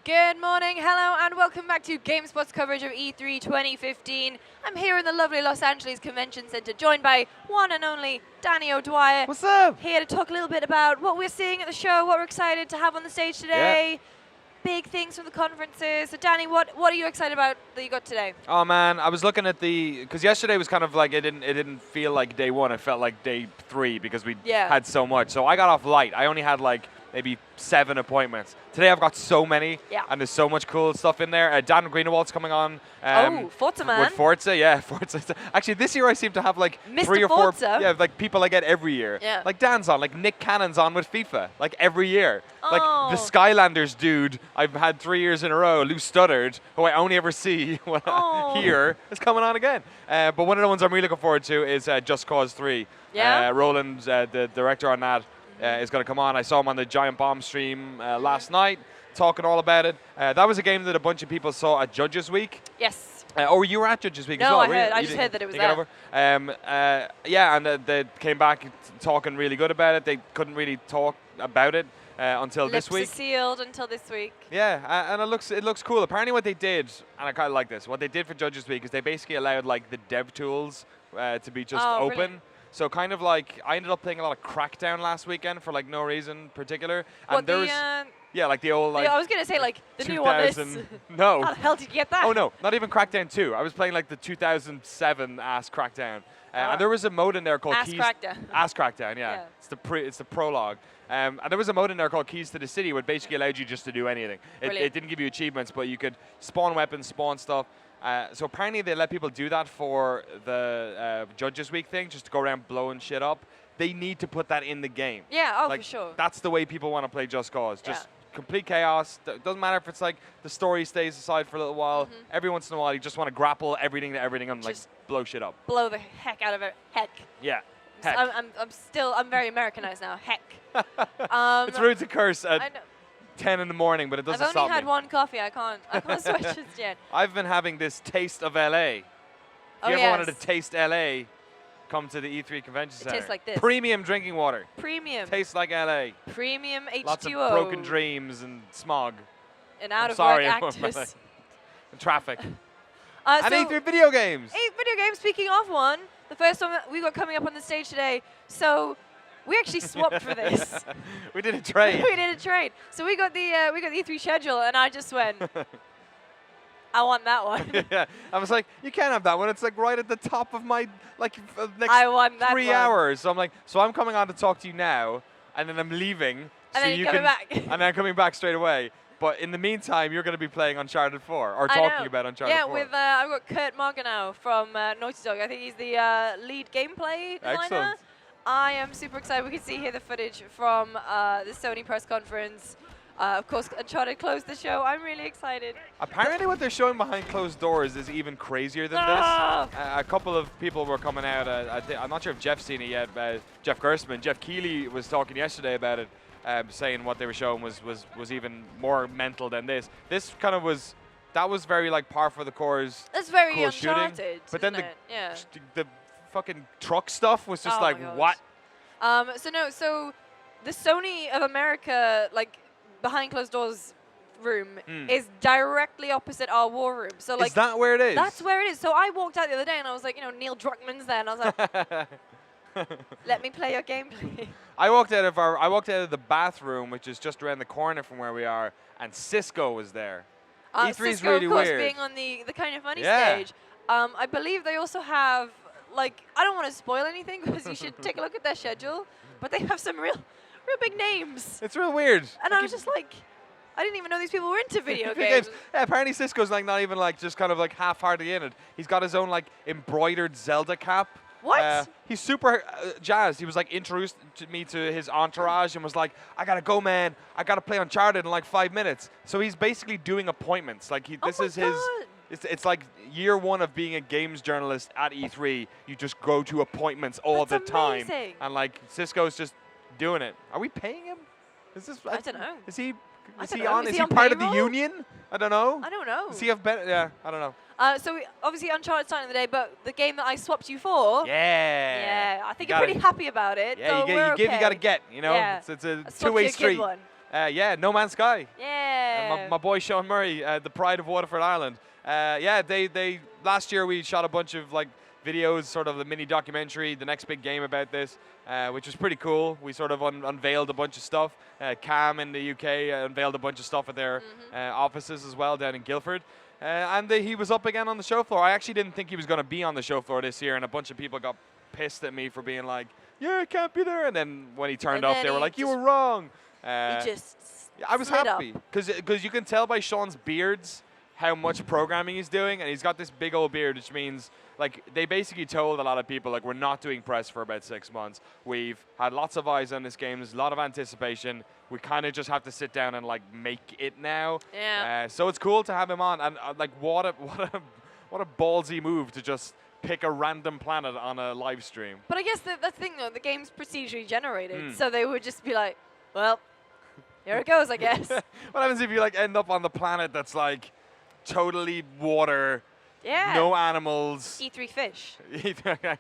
Good morning, hello, and welcome back to GameSpot's coverage of E3 2015. I'm here in the lovely Los Angeles Convention Center, joined by one and only Danny O'Dwyer. What's up? Here to talk a little bit about what we're seeing at the show, what we're excited to have on the stage today, big things from the conferences. So Danny, what are you excited about that you got today? Oh man, I was looking at because yesterday was kind of like it didn't feel like day one. It felt like day 3 because we had so much. So I got off light. I only had like maybe 7 appointments. Today I've got so many, and there's so much cool stuff in there. Dan Greenewald's coming on. Forza man. With Forza, yeah, Forza. Actually, this year I seem to have like Mr. 3 or Forza. 4, like people I get every year. Yeah. Like Dan's on, like Nick Cannon's on with FIFA, like every year. Like the Oh. Skylanders dude I've had 3 years in a row, Lou Studdard, who I only ever see when here, is coming on again. But one of the ones I'm really looking forward to is Just Cause 3. Yeah? Roland's the director on that. Is going to come on. I saw him on the Giant Bomb stream last night, talking all about it. That was a game that a bunch of people saw at Judges Week. Yes. You were at Judges Week as No, well. I just heard that it was there. And they came back talking really good about it. They couldn't really talk about it until Lips this week. are sealed until this week. Yeah, and it looks cool. Apparently what they did, and I kind of like this, what they did for Judges Week is they basically allowed like the dev tools to be just open. Brilliant. So kind of like, I ended up playing a lot of Crackdown last weekend for like no reason particular. And What, there was, like the old like. I was gonna say like the new one. No. How the hell did you get that? Oh no, not even Crackdown 2. I was playing like the 2007 ass Crackdown, and there was a mode in there called Ass Keys. Crackdown. Ass Crackdown, yeah. It's the prologue. And there was a mode in there called Keys to the City, which basically allowed you just to do anything. It didn't give you achievements, but you could spawn weapons, spawn stuff. So apparently they let people do that for the Judges Week thing, just to go around blowing shit up. They need to put that in the game. Yeah, like, for sure. That's the way people want to play Just Cause. Just complete chaos. Doesn't matter if it's like the story stays aside for a little while. Every once in a while, you just want to grapple everything to everything and like blow shit up. Blow the heck out of it. Heck. Yeah. Heck. I'm very Americanized now. Heck. It's rude to curse at 10 in the morning, but it doesn't stop me. I've only had one coffee. I can't switch just yet. I've been having this taste of LA. If you ever wanted to taste LA, come to the E3 Convention Center. It tastes like this. Premium drinking water. Premium. Tastes like LA. Premium H2O. Lots of broken dreams and smog. And out of work actors. And traffic. And E3 video games. Video games, speaking of one, the first one that we got coming up on the stage today. So we actually swapped for this. We did a trade. We did a trade. So we got the E3 schedule, and I just went, I want that one. Yeah, I was like, you can't have that one. It's like right at the top of my next I want that 3 hours. So I'm like, so I'm coming on to talk to you now, and then I'm leaving. And so then you're coming back. And then I'm coming back straight away. But in the meantime, you're going to be playing Uncharted 4 or talking about Uncharted 4. Yeah, I've got Kurt Marganow from Naughty Dog. I think he's the lead gameplay designer. Excellent. I am super excited. We can see here the footage from the Sony press conference. Of course, Uncharted closed the show. I'm really excited. Apparently what they're showing behind closed doors is even crazier than this. A couple of people were coming out. I'm not sure if Jeff's seen it yet. Jeff Gerstmann. Jeff Keighley was talking yesterday about it, saying what they were showing was even more mental than this. This kind of was, that was very like par for the course. That's very cool Uncharted, shooting. But then the the fucking truck stuff was just like, what? So the Sony of America, like, behind closed doors room is directly opposite our war room. So like, is that where it is? That's where it is. So I walked out the other day and I was like, Neil Druckmann's there, and I was like, let me play your game, please. I walked out of the bathroom, which is just around the corner from where we are, and Cisco was there. E3 is really of course, weird. being on the Kind of Funny stage. I believe they also have, like, I don't want to spoil anything because you should take a look at their schedule, but they have some real big names. It's real weird. And I was just like, I didn't even know these people were into video games. Yeah, apparently Cisco's like not even like just kind of like half-heartedly in it. He's got his own like embroidered Zelda cap. What? He's super jazzed. He was like introduced to me to his entourage and was like, I gotta go, man. I gotta play Uncharted in like 5 minutes. So he's basically doing appointments. Like this is his. It's like year 1 of being a games journalist at E3. You just go to appointments all the time. And like Cisco's just doing it. Are we paying him? Is this? I don't know. Is he? I Is don't he know. on? Is Is he he on part of the payroll? union? I don't know. I don't know. Is he have better? Yeah, I don't know. So obviously Uncharted starting the day, but the game that I swapped you for. Yeah. Yeah, I think you're pretty happy about it. Yeah, you give, you gotta get. You know, Yeah. it's a I swapped two-way you a good street. one. Yeah, No Man's Sky. Yeah. My boy Sean Murray, the pride of Waterford, Ireland. Yeah, they last year we shot a bunch of like videos, sort of the mini documentary, the next big game about this, which was pretty cool. We sort of unveiled a bunch of stuff. Cam in the UK unveiled a bunch of stuff at their offices as well down in Guildford. And he was up again on the show floor. I actually didn't think he was going to be on the show floor this year, and a bunch of people got pissed at me for being like, yeah, I can't be there. And then when he turned up, they were like, you were wrong. He just I was slid happy because you can tell by Sean's beards how much programming he's doing, and he's got this big old beard, which means like they basically told a lot of people like we're not doing press for about 6 months. We've had lots of eyes on this game. There's a lot of anticipation. We kind of just have to sit down and like make it now. Yeah. So it's cool to have him on, and like what a ballsy move to just pick a random planet on a live stream. But I guess the thing though, the game's procedurally generated, so they would just be like, well, here it goes, I guess. What happens if you like end up on the planet that's like totally water, Yeah. no animals? E3 fish.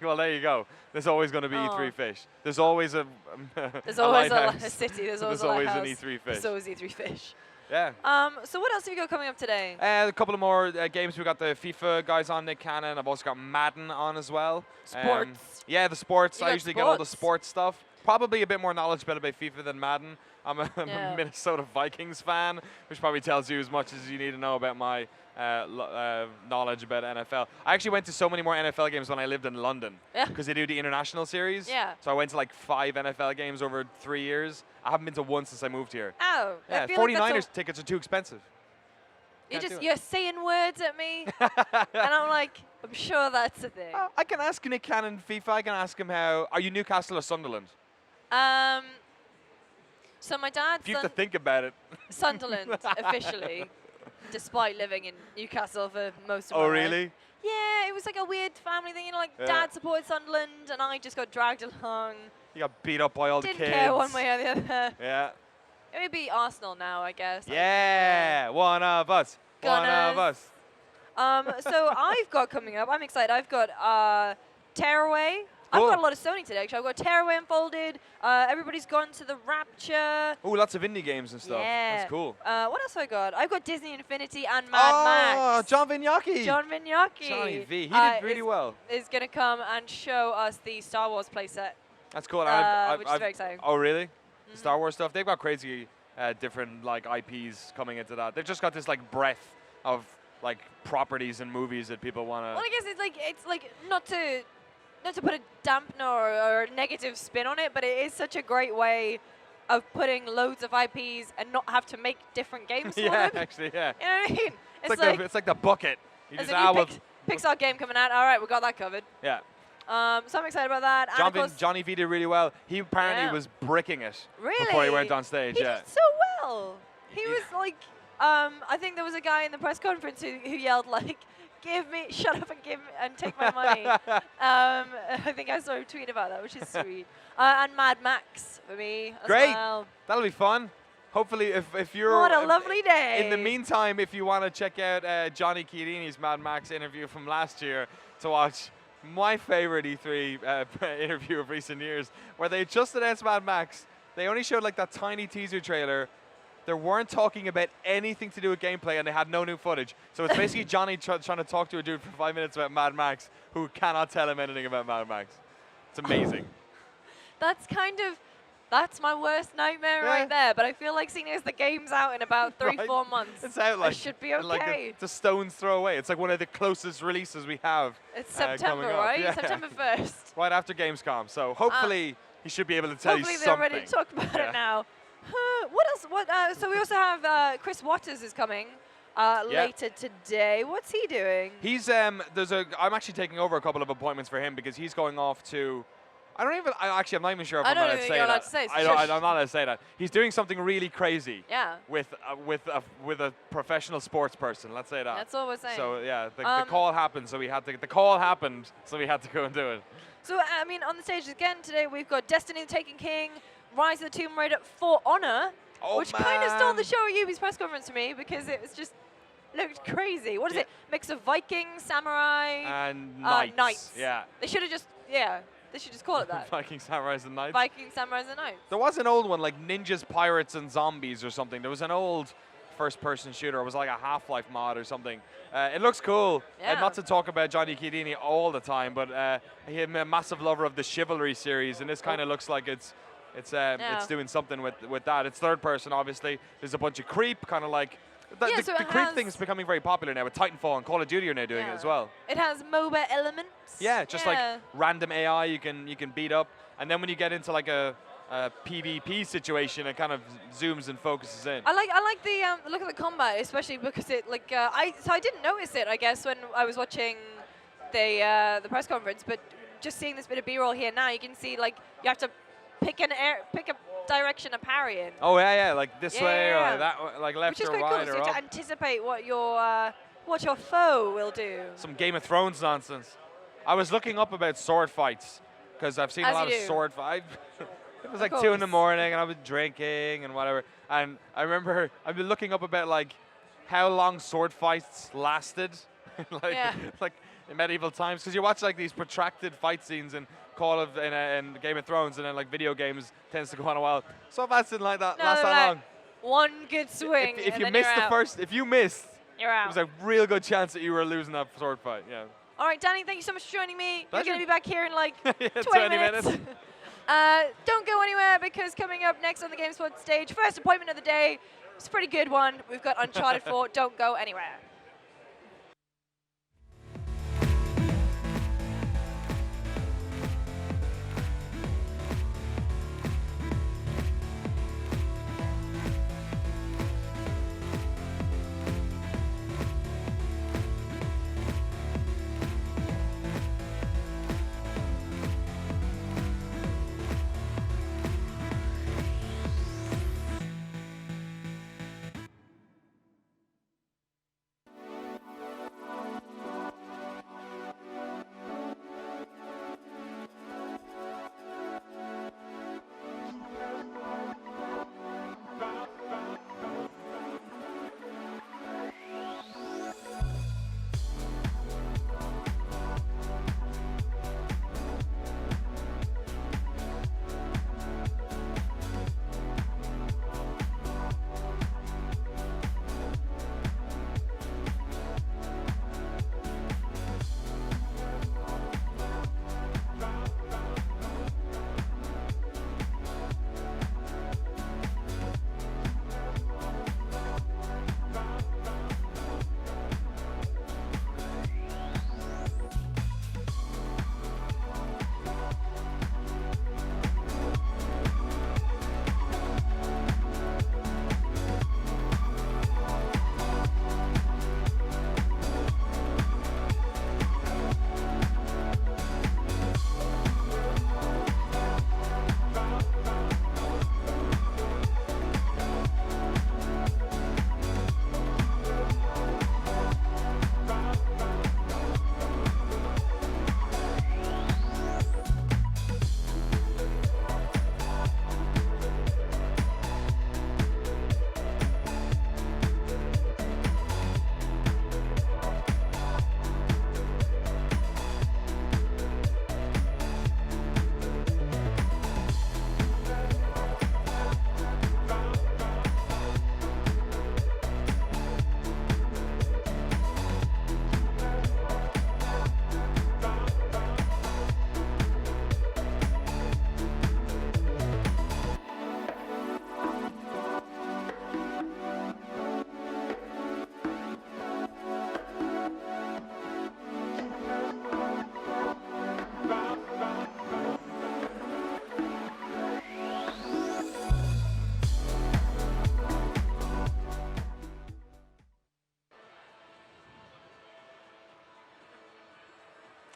Well, there you go. There's always going to be E3 fish. There's always a There's always a lighthouse. city. There's always There's a always an lighthouse. E3 fish. There's always E3 fish. Yeah. So what else have you got coming up today? A couple of more games. We got the FIFA guys on, Nick Cannon. I've also got Madden on as well. Sports. Yeah, the sports. You I got usually get all the sports. sports stuff. Probably a bit more knowledgeable about FIFA than Madden. I'm a Yeah. Minnesota Vikings fan, which probably tells you as much as you need to know about my knowledge about NFL. I actually went to so many more NFL games when I lived in London. Yeah. Because they do the international series. Yeah. So I went to like 5 NFL games over 3 years. I haven't been to one since I moved here. Oh, Yeah, I feel 49ers like that's tickets are too expensive. you're saying words at me, and I'm like, I'm sure that's a thing. I can ask Nick Cannon FIFA. I can ask him how. Are you Newcastle or Sunderland? So my dad's If you have to think about it. Sunderland officially, despite living in Newcastle for most of my Oh, life. really? Yeah, it was like a weird family thing. You know, like dad supported Sunderland, and I just got dragged along. You got beat up by all the Didn't kids. care one way or the other. Yeah. It would be Arsenal now, I guess. Yeah. One of us. One of us. So I've got coming up, I'm excited, I've got Tearaway. Cool. I've got a lot of Sony today, actually. I've got Tearaway Unfolded, everybody's gone to the Rapture. Oh, lots of indie games and stuff. Yeah. That's cool. What else have I got? I've got Disney Infinity and Mad Max. John Vignacchi. John Vignacchi. Johnny V. He did really well. Is going to come and show us the Star Wars playset, That's cool. which is very exciting. Oh, really? The Star Wars stuff? They've got crazy different like IPs coming into that. They've just got this like breadth of like properties and movies that people want to. Well, I guess it's like not to put a dampener or a negative spin on it, but it is such a great way of putting loads of IPs and not have to make different games for Yeah, them. actually, yeah. You know what I mean? It's like the bucket. You There's just a new well, Pixar game coming out. All right, we got that covered. yeah. So I'm excited about that. And of course, Johnny V did really well. He apparently was bricking it really? before he went on stage. He Yeah. did so well. He was like, I think there was a guy in the press conference who yelled like, shut up and take my money. I think I saw a tweet about that, which is sweet. And Mad Max for me as Great. well. That'll be fun. Hopefully, if you're... What a lovely day. In the meantime, if you want to check out Johnny Chiellini's Mad Max interview from last year to watch my favorite E3 interview of recent years, where they just announced Mad Max. They only showed like that tiny teaser trailer. They weren't talking about anything to do with gameplay, and they had no new footage. So it's basically Johnny trying to talk to a dude for 5 minutes about Mad Max who cannot tell him anything about Mad Max. It's amazing. That's my worst nightmare right there. But I feel like seeing as the game's out in about 3-4 months, it's out like, I should be okay. Like it's a stone's throw away. It's like one of the closest releases we have. It's September, right? Yeah. September 1st. Right after Gamescom. So hopefully he should be able to tell you something. Hopefully they're ready to talk about it now. What else? So we also have Chris Waters is coming later today. What's he doing? He's I'm actually taking over a couple of appointments for him because he's going off to. I'm not even sure if I'm allowed to say that. I'm not allowed to say that. He's doing something really crazy. Yeah. With a professional sports person. Let's say that. That's all we're saying. So yeah, the call happened, so we had to. The call happened, so we had to go and do it. So I mean, on the stage again today, we've got Destiny: The Taken King, Rise of the Tomb Raider, For Honor, which kind of stole the show at Yubi's press conference for me because it was just looked crazy. What is it? Mix of Vikings, samurai, and knights. knights. Yeah. They should have just They should just call it that. Viking Samurais and Knights. Viking Samurais and Knights. There was an old one, like Ninjas, Pirates, and Zombies or something. There was an old first-person shooter. It was like a Half-Life mod or something. It looks cool. Yeah. Not to talk about Johnny Chiodini all the time, but I'm a massive lover of the Chivalry series, and this kind of looks like it's doing something with that. It's third person, obviously. There's a bunch of creep, kind of like. The creep thing is becoming very popular now with Titanfall and Call of Duty are now doing it as well. It has MOBA elements. Yeah, just like random AI you can beat up, and then when you get into like a PvP situation, it kind of zooms and focuses in. I like the look at the combat, especially because it like I didn't notice it, I guess, when I was watching the press conference, but just seeing this bit of B-roll here now, you can see like you have to pick a direction to parry in. Oh yeah, like this way or like that, like left Which is or quite right cool, so or you have up. to anticipate what your foe will do. Some Game of Thrones nonsense. I was looking up about sword fights because I've seen a lot of sword fights. It was like 2 in the morning and I was drinking and whatever. And I remember I've been looking up about like how long sword fights lasted, like in medieval times. Because you watch like these protracted fight scenes in in Game of Thrones, and then like video games tends to go on a while. So fights didn't last that long. One good swing. If you missed if you missed, you're out. There's a real good chance that you were losing that sword fight. Yeah. All right, Danny, thank you so much for joining me. Pleasure. You're going to be back here in like 20 minutes. Don't go anywhere, because coming up next on the GameSpot stage, first appointment of the day. It's a pretty good one. We've got Uncharted 4. Don't go anywhere.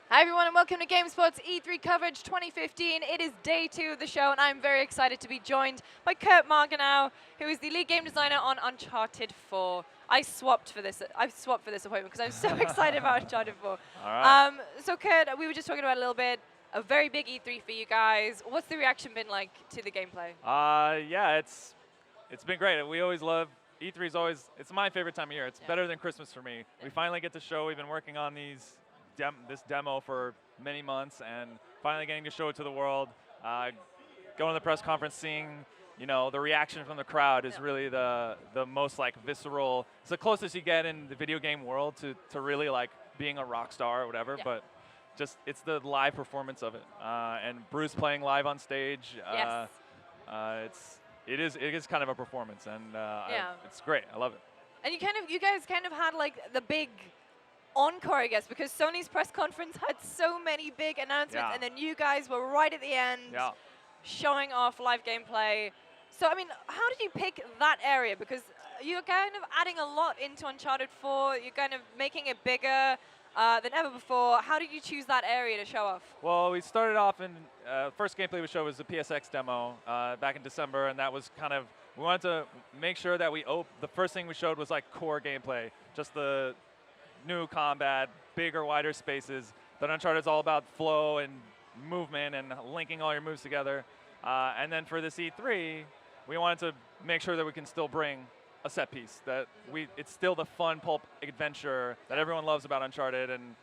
Hi everyone and welcome to GameSpot's E3 coverage 2015. It is day 2 of the show and I'm very excited to be joined by Kurt Margenau, who is the lead game designer on Uncharted 4. I swapped for this appointment because I'm so excited about Uncharted 4. All right. So Kurt, we were just talking about it a little bit. A very big E3 for you guys. What's the reaction been like to the gameplay? Yeah, it's been great. We always love E3. It's my favorite time of year. It's better than Christmas for me. Yeah. We finally get to show. We've been working on these this demo for many months, and finally getting to show it to the world. Going to the press conference, seeing the reaction from the crowd is really the most like visceral. It's the closest you get in the video game world to really like being a rock star or whatever. But just it's the live performance of it, and Bruce playing live on stage. It is kind of a performance, and it's great. I love it. And you guys kind of had like the big encore, I guess, because Sony's press conference had so many big announcements, and then you guys were right at the end, showing off live gameplay. So I mean, how did you pick that area? Because you're kind of adding a lot into Uncharted 4. You're kind of making it bigger than ever before. How did you choose that area to show off? Well, we started off in first gameplay we showed was the PSX demo back in December, and that was kind of, we wanted to make sure that the first thing we showed was like core gameplay, just the new combat, bigger, wider spaces. But Uncharted is all about flow and movement and linking all your moves together. And then for this E3, we wanted to make sure that we can still bring a set piece, that it's still the fun pulp adventure that everyone loves about Uncharted, and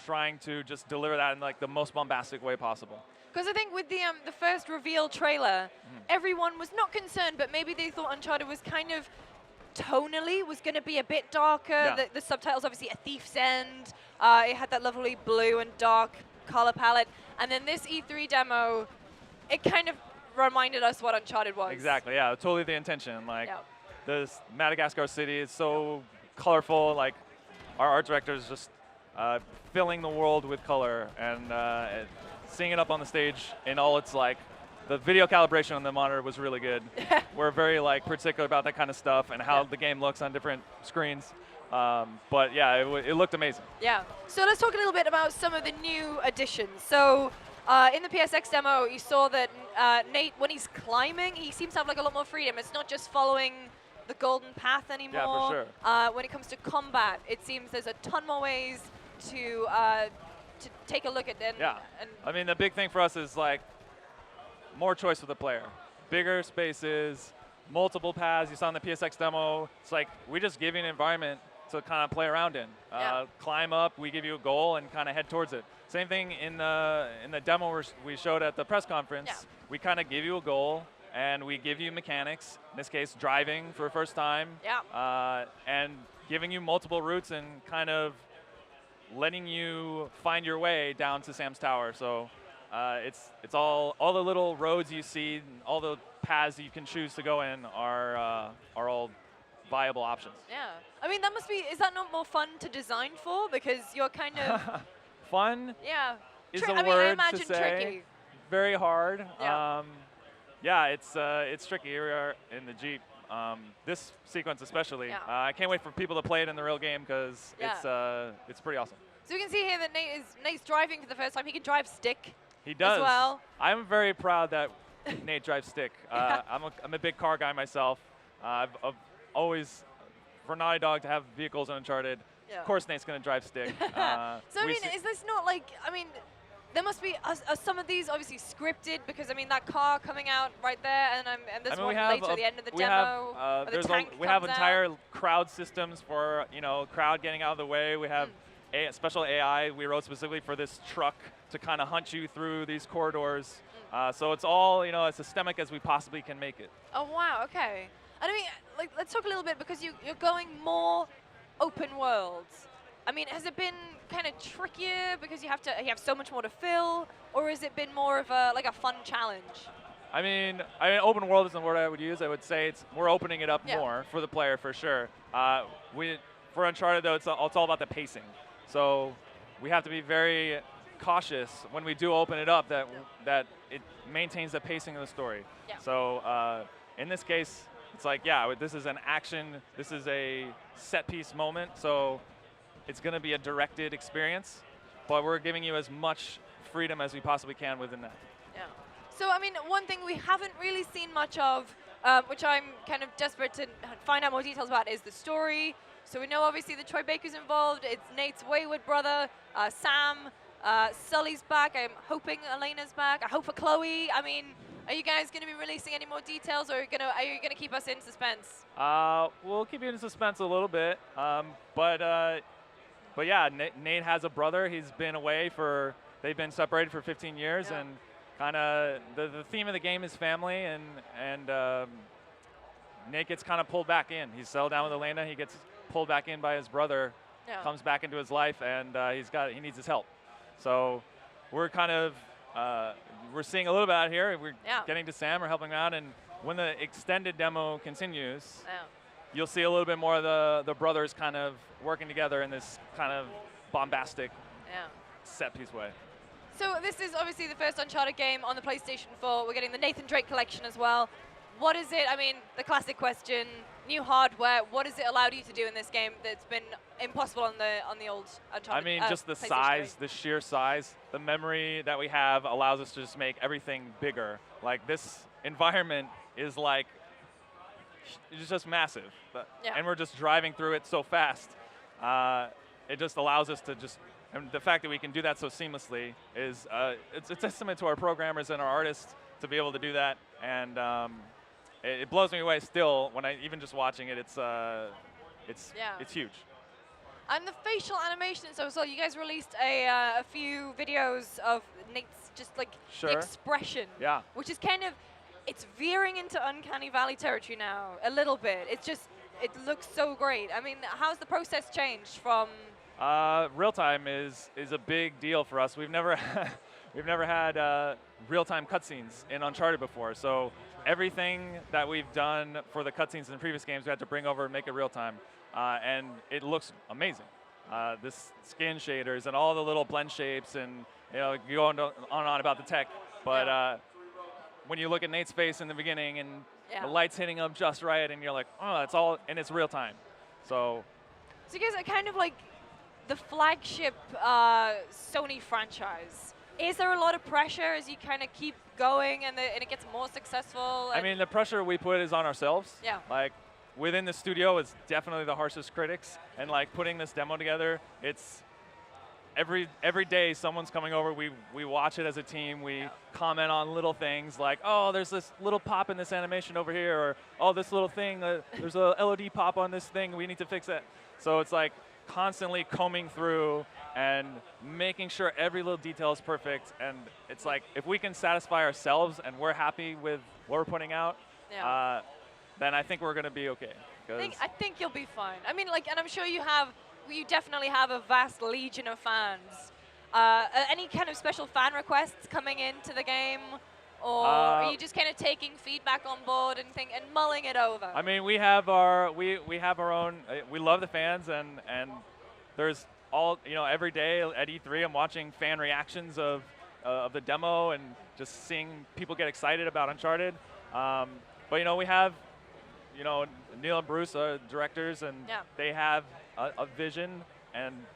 trying to just deliver that in like the most bombastic way possible. Because I think with the first reveal trailer, everyone was not concerned, but maybe they thought Uncharted was kind of tonally was going to be a bit darker. The subtitles obviously A Thief's End. It had that lovely blue and dark color palette, and then this E3 demo, it kind of reminded us what Uncharted was. Exactly. Yeah, totally the intention. Like this Madagascar city is so colorful. Like our art director is just filling the world with color, and seeing it up on the stage in all its like, the video calibration on the monitor was really good. We're very like particular about that kind of stuff and how the game looks on different screens. But yeah, it looked amazing. Yeah. So let's talk a little bit about some of the new additions. So in the PSX demo, you saw that Nate, when he's climbing, he seems to have like a lot more freedom. It's not just following the golden path anymore. Yeah, for sure. When it comes to combat, it seems there's a ton more ways to take a look at them. Yeah. I mean, the big thing for us is like more choice for the player. Bigger spaces, multiple paths. You saw in the PSX demo, it's like we just give you an environment to kind of play around in. Climb up, we give you a goal and kind of head towards it. Same thing in the demo we showed at the press conference. We kind of give you a goal and we give you mechanics, in this case driving for the first time, and giving you multiple routes and kind of letting you find your way down to Sam's Tower. So it's all the little roads you see, and all the paths you can choose to go in are all viable options. Yeah, I mean is that not more fun to design for, because you're kind of fun? Yeah, is a I word mean, I imagine to say. tricky. Very hard. Yeah. It's tricky. Here we are in the Jeep. This sequence especially. I can't wait for people to play it in the real game, because it's pretty awesome. So we can see here that Nate's driving for the first time. He can drive stick. He does. As well. I'm very proud that Nate drives stick. I'm a big car guy myself. I've always, for Naughty Dog to have vehicles in Uncharted, of course Nate's going to drive stick. So I mean, is this not like, I mean, there must be some of these obviously scripted, because I mean that car coming out right there, and there's one later at the end of the demo. We have entire crowd systems for crowd getting out of the way. We have special AI we wrote specifically for this truck to kind of hunt you through these corridors. So it's all as systemic as we possibly can make it. Oh wow, okay. And I mean, like, let's talk a little bit, because you're going more open worlds. I mean, has it been kind of trickier because you have so much more to fill, or has it been more of a fun challenge? I mean, open world isn't the word I would use. I would say we're opening it up more for the player for sure. For Uncharted though, it's all about the pacing. So we have to be very cautious when we do open it up that it maintains the pacing of the story. Yeah. So in this case, it's like, this is an action, this is a set piece moment, so it's going to be a directed experience, but we're giving you as much freedom as we possibly can within that. Yeah. So I mean, one thing we haven't really seen much of, which I'm kind of desperate to find out more details about, is the story. So we know obviously that Troy Baker's involved. It's Nate's wayward brother, Sam. Sully's back. I'm hoping Elena's back. I hope for Chloe. I mean, are you guys going to be releasing any more details, or are you going to keep us in suspense? We'll keep you in suspense a little bit, but but yeah, Nate has a brother. He's been away they've been separated for 15 years, Yeah. and kind of the theme of the game is family, and Nate gets kind of pulled back in. He's settled down with Elena. He gets pulled back in by his brother, Yeah. comes back into his life, and he needs his help. So we're kind of we're seeing a little bit out here. We're Yeah. getting to Sam, we're helping him out, and when the extended demo continues, Yeah. you'll see a little bit more of the brothers kind of working together in this kind of bombastic Yeah. set piece way. So this is obviously the first Uncharted game on the PlayStation 4. We're getting the Nathan Drake collection as well. What is it? I mean, the classic question: new hardware. What has it allowed you to do in this game that's been impossible on the old Uncharted? I mean, just the PlayStation size, 3? the sheer size, the memory that we have allows us to just make everything bigger. Like this environment is like, it's just massive. Yeah. And we're just driving through it so fast. It just allows us to just, and the fact that we can do that so seamlessly is, it's a testament to our programmers and our artists to be able to do that. And it blows me away still when even just watching it. It's huge. And the facial animation. So you guys released a few videos of Nate's just like the Sure. expression. Yeah. Which is kind of, it's veering into Uncanny Valley territory now a little bit. It's just, it looks so great. I mean, how's the process changed from? Real time is a big deal for us. We've never we've never had real time cutscenes in Uncharted before. So everything that we've done for the cutscenes in the previous games, we had to bring over and make it real time, and it looks amazing. This skin shaders and all the little blend shapes, and you go on and on about the tech, but Yeah. when you look at Nate's face in the beginning and Yeah. the lights hitting him just right, and you're like, oh, it's all, and it's real time. So So you guys are kind of like the flagship Sony franchise. Is there a lot of pressure as you kind of keep going and it gets more successful? I mean, the pressure we put is on ourselves. Yeah. Like, within the studio is definitely the harshest critics, and like putting this demo together, it's every day someone's coming over, we watch it as a team, we comment on little things like, oh, there's this little pop in this animation over here, or oh, this little thing, there's a LOD pop on this thing, we need to fix it. So it's like constantly combing through and making sure every little detail is perfect, and it's like, if we can satisfy ourselves and we're happy with what we're putting out, Yeah. then I think we're gonna be okay. I think you'll be fine. I mean, like, and I'm sure you definitely have a vast legion of fans. Any kind of special fan requests coming into the game, or are you just kind of taking feedback on board and mulling it over? I mean, we have our own. We love the fans, and there's every day at E3 I'm watching fan reactions of the demo and just seeing people get excited about Uncharted. But we have Neil and Bruce are directors, and Yeah. they have a vision, and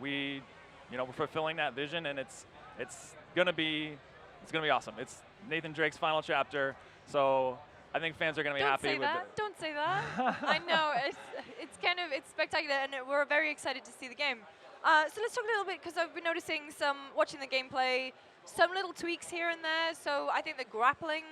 we're fulfilling that vision, and it's gonna be awesome. It's Nathan Drake's final chapter, so I think fans are gonna be happy with it. Don't say that. I know it's spectacular, and we're very excited to see the game. So let's talk a little bit, because I've been noticing watching the gameplay, some little tweaks here and there. So I think the grappling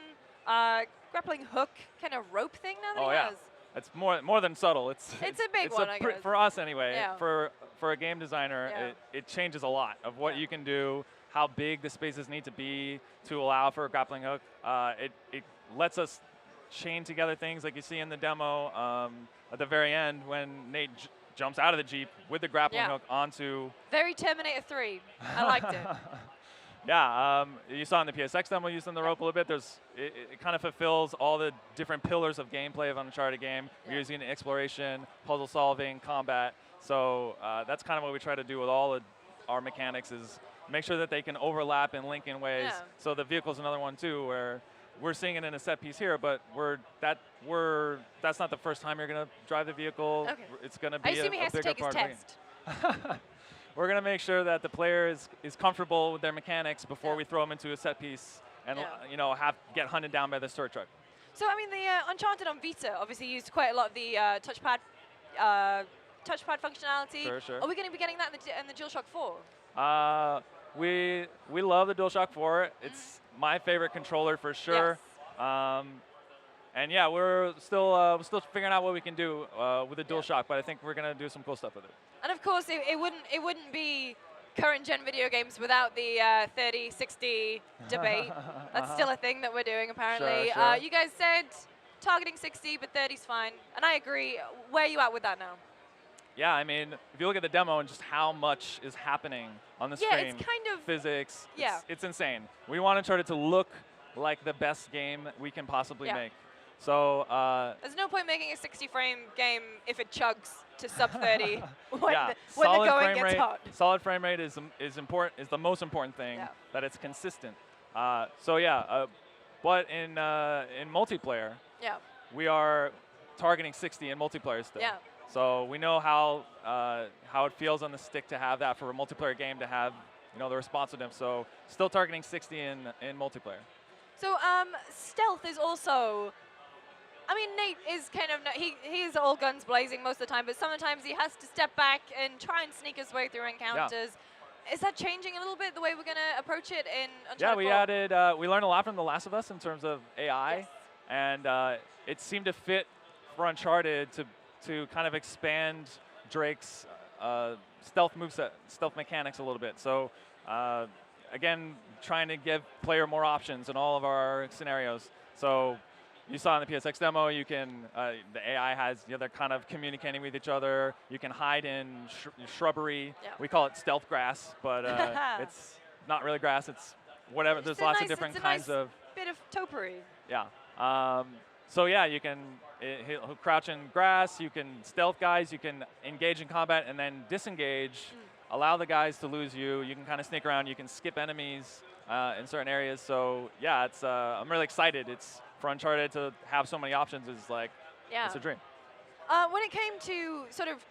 hook kind of rope thing now that Oh he yeah, has. it's more than subtle. It's a big one, I guess. For us anyway. Yeah. For a game designer, Yeah. it changes a lot of what Yeah. you can do, how big the spaces need to be to allow for a grappling hook. It lets us chain together things like you see in the demo at the very end when Nate jumps out of the Jeep with the grappling Yeah. hook onto. Very Terminator 3. I liked it. Yeah, you saw in the PSX demo using the rope a little bit. It kind of fulfills all the different pillars of gameplay of an Uncharted game. Yeah. We're using exploration, puzzle solving, combat. So that's kind of what we try to do with all of our mechanics, is make sure that they can overlap and link in ways. Yeah. So the vehicle's another one too, where we're seeing it in a set piece here, but that's not the first time you're gonna drive the vehicle. Okay. It's gonna I be assume he a has to bigger take his part of the game. test. We're going to make sure that the player is comfortable with their mechanics before Yeah. we throw them into a set piece and Yeah. get hunted down by the storage truck. So I mean, the Uncharted on Vita obviously used quite a lot of the touchpad functionality. Sure. Are we going to be getting that in the DualShock 4? We love the DualShock 4. It's my favorite controller for sure. Yes. And yeah, we're still figuring out what we can do with the DualShock, but I think we're gonna do some cool stuff with it. And of course, it wouldn't be current gen video games without the 30-60 debate. That's still a thing that we're doing apparently. Sure. You guys said targeting 60, but 30's fine, and I agree. Where are you at with that now? Yeah, I mean, if you look at the demo and just how much is happening on the screen, Yeah, it's kind of physics, yeah. it's insane. We want Uncharted to look like the best game we can possibly make. So there's no point making a 60-frame game if it chugs to sub 30 when, yeah, when the solid going frame gets rate, hot. Solid frame rate is important. Is the most important thing that it's consistent. So yeah, but in multiplayer, we are targeting 60 in multiplayer still. Yeah. So we know how it feels on the stick to have that for a multiplayer game to have the responsiveness. So still targeting 60 in multiplayer. So stealth is also. I mean, Nate is kind of he's all guns blazing most of the time, but sometimes he has to step back and try and sneak his way through encounters. Yeah. Is that changing a little bit the way we're going to approach it in Uncharted 4? Yeah, we added. We learned a lot from The Last of Us in terms of AI, and it seemed to fit for Uncharted to kind of expand Drake's stealth moveset, stealth mechanics a little bit. So again, trying to give player more options in all of our scenarios. So you saw in the PSX demo, you can the AI has they're kind of communicating with each other. You can hide in shrubbery. Yeah. We call it stealth grass, but it's not really grass. It's whatever. There's lots of different kinds of bit of topiary. Yeah. So yeah, you can he'll crouch in grass. You can stealth guys. You can engage in combat and then disengage. Allow the guys to lose you. You can kind of sneak around. You can skip enemies in certain areas. So yeah, it's I'm really excited. It's for Uncharted to have so many options is like it's a dream. When it came to sort of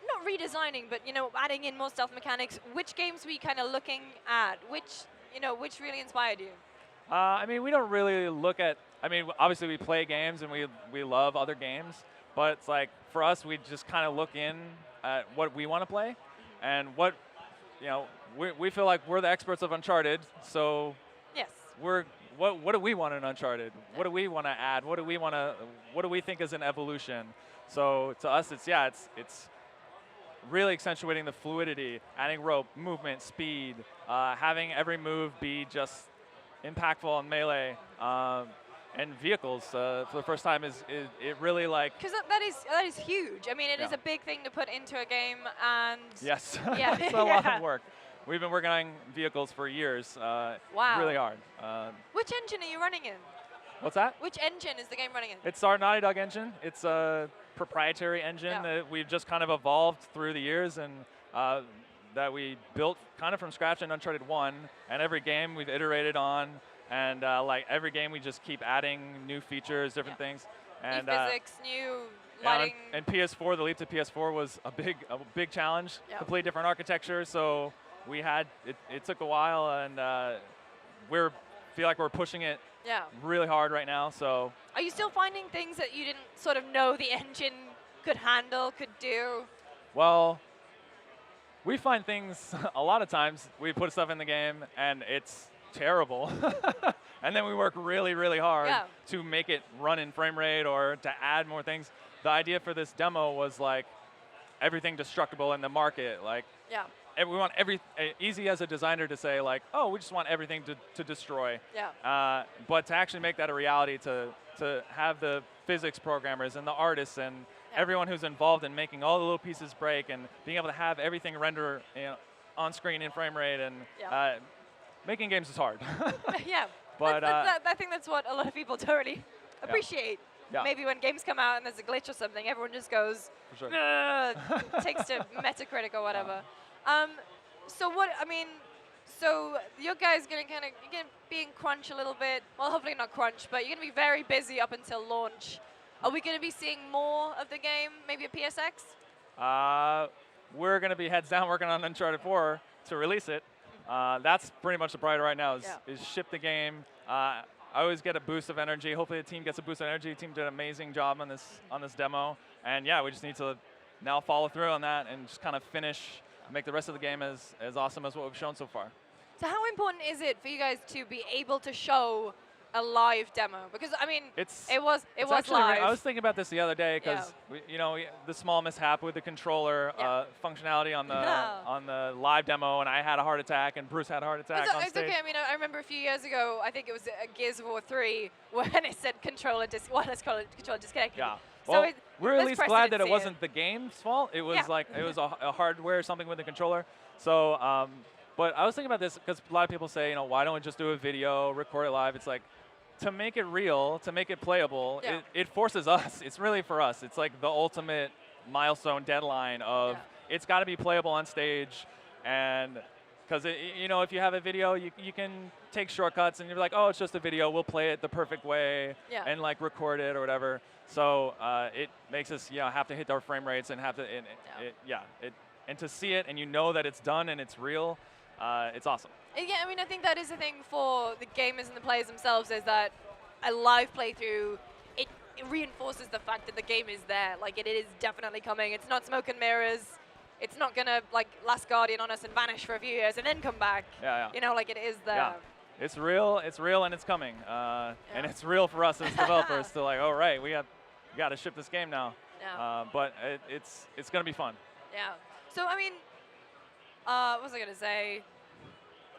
not redesigning, but adding in more stealth mechanics, which games were you kind of looking at? Which really inspired you? I mean, we don't really look at. I mean, obviously we play games and we love other games, but it's like for us, we just kind of look in at what we want to play, and what we feel like we're the experts of Uncharted. So yes, what do we want in Uncharted? What do we want to add? What do we think is an evolution? So to us, it's really accentuating the fluidity, adding rope, movement, speed, having every move be just impactful on melee, and vehicles for the first time is it really like. Because that is huge. I mean, it is a big thing to put into a game, and yes, yeah, it's a lot of work. We've been working on vehicles for years. Wow. Really hard. Which engine are you running in? What's that? Which engine is the game running in? It's our Naughty Dog engine. It's a proprietary engine that we've just kind of evolved through the years and that we built kind of from scratch in Uncharted 1. And every game we've iterated on. And like every game we just keep adding new features, different things. And new physics, new lighting. And PS4, the leap to PS4 was a big challenge. Complete different architecture. So we had it took a while, and feel like we're pushing it really hard right now. So are you still finding things that you didn't sort of know the engine could handle, could do? Well, we find things a lot of times. We put stuff in the game and it's terrible, and then we work really, really hard to make it run in frame rate or to add more things. The idea for this demo was like everything destructible in the market, like. We want easy as a designer to say like, oh, we just want everything to destroy. But to actually make that a reality, to have the physics programmers and the artists and everyone who's involved in making all the little pieces break and being able to have everything render on screen in frame rate and making games is hard. But I think that's what a lot of people don't really appreciate. Maybe when games come out and there's a glitch or something, everyone just goes, takes to Metacritic or whatever. So your guys gonna be in crunch a little bit. Well, hopefully not crunch, but you're gonna be very busy up until launch. Are we gonna be seeing more of the game, maybe at PSX? We're gonna be heads down working on Uncharted 4 to release it. That's pretty much the priority right now is ship the game. I always get a boost of energy. Hopefully the team gets a boost of energy. The team did an amazing job on this demo, and we just need to now follow through on that and just kind of make the rest of the game as awesome as what we've shown so far. So how important is it for you guys to be able to show a live demo? Because I mean, it was actually live. I was thinking about this the other day because the small mishap with the controller functionality on the live demo, and I had a heart attack, and Bruce had a heart attack on it's stage. okay. I mean, I remember a few years ago, I think it was Gears of War 3, when it said controller disconnected. Yeah. So Well, we're at least glad that it see wasn't the game's fault. It was like it was a hardware or something with the controller. So, but I was thinking about this because a lot of people say, why don't we just do a video, record it live? It's like, to make it real, to make it playable, it forces us. It's really for us. It's like the ultimate milestone deadline of it's got to be playable on stage, and because if you have a video, you can take shortcuts and you're like, oh, it's just a video. We'll play it the perfect way and like record it or whatever. So it makes us have to hit our frame rates and have to and to see it and that it's done and it's real. It's awesome. Yeah, I mean, I think that is the thing for the gamers and the players themselves, is that a live playthrough, it reinforces the fact that the game is there. Like, it is definitely coming. It's not smoke and mirrors. It's not going to, like, Last Guardian on us and vanish for a few years and then come back. Yeah. Like, it is there. Yeah. It's real, and it's coming. And it's real for us as developers to, like, oh, right, we got to ship this game now. Yeah. But it's going to be fun. Yeah. So, I mean, what was I going to say?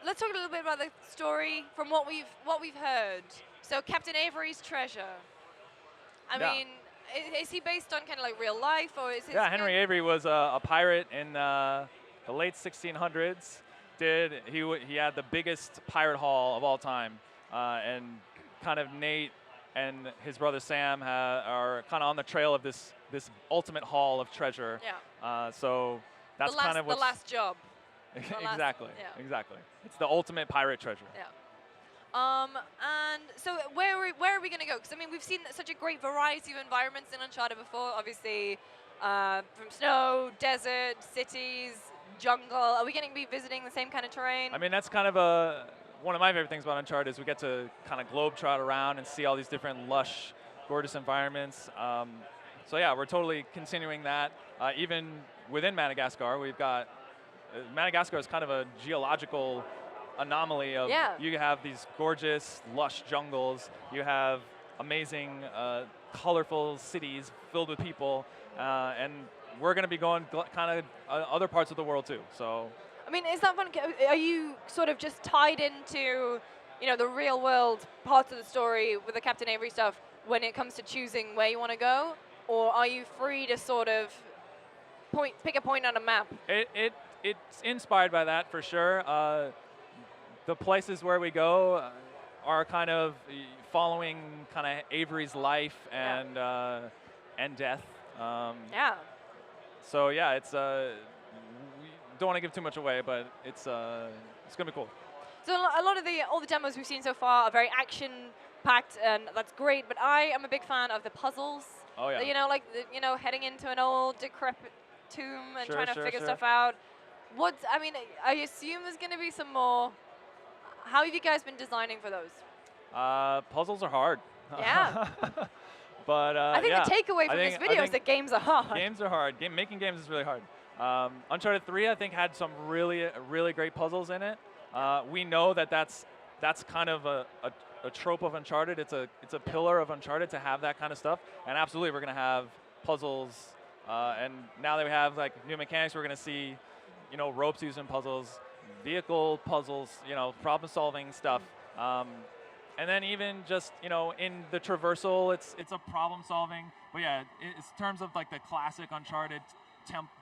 Let's talk a little bit about the story from what we've heard. So, Captain Avery's treasure. I mean, is he based on kind of like real life, or is it? Yeah, Henry Avery was a pirate in the late 1600s. He had the biggest pirate haul of all time, and kind of Nate and his brother Sam are kind of on the trail of this ultimate haul of treasure. Yeah. So that's kind of the last job. Exactly. Exactly. It's the ultimate pirate treasure. Yeah. And so where are we going to go? Because I mean, we've seen such a great variety of environments in Uncharted before. Obviously, from snow, desert, cities, jungle. Are we going to be visiting the same kind of terrain? I mean, that's kind of one of my favorite things about Uncharted is we get to kind of globetrot around and see all these different lush, gorgeous environments. So yeah, we're totally continuing that. Even within Madagascar, we've got Madagascar is kind of a geological anomaly of you have these gorgeous, lush jungles. You have amazing, colorful cities filled with people, and we're going to be going kind of other parts of the world too. So, I mean, is that fun? Are you sort of just tied into, the real world parts of the story with the Captain Avery stuff when it comes to choosing where you want to go, or are you free to sort of pick a point on a map? It's inspired by that for sure. The places where we go are kind of following kind of Avery's life and death. So yeah, it's we don't want to give too much away, but it's gonna be cool. So a lot of all the demos we've seen so far are very action-packed, and that's great. But I am a big fan of the puzzles. Oh yeah. Heading into an old decrepit tomb and trying to figure stuff out. I assume there's going to be some more. How have you guys been designing for those? Puzzles are hard. Yeah. But I think the takeaway from this video is that games are hard. Games are hard. Making games is really hard. Uncharted 3, I think, had some really, really great puzzles in it. We know that's kind of a trope of Uncharted. It's a pillar of Uncharted to have that kind of stuff. And absolutely, we're going to have puzzles. And now that we have like new mechanics, we're going to see, ropes used in puzzles, vehicle puzzles, problem-solving stuff. And then even just, in the traversal, it's a problem-solving. But yeah, in terms of like the classic Uncharted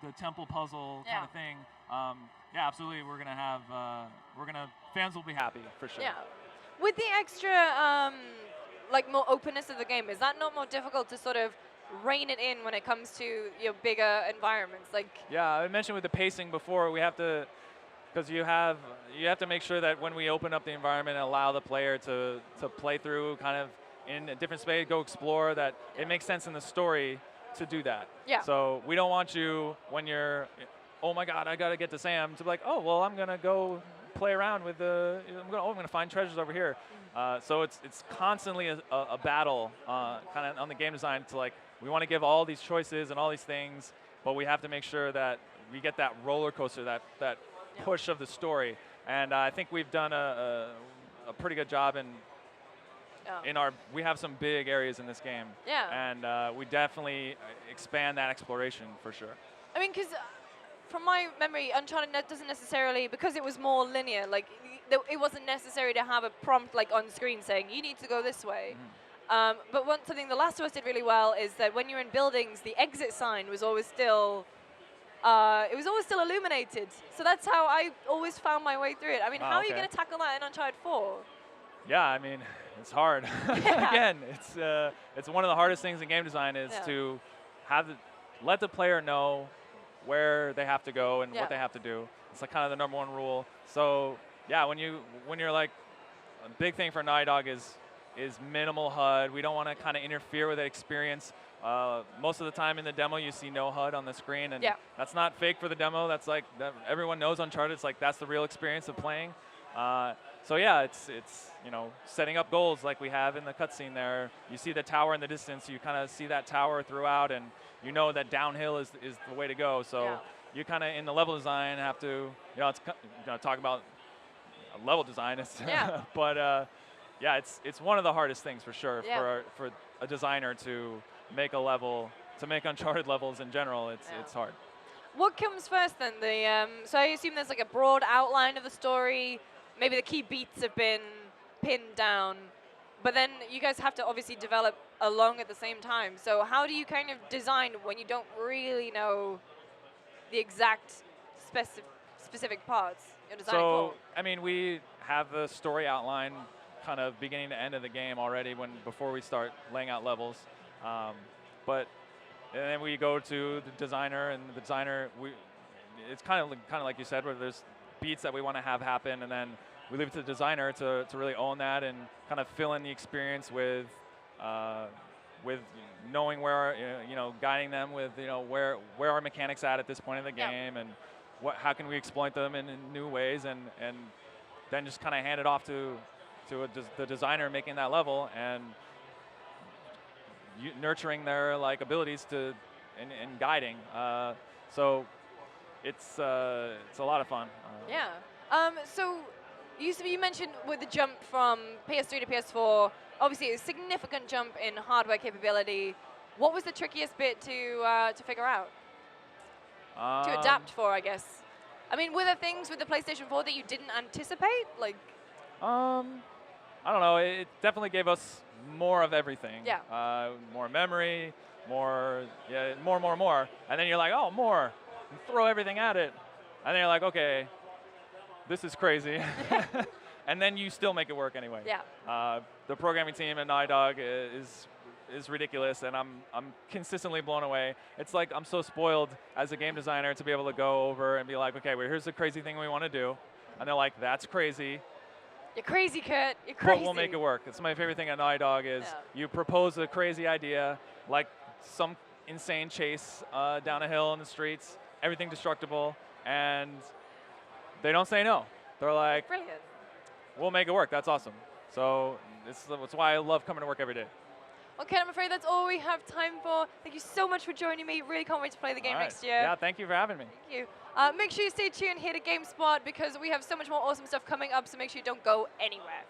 the temple puzzle kind of thing, yeah, absolutely, fans will be happy for sure. Yeah. With the extra, more openness of the game, is that not more difficult to sort of rein it in when it comes to your bigger environments? Yeah, I mentioned with the pacing before, we have to, because you have to make sure that when we open up the environment and allow the player to play through kind of in a different space, go explore, that it makes sense in the story to do that. Yeah. So we don't want you, when you're, oh my God, I got to get to Sam, to be like, oh, well, I'm going to go play around with I'm going to find treasures over here. So it's constantly a battle kind of on the game design to we want to give all these choices and all these things, but we have to make sure that we get that roller coaster, that push of the story. And I think we've done a pretty good job in we have some big areas in this game. Yeah. And we definitely expand that exploration for sure. I mean, because from my memory, Uncharted doesn't necessarily, because it was more linear, like, it wasn't necessary to have a prompt, like, on screen saying, you need to go this way. But something The Last of Us did really well is that when you're in buildings, the exit sign was always still, illuminated. So that's how I always found my way through it. I mean, how are you going to tackle that in Uncharted 4? Yeah, I mean, it's hard. Again, it's one of the hardest things in game design is to let the player know where they have to go and what they have to do. It's like kind of the #1 rule. So yeah, when you're like, a big thing for Naughty Dog is minimal HUD. We don't want to kind of interfere with that experience. Most of the time in the demo, you see no HUD on the screen, and that's not fake for the demo. That's like everyone knows Uncharted. It's like that's the real experience of playing. So yeah, it's setting up goals like we have in the cutscene there. You see the tower in the distance. You kind of see that tower throughout, and you know that downhill is the way to go. So you kind of in the level design have to talk about level design. But yeah, it's one of the hardest things for sure for a designer to make a level, to make Uncharted levels in general. It's hard. What comes first then? So I assume there's like a broad outline of the story. Maybe the key beats have been pinned down, but then you guys have to obviously develop along at the same time. So how do you kind of design when you don't really know the exact specific parts you're designing for? I mean, we have the story outline kind of beginning to end of the game already before we start laying out levels. And then we go to the designer, and the designer, it's kind of like you said, where there's beats that we want to have happen, and then we leave it to the designer to really own that and kind of fill in the experience with knowing where, guiding them with, where our mechanics at this point in the game, and how can we exploit them in new ways, and then just kind of hand it off to the designer making that level and nurturing their abilities and guiding. So it's a lot of fun. So you mentioned with the jump from PS3 to PS4, obviously a significant jump in hardware capability. What was the trickiest bit to figure out? To adapt for, I guess. I mean, were there things with the PlayStation 4 that you didn't anticipate? I don't know. It definitely gave us more of everything. More memory, more. And then you're like, oh, more. And throw everything at it. And then you're like, okay, this is crazy. And then you still make it work anyway. The programming team at Naughty Dog is ridiculous, and I'm consistently blown away. It's like I'm so spoiled as a game designer to be able to go over and be like, okay, well, here's the crazy thing we want to do. And they're like, that's crazy. You're crazy, Kurt. You're crazy. But we'll make it work. It's my favorite thing at Naughty Dog is you propose a crazy idea, like some insane chase down a hill in the streets, everything destructible, and they don't say no. They're like, brilliant. We'll make it work. That's awesome. So that's why I love coming to work every day. Okay, I'm afraid that's all we have time for. Thank you so much for joining me. Really can't wait to play the game next year. Yeah, thank you for having me. Thank you. Make sure you stay tuned here to GameSpot because we have so much more awesome stuff coming up, so make sure you don't go anywhere.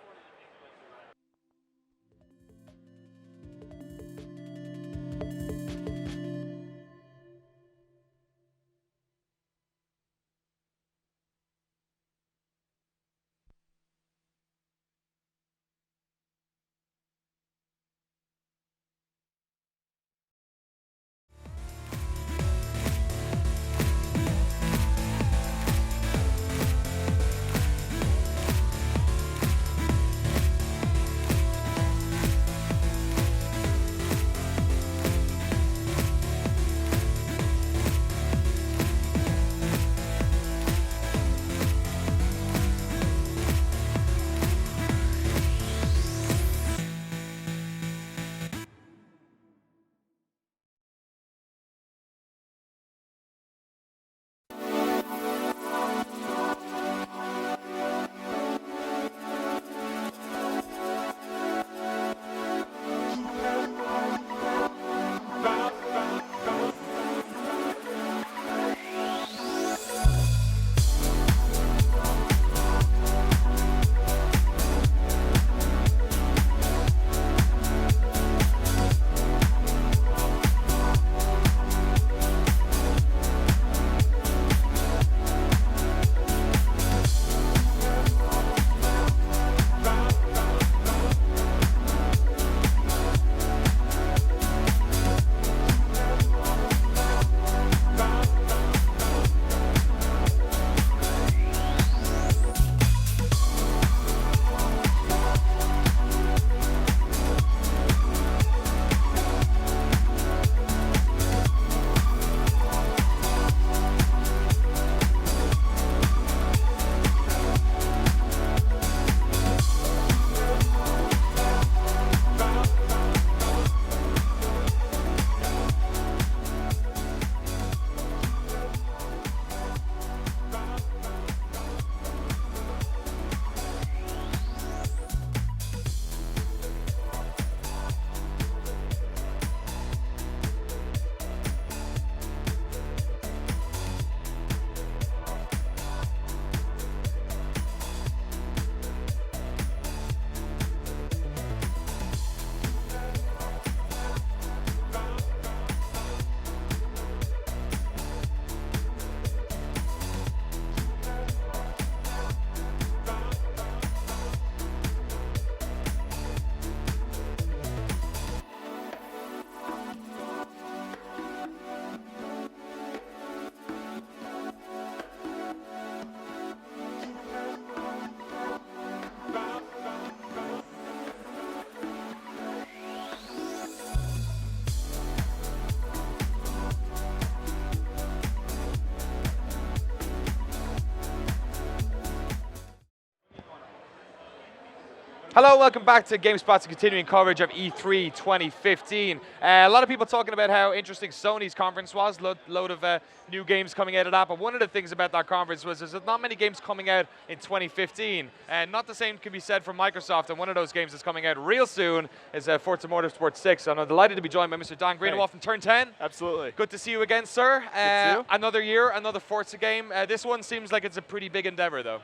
Hello, welcome back to GameSpot's continuing coverage of E3 2015. A lot of people talking about how interesting Sony's conference was, load of new games coming out of that, but one of the things about that conference was there's not many games coming out in 2015, and not the same can be said for Microsoft, and one of those games that's coming out real soon is Forza Motorsport 6, and I'm delighted to be joined by Mr. Dan Greenawalt from Turn 10. Absolutely. Good to see you again, sir. Good to see you. Another year, another Forza game. This one seems like it's a pretty big endeavor, though.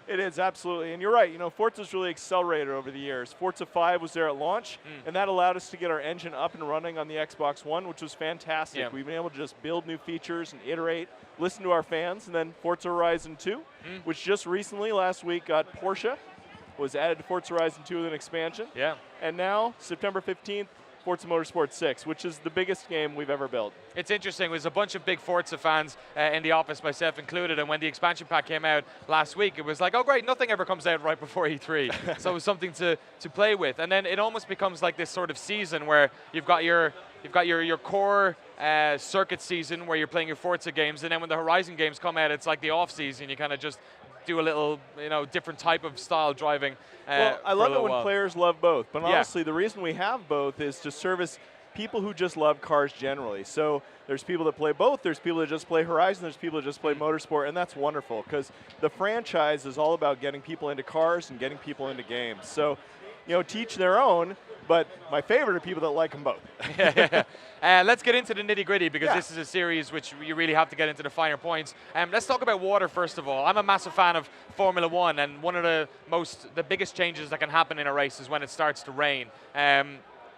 It is, absolutely. And you're right, Forza's really accelerated over the years. Forza 5 was there at launch, and that allowed us to get our engine up and running on the Xbox One, which was fantastic. Yeah. We've been able to just build new features and iterate, listen to our fans, and then Forza Horizon 2, which just recently, last week, got Porsche, was added to Forza Horizon 2 with an expansion. Yeah. And now, September 15th, Forza Motorsport 6, which is the biggest game we've ever built. It's interesting. There's a bunch of big Forza fans in the office, myself included, and when the expansion pack came out last week, it was like, oh great, nothing ever comes out right before E3. So it was something to play with. And then it almost becomes like this sort of season where you've got your core circuit season where you're playing your Forza games, and then when the Horizon games come out, it's like the off season. You kind of just do a little, different type of style driving. Well, I love it when while. players love both, but Yeah. honestly, the reason we have both is to service people who just love cars generally. So there's people that play both, there's people that just play Horizon, there's people that just play Motorsport, and that's wonderful, because the franchise is all about getting people into cars and getting people into games. So, teach their own, but my favorite are people that like them both. Let's get into the nitty-gritty, because this is a series which you really have to get into the finer points. Let's talk about water first of all. I'm a massive fan of Formula One, and one of the biggest changes that can happen in a race is when it starts to rain.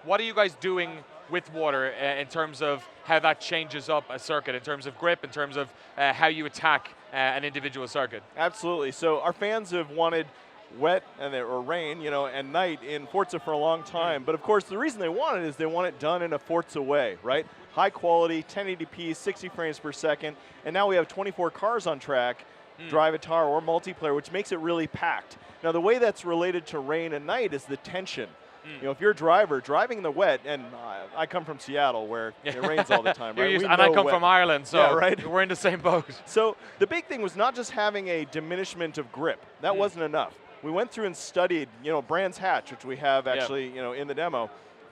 What are you guys doing with water in terms of how that changes up a circuit, in terms of grip, in terms of how you attack an individual circuit? Absolutely. So our fans have wanted wet or rain, and night in Forza for a long time. But of course, the reason they want it is they want it done in a Forza way, right? High quality, 1080p, 60 frames per second, and now we have 24 cars on track, drive a car or multiplayer, which makes it really packed. Now, the way that's related to rain and night is the tension. If you're a driver driving in the wet, and I come from Seattle where it rains all the time, right? And I come from Ireland, so right? We're in the same boat. So the big thing was not just having a diminishment of grip. That wasn't enough. We went through and studied, Brands Hatch, which we have actually, in the demo,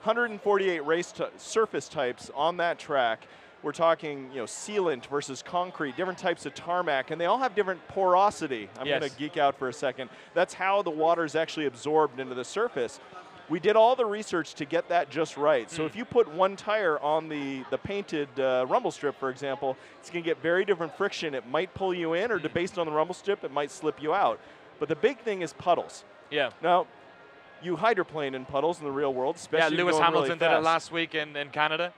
148 surface types on that track. We're talking, sealant versus concrete, different types of tarmac, and they all have different porosity. I'm going to geek out for a second. That's how the water is actually absorbed into the surface. We did all the research to get that just right. So if you put one tire on the painted rumble strip, for example, it's going to get very different friction. It might pull you in, or based on the rumble strip, it might slip you out. But the big thing is puddles. Yeah. Now, you hydroplane in puddles in the real world, especially Lewis Hamilton really did it last week in Canada.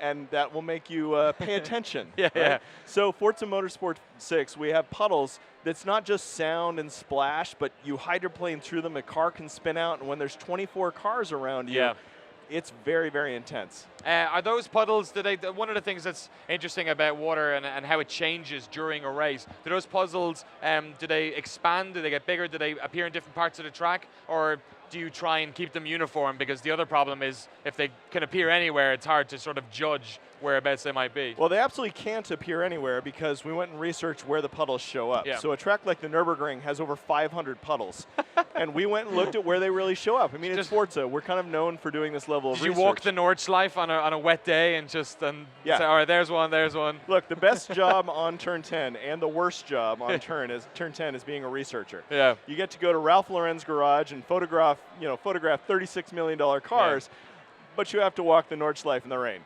And that will make you pay attention. Right? So Forza Motorsport 6, we have puddles that's not just sound and splash, but you hydroplane through them, a car can spin out, and when there's 24 cars around you, it's very, very intense. Are those puddles, one of the things that's interesting about water and how it changes during a race, do those puddles, do they expand, do they get bigger, do they appear in different parts of the track, or do you try and keep them uniform? Because the other problem is if they can appear anywhere, it's hard to sort of judge whereabouts they might be. Well, they absolutely can't appear anywhere because we went and researched where the puddles show up. So a track like the Nürburgring has over 500 puddles. And we went and looked at where they really show up. I mean, it's Forza. We're kind of known for doing this level of research. Did you walk the Nordschleife on a wet day and just say, all right, there's one, there's one? Look, the best job on Turn 10 and the worst job on Turn 10 is being a researcher. You get to go to Ralph Lauren's garage and photograph $36 million cars, but you have to walk the Nordschleife in the rain.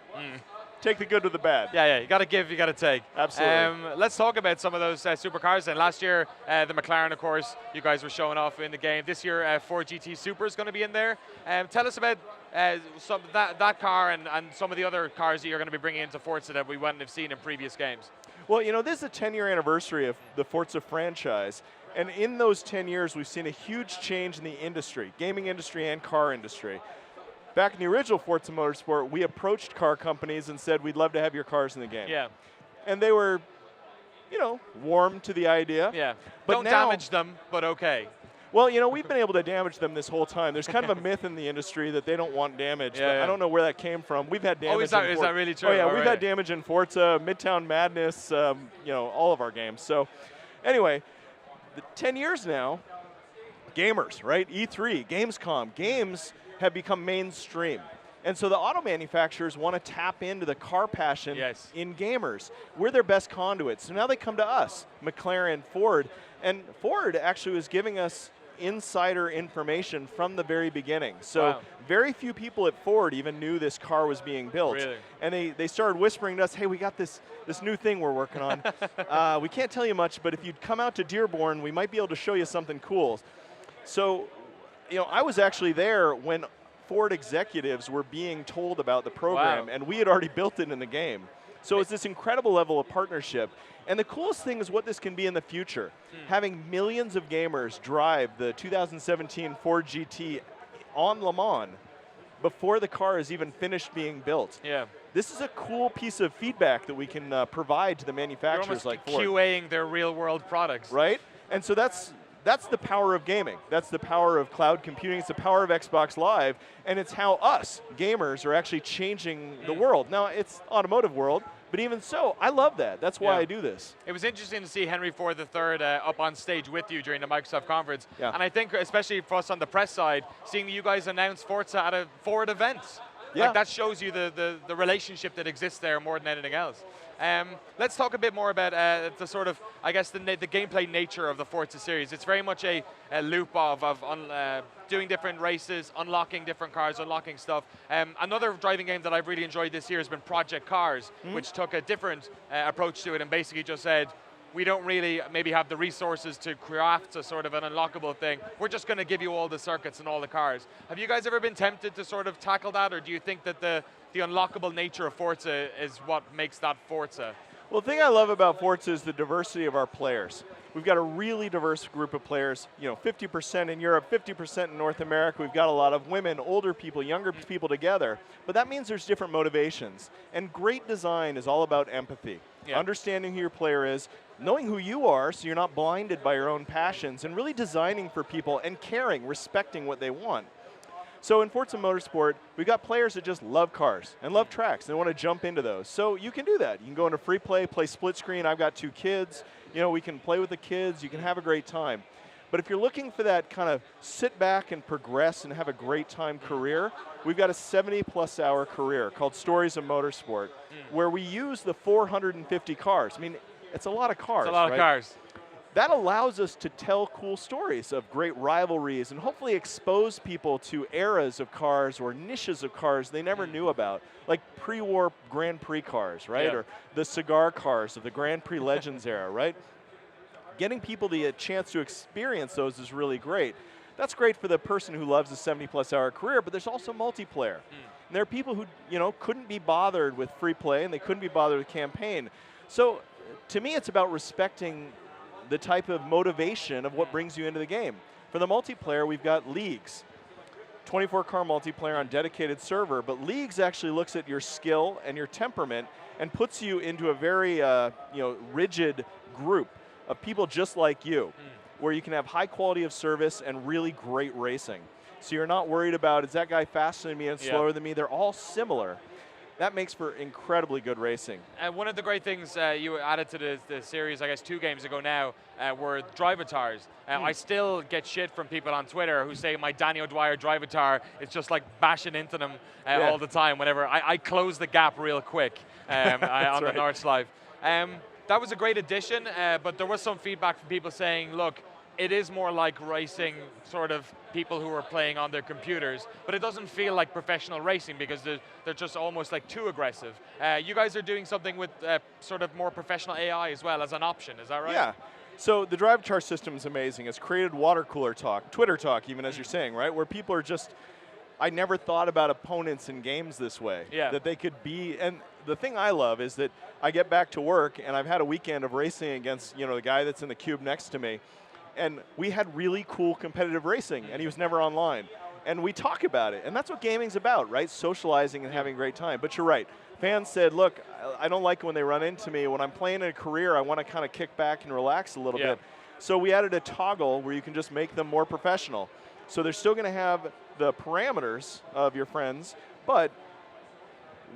Take the good with the bad. You got to give, you got to take. Absolutely. Let's talk about some of those supercars then. Last year, the McLaren, of course, you guys were showing off in the game. This year, Ford GT Super is going to be in there. Tell us about that car and some of the other cars that you're going to be bringing into Forza that we wouldn't have seen in previous games. Well, this is a 10-year anniversary of the Forza franchise. And in those 10 years, we've seen a huge change in the industry, gaming industry and car industry. Back in the original Forza Motorsport, we approached car companies and said, we'd love to have your cars in the game. And they were, warm to the idea. But don't damage them, but okay. Well, we've been able to damage them this whole time. There's kind of a myth in the industry that they don't want damage. But I don't know where that came from. We've had damage. Is that really true? Oh, yeah, we've had damage in Forza, Midtown Madness, all of our games. So anyway, 10 years now, gamers, right? E3, Gamescom, games have become mainstream. And so the auto manufacturers want to tap into the car passion in gamers. We're their best conduit. So now they come to us, McLaren, Ford. And Ford actually was giving us insider information from the very beginning. So very few people at Ford even knew this car was being built. Really? And they started whispering to us, hey, we got this new thing we're working on. We can't tell you much, but if you'd come out to Dearborn, we might be able to show you something cool. So, I was actually there when Ford executives were being told about the program, and we had already built it in the game. So it's this incredible level of partnership. And the coolest thing is what this can be in the future. Having millions of gamers drive the 2017 Ford GT on Le Mans before the car is even finished being built. Yeah. This is a cool piece of feedback that we can provide to the manufacturers like Ford. QAing their real-world products. Right? And so that's the power of gaming. That's the power of cloud computing. It's the power of Xbox Live, and it's how us, gamers, are actually changing the world. Now, it's automotive world, but even so, I love that. That's why I do this. It was interesting to see Henry Ford III up on stage with you during the Microsoft conference. Yeah. And I think, especially for us on the press side, seeing you guys announce Forza at a Ford event. Yeah. Like that shows you the relationship that exists there more than anything else. Let's talk a bit more about the sort of, I guess, the gameplay nature of the Forza series. It's very much a loop of doing different races, unlocking different cars, unlocking stuff. Another driving game that I've really enjoyed this year has been Project Cars, which took a different approach to it and basically just said, we don't really maybe have the resources to craft a sort of an unlockable thing. We're just going to give you all the circuits and all the cars. Have you guys ever been tempted to sort of tackle that, or do you think that the unlockable nature of Forza is what makes that Forza? Well, the thing I love about Forza is the diversity of our players. We've got a really diverse group of players, 50% in Europe, 50% in North America. We've got a lot of women, older people, younger people together. But that means there's different motivations. And great design is all about empathy. Yeah. Understanding who your player is, knowing who you are so you're not blinded by your own passions, and really designing for people and caring, respecting what they want. So in Forza Motorsport, we've got players that just love cars and love tracks. They want to jump into those. So you can do that. You can go into free play split screen. I've got 2 kids. We can play with the kids. You can have a great time. But if you're looking for that kind of sit back and progress and have a great time career, we've got a 70-plus hour career called Stories of Motorsport, where we use the 450 cars. I mean, it's a lot of cars. It's a lot of cars. That allows us to tell cool stories of great rivalries and hopefully expose people to eras of cars or niches of cars they never knew about, like pre-war Grand Prix cars, right? Yeah. Or the cigar cars of the Grand Prix Legends era, right? Getting people the chance to experience those is really great. That's great for the person who loves a 70-plus hour career, but there's also multiplayer. And there are people who, couldn't be bothered with free play and they couldn't be bothered with campaign. So to me, it's about respecting the type of motivation of what brings you into the game. For the multiplayer, we've got leagues. 24-car multiplayer on dedicated server, but leagues actually looks at your skill and your temperament and puts you into a very rigid group of people just like you, where you can have high quality of service and really great racing. So you're not worried about, is that guy faster than me and slower than me? They're all similar. That makes for incredibly good racing. And one of the great things you added to the series, I guess 2 games ago now, were drivatars. I still get shit from people on Twitter who say my Danny O'Dwyer drivatar is just like bashing into them all the time whenever I close the gap real quick on the North Live. That was a great addition, but there was some feedback from people saying, look, it is more like racing sort of people who are playing on their computers, but it doesn't feel like professional racing because they're just almost like too aggressive. You guys are doing something with sort of more professional AI as well as an option, is that right? Yeah. So the drivatar system is amazing. It's created water cooler talk, Twitter talk even, as you're saying, right? Where people are just, I never thought about opponents in games this way. Yeah. That they could be, and the thing I love is that I get back to work and I've had a weekend of racing against, the guy that's in the cube next to me. And we had really cool competitive racing, and he was never online. And we talk about it, and that's what gaming's about, right? Socializing and having a great time. But you're right. Fans said, look, I don't like it when they run into me. When I'm playing in a career, I want to kind of kick back and relax a little bit. So we added a toggle where you can just make them more professional. So they're still going to have the parameters of your friends, but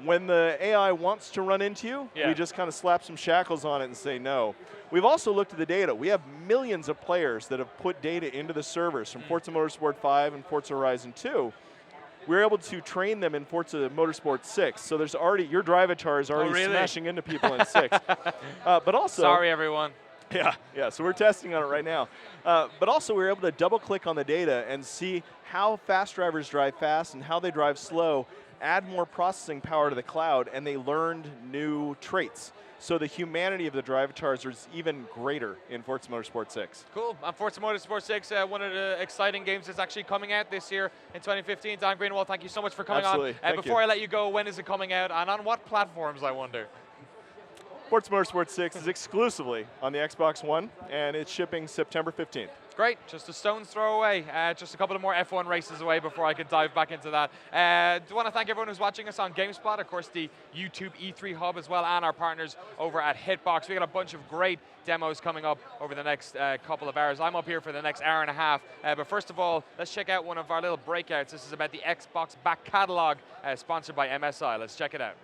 when the AI wants to run into you, we just kind of slap some shackles on it and say no. We've also looked at the data. We have millions of players that have put data into the servers from Forza Motorsport 5 and Forza Horizon 2. We're able to train them in Forza Motorsport 6. So there's already, your drive-atar is already smashing into people in 6. But also, sorry everyone. Yeah, so we're testing on it right now. But also we're able to double click on the data and see how fast drivers drive fast and how they drive slow, add more processing power to the cloud, and they learned new traits. So the humanity of the drive-atars is even greater in Forza Motorsport 6. Cool. And Forza Motorsport 6, one of the exciting games that's actually coming out this year in 2015. Dan Greenwald, thank you so much for coming on. Before I let you go, when is it coming out and on what platforms, I wonder? Forza Motorsport 6 is exclusively on the Xbox One, and it's shipping September 15th. Great, just a stone's throw away. Just a couple of more F1 races away before I could dive back into that. Do want to thank everyone who's watching us on GameSpot, of course the YouTube E3 hub as well, and our partners over at Hitbox. We got a bunch of great demos coming up over the next couple of hours. I'm up here for the next hour and a half. But first of all, let's check out one of our little breakouts. This is about the Xbox back catalog, sponsored by MSI. Let's check it out.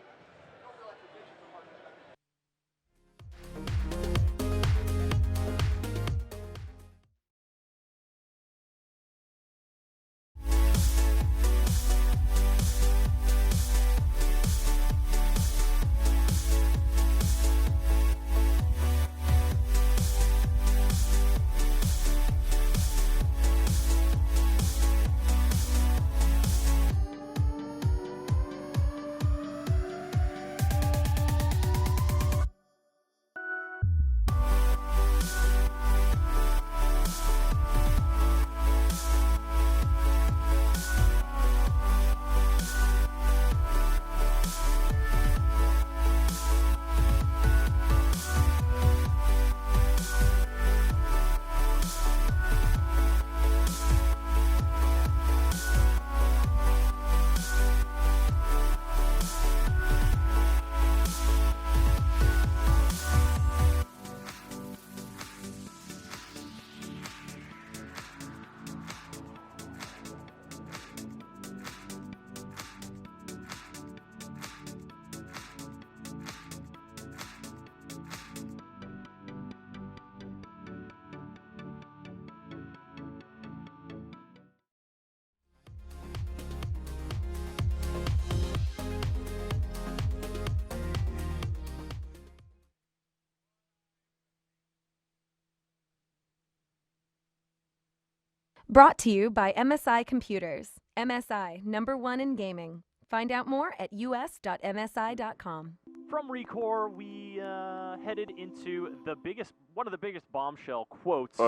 Brought to you by MSI Computers. MSI, #1 in gaming. Find out more at us.msi.com. From Recore, we headed into one of the biggest bombshell quotes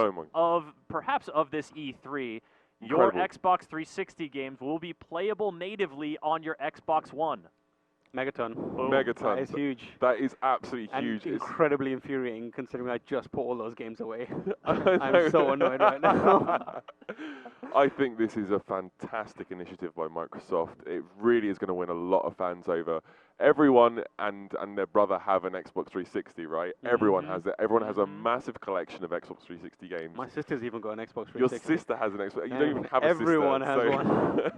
perhaps of this E3. Your Xbox 360 games will be playable natively on your Xbox One. Megaton. Boom. Megaton. That is huge. That is absolutely huge. And incredibly infuriating considering I just put all those games away. I'm so annoyed right now. I think this is a fantastic initiative by Microsoft. It really is going to win a lot of fans over. Everyone and their brother have an Xbox 360, right? Everyone has it. Everyone has a massive collection of Xbox 360 games. My sister's even got an Xbox 360. Your sister has an Xbox. You don't even have a sister. Everyone has one.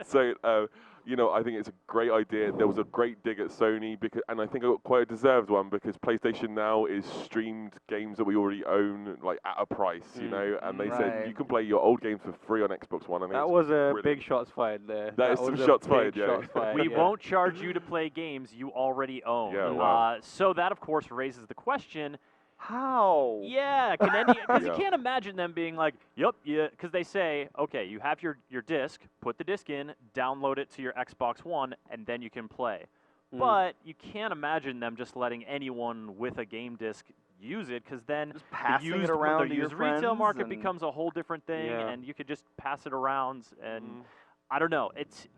So, you know, I think it's a great idea. There was a great dig at Sony, and I think quite a deserved one, because PlayStation Now is streamed games that we already own, like at a price, you know. And they said you can play your old games for free on Xbox One. I think that was a big shots fired there. That is some shots fired, yeah. We won't charge you to play games you already own. Yeah, wow. So that, of course, raises the question. How? Yeah, because you can't imagine them being like, yep, yeah, because they say, okay, you have your disc, put the disc in, download it to your Xbox One, and then you can play. But you can't imagine them just letting anyone with a game disc use it, because then just passing it around the used retail market becomes a whole different thing, and you could just pass it around, and I don't know.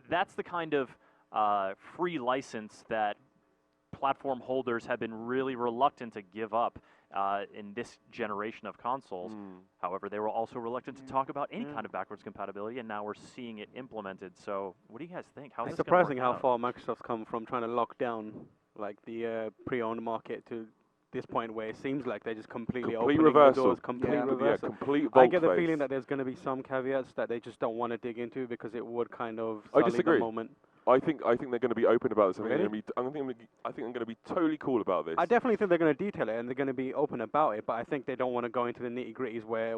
That's the kind of free license that platform holders have been really reluctant to give up in this generation of consoles. However, they were also reluctant to talk about any kind of backwards compatibility, and now we're seeing it implemented. So what do you guys think? How's it's surprising how far Microsoft's come from trying to lock down like the pre-owned market to this point where it seems like they're just completely opening the doors. Complete reversal. Complete I get the feeling that there's going to be some caveats that they just don't want to dig into because it would kind of sully the moment. I think they're going to be open about this. I Really? think they're going to be totally cool about this. I definitely think they're going to detail it and they're going to be open about it, but I think they don't want to go into the nitty-gritties where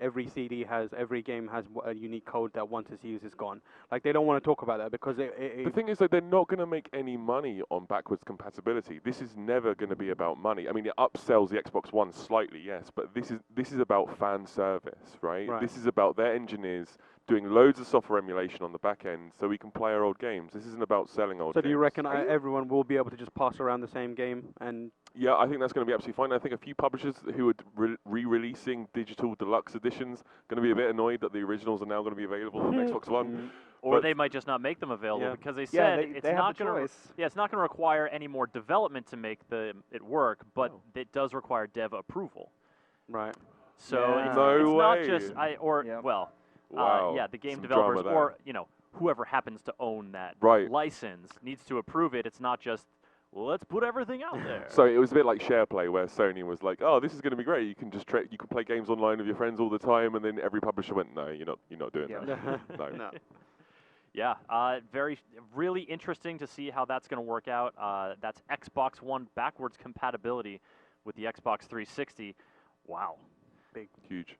every game has a unique code that once it's used is gone. Like, they don't want to talk about that because the thing is that they're not going to make any money on backwards compatibility. This is never going to be about money. I mean, it upsells the Xbox One slightly, yes, but this is about fan service, right? This is about their engineers doing loads of software emulation on the back end so we can play our old games. This isn't about selling old games. So do you reckon everyone will be able to just pass around the same game? And yeah, I think that's going to be absolutely fine. I think a few publishers who are re-releasing digital deluxe editions going to be a bit annoyed that the originals are now going to be available on Xbox One. Or they might just not make them available because they said it's not going to. Yeah, it's not going to require any more development to make it work, but it does require dev approval. Right. So it's not just the game developers or whoever happens to own that license needs to approve it. It's not just let's put everything out there. So it was a bit like SharePlay, where Sony was like, "Oh, this is going to be great. You can just you can play games online with your friends all the time," and then every publisher went, "No, you're not doing that." No. Yeah, really interesting to see how that's going to work out. That's Xbox One backwards compatibility with the Xbox 360. Wow. Big. Huge.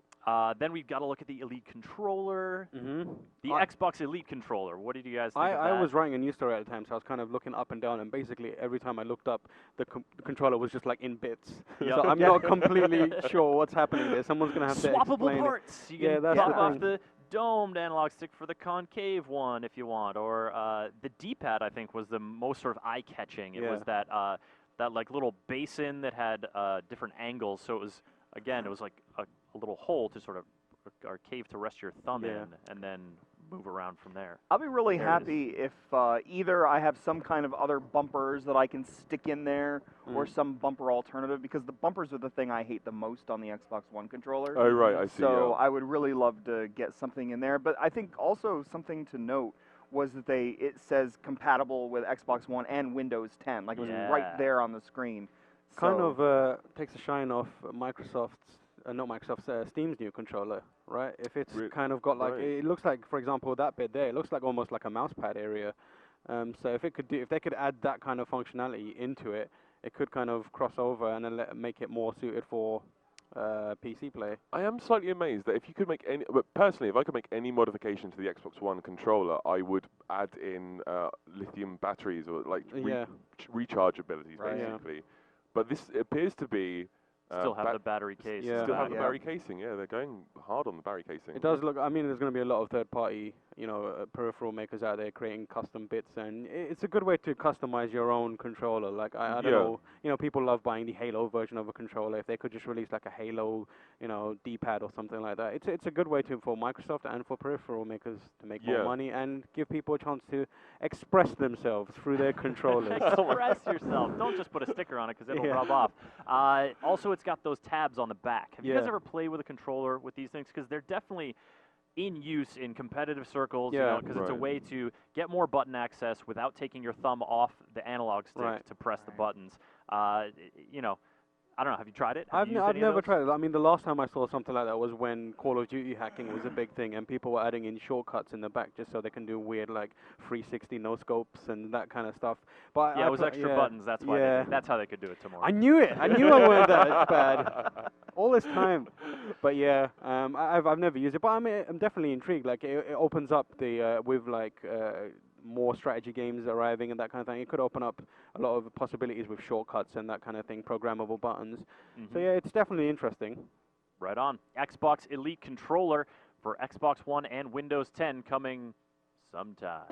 Then we've got to look at the Elite controller. The Xbox Elite controller. What did you guys think of that? I was writing a news story at the time, so I was kind of looking up and down, and basically every time I looked up, the controller was just like in bits. So I'm not completely sure what's happening there. Someone's going to have to explain Swappable parts. It. You can pop off the domed analog stick for the concave one if you want, or the D-pad I think was the most sort of eye-catching. It was that like little basin that had different angles, so it was like a little hole to sort of or cave to rest your thumb in, and then move around from there. I'll be really happy if either I have some kind of other bumpers that I can stick in there, or some bumper alternative, because the bumpers are the thing I hate the most on the Xbox One controller. Oh, right, I see. So I would really love to get something in there. But I think also something to note was that it says compatible with Xbox One and Windows 10. Like, it was right there on the screen. Kind of takes the shine off Steam's new controller, right? If it's kind of got like, it looks like, for example, that bit there, it looks like almost like a mouse pad area. So if they could add that kind of functionality into it, it could kind of cross over and then make it more suited for PC play. I am slightly amazed that if you could make any, but personally, if I could make any modification to the Xbox One controller, I would add in lithium batteries or like recharge abilities, basically. Yeah. But this appears to be still have the battery case. Still have the battery casing. Yeah, they're going hard on the battery casing. It does look. I mean, there's going to be a lot of third-party, peripheral makers out there creating custom bits, and it's a good way to customize your own controller. Like I don't know, people love buying the Halo version of a controller. If they could just release like a Halo, D-pad or something like that, it's a good way for Microsoft and for peripheral makers to make more money and give people a chance to express themselves through their controllers. Express yourself. Don't just put a sticker on it because it'll rub off. Also, it's got those tabs on the back. Have you guys ever played with a controller with these things? Because they're definitely in use in competitive circles, because it's a way to get more button access without taking your thumb off the analog stick to press the buttons. I don't know. Have you tried it? I've never tried it. I mean, the last time I saw something like that was when Call of Duty hacking was a big thing, and people were adding in shortcuts in the back just so they can do weird, like 360 no scopes and that kind of stuff. But it was extra buttons. That's why. That's how they could do it tomorrow. I knew it. I knew I weren't that bad all this time. But I've never used it. But I'm definitely intrigued. Like it opens up the with like. More strategy games arriving and that kind of thing. It could open up a lot of possibilities with shortcuts and that kind of thing, programmable buttons. So it's definitely interesting. Right on. Xbox Elite controller for Xbox One and Windows 10 coming sometime.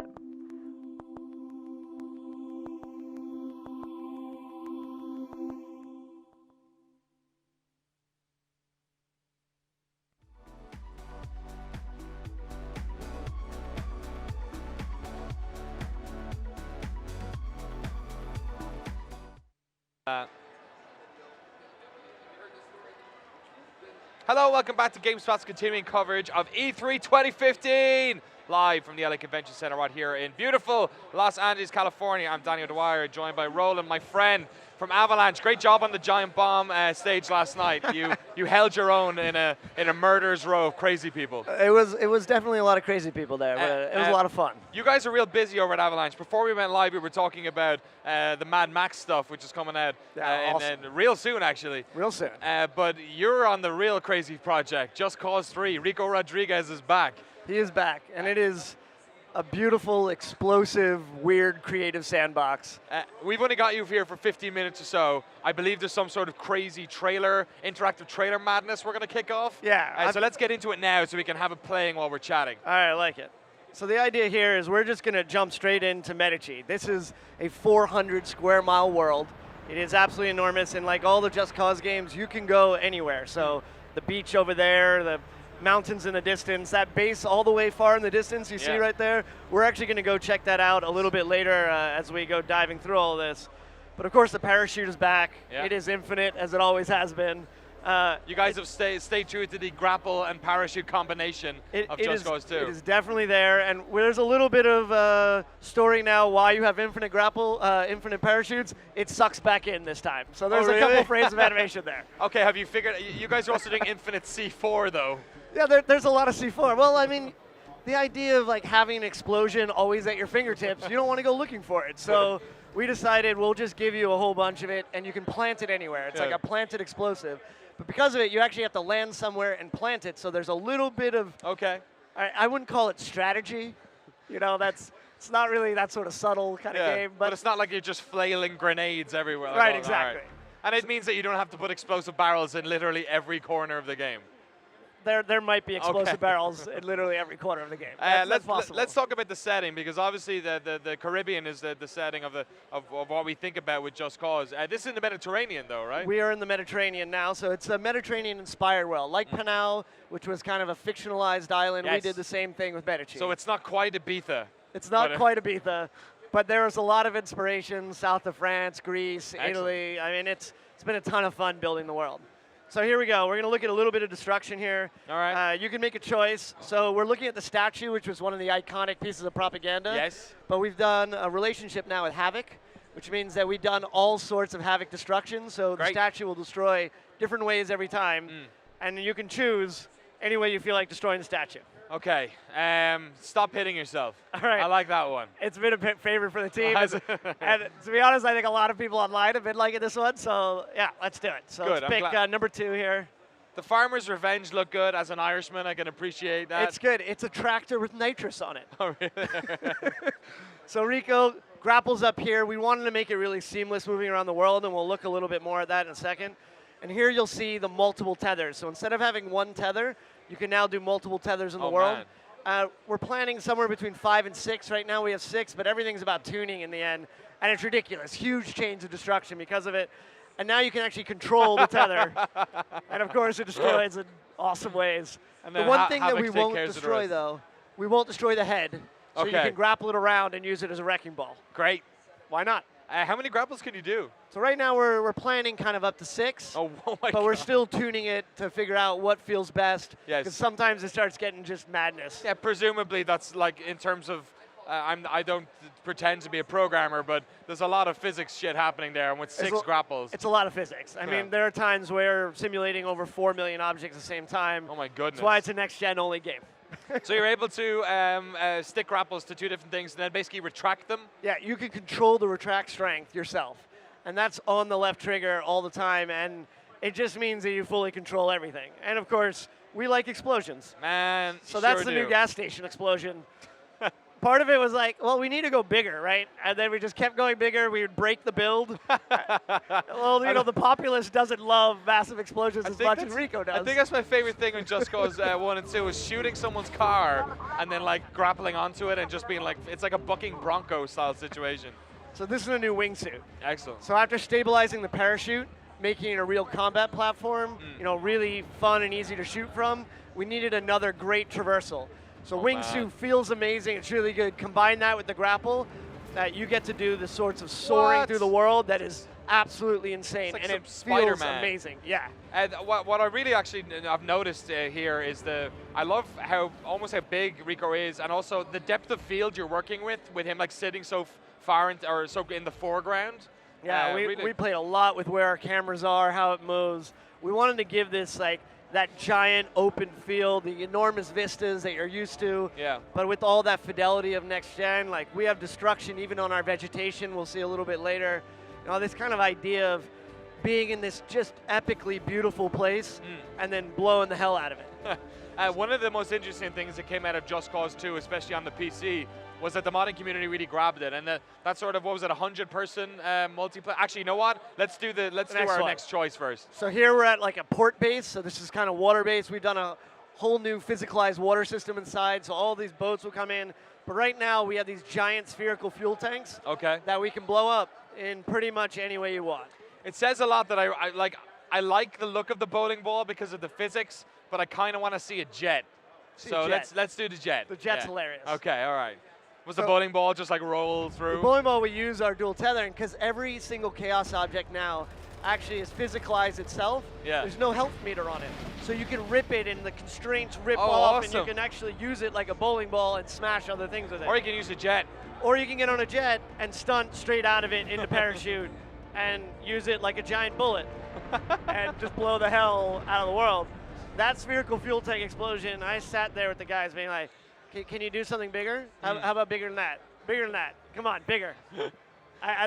Hello, welcome back to GameSpot's continuing coverage of E3 2015, live from the LA Convention Center right here in beautiful Los Angeles, California. I'm Daniel Dwyer, joined by Roland, my friend. from Avalanche. Great job on the giant bomb stage last night. You held your own in a murderer's row of crazy people. It was definitely a lot of crazy people there, but it was a lot of fun. You guys are real busy over at Avalanche. Before we went live, we were talking about the Mad Max stuff, which is coming out awesome. in real soon, actually. Real soon. But you're on the real crazy project, Just Cause 3. Rico Rodriguez is back. He is back, and it is a beautiful, explosive, weird, creative sandbox. We've only got you here for 15 minutes or so. I believe there's some sort of crazy interactive trailer madness we're going to kick off. Yeah. So let's get into it now so we can have it playing while we're chatting. All right, I like it. So the idea here is we're just going to jump straight into Medici. This is a 400 square mile world. It is absolutely enormous, and like all the Just Cause games, you can go anywhere. So the beach over there, the mountains in the distance, that base all the way far in the distance you see right there, we're actually going to go check that out a little bit later as we go diving through all this. But of course the parachute is back. It is infinite, as it always has been. You guys have stayed true to the grapple and parachute combination of Just Cause 2. It is definitely there, and there's a little bit of story now why you have infinite grapple, infinite parachutes. It sucks back in this time. So there's a couple frames of animation there. Okay, have you figured, you guys are also doing infinite C4 though. Yeah, there's a lot of C4. Well, I mean, the idea of like having an explosion always at your fingertips, you don't want to go looking for it. So we decided we'll just give you a whole bunch of it, and you can plant it anywhere. It's like a planted explosive. But because of it, you actually have to land somewhere and plant it, so there's a little bit of, I wouldn't call it strategy. You know, it's not really that sort of subtle kind of game. But it's not like you're just flailing grenades everywhere. Right, exactly. And it means that you don't have to put explosive barrels in literally every corner of the game. There might be explosive barrels in literally every corner of the game. That's possible. Let's talk about the setting, because obviously the Caribbean is the setting of what we think about with Just Cause. This is in the Mediterranean, though, right? We are in the Mediterranean now, so it's a Mediterranean-inspired world. Like Panau, which was kind of a fictionalized island, we did the same thing with Medici. So it's not quite Ibiza. It's not quite Ibiza, but there was a lot of inspiration, south of France, Greece, Italy. I mean, it's been a ton of fun building the world. So here we go. We're going to look at a little bit of destruction here. All right. You can make a choice. So we're looking at the statue, which was one of the iconic pieces of propaganda. Yes. But we've done a relationship now with Havoc, which means that we've done all sorts of Havoc destruction. So the statue will destroy different ways every time. And you can choose any way you feel like destroying the statue. Okay. Stop hitting yourself. All right. I like that one. It's been a favorite for the team. And to be honest, I think a lot of people online have been liking this one. So, yeah, let's do it. So good. let's pick number 2 here. The Farmer's Revenge looked good. As an Irishman, I can appreciate that. It's good. It's a tractor with nitrous on it. Oh, really? So Rico grapples up here. We wanted to make it really seamless moving around the world, and we'll look a little bit more at that in a second. And here you'll see the multiple tethers. So instead of having one tether, you can now do multiple tethers in the world. We're planning somewhere between 5 and 6. Right now we have 6, but everything's about tuning in the end. And it's ridiculous. Huge chains of destruction because of it. And now you can actually control the tether. And of course it destroys in awesome ways. And the one thing that we won't destroy, though, we won't destroy the head. So you can grapple it around and use it as a wrecking ball. Great. Why not? How many grapples can you do? So right now we're planning kind of up to 6. Oh my God. But we're still tuning it to figure out what feels best. Yes. Because sometimes it starts getting just madness. Yeah, presumably that's like in terms of, I don't pretend to be a programmer, but there's a lot of physics shit happening there, and with 6 grapples. It's a lot of physics. I mean, there are times where simulating over 4 million objects at the same time. Oh my goodness. That's why it's a next-gen only game. So you're able to stick grapples to 2 different things and then basically retract them? Yeah, you can control the retract strength yourself. And that's on the left trigger all the time, and it just means that you fully control everything. And of course, we like explosions. Man, so that's the new gas station explosion. Part of it was like, well, we need to go bigger, right? And then we just kept going bigger. We would break the build. Well, you know, the populace doesn't love massive explosions as much as Rico does. I think that's my favorite thing in Just Cause 1 and 2 is shooting someone's car and then like grappling onto it and just being like, it's like a bucking bronco style situation. So this is a new wingsuit. Excellent. So after stabilizing the parachute, making it a real combat platform, you know, really fun and easy to shoot from, we needed another great traversal. So wingsuit feels amazing. It's really good. Combine that with the grapple, that you get to do the sorts of soaring through the world that is absolutely insane, like and it Spider-Man. feels amazing. Yeah. And what I really actually I've noticed here is I love how big Rico is, and also the depth of field you're working with him like sitting so far in the foreground. Yeah, we played a lot with where our cameras are, how it moves. We wanted to give this like that giant open field, the enormous vistas that you're used to. Yeah. But with all that fidelity of next gen, like we have destruction even on our vegetation. We'll see a little bit later. You know, this kind of idea of being in this just epically beautiful place and then blowing the hell out of it. One of the most interesting things that came out of Just Cause 2, especially on the PC, was that the modding community really grabbed it, and that sort of, what was it, 100-person multiplayer? Actually, you know what? Let's do our next choice first. So here we're at like a port base. So this is kind of water base. We've done a whole new physicalized water system inside. So all these boats will come in. But right now we have these giant spherical fuel tanks. Okay. That we can blow up in pretty much any way you want. It says a lot that I like. I like the look of the bowling ball because of the physics, but I kind of want to see a jet. Let's do the jet. The jet's hilarious. Okay, all right. Was the bowling ball just like roll through? The bowling ball we use our dual tethering because every single chaos object now actually is physicalized itself. Yeah. There's no health meter on it. So you can rip it and the constraints rip off awesome. and you can actually use it like a bowling ball and smash other things with it. Or you can use a jet. Or you can get on a jet and stunt straight out of it into parachute and use it like a giant bullet and just blow the hell out of the world. That spherical fuel tank explosion, I sat there with the guys being like, can you do something bigger? How about bigger than that? Bigger than that. Come on, bigger.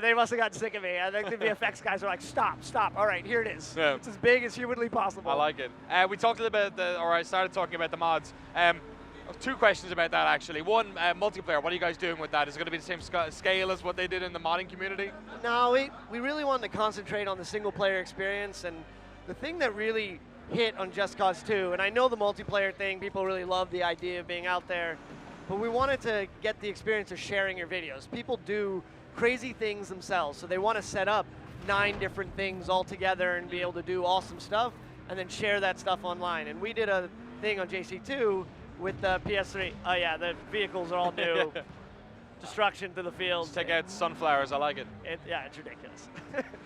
They must have gotten sick of me. I think the VFX guys were like, stop. All right, here it is. Yeah. It's as big as humanly possible. I like it. We talked a little bit, I started talking about the mods. Two questions about that, actually. One, multiplayer. What are you guys doing with that? Is it going to be the same scale as what they did in the modding community? No, we really wanted to concentrate on the single-player experience. And the thing that really hit on Just Cause 2, and I know the multiplayer thing, people really love the idea of being out there, but we wanted to get the experience of sharing your videos. People do crazy things themselves, so they want to set up 9 different things all together and be able to do awesome stuff and then share that stuff online. And we did a thing on JC2 with the PS3. Oh yeah, the vehicles are all new. Destruction to the fields. Take out sunflowers, I like it. Yeah, it's ridiculous.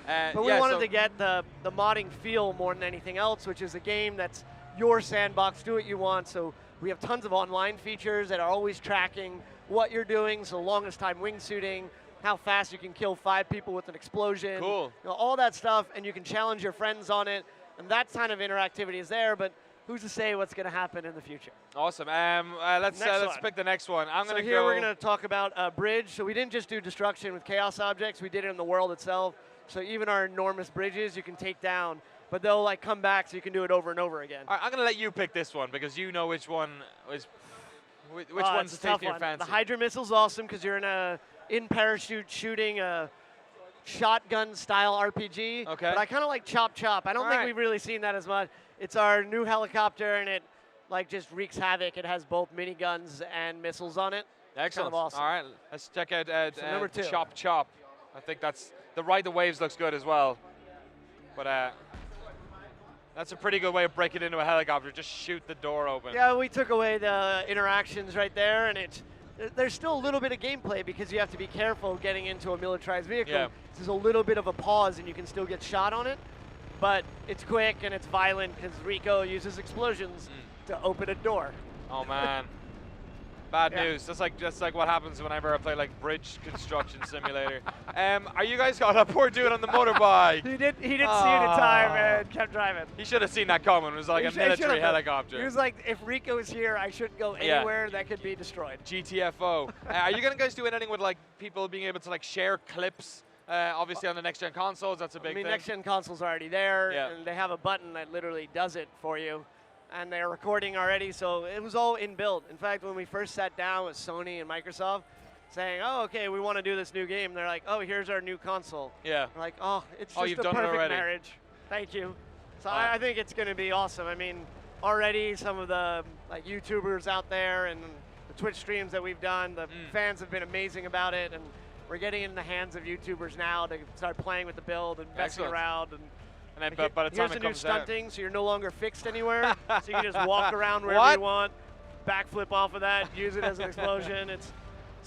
But we wanted to get the modding feel more than anything else, which is a game that's your sandbox, do what you want. So we have tons of online features that are always tracking what you're doing, so longest time wingsuiting, how fast you can kill 5 people with an explosion. Cool. You know, all that stuff, and you can challenge your friends on it, and that kind of interactivity is there, but who's to say what's going to happen in the future? Awesome. Let's pick the next one. So here we're going to talk about bridge. So we didn't just do destruction with chaos objects. We did it in the world itself. So even our enormous bridges you can take down, but they'll like come back so you can do it over and over again. All right, I'm going to let you pick this one because you know which one is which one's taking your fancy. The Hydra missile's awesome because you're in parachute shooting a shotgun style RPG. Okay. But I kind of like Chop Chop. I don't think we've really seen that as much. It's our new helicopter, and it like just wreaks havoc. It has both miniguns and missiles on it. Excellent. Kind of awesome. All right, let's check out number 2. Chop Chop. I think that's the Ride the Waves looks good as well. But that's a pretty good way of breaking into a helicopter. Just shoot the door open. Yeah, we took away the interactions right there, and there's still a little bit of gameplay because you have to be careful getting into a militarized vehicle. Yeah. There's a little bit of a pause, and you can still get shot on it. But it's quick and it's violent because Rico uses explosions to open a door. Oh man, bad news. That's like what happens whenever I play like Bridge Construction Simulator. Are you guys got a poor dude on the motorbike? He didn't see it in time and kept driving. He should have seen that coming. It was like a military helicopter. He was like, if Rico is here, I shouldn't go anywhere that could be destroyed. GTFO. Are you guys do anything with like people being able to like share clips? Obviously on the next-gen consoles, that's a big thing. Next-gen consoles are already there, and they have a button that literally does it for you. And they're recording already, so it was all inbuilt. In fact, when we first sat down with Sony and Microsoft, saying, oh, okay, we want to do this new game, they're like, oh, here's our new console. Yeah. We're like, oh, it's just a perfect marriage. Thank you. So I think it's going to be awesome. I mean, already some of the like YouTubers out there and the Twitch streams that we've done, the fans have been amazing about it, and we're getting in the hands of YouTubers now to start playing with the build and messing around. And then by the time here's it the new comes out, stunting, so you're no longer fixed anywhere. So you can just walk around wherever you want, backflip off of that, use it as an explosion. It's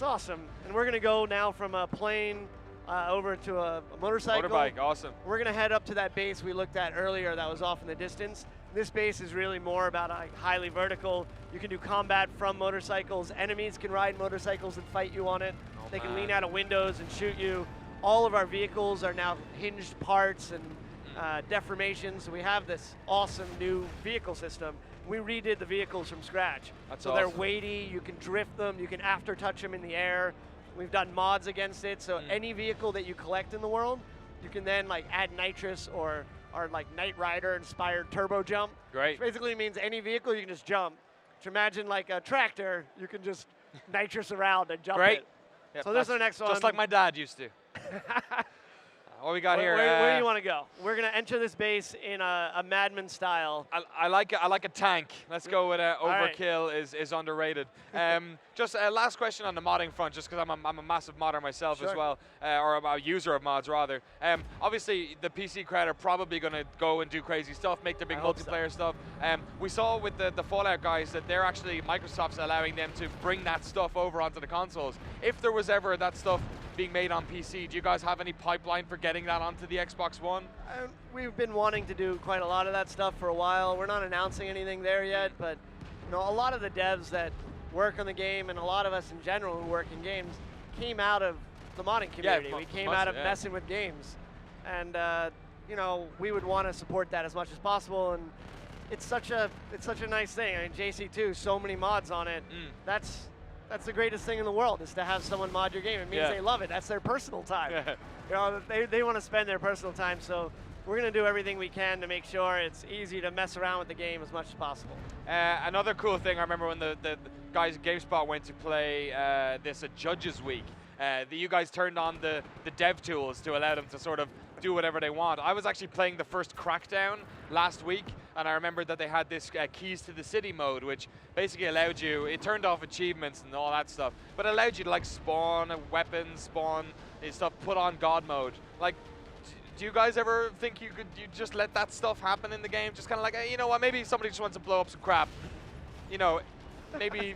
awesome. And we're going to go now from a plane over to a motorcycle. Motorbike, awesome. We're going to head up to that base we looked at earlier that was off in the distance. This base is really more about highly vertical. You can do combat from motorcycles. Enemies can ride motorcycles and fight you on it. They can lean out of windows and shoot you. all of our vehicles are now hinged parts and deformations. We have this awesome new vehicle system. We redid the vehicles from scratch. That's so awesome. they're weighty, you can drift them, you can after touch them in the air. We've done mods against it, so any vehicle that you collect in the world, you can then like add nitrous or like Knight Rider inspired turbo jump. Great. Which basically means any vehicle you can just jump. Which imagine like a tractor, you can just nitrous around and jump Great. it. Yep, So this is the next one. Just like my dad used to. What we got here? Where do you want to go? We're gonna enter this base in a Madman style. I like a tank. Let's go with right. overkill is underrated. Just last question on the modding front, just because I'm a massive modder myself as well, or a user of mods rather. Obviously, the PC crowd are probably going to go and do crazy stuff, make their big multiplayer stuff. We saw with the Fallout guys that they're actually, Microsoft's allowing them to bring that stuff over onto the consoles. If there was ever that stuff being made on PC, do you guys have any pipeline for getting that onto the Xbox One? We've been wanting to do quite a lot of that stuff for a while. We're not announcing anything there yet, but a lot of the devs that work on the game and a lot of us in general who work in games came out of the modding community. We came out of messing with games, and we would want to support that as much as possible. And it's such a nice thing. I mean, JC2, so many mods on it. That's the greatest thing in the world, is to have someone mod your game. It means they love it. That's their personal time. They want to spend their personal time, so we're going to do everything we can to make sure it's easy to mess around with the game as much as possible. Another cool thing, I remember when the guys at GameSpot went to play this at Judges Week, you guys turned on the dev tools to allow them to sort of do whatever they want. I was actually playing the first Crackdown last week, and I remember that they had this Keys to the City mode, which basically allowed you, it turned off achievements and all that stuff, but allowed you to like spawn weapons, spawn stuff, put on God mode. Like, do you guys ever think you just let that stuff happen in the game? Just kind of like, hey, you know what, maybe somebody just wants to blow up some crap. Maybe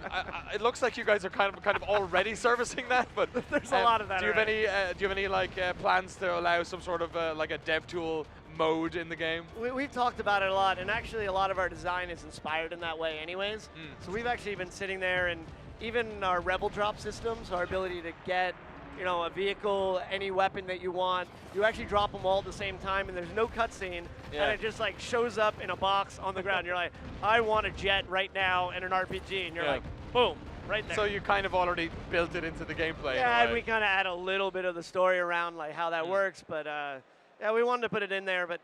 it looks like you guys are kind of already servicing that, but there's a lot of that. Do you have any like plans to allow some sort of like a dev tool mode in the game? We've talked about it a lot, and actually a lot of our design is inspired in that way anyways. So we've actually been sitting there, and even our Rebel Drop systems, our ability to get a vehicle, any weapon that you want, you actually drop them all at the same time, and there's no cutscene, and it just like shows up in a box on the ground. You're like, I want a jet right now and an RPG, and you're like, boom, right there. So you kind of already built it into the gameplay. Yeah, and we kind of add a little bit of the story around like how that works, but yeah, we wanted to put it in there, but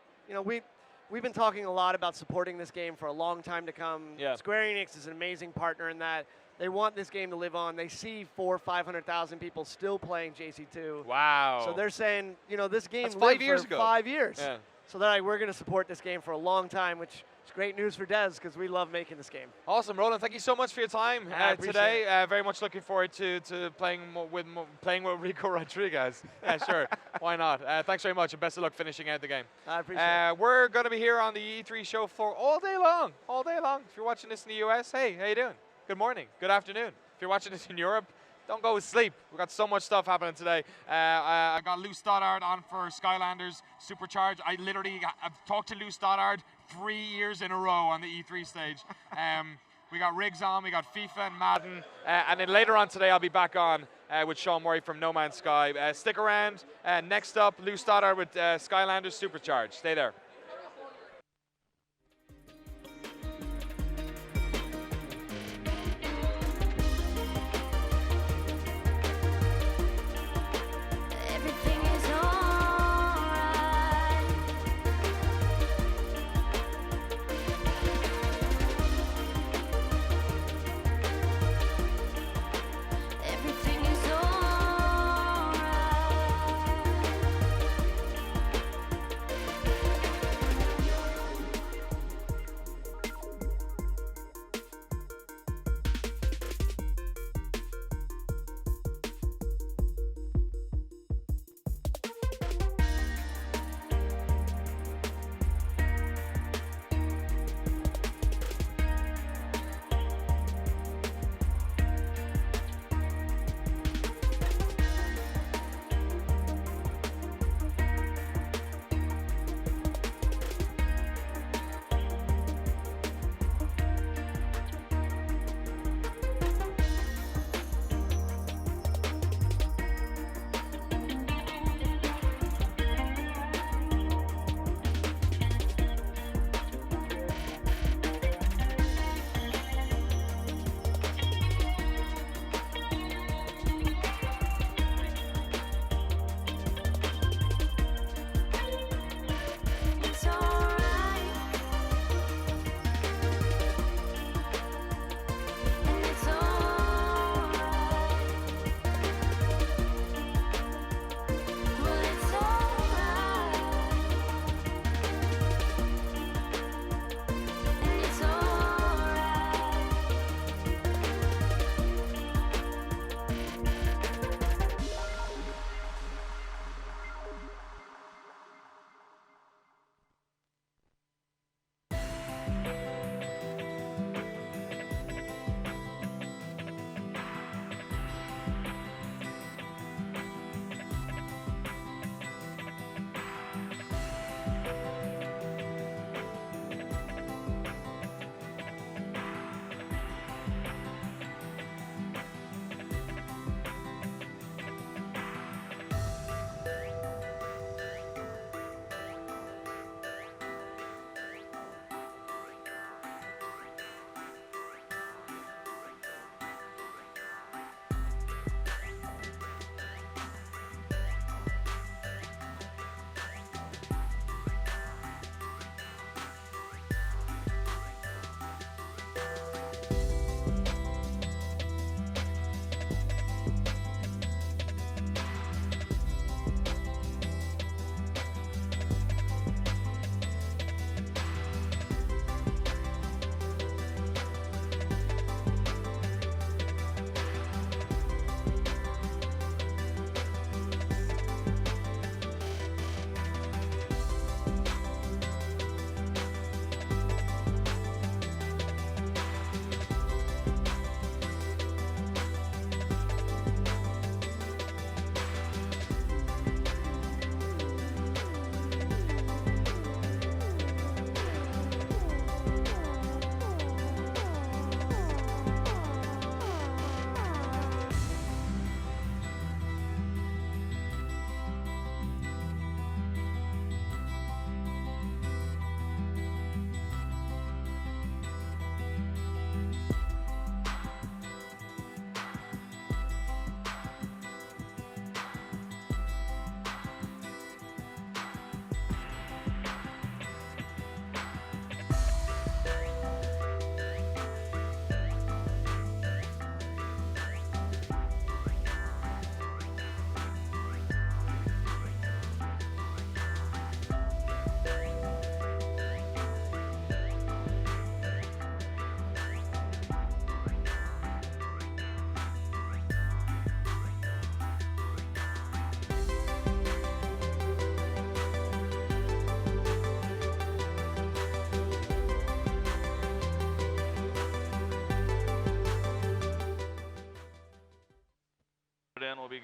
we've been talking a lot about supporting this game for a long time to come. Square Enix is an amazing partner in that. They want this game to live on. They see 400,000 or 500,000 people still playing JC2. Wow. So they're saying, this game That's lived 5 years for ago. 5 years. Yeah. So they're like, we're going to support this game for a long time, which is great news for devs because we love making this game. Awesome, Roland. Thank you so much for your time today. Very much looking forward to playing with Rico Rodriguez. Yeah, sure. Why not? Thanks very much, and best of luck finishing out the game. I appreciate it. We're going to be here on the E3 show floor all day long. All day long. If you're watching this in the US, hey, how you doing? Good morning. Good afternoon. If you're watching this in Europe, don't go to sleep. We've got so much stuff happening today. I got Lou Stoddard on for Skylanders Supercharged. I've talked to Lou Stoddard 3 years in a row on the E3 stage. We got Riggs on, we got FIFA and Madden. And then later on today, I'll be back on with Sean Murray from No Man's Sky. Stick around. Next up, Lou Stoddard with Skylanders Supercharged. Stay there. Everything is alright. Everything is alright.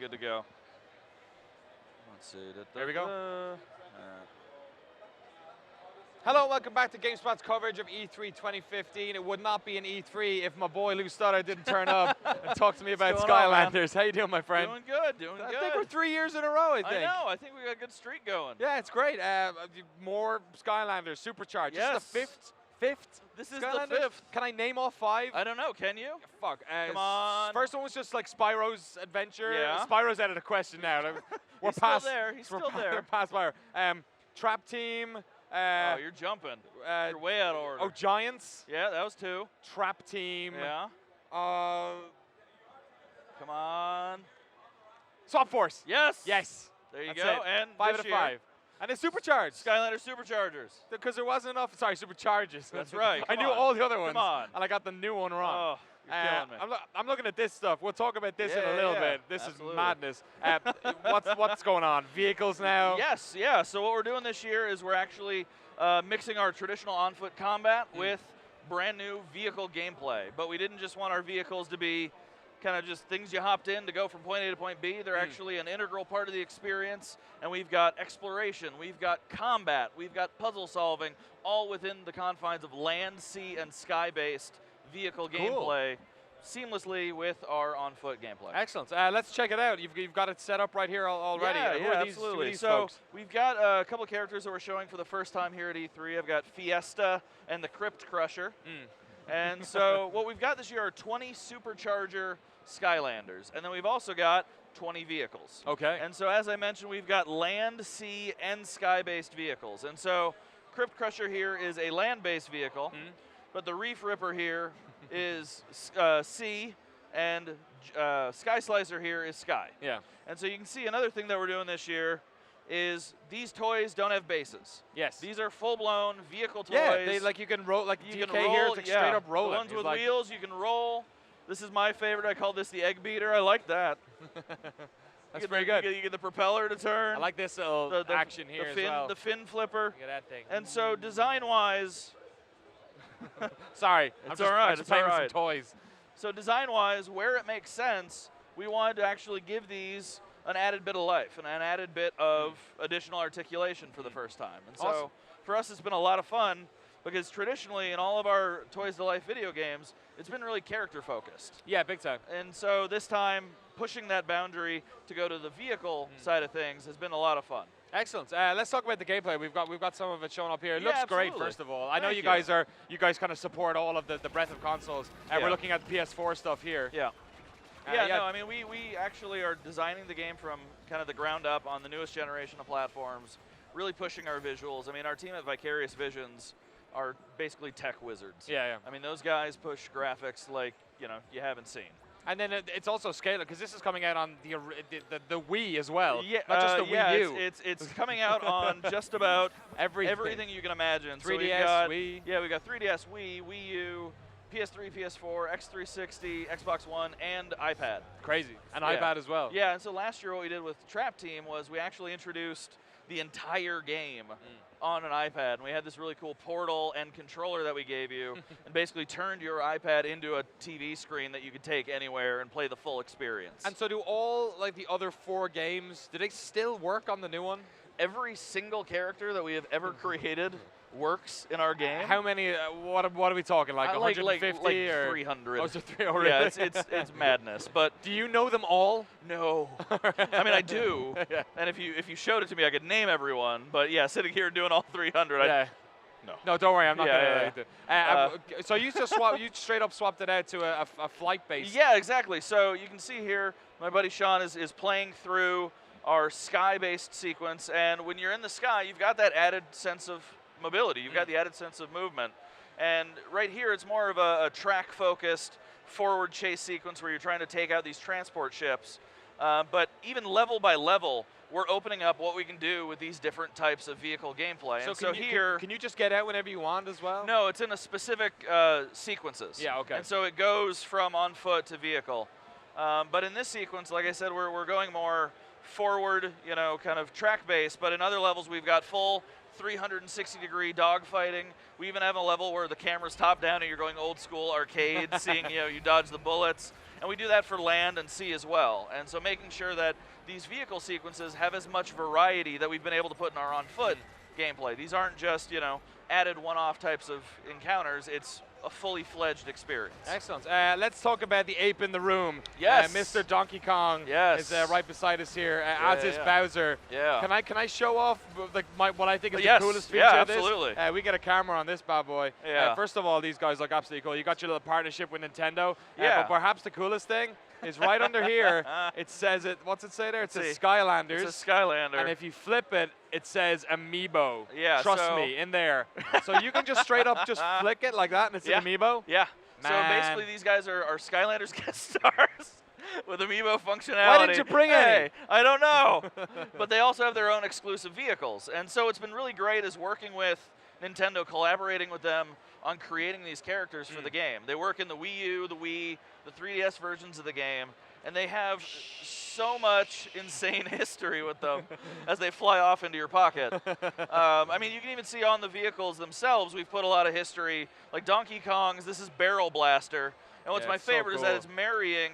good to go. Let's see. There we go. Hello, welcome back to GameSpot's coverage of E3 2015. It would not be an E3 if my boy Lou Stoddard didn't turn up and talk to me about What's going on, Skylanders. How you doing, my friend? Doing good, doing I good. think we're 3 years in a row, I think. I know. I think we got a good streak going. Yeah, it's great. More Skylanders, supercharged. Yes. This is the fifth. This is Skylanders? the 5th. Can I name all 5? I don't know. Can you? Fuck. Come on. First one was just like Spyro's Adventure. Yeah. Spyro's out of the question now. We're He's past. still there. He's still there. We're past Spyro. Trap Team. Oh, you're jumping. You're way out of order. Oh, Giants. Yeah, that was 2. Trap Team. Yeah. Come on. Swap Force. Yes. Yes. There you That's go. it. And 5 this out of year, 5. And it's supercharged. Skylander Superchargers. Because there wasn't enough. Sorry, supercharges. That's right. I Come knew on. all the other ones. Come on. And I got the new one wrong. Oh, you're killing me. I'm looking at this stuff. We'll talk about this in a little bit. This Absolutely. is madness. What's going on? Vehicles now? Yes, yeah. So what we're doing this year is we're actually mixing our traditional on-foot combat with brand new vehicle gameplay. But we didn't just want our vehicles to be kind of just things you hopped in to go from point A to point B. They're actually an integral part of the experience. And we've got exploration, we've got combat, we've got puzzle solving, all within the confines of land, sea, and sky-based vehicle gameplay seamlessly with our on-foot gameplay. Excellent. Let's check it out. You've got it set up right here already. Yeah, Who are these, absolutely. Who are these so folks? we've got a couple characters that we're showing for the first time here at E3. I've got Fiesta and the Crypt Crusher. And so what we've got this year are 20 supercharger Skylanders. And then we've also got 20 vehicles. Okay. And so as I mentioned, we've got land, sea, and sky-based vehicles. And so Crypt Crusher here is a land-based vehicle, but the Reef Ripper here is sea, and Sky Slicer here is sky. Yeah. And so you can see another thing that we're doing this year is these toys don't have bases. Yes. These are full-blown vehicle toys. Yeah, you can roll, like you DK can roll, here, it's like straight up rolling. The ones It's with like wheels, you can roll. This is my favorite. I call this the egg beater. I like that. That's very good. You get the propeller to turn. I like this little action here the fin, as well. The fin flipper. Look at that thing. And so design-wise, sorry, it's I'm all right. just It's playing all with right. some toys. So design-wise, where it makes sense, we wanted to actually give these an added bit of life and an added bit of additional articulation for the first time. And so Awesome. for us, it's been a lot of fun because traditionally in all of our Toys to Life video games, it's been really character focused. Yeah, big time. And so this time, pushing that boundary to go to the vehicle side of things has been a lot of fun. Excellent. Let's talk about the gameplay. We've got some of it shown up here. It Yeah, looks great, absolutely. first of all. I know Thank you guys kind of support all of the breadth of consoles. Yeah. We're looking at the PS4 stuff here. Yeah. Yeah, No, I mean, we actually are designing the game from kind of the ground up on the newest generation of platforms, really pushing our visuals. I mean, our team at Vicarious Visions are basically tech wizards. Yeah. I mean, those guys push graphics like, you haven't seen. And then it's also scalable because this is coming out on the Wii as well. Yeah, not just the yeah, Wii U. it's coming out on just about everything you can imagine. 3DS, so we've got, Wii. Yeah, we got 3DS, Wii U, PS3, PS4, X360, Xbox One, and iPad. Crazy. And Yeah. iPad as well. Yeah, and so last year what we did with Trap Team was we actually introduced the entire game on an iPad. And we had this really cool portal and controller that we gave you and basically turned your iPad into a TV screen that you could take anywhere and play the full experience. And so do all like the other 4 games, do they still work on the new one? Every single character that we have ever created works in our game. How many, what are we talking, like 150 like or? 300. Oh, so 300. Yeah, it's madness. But do you know them all? No. I mean, I do. Yeah. And if you showed it to me, I could name everyone. But yeah, sitting here doing all 300, yeah. No. No, don't worry, I'm not Yeah, going to. So you just you straight up swapped it out to a flight base. Yeah, exactly. So you can see here, my buddy Sean is playing through our sky-based sequence, and when you're in the sky, you've got that added sense of mobility. You've got the added sense of movement. And right here, it's more of a track-focused forward chase sequence where you're trying to take out these transport ships. But even level by level, we're opening up what we can do with these different types of vehicle gameplay. Can you just get out whenever you want as well? No, it's in a specific sequences. Yeah, okay. And so it goes from on foot to vehicle. But in this sequence, like I said, we're going more forward, kind of track-based. But in other levels, we've got full 360-degree dogfighting. We even have a level where the camera's top down and you're going old school arcade, seeing you dodge the bullets. And we do that for land and sea as well. And so making sure that these vehicle sequences have as much variety that we've been able to put in our on-foot gameplay. These aren't just, added one-off types of encounters. It's a fully fledged experience. Excellent. Let's talk about the ape in the room. Yes. Mr. Donkey Kong Yes. is right beside us here, as is Bowser. Yeah. Can I show off what I think is Yes. the coolest feature Yeah, of this? absolutely. We get a camera on this bad boy. Yeah. First of all, these guys look absolutely cool. You got your little partnership with Nintendo. Yeah. But perhaps the coolest thing is right under here. It says it. What's it say there? It says Skylanders. It's a Skylander. And if you flip it, it says Amiibo. Yeah, Trust so- me, in there. So you can just straight up just flick it like that, and it's an Amiibo. Yeah. So Man. basically, these guys are Skylanders guest stars with Amiibo functionality. Why didn't you bring any? Hey, I don't know. But they also have their own exclusive vehicles. And so it's been really great is working with Nintendo, collaborating with them on creating these characters for the game. They work in the Wii U, the Wii, the 3DS versions of the game, and they have so much insane history with them as they fly off into your pocket. I mean, you can even see on the vehicles themselves, we've put a lot of history. Like Donkey Kong's, this is Barrel Blaster. And what's my it's so favorite is that cool. it's marrying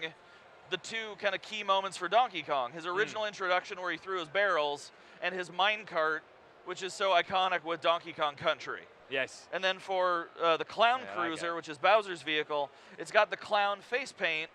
the two kind of key moments for Donkey Kong. His original introduction where he threw his barrels, and his minecart, which is so iconic with Donkey Kong Country. Yes. And then for the Clown Cruiser, which is Bowser's vehicle, it's got the clown face paint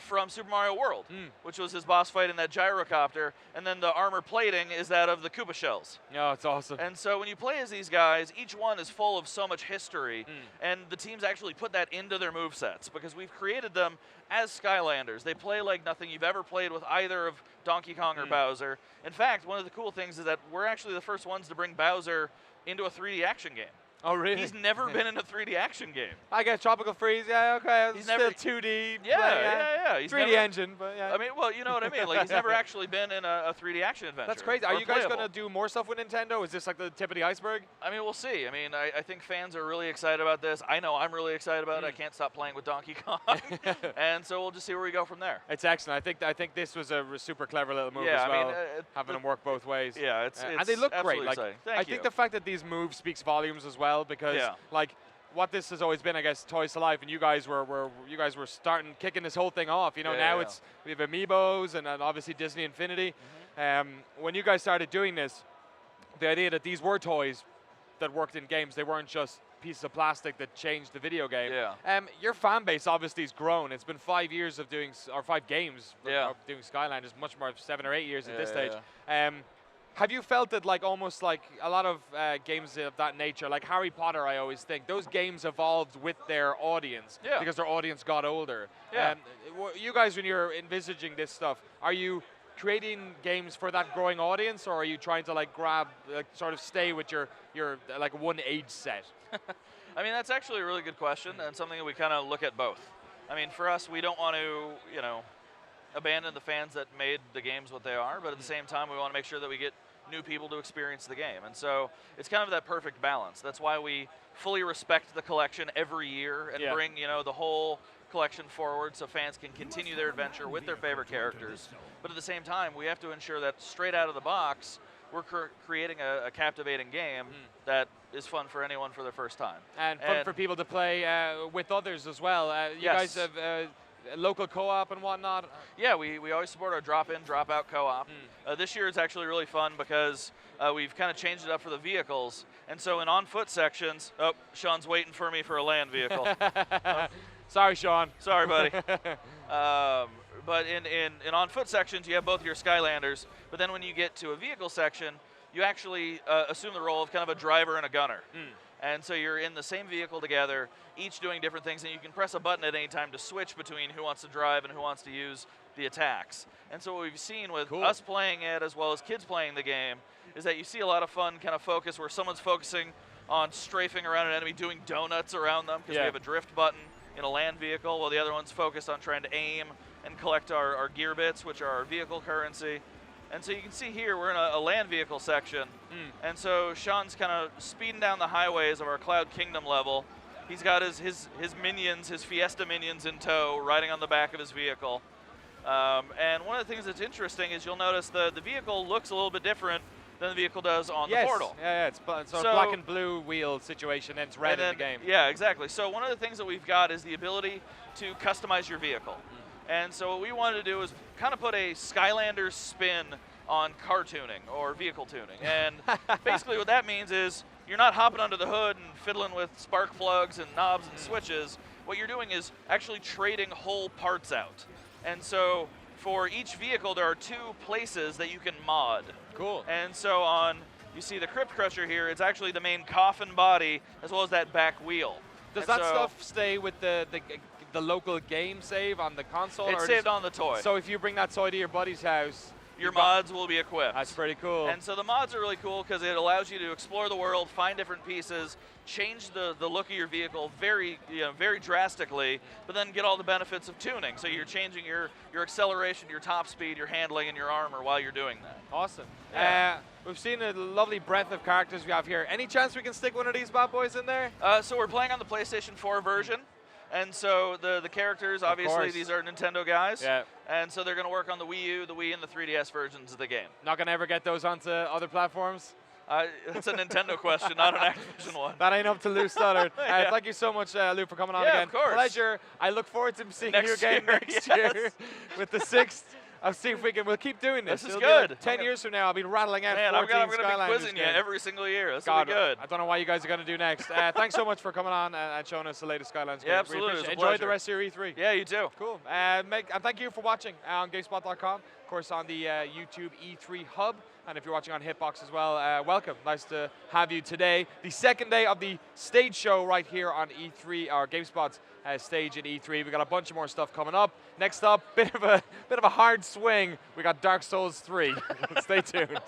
from Super Mario World, which was his boss fight in that gyrocopter. And then the armor plating is that of the Koopa shells. Oh, it's awesome. And so when you play as these guys, each one is full of so much history, and the teams actually put that into their movesets because we've created them as Skylanders. They play like nothing you've ever played with either of Donkey Kong or Bowser. In fact, one of the cool things is that we're actually the first ones to bring Bowser into a 3D action game. Oh, really? He's never been in a 3D action game. I guess Tropical Freeze, yeah, okay. He's Still never 2D. Yeah. He's 3D never, engine, but yeah. I mean, well, you know what I mean. Like he's never actually been in a 3D action adventure. That's crazy. or Are you guys playable. going to do more stuff with Nintendo? Is this like the tip of the iceberg? I mean, we'll see. I mean, I think fans are really excited about this. I know I'm really excited about it. I can't stop playing with Donkey Kong. And so we'll just see where we go from there. It's excellent. I think this was a super clever little move Yeah, as well, I mean, having them work both ways. Yeah, it's and they look great. absolutely Like exciting. I Thank think you. the fact that these moves speaks volumes as well because like what this has always been, I guess, Toys to Life, and you guys were starting kicking this whole thing off. You know, now it's we have Amiibos and obviously Disney Infinity. When you guys started doing this, the idea that these were toys that worked in games, they weren't just pieces of plastic that changed the video game. Yeah. Your fan base obviously has grown. It's been 5 years of doing, or 5 games of doing Skylanders, much more 7 or 8 years at this stage. Have you felt that like almost like a lot of games of that nature, like Harry Potter, I always think, those games evolved with their audience because their audience got older. Yeah. You guys, when you're envisaging this stuff, are you creating games for that growing audience, or are you trying to like grab, like, sort of stay with your like one age set? I mean, that's actually a really good question and something that we kind of look at both. I mean, for us, we don't want to, abandon the fans that made the games what they are, but at the same time, we want to make sure that we get new people to experience the game. And so it's kind of that perfect balance. That's why we fully respect the collection every year and bring, the whole collection forward so fans can continue their adventure with their favorite characters. But at the same time, we have to ensure that straight out of the box, we're creating a captivating game that is fun for anyone for their first time. And fun for people to play with others as well. You guys have local co-op and whatnot? Yeah, we always support our drop-in, drop-out co-op. This year it's actually really fun because we've kind of changed it up for the vehicles. And so in on-foot sections, Sean's waiting for me for a land vehicle. Sorry, Sean. Sorry, buddy. But in on-foot sections, you have both your Skylanders. But then when you get to a vehicle section, you actually assume the role of kind of a driver and a gunner. And so you're in the same vehicle together, each doing different things, and you can press a button at any time to switch between who wants to drive and who wants to use the attacks. And so what we've seen with us playing it as well as kids playing the game is that you see a lot of fun kind of focus where someone's focusing on strafing around an enemy, doing donuts around them because we have a drift button in a land vehicle, while the other one's focused on trying to aim and collect our gear bits, which are our vehicle currency. And so you can see here we're in a land vehicle section. And so Sean's kind of speeding down the highways of our Cloud Kingdom level. He's got his minions, his Fiesta minions in tow, riding on the back of his vehicle. And one of the things that's interesting is you'll notice the vehicle looks a little bit different than the vehicle does on the portal. Yeah, it's so black and blue wheel situation, and it's red in the game. Yeah, exactly. So one of the things that we've got is the ability to customize your vehicle. And so what we wanted to do is kind of put a Skylander spin on car tuning or vehicle tuning. And basically what that means is you're not hopping under the hood and fiddling with spark plugs and knobs and switches. What you're doing is actually trading whole parts out. And so for each vehicle, there are 2 places that you can mod. Cool. And so you see the Crypt Crusher here, it's actually the main coffin body as well as that back wheel. Does And that so stuff stay with the local game save on the console? It's or saved on the toy. So if you bring that toy to your buddy's house, your mods will be equipped. That's pretty cool. And so the mods are really cool because it allows you to explore the world, find different pieces, change the look of your vehicle very drastically, but then get all the benefits of tuning. So you're changing your acceleration, your top speed, your handling, and your armor while you're doing that. Awesome. Yeah. We've seen a lovely breadth of characters we have here. Any chance we can stick one of these bad boys in there? So we're playing on the PlayStation 4 version. And so the characters, obviously, these are Nintendo guys. Yeah. And so they're going to work on the Wii U, the Wii, and the 3DS versions of the game. Not going to ever get those onto other platforms? It's a Nintendo question, not an Activision one. That ain't up to Lou Stoddard. Yeah. Thank you so much, Lou, for coming on Yeah, again. of course. Pleasure. I look forward to seeing Next you again year, next yes. year with the 6th. I'll see if we'll keep doing this. This is It'll be like good. 10 years from now, I'll be rattling out Man, 14 I'm going to be Skylanders quizzing you games. every single year. This will God, be good. I don't know what you guys are going to do next. Thanks so much for coming on and showing us the latest Skylanders game. Yeah, absolutely. Really It was a Enjoy the pleasure. rest of your E3. Yeah, you too. Cool. And thank you for watching on GameSpot.com. Of course, on the YouTube E3 Hub. And if you're watching on Hitbox as well, welcome. Nice to have you today. The second day of the stage show right here on E3, our GameSpot's stage at E3. We got a bunch of more stuff coming up. Next up, bit of a hard swing. We got Dark Souls 3. Stay tuned.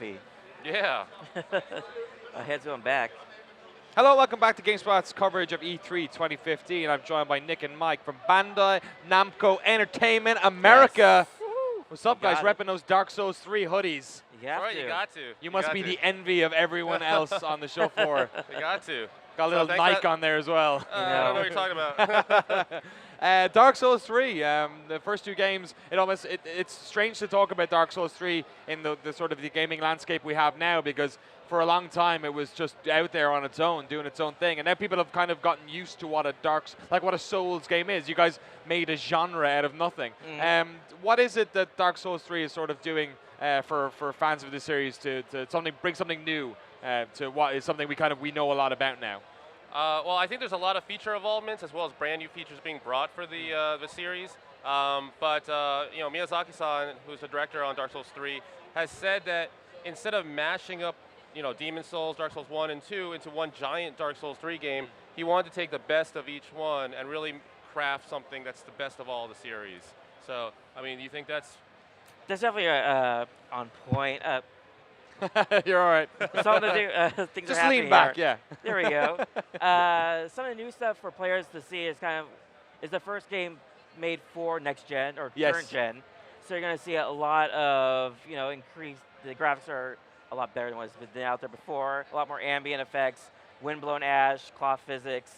heavy. Yeah. My head's going back. Hello, welcome back to GameSpot's coverage of E3 2015. I'm joined by Nick and Mike from Bandai Namco Entertainment America. What's up, guys? Repping those Dark Souls 3 hoodies. You have Right, you got to. You must be the envy of everyone else on the show floor. You got to. Got a little Nike on there as well. I don't know what you're talking about. Dark Souls 3, the first two games, it's strange to talk about Dark Souls 3 in the sort of the gaming landscape we have now, because for a long time it was just out there on its own, doing its own thing, and now people have kind of gotten used to what a Souls game is. You guys made a genre out of nothing. What is it that Dark Souls 3 is sort of doing for fans of the series to bring something new to what is something we know a lot about now? Well, I think there's a lot of feature involvements as well as brand new features being brought for the series. But Miyazaki-san, who's the director on Dark Souls 3, has said that instead of mashing up Demon Souls, Dark Souls 1 and 2 into one giant Dark Souls 3 game, he wanted to take the best of each one and really craft something that's the best of all the series. So, I mean, do you think that's definitely on point. You're all right. Some of the things Just are happening lean back, here. yeah. There we go. Some of the new stuff for players to see is the first game made for next gen or current gen. So you're going to see a lot of increased. The graphics are a lot better than what's been out there before. A lot more ambient effects, windblown ash, cloth physics,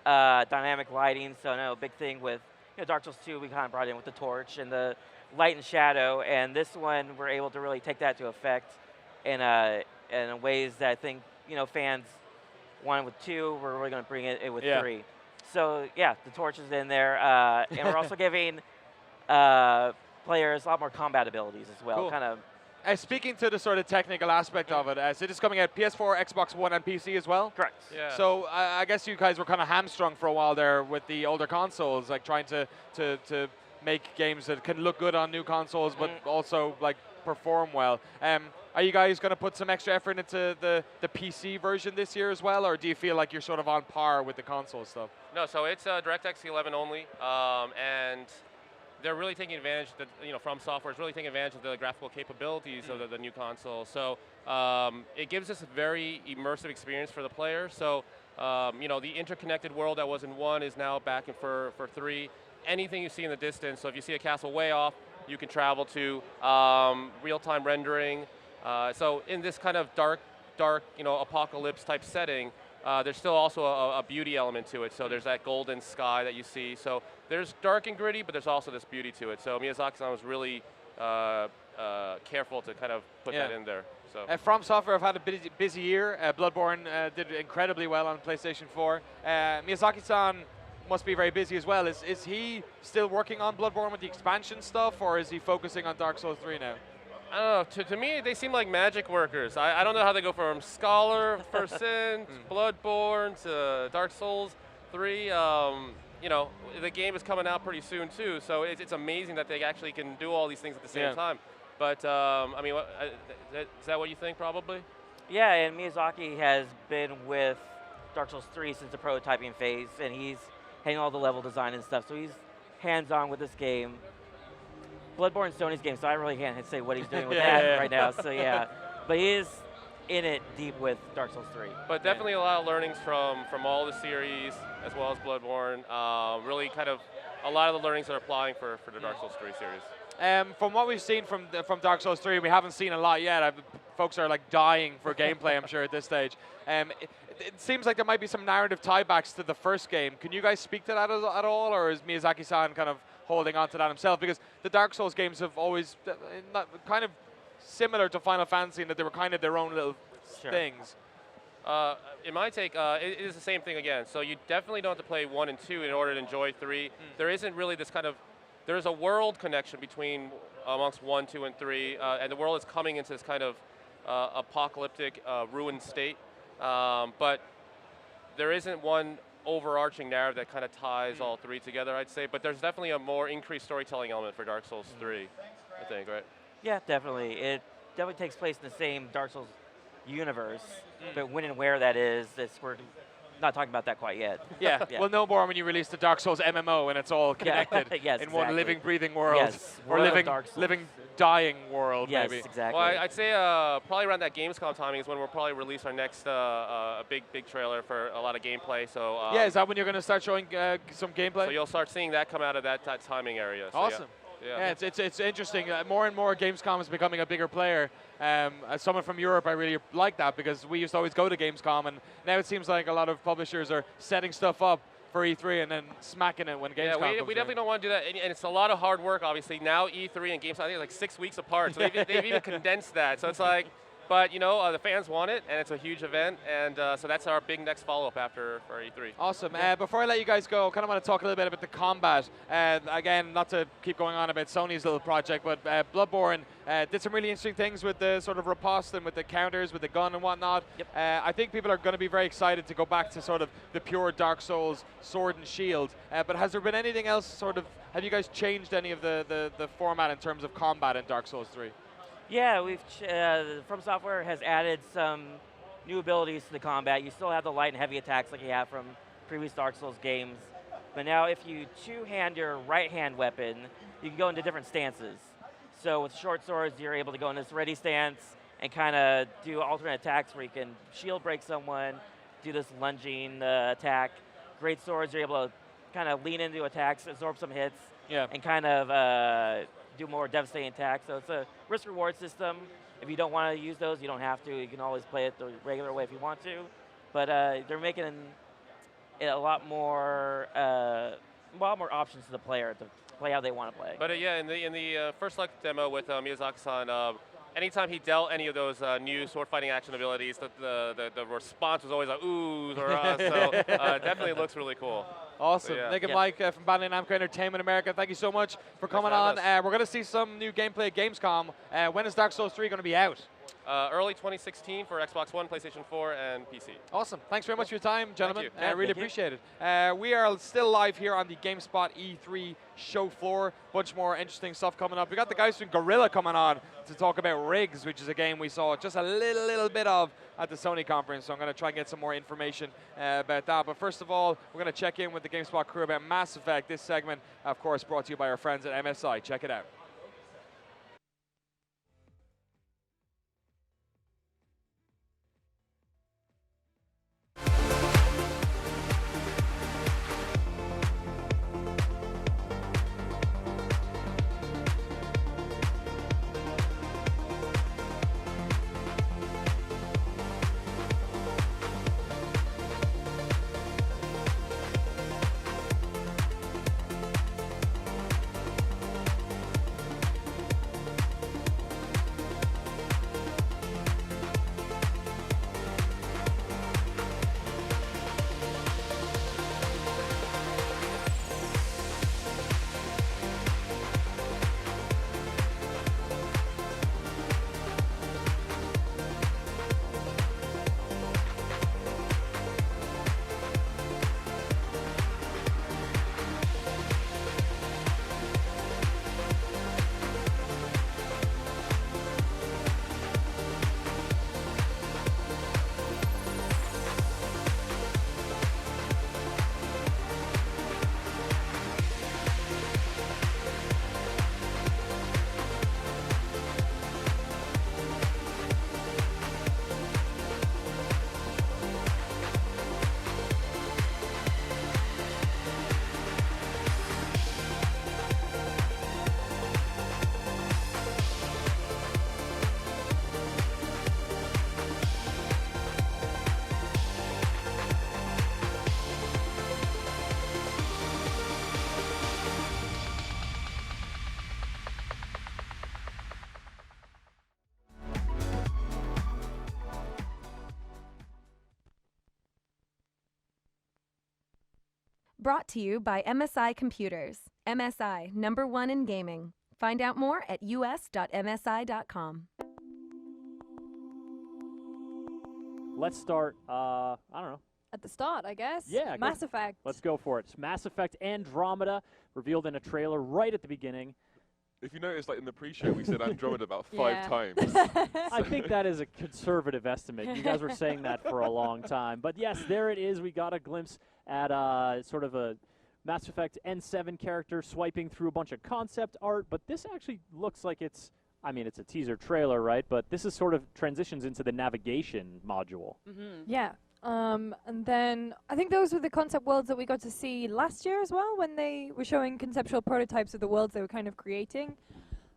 dynamic lighting. So a big thing with Dark Souls 2, we kind of brought in with the torch and the light and shadow, and this one we're able to really take that to effect in ways that I think fans wanted with 2. We're really going to bring it with 3. So yeah, the torch is in there, and we're also giving players a lot more combat abilities as well. Cool. Kind of. Speaking to the sort of technical aspect of it, so it is coming out PS4, Xbox One, and PC as well? Correct. Yeah. So I guess you guys were kind of hamstrung for a while there with the older consoles, like trying to make games that can look good on new consoles, but also like perform well. Are you guys going to put some extra effort into the PC version this year as well, or do you feel like you're sort of on par with the console stuff? No, so it's DirectX 11 only, and they're really taking advantage. From Software is really taking advantage of the graphical capabilities of the new console. So it gives us a very immersive experience for the player. So the interconnected world that was in 1 is now back in for 3. Anything you see in the distance. So if you see a castle way off, you can travel to real-time rendering. So in this kind of dark, apocalypse type setting, there's still also a beauty element to it. So there's that golden sky that you see. So there's dark and gritty, but there's also this beauty to it. So Miyazaki-san was really careful to kind of put that in there. So From Software have had a busy year. Bloodborne did incredibly well on PlayStation 4. Miyazaki-san must be very busy as well. Is he still working on Bloodborne with the expansion stuff, or is he focusing on Dark Souls 3 now? I don't know. To me, they seem like magic workers. I don't know how they go from Scholar, First Sin, Bloodborne to Dark Souls 3. The game is coming out pretty soon too, so it's amazing that they actually can do all these things at the same time. But I mean, is that what you think? Probably. Yeah, and Miyazaki has been with Dark Souls 3 since the prototyping phase, and he's handling all the level design and stuff. So he's hands-on with this game. Bloodborne's Sony's game, so I really can't say what he's doing with that right now. So yeah, but he is in it deep with Dark Souls 3. But definitely a lot of learnings from all the series, as well as Bloodborne. Really kind of a lot of the learnings that are applying for the Dark Souls 3 series. From what we've seen from Dark Souls 3, we haven't seen a lot yet. Folks are like dying for gameplay, I'm sure, at this stage. It seems like there might be some narrative tiebacks to the first game. Can you guys speak to that at all, or is Miyazaki-san kind of holding on to that himself? Because the Dark Souls games have always kind of similar to Final Fantasy in that they were kind of their own little things. In my take, it is the same thing again. So you definitely don't have to play 1 and 2 in order to enjoy 3. There isn't really this kind of, there's a world connection between amongst 1, 2, and 3, and the world is coming into this kind of apocalyptic, ruined state. But there isn't one overarching narrative that kind of ties all 3 together, I'd say. But there's definitely a more increased storytelling element for Dark Souls 3, I think, right? Yeah, definitely. It definitely takes place in the same Dark Souls universe, but when and where that is, we're not talking about that quite yet. Yeah, we'll know more when you release the Dark Souls MMO and it's all connected yes, in one living, breathing world. Yes, or living dying world, Yes, maybe. exactly. Well, I'd say probably around that Gamescom timing is when we'll probably release our next big trailer for a lot of gameplay. So Yeah, is that when you're going to start showing some gameplay? So you'll start seeing that come out of that timing area. So Awesome. Yeah. It's interesting. More and more Gamescom is becoming a bigger player. As someone from Europe, I really like that because we used to always go to Gamescom, and now it seems like a lot of publishers are setting stuff up for E3 and then smacking it when Gamescom Yeah, we definitely don't want to do that, and it's a lot of hard work, obviously. Now E3 and GameSpot, I think it's like 6 weeks apart, so they've even condensed that. So it's like, but you know, the fans want it, and it's a huge event, and so that's our big next follow-up after for E3. Awesome. Before I let you guys go, I kind of want to talk a little bit about the combat. Again, not to keep going on about Sony's little project, but Bloodborne did some really interesting things with the sort of riposte and with the counters, with the gun and whatnot. Yep. I think people are going to be very excited to go back to sort of the pure Dark Souls sword and shield. But has there been anything else sort of, have you guys changed any of the format in terms of combat in Dark Souls 3? Yeah, From Software has added some new abilities to the combat. You still have the light and heavy attacks like you have from previous Dark Souls games, but now if you two-hand your right-hand weapon, you can go into different stances. So with short swords, you're able to go in this ready stance and kind of do alternate attacks where you can shield break someone, do this lunging attack. Great swords, you're able to kind of lean into attacks, absorb some hits, and kind of do more devastating attacks. So it's a risk-reward system. If you don't want to use those, you don't have to. You can always play it the regular way if you want to. But they're making it a lot more options to the player to play how they want to play. But in the first look demo with Miyazaki-san, anytime he dealt any of those new sword fighting action abilities, the response was always like oohs or so definitely looks really cool. Awesome. Yeah. Nick and Mike from Bandai Namco Entertainment America, thank you so much for coming on. We're going to see some new gameplay at Gamescom. When is Dark Souls 3 going to be out? Early 2016 for Xbox One, PlayStation 4, and PC. Awesome. Thanks very much for your time, gentlemen. Thank you. Really appreciate it. We are still live here on the GameSpot E3 show floor. Bunch more interesting stuff coming up. We got the guys from Gorilla coming on to talk about Rigs, which is a game we saw just a little bit of at the Sony conference. So I'm going to try and get some more information about that. But first of all, we're going to check in with the GameSpot crew about Mass Effect. This segment, of course, brought to you by our friends at MSI. Check it out. Brought to you by MSI Computers. MSI, #1 in gaming. Find out more at us.msi.com. Let's start, I don't know. At the start, I guess. Yeah. Mass Effect. Let's go for it. Mass Effect Andromeda, revealed in a trailer right at the beginning. If you notice, like in the pre-show, we said Andromeda about 5 times. I think that is a conservative estimate. You guys were saying that for a long time. But yes, there it is. We got a glimpse at sort of a Mass Effect N7 character swiping through a bunch of concept art. But this actually looks like it's I mean, it's a teaser trailer, right? But this is sort of transitions into the navigation module. Yeah. And then I think those were the concept worlds that we got to see last year as well, when they were showing conceptual prototypes of the worlds they were kind of creating.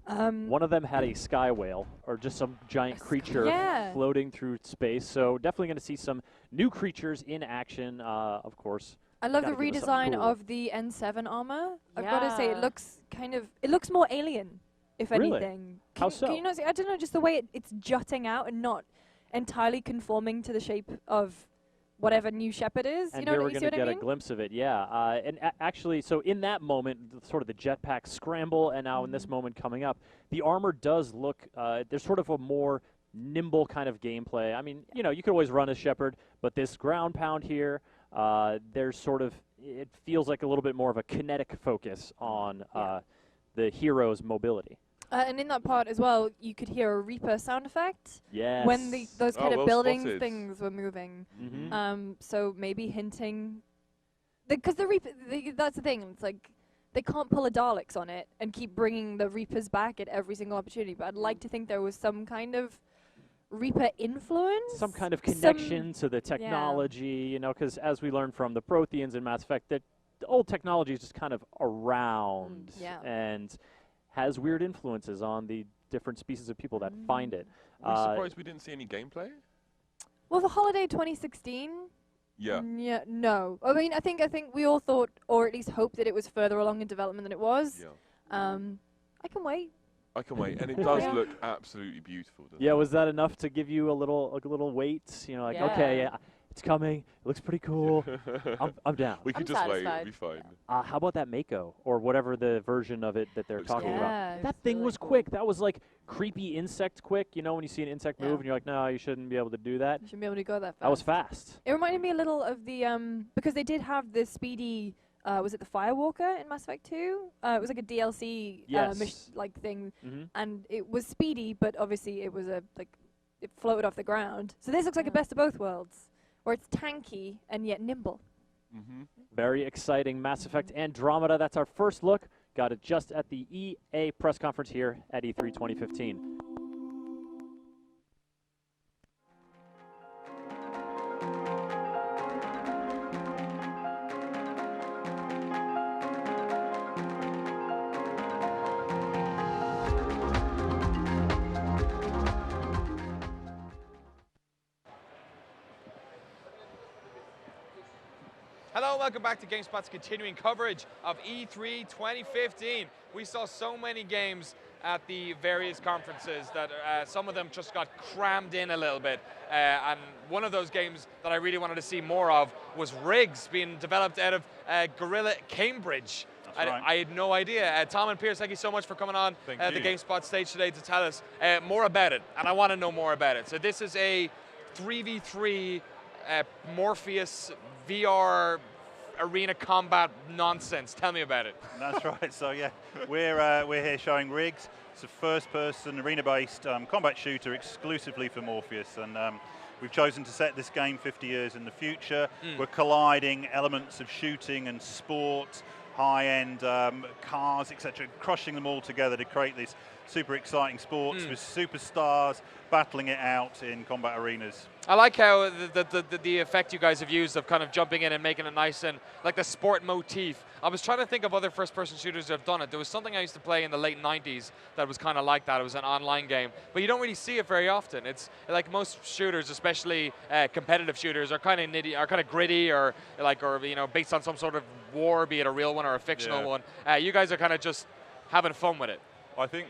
One of them had a sky whale, or just some giant creature floating through space. So definitely going to see some new creatures in action, of course. I love the redesign of the N7 armor. I've got to say, it looks more alien, if anything. How so? Can you not see? I don't know, just the way it's jutting out and not entirely conforming to the shape of whatever new Shepard is. And you know here what we're I mean? going to get a glimpse of it, yeah. And actually, so in that moment, sort of the jetpack scramble, and now in this moment coming up, the armor does look, there's sort of a more nimble kind of gameplay. I mean, you know, you could always run as Shepard, but this ground pound here, there's sort of, it feels like a little bit more of a kinetic focus on the hero's mobility. And in that part as well, you could hear a Reaper sound effect Yes. when those kind of well buildings spotted. things were moving. Mm-hmm. So maybe hinting, because the Reaper, that's the thing. It's like they can't pull a Daleks on it and keep bringing the Reapers back at every single opportunity. But I'd like to think there was some kind of Reaper influence, some kind of connection to the technology, you know, because as we learned from the Protheans in Mass Effect, that the old technology is just kind of around and has weird influences on the different species of people that find it. I'm surprised we didn't see any gameplay. Well, the Holiday 2016. Yeah. Yeah. No. I mean, I think we all thought, or at least hoped, that it was further along in development than it was. Yeah. I can wait. I can wait, and it does look absolutely beautiful. Yeah, was that enough to give you a little wait? You know, like okay, it's coming. It looks pretty cool. I'm down. We could just wait. It'll be fine. How about that Mako or whatever the version of it that they're talking cool. about? That thing was quick. That was like creepy insect quick. You know, when you see an insect move and you're like, no, you shouldn't be able to do that. You shouldn't be able to go that fast. That was fast. It reminded me a little of the because they did have the speedy. Was it the Firewalker in Mass Effect 2? It was like a DLC like thing, and it was speedy, but obviously it was it floated off the ground. So this looks like a best of both worlds, where it's tanky and yet nimble. Very exciting Mass Effect Andromeda. That's our first look. Got it just at the EA press conference here at E3 2015. Hello, welcome back to GameSpot's continuing coverage of E3 2015. We saw so many games at the various conferences that some of them just got crammed in a little bit. And one of those games that I really wanted to see more of was Rigs, being developed out of Gorilla Cambridge. I had no idea. Tom and Pierce, thank you so much for coming on the GameSpot stage today to tell us more about it. And I want to know more about it. So this is a 3v3 Morpheus VR arena combat nonsense. Tell me about it. That's right. So yeah, we're here showing Rigs. It's a first-person arena-based combat shooter exclusively for Morpheus, and we've chosen to set this game 50 years in the future. We're colliding elements of shooting and sport, high-end cars, etc., crushing them all together to create this super exciting sports with superstars battling it out in combat arenas. I like how the effect you guys have used of kind of jumping in and making it nice and like the sport motif. I was trying to think of other first-person shooters that have done it. There was something I used to play in the late 90s that was kind of like that. It was an online game, but you don't really see it very often. It's like most shooters, especially competitive shooters, are kind of gritty or you know, based on some sort of war, be it a real one or a fictional one. You guys are kind of just having fun with it. I think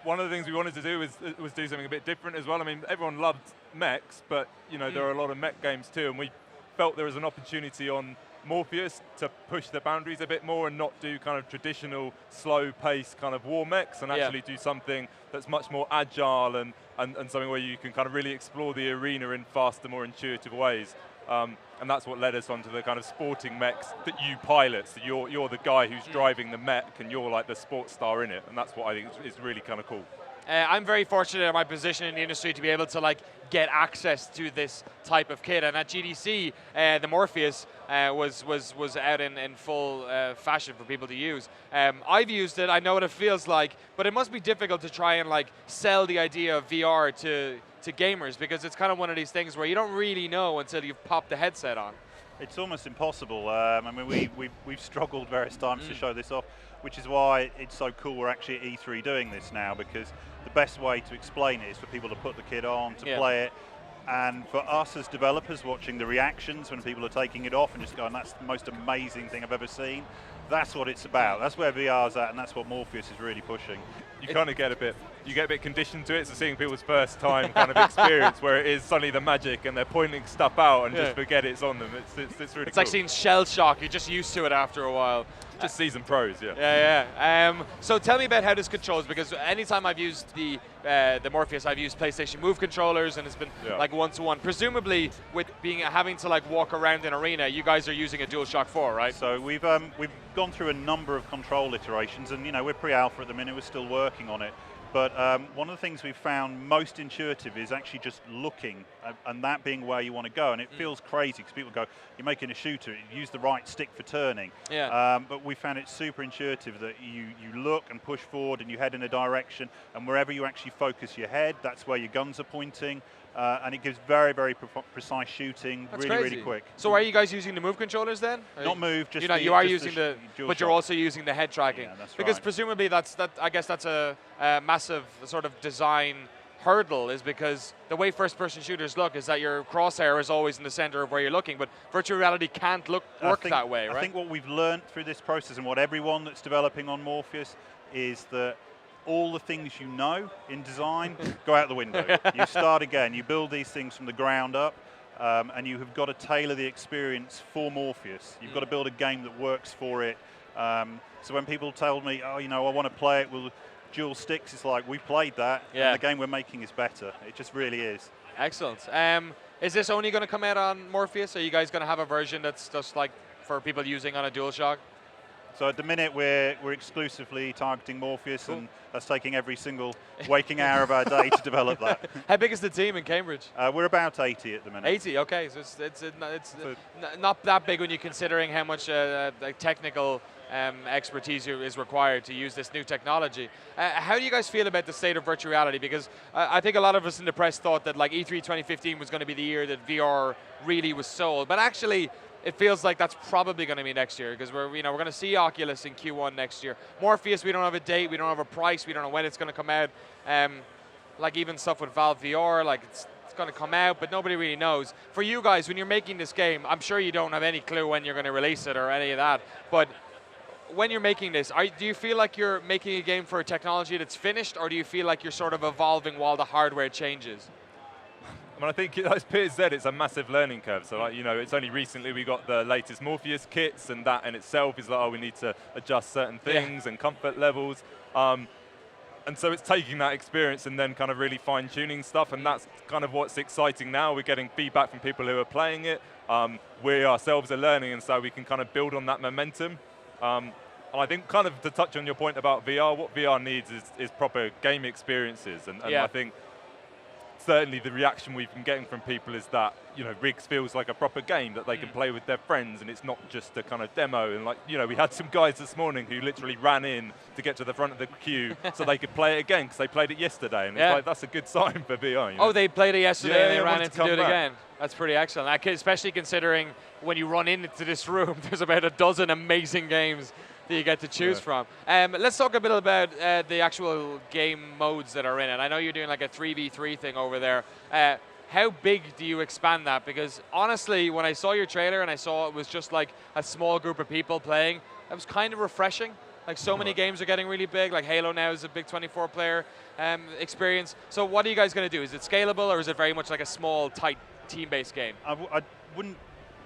one of the things we wanted to do was do something a bit different as well. I mean, everyone loved mechs, but you know there are a lot of mech games too, and we felt there was an opportunity on Morpheus to push the boundaries a bit more and not do kind of traditional slow-paced kind of war mechs, and actually do something that's much more agile and something where you can kind of really explore the arena in faster, more intuitive ways. And that's what led us onto the kind of sporting mechs that you pilot. So you're the guy who's driving the mech, and you're like the sports star in it, and that's what I think is really kind of cool. I'm very fortunate in my position in the industry to be able to like get access to this type of kit. And at GDC, the Morpheus was out in full fashion for people to use. I've used it. I know what it feels like, but it must be difficult to try and like sell the idea of VR to gamers, because it's kind of one of these things where you don't really know until you've popped the headset on. It's almost impossible. I mean, we've struggled various times to show this off, which is why it's so cool we're actually at E3 doing this now, because the best way to explain it is for people to put the kit on, to play it, and for us as developers watching the reactions when people are taking it off and just going, that's the most amazing thing I've ever seen. That's what it's about. That's where VR's at, and that's what Morpheus is really pushing. You kind of get a bit conditioned to it, so seeing people's first time kind of experience where it is suddenly the magic and they're pointing stuff out and just forget it's on them. It's really It's cool. like seeing shell shock. You're just used to it after a while. Just seasoned pros, So tell me about how this controls, because anytime I've used the Morpheus, I've used PlayStation Move controllers, and it's been like one-to-one. Presumably, with having to like walk around an arena, you guys are using a DualShock 4, right? So we've gone through a number of control iterations, and we're pre-alpha at the minute. We're still working on it. But one of the things we've found most intuitive is actually just looking, and that being where you want to go. And it feels crazy because people go, you're making a shooter, use the right stick for turning. But we found it super intuitive that you look and push forward and you head in a direction, and wherever you actually focus your head, that's where your guns are pointing. And it gives very, very precise shooting, really quick. So are you guys using the Move controllers then? Not Move, just you are using the but you're also using the head tracking. Yeah, that's because right. presumably I guess that's a massive sort of design hurdle, is because the way first-person shooters look is that your crosshair is always in the center of where you're looking, but virtual reality can't work that way, right? I think what we've learned through this process, and what everyone that's developing on Morpheus, is that all the things you know in design go out the window. You start again. You build these things from the ground up, and you have got to tailor the experience for Morpheus. You've got to build a game that works for it. So when people tell me, oh, I want to play it with dual sticks, it's like, we've played that, and the game we're making is better. It just really is. Excellent. Is this only going to come out on Morpheus? Are you guys going to have a version that's just like for people using on a DualShock? So at the minute we're exclusively targeting Morpheus, and that's taking every single waking hour of our day to develop that. How big is the team in Cambridge? We're about 80 at the minute. 80, okay. So it's not that big when you're considering how much technical expertise is required to use this new technology. How do you guys feel about the state of virtual reality? Because I think a lot of us in the press thought that like E3 2015 was going to be the year that VR really was sold, but actually it feels like that's probably going to be next year, because we're going to see Oculus in Q1 next year. Morpheus, we don't have a date, we don't have a price, we don't know when it's going to come out. Like even stuff with Valve VR, like it's going to come out, but nobody really knows. For you guys, when you're making this game, I'm sure you don't have any clue when you're going to release it or any of that, but when you're making this, do you feel like you're making a game for a technology that's finished, or do you feel like you're sort of evolving while the hardware changes? I think, as Piers said, it's a massive learning curve. So, it's only recently we got the latest Morpheus kits, and that in itself is like, oh, we need to adjust certain things and comfort levels. And so it's taking that experience and then kind of really fine-tuning stuff, and that's kind of what's exciting now. We're getting feedback from people who are playing it. We ourselves are learning, and so we can kind of build on that momentum. And I think kind of to touch on your point about VR, what VR needs is proper game experiences, and I think certainly the reaction we've been getting from people is that, Rigs feels like a proper game that they can play with their friends, and it's not just a kind of demo. And we had some guys this morning who literally ran in to get to the front of the queue so they could play it again, because they played it yesterday, and it's like, that's a good sign for VR. Oh, they played it yesterday and they ran in to do it back. again. That's pretty excellent, especially considering when you run into this room, there's about a dozen amazing games that you get to choose from. Let's talk a bit about the actual game modes that are in it. I know you're doing like a 3v3 thing over there. How big do you expand that? Because honestly, when I saw your trailer and I saw it was just like a small group of people playing, it was kind of refreshing. Like so many games are getting really big. Like Halo now is a big 24-player experience. So what are you guys going to do? Is it scalable, or is it very much like a small, tight, team-based game? I wouldn't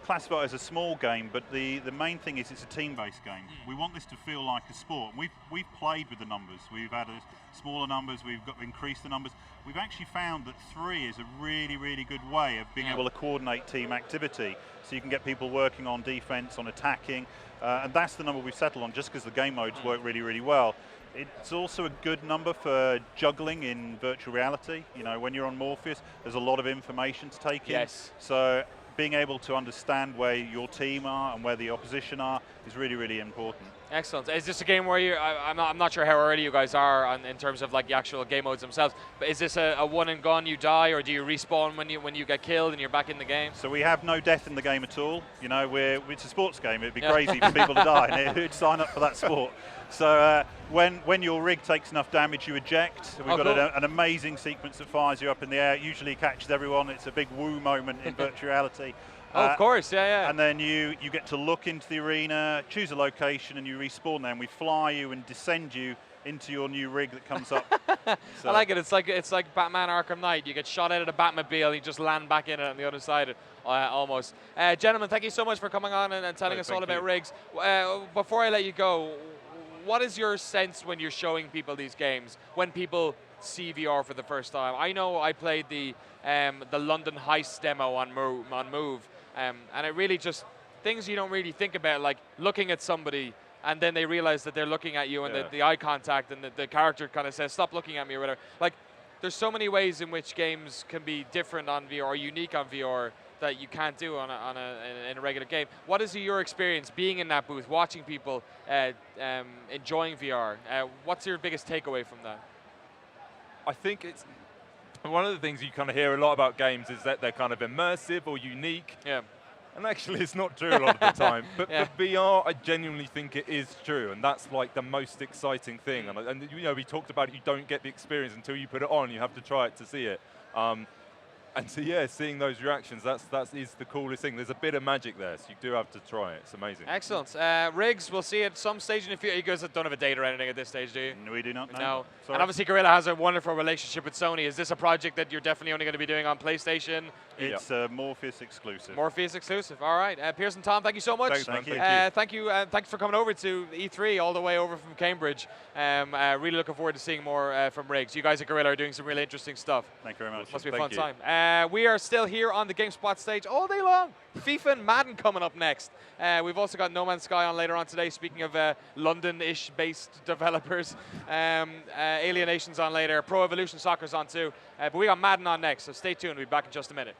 classify it as a small game, but the main thing is it's a team-based game. We want this to feel like a sport. We've played with the numbers. We've added smaller numbers. We've got increased the numbers. We've actually found that 3 is a really, really good way of being able to coordinate team activity. So you can get people working on defense, on attacking, and that's the number we've settled on, just because the game modes work really, really well. It's also a good number for juggling in virtual reality. You know, when you're on Morpheus, there's a lot of information to take in. Yes. So being able to understand where your team are and where the opposition are is really, really important. Excellent. Is this a game where you? I'm not sure how early you guys are in terms of like the actual game modes themselves. But is this a one and gone? You die, or do you respawn when you get killed and you're back in the game? So we have no death in the game at all. You know, it's a sports game. It'd be crazy for people to die, and who'd sign up for that sport? So when your rig takes enough damage, you eject. We've got an amazing sequence that fires you up in the air. It usually catches everyone. It's a big woo moment in virtual reality. Of course, yeah. And then you get to look into the arena, choose a location, and you respawn there. And we fly you and descend you into your new rig that comes up. I like it. It's like Batman Arkham Knight. You get shot out of the Batmobile, you just land back in it on the other side, almost. Gentlemen, thank you so much for coming on and telling us all about rigs. Before I let you go, what is your sense when you're showing people these games, when people see VR for the first time? I know I played the London Heist demo on Move, and it really just, things you don't really think about, like looking at somebody and then they realize that they're looking at you and the eye contact and the character kind of says, stop looking at me or whatever. Like, there's so many ways in which games can be different on VR, or unique on VR, that you can't do in a regular game. What is your experience being in that booth, watching people enjoying VR? What's your biggest takeaway from that? I think it's one of the things you kind of hear a lot about games is that they're kind of immersive or unique. Yeah. And actually, it's not true a lot of the time. But for VR, I genuinely think it is true, and that's like the most exciting thing. And you know, we talked about it, you don't get the experience until you put it on. You have to try it to see it. And so yeah, seeing those reactions, that is the coolest thing. There's a bit of magic there, so you do have to try it. It's amazing. Excellent. Riggs, we'll see at some stage in the future. You guys don't have a date or anything at this stage, do you? No, we do not. No. Sorry. And obviously, Gorilla has a wonderful relationship with Sony. Is this a project that you're definitely only going to be doing on PlayStation? It's a Morpheus exclusive. Morpheus exclusive. All right. Pearson, Tom, thank you so much. Thanks, man. Thank you for coming over to E3 all the way over from Cambridge. Really looking forward to seeing more from Riggs. You guys at Gorilla are doing some really interesting stuff. Thank you very much. Must be a fun time. We are still here on the GameSpot stage all day long. FIFA and Madden coming up next. We've also got No Man's Sky on later on today, speaking of London-ish based developers. Alienation's on later. Pro Evolution Soccer's on too. But we got Madden on next, so stay tuned. We'll be back in just a minute.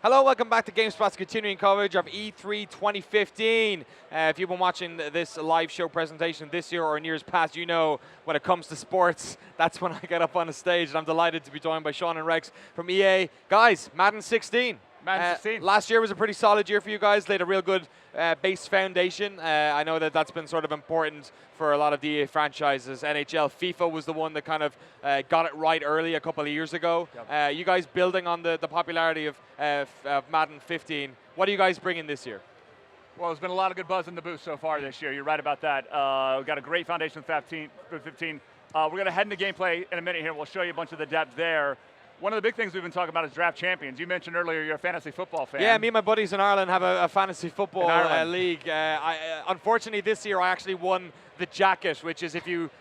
Hello, welcome back to GameSpot's continuing coverage of E3 2015. If you've been watching this live show presentation this year or in years past, you know when it comes to sports, that's when I get up on the stage, and I'm delighted to be joined by Sean and Rex from EA. Guys, Madden 16. Last year was a pretty solid year for you guys. Laid a real good base foundation. I know that that's been sort of important for a lot of the EA franchises. NHL, FIFA was the one that kind of got it right early a couple of years ago. Yep. You guys building on the popularity of Madden 15. What are you guys bringing this year? Well, there's been a lot of good buzz in the booth so far this year. You're right about that. We've got a great foundation with 15. We're going to head into gameplay in a minute here. We'll show you a bunch of the depth there. One of the big things we've been talking about is draft champions. You mentioned earlier you're a fantasy football fan. Yeah, me and my buddies in Ireland have a fantasy football league. Unfortunately, this year I actually won the jacket, which is if you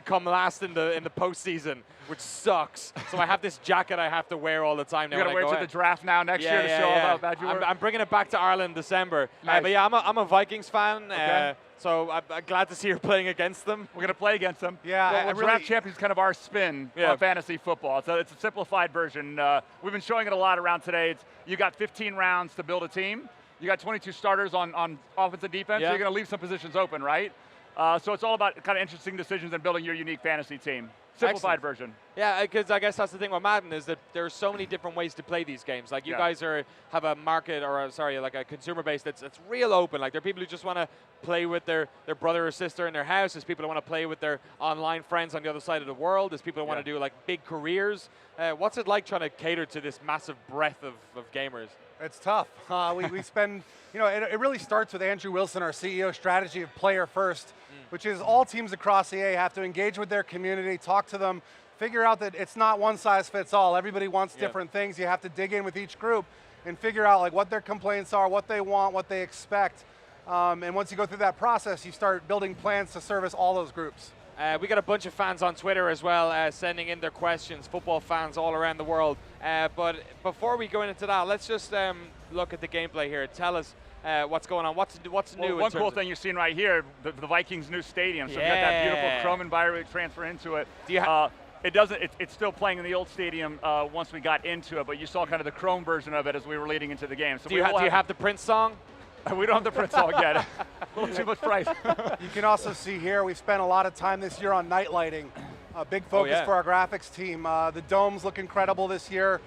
come last in the postseason, which sucks. So I have this jacket I have to wear all the time now. You're gonna wear it to the draft now next year to show how bad you were. I'm bringing it back to Ireland in December. Nice. But yeah, I'm a Vikings fan. Okay. So I'm glad to see you're playing against them. We're going to play against them. Yeah, well, draft champions is kind of our spin on fantasy football. It's a simplified version. We've been showing it a lot around today. You got 15 rounds to build a team. You got 22 starters on offense and defense. So you're going to leave some positions open, right? So it's all about kind of interesting decisions and building your unique fantasy team. Simplified version. Yeah, because I guess that's the thing with Madden is that there's so many different ways to play these games. Like you guys have a market like a consumer base that's real open. Like there are people who just want to play with their brother or sister in their house. There's people who want to play with their online friends on the other side of the world. There's people who want to do like big careers. What's it like trying to cater to this massive breadth of gamers? It's tough. We spend, it really starts with Andrew Wilson, our CEO, strategy of player first, which is all teams across EA have to engage with their community, talk to them, figure out that it's not one size fits all. Everybody wants different things. You have to dig in with each group and figure out like what their complaints are, what they want, what they expect. And once you go through that process, you start building plans to service all those groups. We got a bunch of fans on Twitter as well sending in their questions, football fans all around the world. But before we go into that, let's just look at the gameplay here. Tell us what's going on. What's new? One cool thing you're seeing right here, the Vikings' new stadium. So we've got that beautiful Chrome environment transfer into it. It's still playing in the old stadium once we got into it, but you saw kind of the Chrome version of it as we were leading into the game. So do you have the Prince song? We don't have the Prince song yet. A little too much price. You can also see here, we've spent a lot of time this year on night lighting. A big focus for our graphics team. The domes look incredible this year.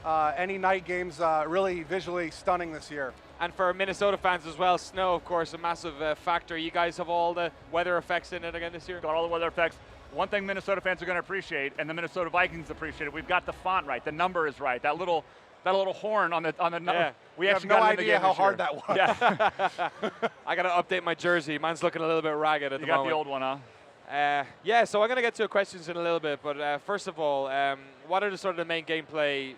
Any night games really visually stunning this year. And for Minnesota fans as well, snow, of course, a massive factor. You guys have all the weather effects in it again this year? Got all the weather effects. One thing Minnesota fans are going to appreciate, and the Minnesota Vikings appreciate it, we've got the font right. The number is right. That little horn on the number. We actually have no got idea how hard that was. Yeah. I got to update my jersey. Mine's looking a little bit ragged at the moment. You got the old one, huh? Yeah, so I'm going to get to questions in a little bit, but first of all, what are the sort of the main gameplay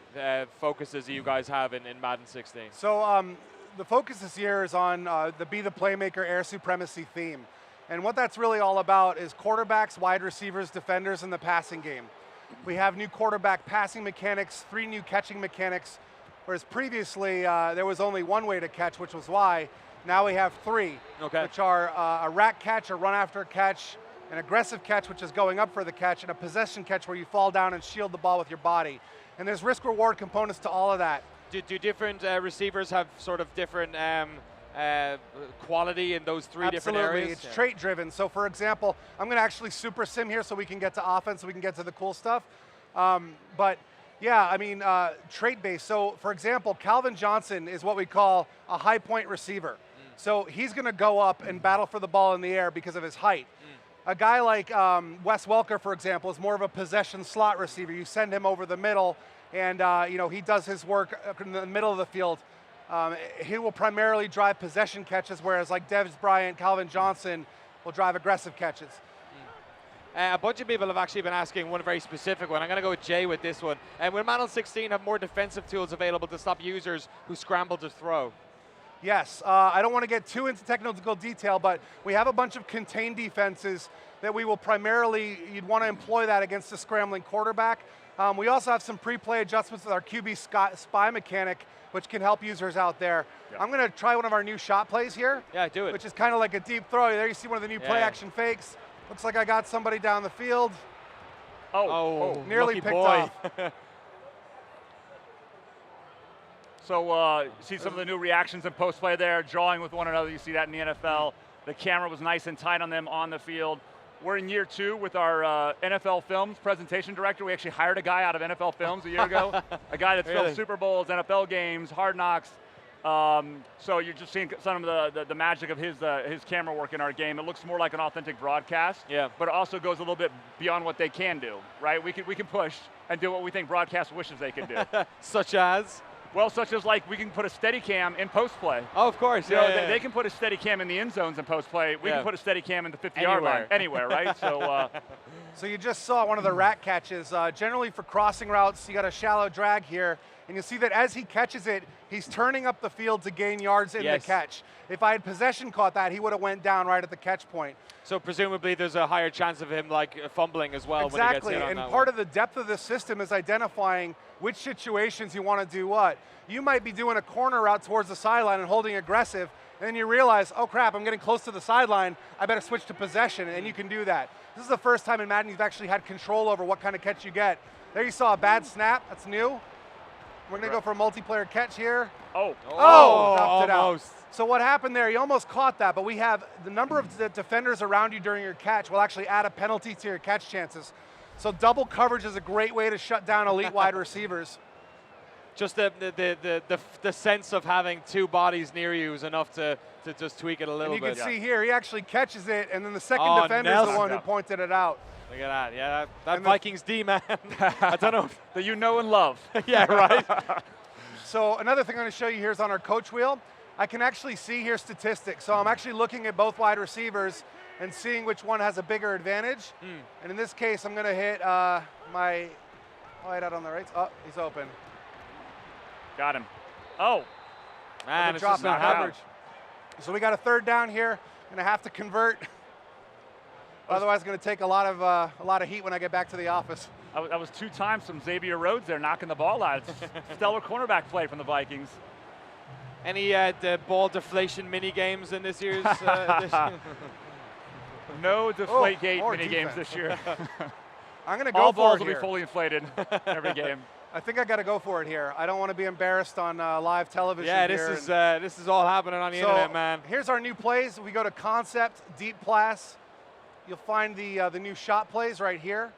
focuses that you guys have in Madden 16? So the focus this year is on the Be the Playmaker Air Supremacy theme. And what that's really all about is quarterbacks, wide receivers, defenders, and the passing game. We have new quarterback passing mechanics, 3 new catching mechanics, whereas previously there was only one way to catch, which was Y. Now we have 3, which are a rack catch, a run after catch, an aggressive catch, which is going up for the catch, and a possession catch where you fall down and shield the ball with your body. And there's risk-reward components to all of that. Do different receivers have sort of different quality in those 3 different areas? Absolutely, it's trait-driven. So for example, I'm going to actually super sim here so we can get to offense, so we can get to the cool stuff. But yeah, I mean, trait-based. So for example, Calvin Johnson is what we call a high-point receiver. So he's going to go up and battle for the ball in the air because of his height. A guy like Wes Welker, for example, is more of a possession slot receiver. You send him over the middle, and he does his work in the middle of the field. He will primarily drive possession catches, whereas like Devs Bryant, Calvin Johnson will drive aggressive catches. A bunch of people have actually been asking one very specific one. I'm going to go with Jay with this one. Will Madden 16 have more defensive tools available to stop users who scramble to throw? Yes, I don't want to get too into technical detail, but we have a bunch of contained defenses that we will primarily, you'd want to employ that against a scrambling quarterback. We also have some pre-play adjustments with our QB spy mechanic, which can help users out there. I'm going to try one of our new shot plays here. Yeah, do it. Which is kind of like a deep throw. There you see one of the new play action fakes. Looks like I got somebody down the field. Oh, nearly picked off. So see some of the new reactions in post play there, drawing with one another. You see that in the NFL. The camera was nice and tight on them on the field. We're in year 2 with our NFL Films presentation director. We actually hired a guy out of NFL Films a year ago, a guy that's filmed Super Bowls, NFL games, Hard Knocks. So you're just seeing some of the magic of his camera work in our game. It looks more like an authentic broadcast, but it also goes a little bit beyond what they can do, right? We can push and do what we think broadcast wishes they could do. Such as? Well, such as like we can put a Steadicam in post play. Oh, of course, You know, they can put a Steadicam in the end zones in post play. We can put a Steadicam in the 50-yard line, anywhere, right? So. So you just saw one of the rack catches. Generally for crossing routes, you got a shallow drag here, and you'll see that as he catches it, he's turning up the field to gain yards in the catch. If I had possession caught that, he would have went down right at the catch point. So presumably there's a higher chance of him like fumbling as well. Exactly, when he gets hit on and that part one. of the depth of the system is identifying which situations you want to do what. You might be doing a corner route towards the sideline and holding aggressive, and then you realize, oh crap, I'm getting close to the sideline, I better switch to possession, and you can do that. This is the first time in Madden you've actually had control over what kind of catch you get. There you saw a bad snap, that's new. We're gonna go for a multiplayer catch here. Oh, dropped it out. Almost. So what happened there, you almost caught that, but we have the number of the defenders around you during your catch will actually add a penalty to your catch chances. So double coverage is a great way to shut down elite wide receivers. Just the sense of having 2 bodies near you is enough to just tweak it a little And you bit. can see here, he actually catches it, and then the second Oh, defender is the Nelson. one who pointed it out. Look at that, yeah, that Vikings D, man. I don't know. That you know and love. Yeah, right. So another thing I'm going to show you here is on our coach wheel. I can actually see here statistics. So I'm actually looking at both wide receivers and seeing which one has a bigger advantage. And in this case, I'm going to hit my wide out on the right. Oh, he's open. Got him. Oh. Man, the it's drop just in not coverage. So we got a 3rd down here. Going to have to convert. Otherwise, it's going to take a lot of heat when I get back to the office. That was 2 times from Xavier Rhodes there knocking the ball out. It's stellar cornerback play from the Vikings. Any the ball deflation mini games in this year's edition? No Deflategate more mini games defense. this year. I'm going to go All for balls it will here. be fully inflated every game. I think I got to go for it here. I don't want to be embarrassed on live television. Yeah, here. this is all happening on the internet, man. Here's our new plays. We go to concept, deep pass. You'll find the new shot plays right here.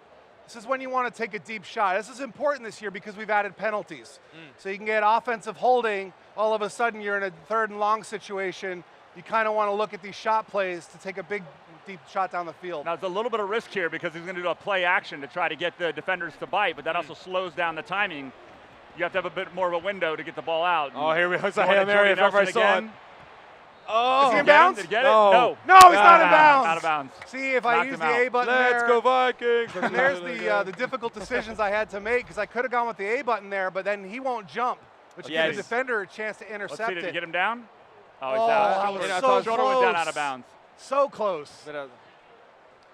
This is when you want to take a deep shot. This is important this year because we've added penalties. So you can get offensive holding. All of a sudden, you're in a 3rd and long situation. You kind of want to look at these shot plays to take a big, deep shot down the field. Now, there's a little bit of risk here because he's going to do a play action to try to get the defenders to bite, but that also slows down the timing. You have to have a bit more of a window to get the ball out. Oh, here we go. It's a Going Hail to Mary Jordy if ever I Nelson saw it. again. Oh, is he in Did he bounds? get it? Did he get No. it? No. No, he's not in bounds. Out of bounds. See, if I Knocked use him the out. A button Let's there, go Vikings. and there's the difficult decisions I had to make because I could have gone with the A button there, but then he won't jump, which gives the defender a chance to Let's intercept see, did he it. get him down? Oh, he's Oh, out. I was Shoulder- so shoulder went down close. out of bounds. So close.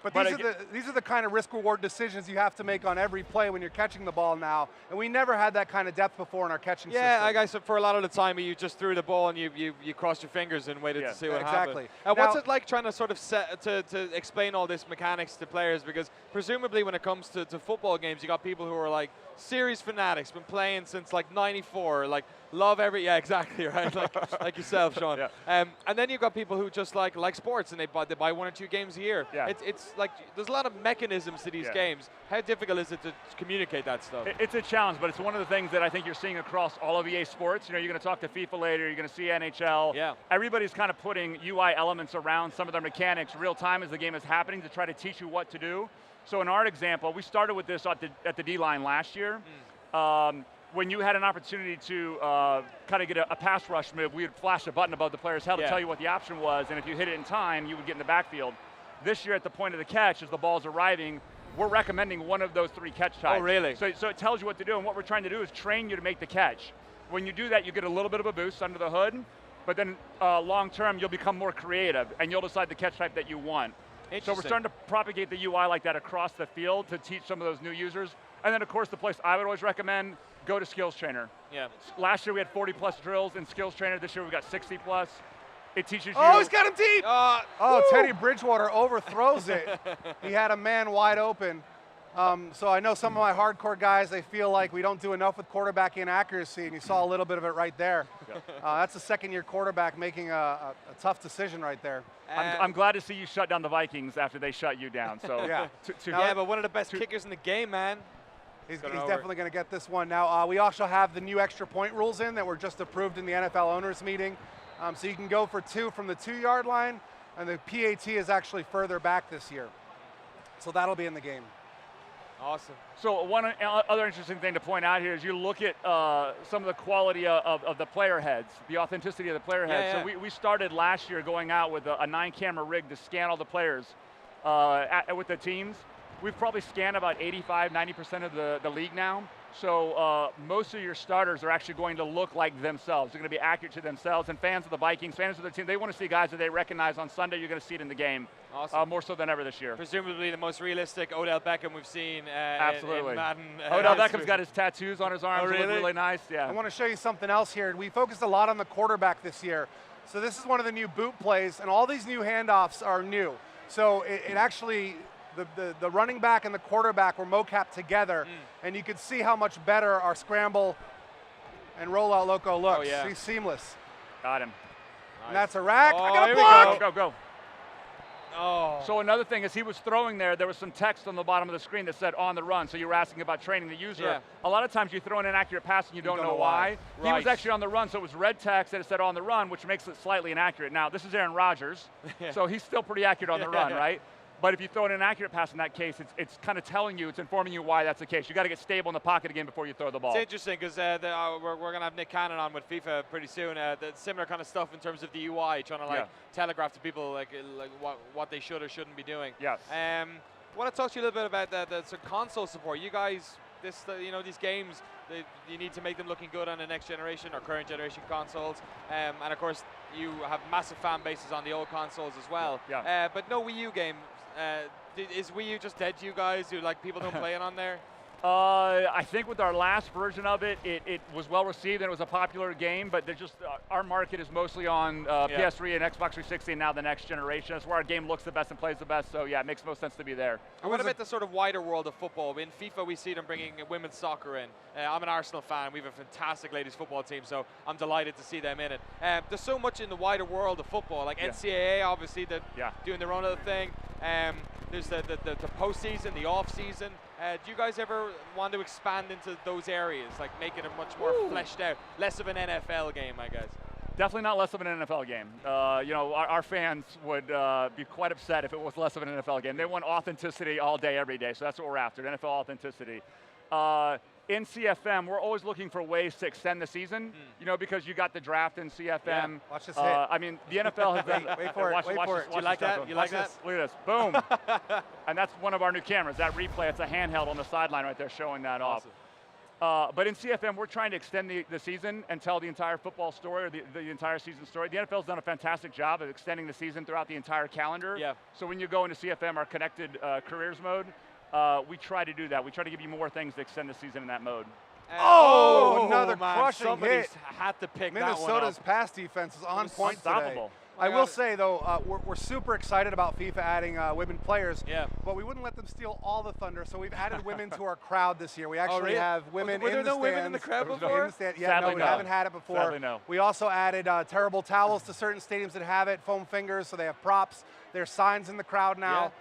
But But these are the kind of risk-reward decisions you have to make on every play when you're catching the ball now, and we never had that kind of depth before in our catching system. Yeah, I guess for a lot of the time you just threw the ball and you crossed your fingers and waited to see what exactly. happened. What's Now- it like trying to sort of to explain all this mechanics to players? Because presumably when it comes to football games, you got people who are like series fanatics, been playing since like '94, like love every exactly right, like yourself, Sean. And then you've got people who just like sports and they buy 1 or 2 games a year. It's like there's a lot of mechanisms to these games. How difficult is it to communicate that stuff? It's a challenge, but it's one of the things that I think you're seeing across all of EA Sports. You know, you're going to talk to FIFA later, you're going to see NHL. Yeah. Everybody's kind of putting UI elements around some of their mechanics real time as the game is happening to try to teach you what to do. So in our example, we started with this at the D-line last year. When you had an opportunity to kind of get a pass rush move, we would flash a button above the player's head to tell you what the option was, and if you hit it in time, you would get in the backfield. This year at the point of the catch, as the ball's arriving, we're recommending one of those 3 catch types. Oh, really? So it tells you what to do, and what we're trying to do is train you to make the catch. When you do that, you get a little bit of a boost under the hood, but then long term, you'll become more creative, and you'll decide the catch type that you want. So we're starting to propagate the UI like that across the field to teach some of those new users. And then, of course, the place I would always recommend, go to Skills Trainer. Yeah. Last year we had 40+ drills in Skills Trainer. This year we've got 60+. It teaches you. Oh, he's got him deep. Oh, Teddy Bridgewater overthrows it. He had a man wide open. So I know some of my hardcore guys, they feel like we don't do enough with quarterback inaccuracy, and you saw a little bit of it right there. That's a second-year quarterback making a tough decision right there. I'm glad to see you shut down the Vikings after they shut you down. So yeah, but one of the best kickers in the game, man. He's definitely going to get this one. Now, we also have the new extra point rules in that were just approved in the NFL owners meeting. So you can go for 2 from the 2-yard line, and the PAT is actually further back this year. So that'll be in the game. Awesome. So one other interesting thing to point out here is you look at some of the quality of the player heads, the authenticity of the player heads. So we started last year going out with a 9-camera rig to scan all the players with the teams. We've probably scanned about 85–90% of the league now. So most of your starters are actually going to look like themselves. They're going to be accurate to themselves. And fans of the Vikings, fans of the team, they want to see guys that they recognize on Sunday. You're going to see it in the game. Awesome. More so than ever this year. Presumably the most realistic Odell Beckham we've seen Absolutely. in Madden. Odell Beckham's got his tattoos on his arms. Oh, really? Look really nice. Yeah. I want to show you something else here. We focused a lot on the quarterback this year. So this is one of the new boot plays, and all these new handoffs are new. So it actually, the running back and the quarterback were mocap together, and you could see how much better our scramble and rollout loco looks. Oh, yeah. He's seamless. Got him. Nice. And that's a rack. Oh, I got a here block. Go, go. Oh. So another thing, as he was throwing there was some text on the bottom of the screen that said on the run. So you were asking about training the user. Yeah. A lot of times you throw an inaccurate pass and you don't know why. Right. He was actually on the run, so it was red text that it said on the run, which makes it slightly inaccurate. Now, this is Aaron Rodgers, so he's still pretty accurate on the run, right? But if you throw an inaccurate pass in that case, it's kind of telling you, it's informing you why that's the case. You got to get stable in the pocket again before you throw the ball. It's interesting because we're going to have Nick Cannon on with FIFA pretty soon. The similar kind of stuff in terms of the UI, trying to telegraph to people like what they should or shouldn't be doing. Yes. I want to talk to you a little bit about the console support. You guys, these games, you need to make them looking good on the next generation or current generation consoles. And of course, you have massive fan bases on the old consoles as well. Yeah. But no Wii U game. Is Wii U just dead to you guys? Do people don't play it on there? I think with our last version of it, it was well received and it was a popular game, but they're just our market is mostly on PS3 and Xbox 360 and now the next generation. That's where our game looks the best and plays the best, so yeah, it makes most sense to be there. And what about the sort of wider world of football? In FIFA, we see them bringing women's soccer in. I'm an Arsenal fan. We have a fantastic ladies football team, so I'm delighted to see them in it. There's so much in the wider world of football, like NCAA, obviously, doing their own other thing. There's the postseason, the off-season. Do you guys ever want to expand into those areas, like make it a much more fleshed out, less of an NFL game, I guess? Definitely not less of an NFL game. Our fans would be quite upset if it was less of an NFL game. They want authenticity all day, every day, so that's what we're after, NFL authenticity. In CFM, we're always looking for ways to extend the season, because you got the draft in CFM. Yeah. Watch this hit. I mean, the NFL has done. Wait for it. You like that? You like that? Look at this. Boom. And that's one of our new cameras. That replay, it's a handheld on the sideline right there showing that off. But in CFM, we're trying to extend the season and tell the entire football story or the entire season story. The NFL's done a fantastic job of extending the season throughout the entire calendar. Yeah. So when you go into CFM, our connected careers mode, we try to do that. We try to give you more things to extend the season in that mode. Another man, crushing somebody's hit. had to pick Minnesota's that one pass defense is on point unstoppable. today. I will say, though, we're super excited about FIFA adding women players, but we wouldn't let them steal all the thunder, so we've added women to our crowd this year. We actually really? have women Were in there the no stands. women in the crowd In before? the stand. Yeah, Sadly, no, we no. haven't had it before. Sadly, no. We also added terrible towels to certain stadiums that have it, foam fingers, so they have props. There's signs in the crowd now.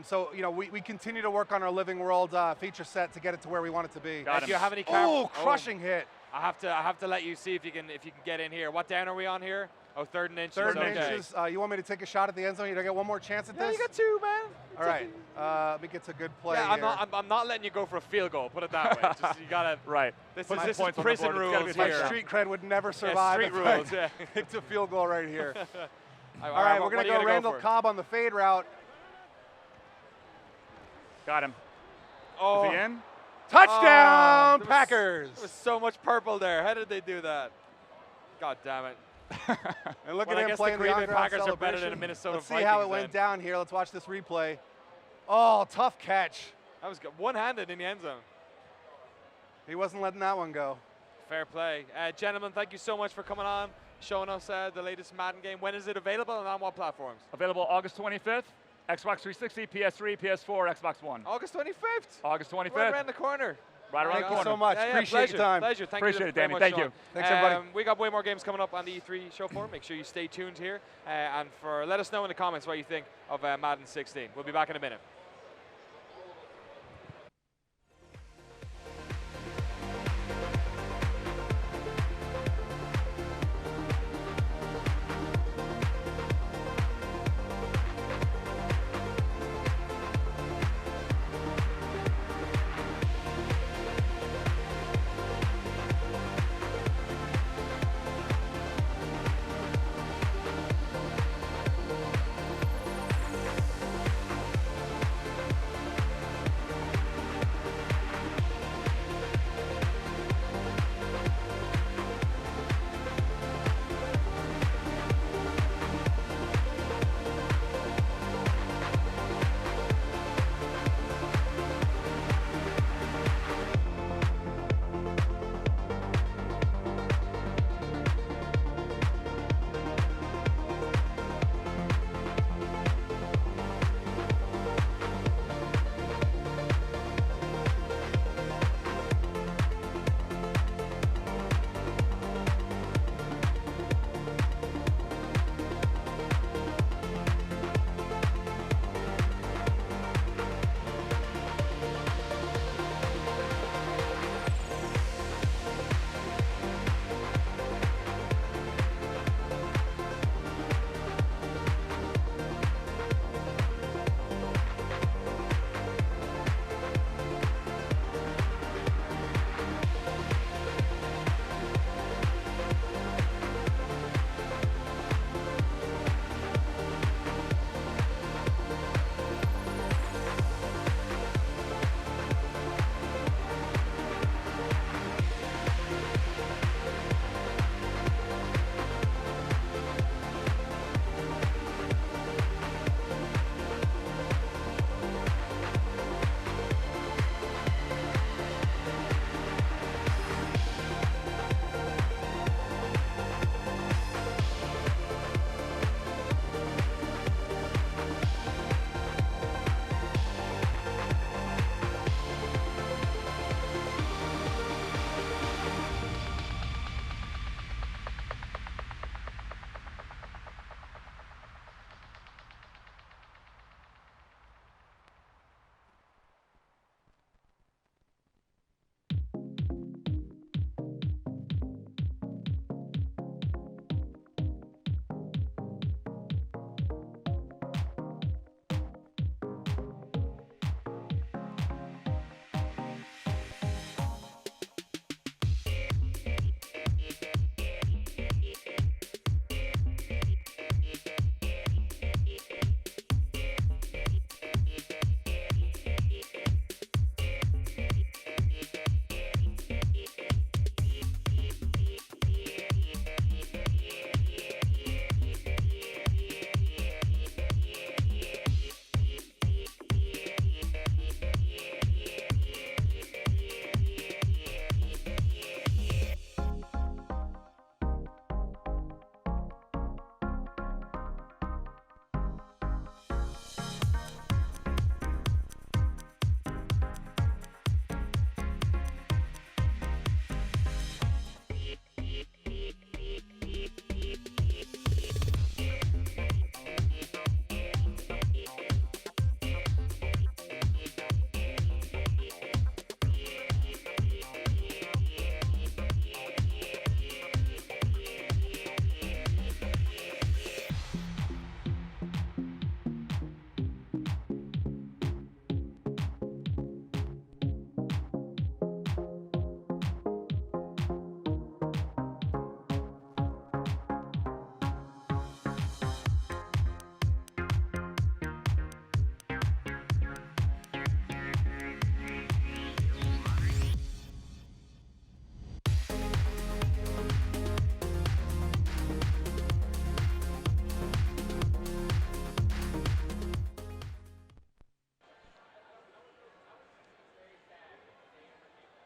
So, we continue to work on our Living World feature set to get it to where we want it to be. Do you have any Crushing hit. I have to let you see if you can get in here. What down are we on here? Oh, 3rd and inches. Third and okay. inches. You want me to take a shot at the end zone? You don't get one more chance at Yeah, this? you got 2, man. All right. Let me get to a good play Yeah, here. I'm not letting you go for a field goal. Put it that way. Just, you gotta. Right. This Put is some points on the prison board. It's gotta rules be a here. My street cred would never survive. street if I rules, yeah. kicked a field goal right here. All All right, we're what going are to you go gonna Randall for? Cobb on the fade route. Got him. Oh. Is he in? Touchdown, there Packers! There was so much purple there. How did they do that? God damn it. And look Well, at I him guess the playing Green Bay on-ground Packers are better than celebration. the Minnesota Let's see how it Vikings went then. down here. Let's watch this replay. Oh, tough catch. That was good. One-handed in the end zone. He wasn't letting that one go. Fair play. Gentlemen, thank you so much for coming on, showing us the latest Madden game. When is it available and on what platforms? Available August 25th. Xbox 360, PS3, PS4, Xbox One. August 25th. August 25th. Right around the corner. Right around the corner. Thank you so much. Appreciate your time. Pleasure. Thank Appreciate you it, very Danny. much, Thank Sean. you. Thanks, everybody. We got way more games coming up on the E3 show floor. Make sure you stay tuned here. And let us know in the comments what you think of Madden 16. We'll be back in a minute.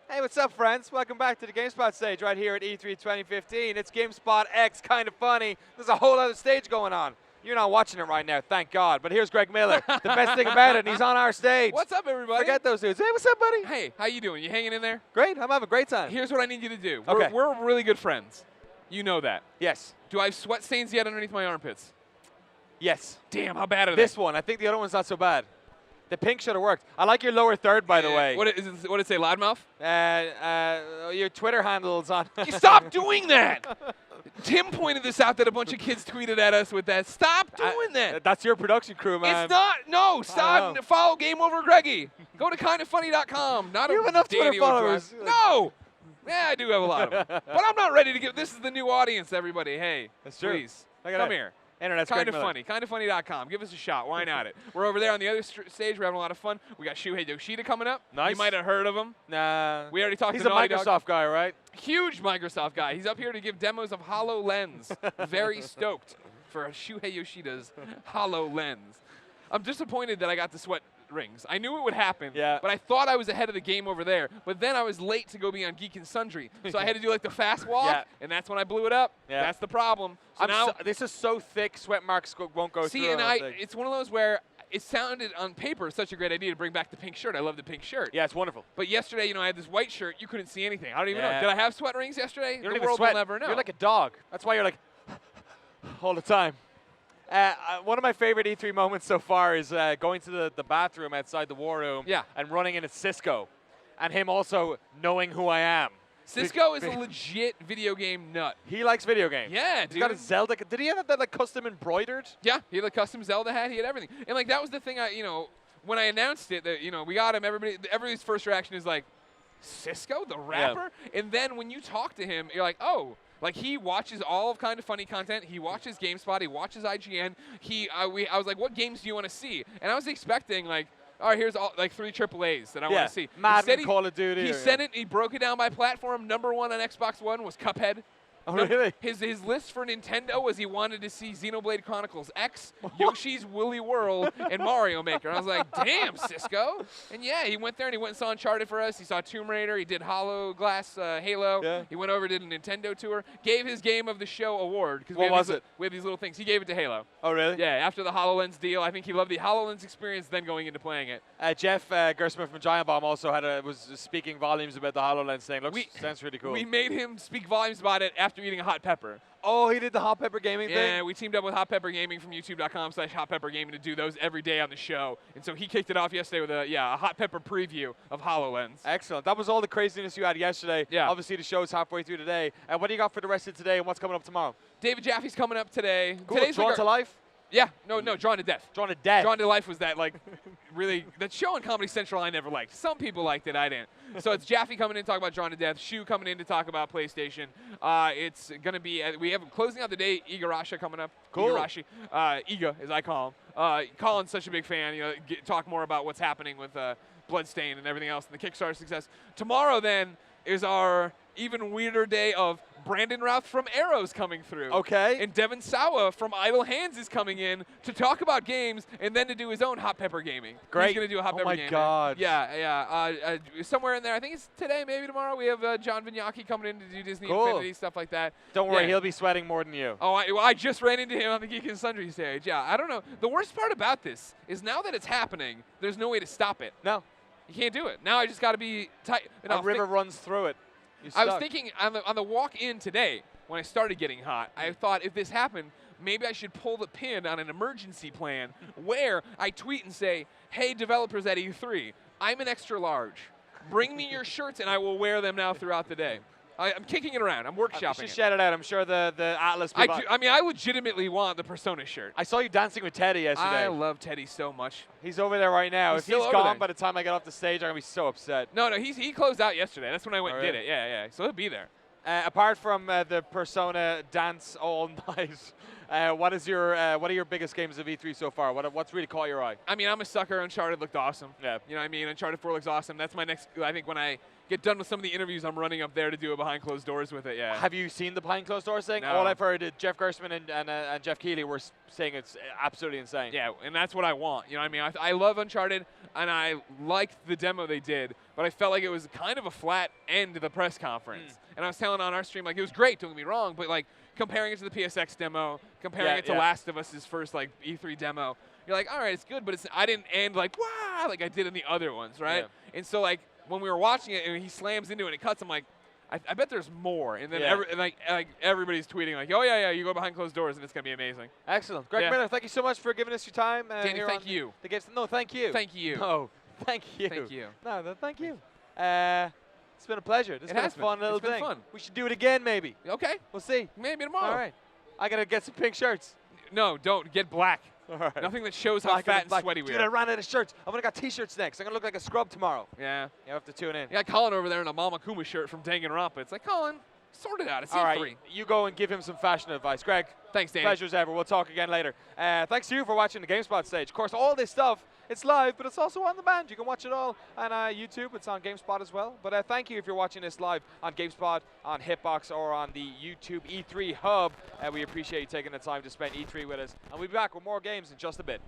Hey, what's up, friends? Welcome back to the GameSpot stage right here at E3 2015. It's GameSpot X, kind of funny. There's a whole other stage going on. You're not watching it right now, thank God. But here's Greg Miller. The best thing about it, and he's on our stage. What's up, everybody? Forget those dudes. Hey, what's up, buddy? Hey, how you doing? You hanging in there? Great. I'm having a great time. Here's what I need you to do. Okay. We're really good friends. You know that. Yes. Do I have sweat stains yet underneath my armpits? Yes. Damn, how bad are they? This one. I think the other one's not so bad. The pink should have worked. I like your lower third, by the way. What did it say, loudmouth? Your Twitter handle's on. Stop doing that! Tim pointed this out that a bunch of kids tweeted at us with that. Stop doing that! That's your production crew, man. It's not. No, stop. Follow Game Over Greggy. Go to kindoffunny.com. Not You a have enough Danny Twitter followers. O'Dwyer. No! Yeah, I do have a lot of them. But I'm not ready to give. This is the new audience, everybody. Hey, That's true. please, Look at come that. here. Internet's Kind Greg of Miller. funny. Kindoffunny.com. Give us a shot. Why not it? We're over there on the other stage. We're having a lot of fun. We got Shuhei Yoshida coming up. Nice. You might have heard of him. Nah. We already talked He's to a Naughty Microsoft Dog. guy, right? Huge Microsoft guy. He's up here to give demos of HoloLens. Very stoked for Shuhei Yoshida's HoloLens. I'm disappointed that I got the sweat rings. I knew it would happen, but I thought I was ahead of the game over there. But then I was late to go be on Geek and Sundry, so I had to do like the fast walk, and that's when I blew it up. Yeah. That's the problem. So now this is so thick, sweat marks won't go through. see, and it's one of those where it sounded on paper such a great idea to bring back the pink shirt. I love the pink shirt. Yeah, it's wonderful. But yesterday, I had this white shirt. You couldn't see anything. I don't even know. Yeah. Did I have sweat rings yesterday? You don't The even world sweat. will never know. You're like a dog. That's why you're like all the time. One of my favorite E3 moments so far is going to the bathroom outside the war room and running into Cisco, and him also knowing who I am. Cisco is a legit video game nut. He likes video games. Yeah, He's dude. got a Zelda. Did he have that like custom embroidered? Yeah, he had a custom Zelda hat. He had everything. And like that was the thing. When I announced it, that we got him. Everybody's first reaction is like, Cisco, the rapper. And then when you talk to him, you're like, oh. Like, he watches all of Kind of Funny content. He watches GameSpot. He watches IGN. I was like, what games do you want to see? And I was expecting, like, all right, here's all, like 3 AAAs that I want to see. Madden, Call of Duty. He sent it. He broke it down by platform. Number 1 on Xbox One was Cuphead. Oh, really? His list for Nintendo was he wanted to see Xenoblade Chronicles X, Yoshi's Woolly World, and Mario Maker. And I was like, damn, Cisco. And yeah, he went there and he went and saw Uncharted for us. He saw Tomb Raider. He did Halo. Yeah. He went over, did a Nintendo tour. Gave his Game of the Show award. What was it? We have these little things. He gave it to Halo. Oh, really? Yeah, after the HoloLens deal. I think he loved the HoloLens experience then going into playing it. Jeff Gersman from Giant Bomb also was speaking volumes about the HoloLens thing. Sounds really cool. We made him speak volumes about it after eating a hot pepper. Oh, he did the Hot Pepper Gaming thing? Yeah, we teamed up with Hot Pepper Gaming from youtube.com/Hot Pepper Gaming to do those every day on the show. And so he kicked it off yesterday with a Hot Pepper preview of HoloLens. Excellent. That was all the craziness you had yesterday. Yeah. Obviously, the show's halfway through today. And what do you got for the rest of today, and what's coming up tomorrow? David Jaffe's coming up today. Cool. Today's Drawn to Life? Yeah. No, Drawn to Death. Drawn to Death. Drawn to Life was that, like, really, that show on Comedy Central I never liked. Some people liked it, I didn't. So it's Jaffe coming in to talk about Drawn to Death, Shu coming in to talk about PlayStation. It's going to be, we have closing out the day, Igarashi coming up. Cool. Igarashi. Iga, as I call him. Colin's such a big fan. Talk more about what's happening with Bloodstain and everything else and the Kickstarter success. Tomorrow, then, is our even weirder day of Brandon Routh from Arrows coming through. Okay. And Devin Sawa from Idle Hands is coming in to talk about games and then to do his own Hot Pepper Gaming. Great. He's going to do a Hot Pepper Gaming. Oh, my God. Yeah. Somewhere in there, I think it's today, maybe tomorrow, we have John Vignacchi coming in to do Disney Cool. Infinity, stuff like that. Don't worry, Yeah. he'll be sweating more than you. Oh, I just ran into him on the Geek and Sundry stage. Yeah, I don't know. The worst part about this is now that it's happening, there's no way to stop it. No. You can't do it. Now I just got to be tight. A river runs through it. I was thinking on the walk in today, when I started getting hot, I thought if this happened, maybe I should pull the pin on an emergency plan where I tweet and say, hey, developers at E3, I'm an extra large. Bring me your shirts and I will wear them now throughout the day. I'm kicking it around. I'm workshopping You should shout it out. I'm sure the Atlas people. I legitimately want the Persona shirt. I saw you dancing with Teddy yesterday. I love Teddy so much. He's over there right now. If he's over gone there. by the time I get off the stage, I'm going to be so upset. No, he closed out yesterday. That's when I went Oh, and did really? it. Yeah. So he'll be there. Apart from the Persona dance all night, what are your biggest games of E3 so far? What's really caught your eye? I mean, I'm a sucker. Uncharted looked awesome. Yeah. You know what I mean? Uncharted 4 looks awesome. That's my next, I think when I get done with some of the interviews, I'm running up there to do it behind closed doors with it, yeah. Have you seen the behind closed doors thing? No. All I've heard is Jeff Gersman and Jeff Keighley were saying it's absolutely insane. Yeah, and that's what I want. You know what I mean? I love Uncharted. and I liked the demo they did, but I felt like it was kind of a flat end to the press conference. And I was telling on our stream, like, it was great, don't get me wrong, but like comparing it to the PSX demo, comparing it to Last of Us' first like E3 demo, you're like, all right, it's good, but I didn't end like, wow, like I did in the other ones, right? Yeah. And so like when we were watching it and he slams into it and it cuts, I'm like, I bet there's more. And then like everybody's tweeting like, oh yeah, you go behind closed doors and it's gonna be amazing. Excellent. Greg Miller, thank you so much for giving us your time. Danny, thank you. No, thank you. Thank you. No, thank you. Thank you. No, thank you. It's been a pleasure. This has been a fun little thing. It's been fun. We should do it again, maybe. Okay. We'll see. Maybe tomorrow. All right. I gotta get some pink shirts. No, don't. Get black. All right. Nothing that shows how fat and sweaty we Dude, I are. ran out of shirts. I've only got T-shirts next. I'm gonna look like a scrub tomorrow. Yeah. You have to tune in. You got Colin over there in a Mama Kuma shirt from Danganronpa. It's like, Colin, sort it out. It's All E3. right. You go and give him some fashion advice. Greg. Thanks, Danny. Pleasure as ever. We'll talk again later. Thanks to you for watching the GameSpot stage. Of course, all this stuff, it's live, but it's also on demand. You can watch it all on YouTube. It's on GameSpot as well. But thank you if you're watching this live on GameSpot, on Hitbox, or on the YouTube E3 Hub. We appreciate you taking the time to spend E3 with us. And we'll be back with more games in just a bit.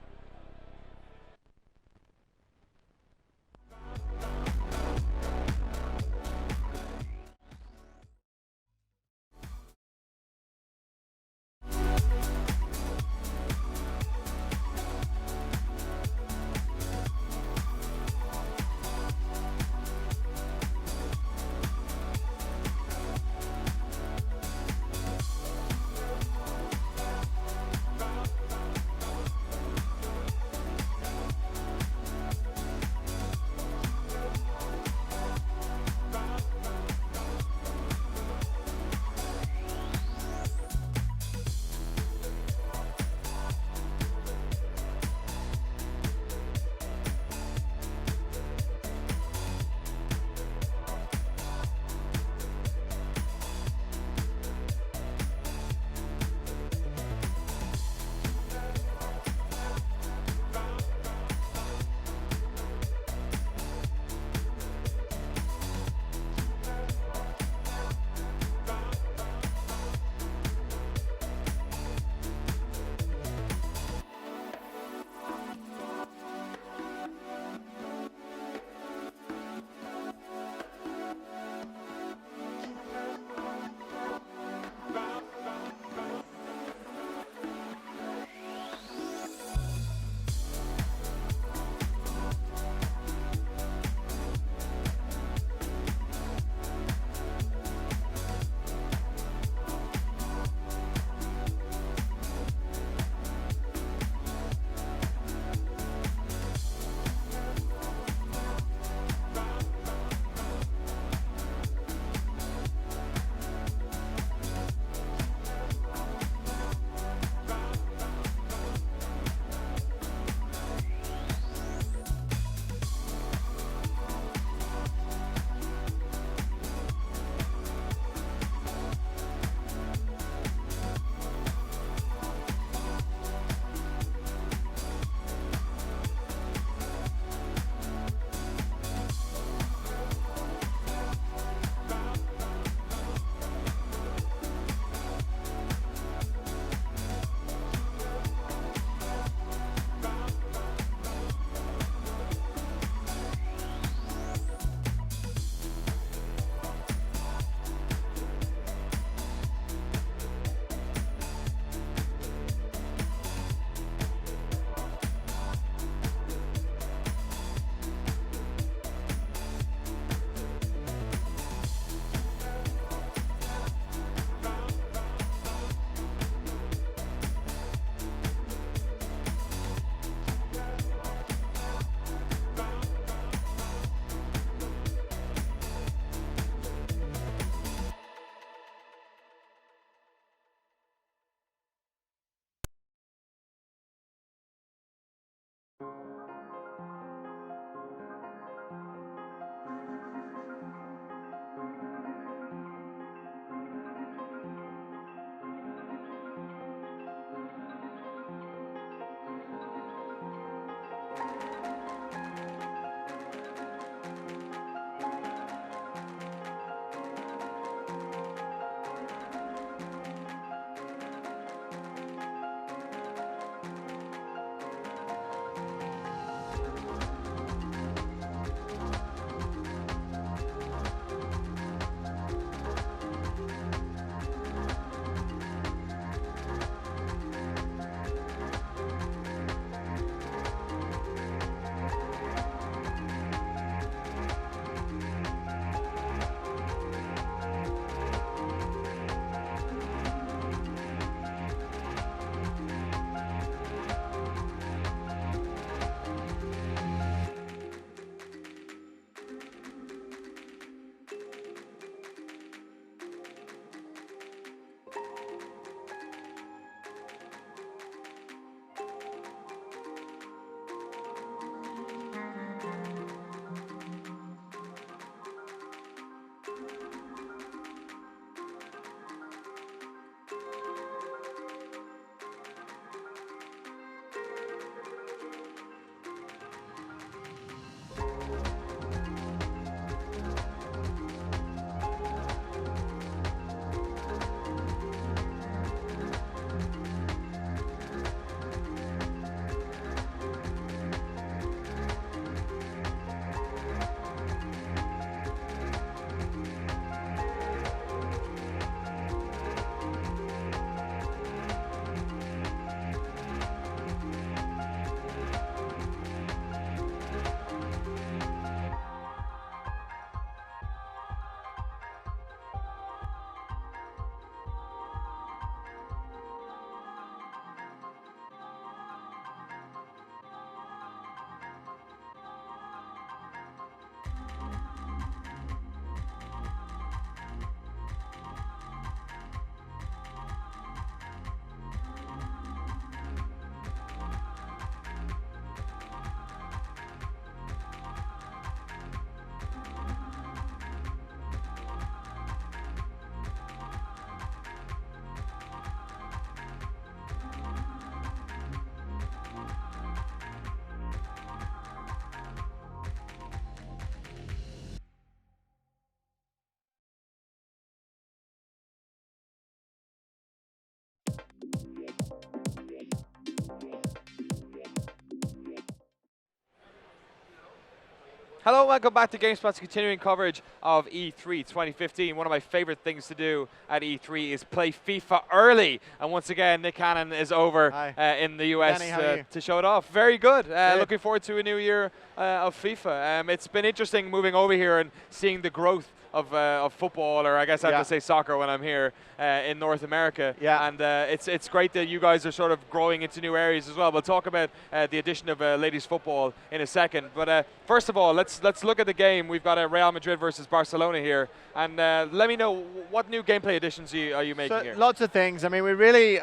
Hello, welcome back to GameSpot's continuing coverage of E3 2015. One of my favorite things to do at E3 is play FIFA early. And once again, Nick Cannon is over in the US to show it off. Very good. Looking forward to a new year of FIFA. It's been interesting moving over here and seeing the growth of football, or I guess I have to say soccer when I'm here in North America. Yeah. And it's great that you guys are sort of growing into new areas as well. We'll talk about the addition of ladies football in a second. But first of all, let's look at the game. We've got Real Madrid versus Barcelona here. And let me know what new gameplay additions are you making here? Lots of things. I mean, we really,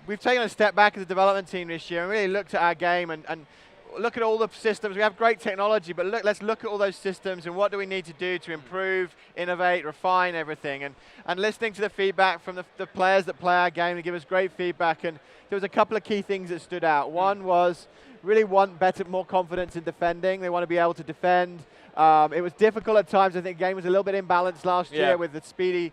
we've taken a step back as a development team this year and really looked at our game and look at all the systems. We have great technology, but let's look at all those systems and what do we need to do to improve, innovate, refine everything. And listening to the feedback from the players that play our game, they give us great feedback. And there was a couple of key things that stood out. One was really want more confidence in defending. They want to be able to defend. It was difficult at times. I think the game was a little bit imbalanced last year with the speedy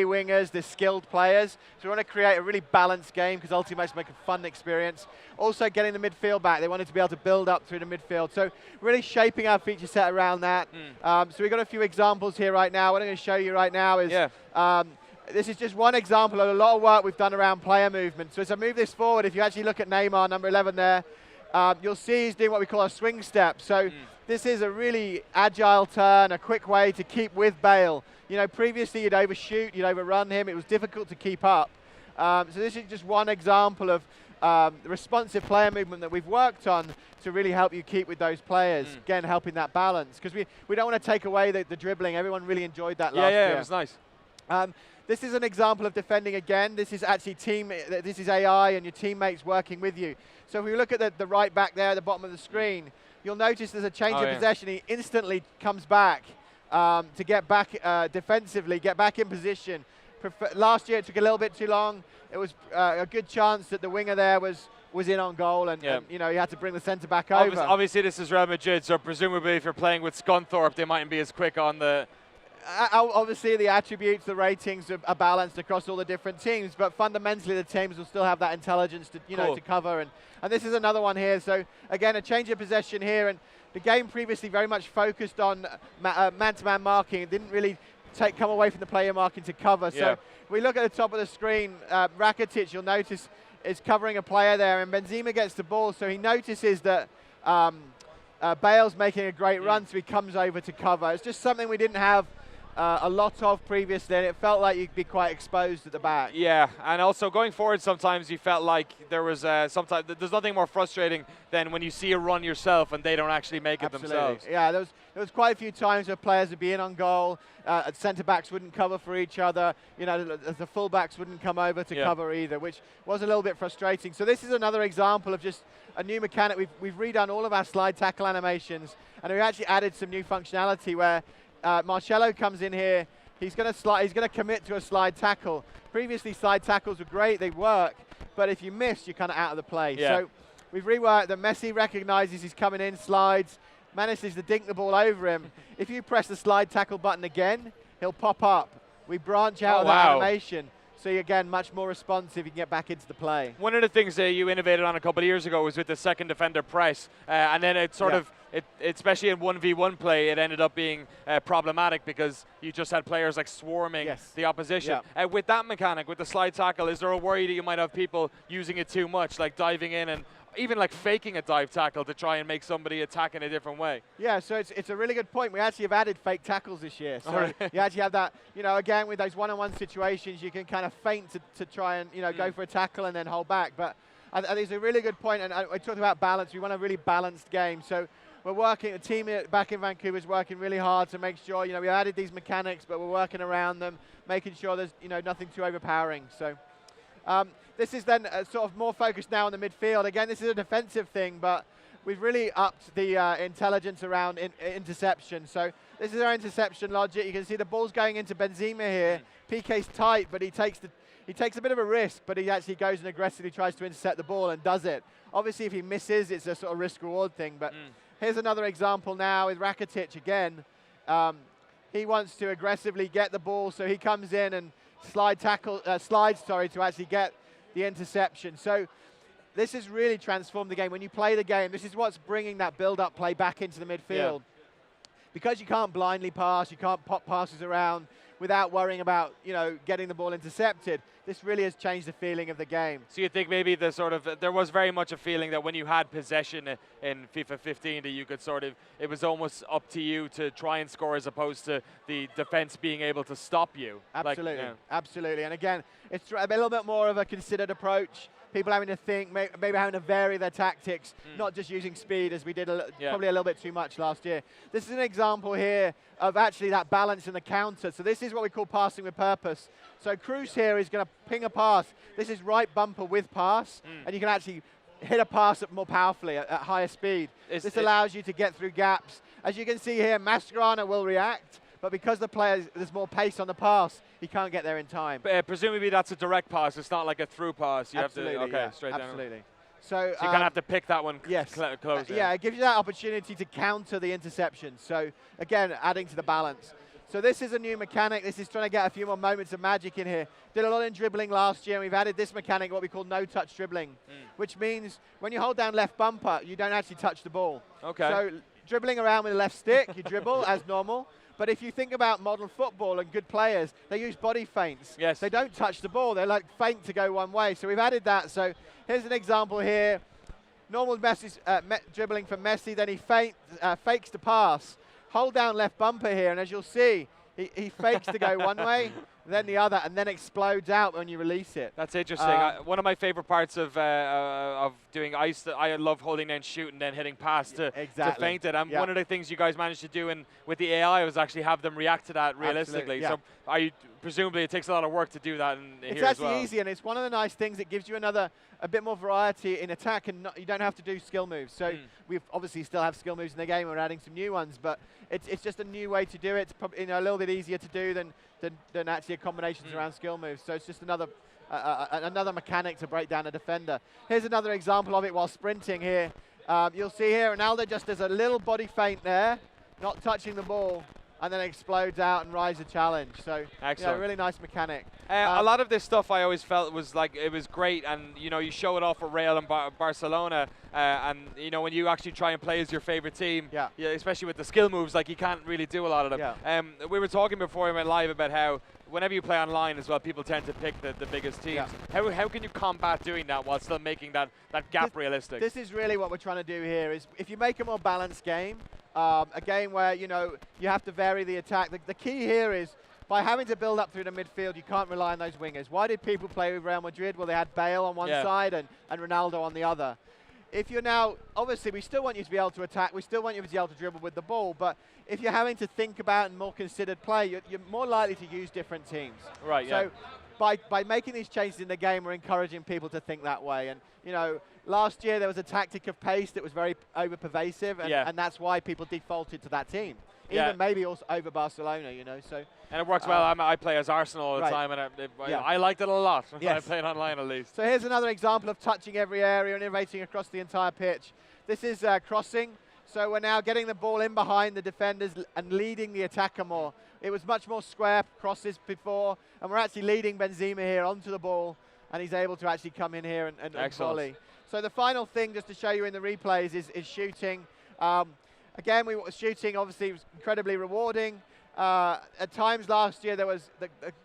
wingers, the skilled players. So we want to create a really balanced game because ultimately it's make a fun experience. Also getting the midfield back. They wanted to be able to build up through the midfield. So really shaping our feature set around that. So we've got a few examples here right now. What I'm going to show you right now is this is just one example of a lot of work we've done around player movement. So as I move this forward, if you actually look at Neymar, number 11 there, you'll see he's doing what we call a swing step. So this is a really agile turn, a quick way to keep with Bale. You know, previously you'd overshoot, you'd overrun him. It was difficult to keep up. So this is just one example of the responsive player movement that we've worked on to really help you keep with those players. Again, helping that balance. Because we don't want to take away the dribbling. Everyone really enjoyed that last year. Yeah, it was nice. This is an example of defending again. This is actually this is AI and your teammates working with you. So if we look at the right back there at the bottom of the screen, you'll notice there's a change of possession. He instantly comes back to get back defensively, get back in position. Last year it took a little bit too long. It was a good chance that the winger there was in on goal, and you know, you had to bring the centre back over. Obviously, this is Real Madrid, so presumably if you're playing with Scunthorpe, they mightn't be as quick on the... Obviously, the attributes, the ratings are balanced across all the different teams, but fundamentally, the teams will still have that intelligence to, you know, to cover. And this is another one here. So again, a change of possession here, and the game previously very much focused on man-to-man marking. It didn't really come away from the player marking to cover. So we look at the top of the screen. Rakitic, you'll notice, is covering a player there, and Benzema gets the ball, so he notices that Bale's making a great run, so he comes over to cover. It's just something we didn't have a lot of previously, and it felt like you'd be quite exposed at the back. Yeah, and also going forward, sometimes you felt like there was sometimes there's nothing more frustrating than when you see a run yourself and they don't actually make it themselves. Yeah, there was quite a few times where players would be in on goal, centre backs wouldn't cover for each other. You know, the full backs wouldn't come over to cover either, which was a little bit frustrating. So this is another example of just a new mechanic. We've redone all of our slide tackle animations, and we've actually added some new functionality where Marcelo comes in here. He's going to commit to a slide tackle. Previously, slide tackles were great; they work. But if you miss, you're kind of out of the play. So we've reworked that. Messi recognizes he's coming in, slides, manages to dink the ball over him. If you press the slide tackle button again, he'll pop up. We branch out of that animation. So you're, again, much more responsive. You can get back into the play. One of the things that you innovated on a couple of years ago was with the second defender press, and then it sort of, especially in 1v1 play, it ended up being problematic because you just had players like swarming the opposition. With that mechanic, with the slide tackle, is there a worry that you might have people using it too much, like diving in and even like faking a dive tackle to try and make somebody attack in a different way? Yeah, so it's a really good point. We actually have added fake tackles this year. So you actually have that, you know, again, with those one-on-one situations, you can kind of feint to try and, you know, go for a tackle and then hold back. But I think it's a really good point, and I talked about balance. We want a really balanced game. So we're working, the team back in Vancouver is working really hard to make sure, you know, we added these mechanics, but we're working around them, making sure there's, you know, nothing too overpowering. So this is then sort of more focused now on the midfield. Again, this is a defensive thing, but we've really upped the intelligence around interception. So this is our interception logic. You can see the ball's going into Benzema here. PK's tight, but he takes a bit of a risk, but he actually goes and aggressively tries to intercept the ball and does it. Obviously, if he misses, it's a sort of risk-reward thing. But here's another example now with Rakitic again. He wants to aggressively get the ball, so he comes in and slides to actually get the interception. So this has really transformed the game. When you play the game, this is what's bringing that build-up play back into the midfield. because you can't blindly pass, you can't pop passes around without worrying about, getting the ball intercepted. This really has changed the feeling of the game. So you think maybe there was very much a feeling that when you had possession in FIFA 15 that you could it was almost up to you to try and score as opposed to the defense being able to stop you. Absolutely, absolutely. And again, it's a little bit more of a considered approach. People having to think, maybe having to vary their tactics, not just using speed as we did probably a little bit too much last year. This is an example here of actually that balance in the counter. So this is what we call passing with purpose. So Cruz here is going to ping a pass. This is right bumper with pass, and you can actually hit a pass more powerfully at higher speed. This allows you to get through gaps. As you can see here, Mascherano will react, but because there's more pace on the pass, he can't get there in time. Presumably that's a direct pass. It's not like a through pass. You Absolutely, have to straight down. Absolutely. So you kind of have to pick that one close. Yeah, it gives you that opportunity to counter the interception. So again, adding to the balance. So this is a new mechanic. This is trying to get a few more moments of magic in here. Did a lot in dribbling last year, and we've added this mechanic, what we call no-touch dribbling, which means when you hold down left bumper, you don't actually touch the ball. Okay. So dribbling around with the left stick, you dribble as normal. But if you think about modern football and good players, they use body feints. Yes. They don't touch the ball. They like feint to go one way. So we've added that. So here's an example here. Normal dribbling from Messi. Then he fakes the pass. Hold down left bumper here. And as you'll see, he fakes to go one way, then the other, and then explodes out when you release it. That's interesting. One of my favorite parts of doing ice, I love holding down shoot and then hitting pass to feint it. And one of the things you guys managed to do with the AI was actually have them react to that realistically. Yeah. So presumably it takes a lot of work to do that it's here as well. It's actually easy, and it's one of the nice things. It gives you a bit more variety in attack, and you don't have to do skill moves. So we obviously still have skill moves in the game, and we're adding some new ones, but it's just a new way to do it. It's probably a little bit easier to do than actually combinations around skill moves. So it's just another mechanic to break down a defender. Here's another example of it while sprinting here. You'll see here Ronaldo just does a little body feint there, not touching the ball, and then explodes out and rises a challenge. So really nice mechanic. A lot of this stuff I always felt was like it was great, and you show it off at Real and Barcelona, and when you actually try and play as your favorite team, especially with the skill moves, like you can't really do a lot of them. We were talking before we went live about how whenever you play online as well, people tend to pick the biggest teams. How can you combat doing that while still making that gap realistic? This is really what we're trying to do here. Is if you make a more balanced game, a game where you have to vary the attack. The key here is by having to build up through the midfield, you can't rely on those wingers. Why did people play with Real Madrid? Well, they had Bale on one side and Ronaldo on the other. If you're now, obviously, we still want you to be able to attack. We still want you to be able to dribble with the ball. But if you're having to think about and more considered play, you're more likely to use different teams. Right. So by making these changes in the game, we're encouraging people to think that way. And last year there was a tactic of pace that was very over-pervasive, and that's why people defaulted to that team. Even maybe also over Barcelona, So and it works well. I play as Arsenal all the time, and I liked it a lot. Yes. I played online at least. So here's another example of touching every area and innovating across the entire pitch. This is crossing. So we're now getting the ball in behind the defenders and leading the attacker more. It was much more square crosses before, and we're actually leading Benzema here onto the ball, and he's able to actually come in here and volley. So the final thing, just to show you in the replays, is shooting. Again, shooting obviously was incredibly rewarding. At times last year, there was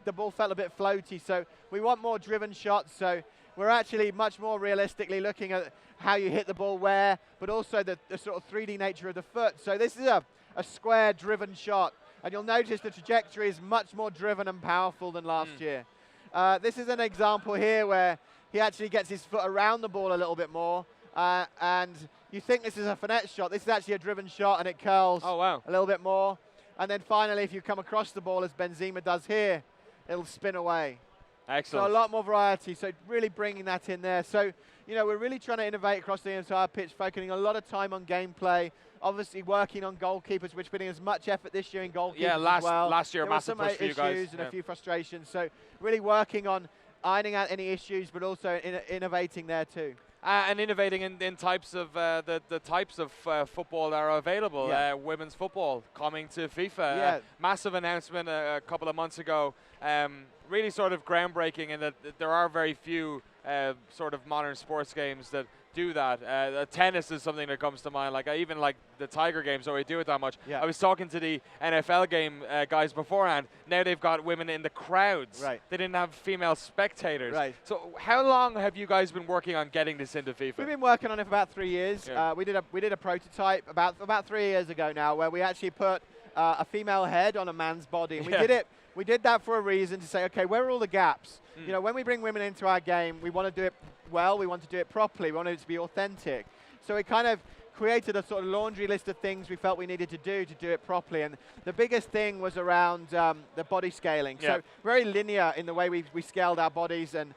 the ball felt a bit floaty, so we want more driven shots. So we're actually much more realistically looking at how you hit the ball where, but also the sort of 3D nature of the foot. So this is a square driven shot, and you'll notice the trajectory is much more driven and powerful than last year. This is an example here where he actually gets his foot around the ball a little bit more, and you think this is a finesse shot. This is actually a driven shot, and it curls a little bit more. And then finally, if you come across the ball, as Benzema does here, it'll spin away. Excellent. So a lot more variety, so really bringing that in there. So, we're really trying to innovate across the entire pitch, focusing a lot of time on gameplay, obviously working on goalkeepers, which putting as much effort this year in goalkeepers as well. Last year, there massive push for you guys. issues and a few frustrations, so really working on ironing out any issues, but also innovating there too. And innovating in types of the types of football that are available. Women's football coming to FIFA. Massive announcement a couple of months ago. Really sort of groundbreaking in that there are very few sort of modern sports games that do that. Tennis is something that comes to mind. Like even like the Tiger games, don't really do it that much. Yeah. I was talking to the NFL game guys beforehand. Now they've got women in the crowds. Right. They didn't have female spectators. Right. So how long have you guys been working on getting this into FIFA? We've been working on it for about 3 years. Yeah. We did a prototype about 3 years ago now, where we actually put a female head on a man's body, and we did that for a reason, to say, okay, where are all the gaps? You know, when we bring women into our game, we want to do it well, we want to do it properly, we want it to be authentic. So it kind of created a sort of laundry list of things we felt we needed to do it properly. And the biggest thing was around the body scaling. Yeah. So very linear in the way we scaled our bodies, and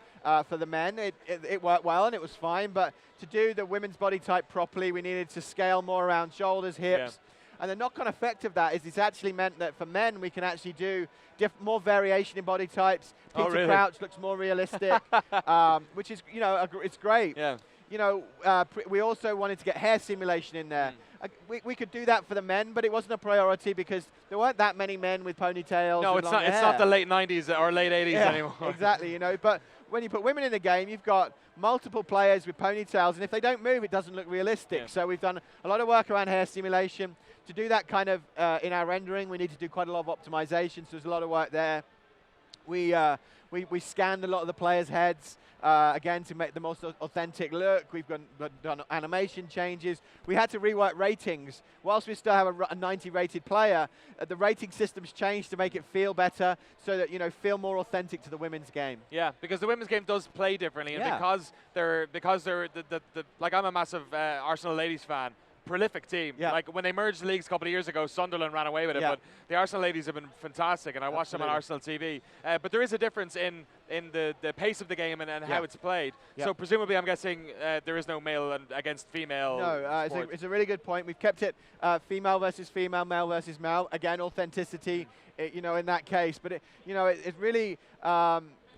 for the men, it worked well and it was fine. But to do the women's body type properly, we needed to scale more around shoulders, hips. And the knock-on effect of that is it's actually meant that for men, we can actually do more variation in body types. Peter really? Crouch looks more realistic, which is, you know, it's great. Yeah. You know, we also wanted to get hair simulation in there. We could do that for the men, but it wasn't a priority because there weren't that many men with ponytails. No, and it's long not. It's hair. not the late 90s or late 80s anymore. Exactly. You know, but when you put women in the game, you've got multiple players with ponytails, and if they don't move, it doesn't look realistic. So we've done a lot of work around hair simulation. To do that kind of in our rendering, we need to do quite a lot of optimization, so there's a lot of work there. We scanned a lot of the players' heads, again, to make the most authentic look. We've done animation changes. We had to rework ratings. Whilst we still have a 90 rated player, the rating system's changed to make it feel better, so that, you know, feel more authentic to the women's game. Yeah, because the women's game does play differently, and because they're like, I'm a massive Arsenal ladies fan. Prolific team. Like when they merged the leagues a couple of years ago, Sunderland ran away with it, but the Arsenal ladies have been fantastic, and I watched them on Arsenal TV. But there is a difference in the pace of the game and how it's played. So presumably, I'm guessing there is no male against female. No, it's a really good point. We've kept it female versus female, male versus male. Again, authenticity, you know, in that case. But it really.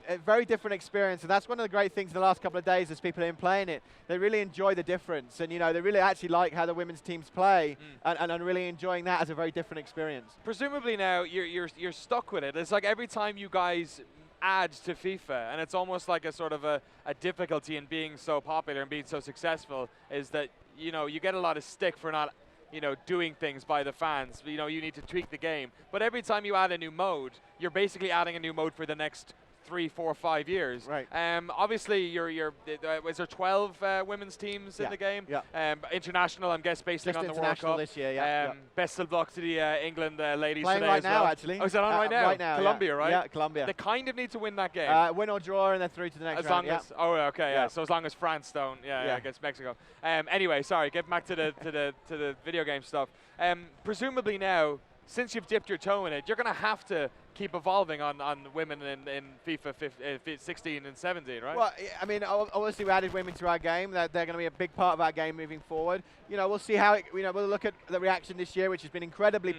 A very different experience, and that's one of the great things in the last couple of days as people have been playing it. They really enjoy the difference, and, you know, they really actually like how the women's teams play, and are really enjoying that as a very different experience. Presumably now you're stuck with it. It's like every time you guys add to FIFA, and it's almost like a sort of a difficulty in being so popular and being so successful, is that, you know, you get a lot of stick for not, you know, doing things by the fans. You know, you need to tweak the game. But every time you add a new mode, you're basically adding a new mode for the next 3, 4, 5 years. Right. Obviously, is there 12 women's teams in the game? Yeah. International, I'm guessing, based on the World Cup. This year, Best of luck to the England ladies playing today right as now, well. actually. Oh, is that on right now? Right now, Colombia, right? Yeah, Colombia. They kind of need to win that game. Win or draw, and they're through to the next as round. long as, oh, okay, yeah. So as long as France don't, against Mexico. Anyway, sorry, get back to the video game stuff. Presumably now, since you've dipped your toe in it, you're going to have to keep evolving on women in FIFA 16 and 17, right? Well, I mean, obviously we added women to our game. They're going to be a big part of our game moving forward. You know, we'll see how it, you know, we'll look at the reaction this year, which has been incredibly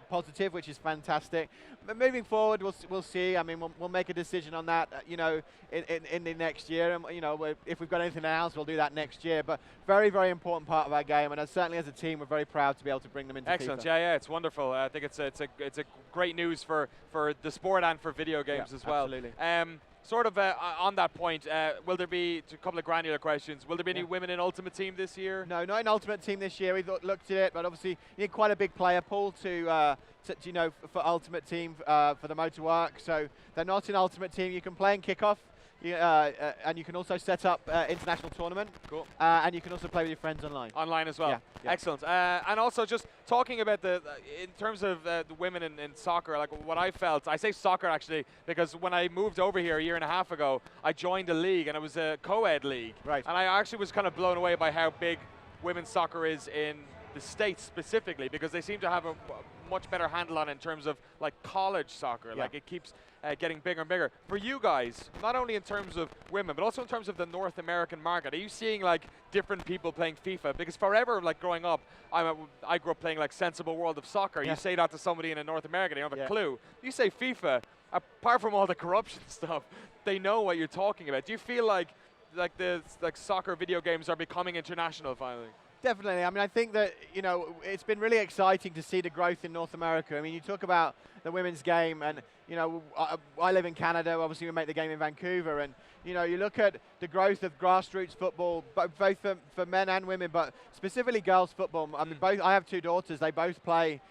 positive, which is fantastic. But moving forward, we'll see. I mean, we'll make a decision on that, you know, in the next year. And, you know, if we've got anything else, we'll do that next year. But very, very important part of our game. And certainly as a team, we're very proud to be able to bring them into Excellent. FIFA. Yeah, it's wonderful. I think it's a great news for the sport and for video games as well. Absolutely. Sort of on that point, will there be a couple of granular questions? Will there be any women in Ultimate Team this year? No, not in Ultimate Team this year. We looked at it, but obviously you need quite a big player pool to you know, for Ultimate Team for the mode to work. So they're not in Ultimate Team. You can play in Kickoff. And you can also set up international tournament. Cool. And you can also play with your friends online. Online as well. Yeah. Excellent. And also just talking about in terms of the women in soccer, like what I felt, I say soccer actually, because when I moved over here a year and a half ago, I joined a league, and it was a co-ed league. Right. And I actually was kind of blown away by how big women's soccer is in the States specifically, because they seem to have a much better handle on it in terms of like college soccer. Like it keeps getting bigger and bigger. For you guys, not only in terms of women, but also in terms of the North American market, are you seeing like different people playing FIFA? Because forever, like growing up, I grew up playing like Sensible World of Soccer. You say that to somebody in North America, they don't have a clue. You say FIFA, apart from all the corruption stuff, they know what you're talking about. Do you feel like the soccer video games are becoming international finally? Definitely. I mean, I think that, you know, it's been really exciting to see the growth in North America. I mean, you talk about the women's game, and, you know, I live in Canada. Obviously, we make the game in Vancouver. And, you know, you look at the growth of grassroots football, both for men and women, but specifically girls football. I mean, both. I have 2 daughters. They both play,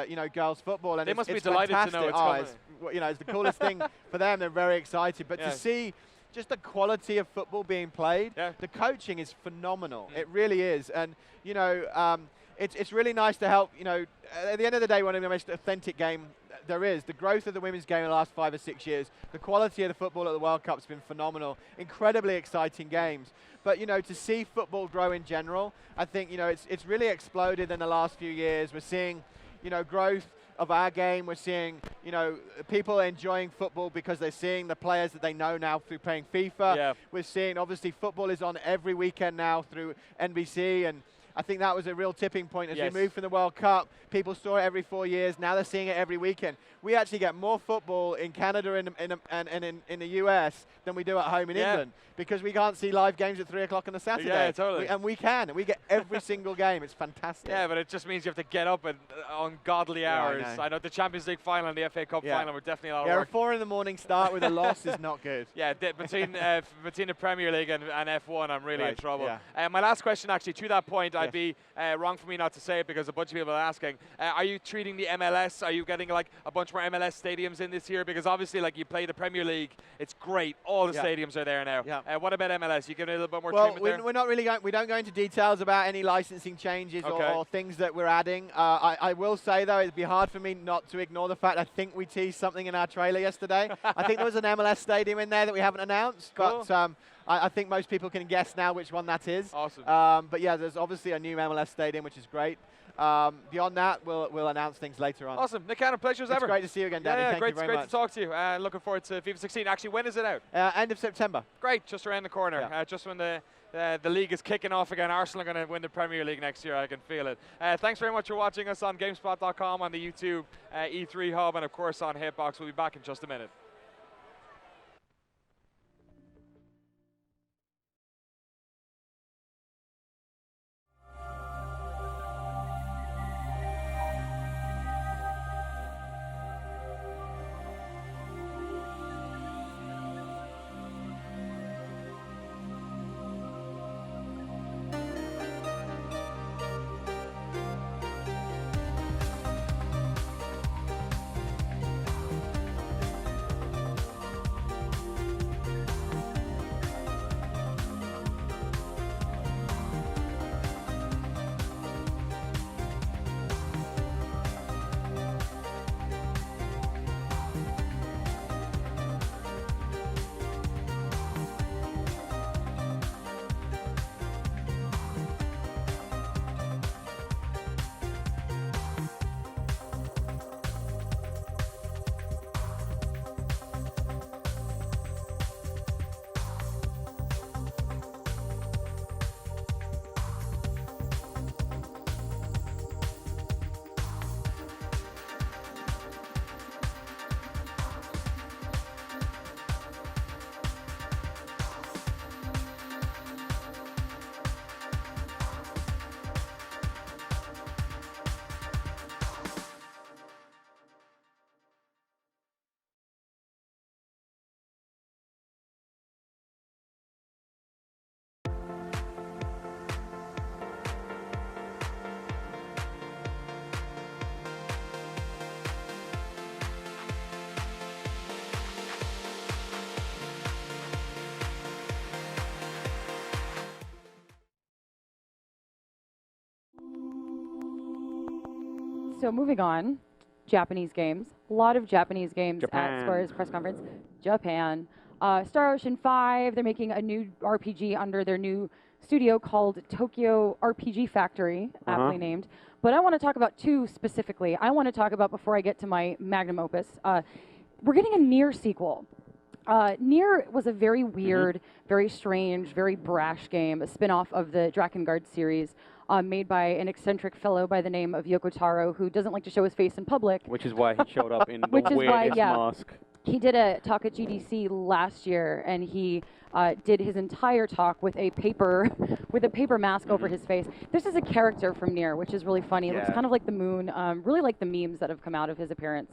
you know, girls football. And they must be it's delighted fantastic. to know it's coming. You know, it's the coolest thing for them. They're very excited. But Yeah. to see just the quality of football being played, the coaching is phenomenal. It really is. And, you know, it's really nice to help, you know, at the end of the day, one of the most authentic game there is. The growth of the women's game in the last 5 or 6 years, the quality of the football at the World Cup's been phenomenal. Incredibly exciting games. But, you know, to see football grow in general, I think, you know, it's really exploded in the last few years. We're seeing, you know, growth of our game. We're seeing, you know, people enjoying football because they're seeing the players that they know now through playing FIFA. Yeah. We're seeing, obviously, football is on every weekend now through NBC, and I think that was a real tipping point as we moved from the World Cup. People saw it every 4 years. Now they're seeing it every weekend. We actually get more football in Canada and in the US than we do at home in England, because we can't see live games at 3 o'clock on a Saturday. Yeah, totally. And we can. We get every single game. It's fantastic. Yeah, but it just means you have to get up at ungodly hours. I know. The Champions League final and the FA Cup final were definitely a lot of Yeah, work. a 4 in the morning start with a loss is not good. Yeah, between the Premier League and F1, I'm really in trouble. yeah. My last question, actually, to that point, I'd be wrong for me not to say it because a bunch of people are asking, are you treating the MLS, are you getting like a bunch more MLS stadiums in this year? Because obviously, like, you play the Premier League, it's great. All the stadiums are there now. What about MLS? You giving it a little bit more treatment there? We're not really going, we don't go into details about any licensing changes or things that we're adding. I will say, though, it'd be hard for me not to ignore the fact I think we teased something in our trailer yesterday. I think there was an MLS stadium in there that we haven't announced, but I think most people can guess now which one that is. Awesome. But yeah, there's obviously a new MLS stadium, which is great. Beyond that, we'll announce things later on. Awesome. Nick Cannon, pleasure as ever. It's great to see you again, Danny. Yeah, Thank you very great much. to talk to you. Looking forward to FIFA 16. Actually, when is it out? End of September. Great, just around the corner. Just when the league is kicking off again. Arsenal are going to win the Premier League next year. I can feel it. Thanks very much for watching us on GameSpot.com, on the YouTube E3 Hub, and of course on Hitbox. We'll be back in just a minute. So moving on, Japanese games. A lot of Japanese games at Square's press conference. Japan. Star Ocean 5, they're making a new RPG under their new studio called Tokyo RPG Factory, aptly named. But I want to talk about 2 specifically. I want to talk about, before I get to my magnum opus, we're getting a Nier sequel. Nier was a very weird, very strange, very brash game, a spin-off of the Drakengard series, made by an eccentric fellow by the name of Yoko Taro, who doesn't like to show his face in public. Which is why he showed up in the weirdest mask. He did a talk at GDC last year, and he did his entire talk with a paper mask over his face. This is a character from Nier, which is really funny. It looks kind of like the moon, really like the memes that have come out of his appearance.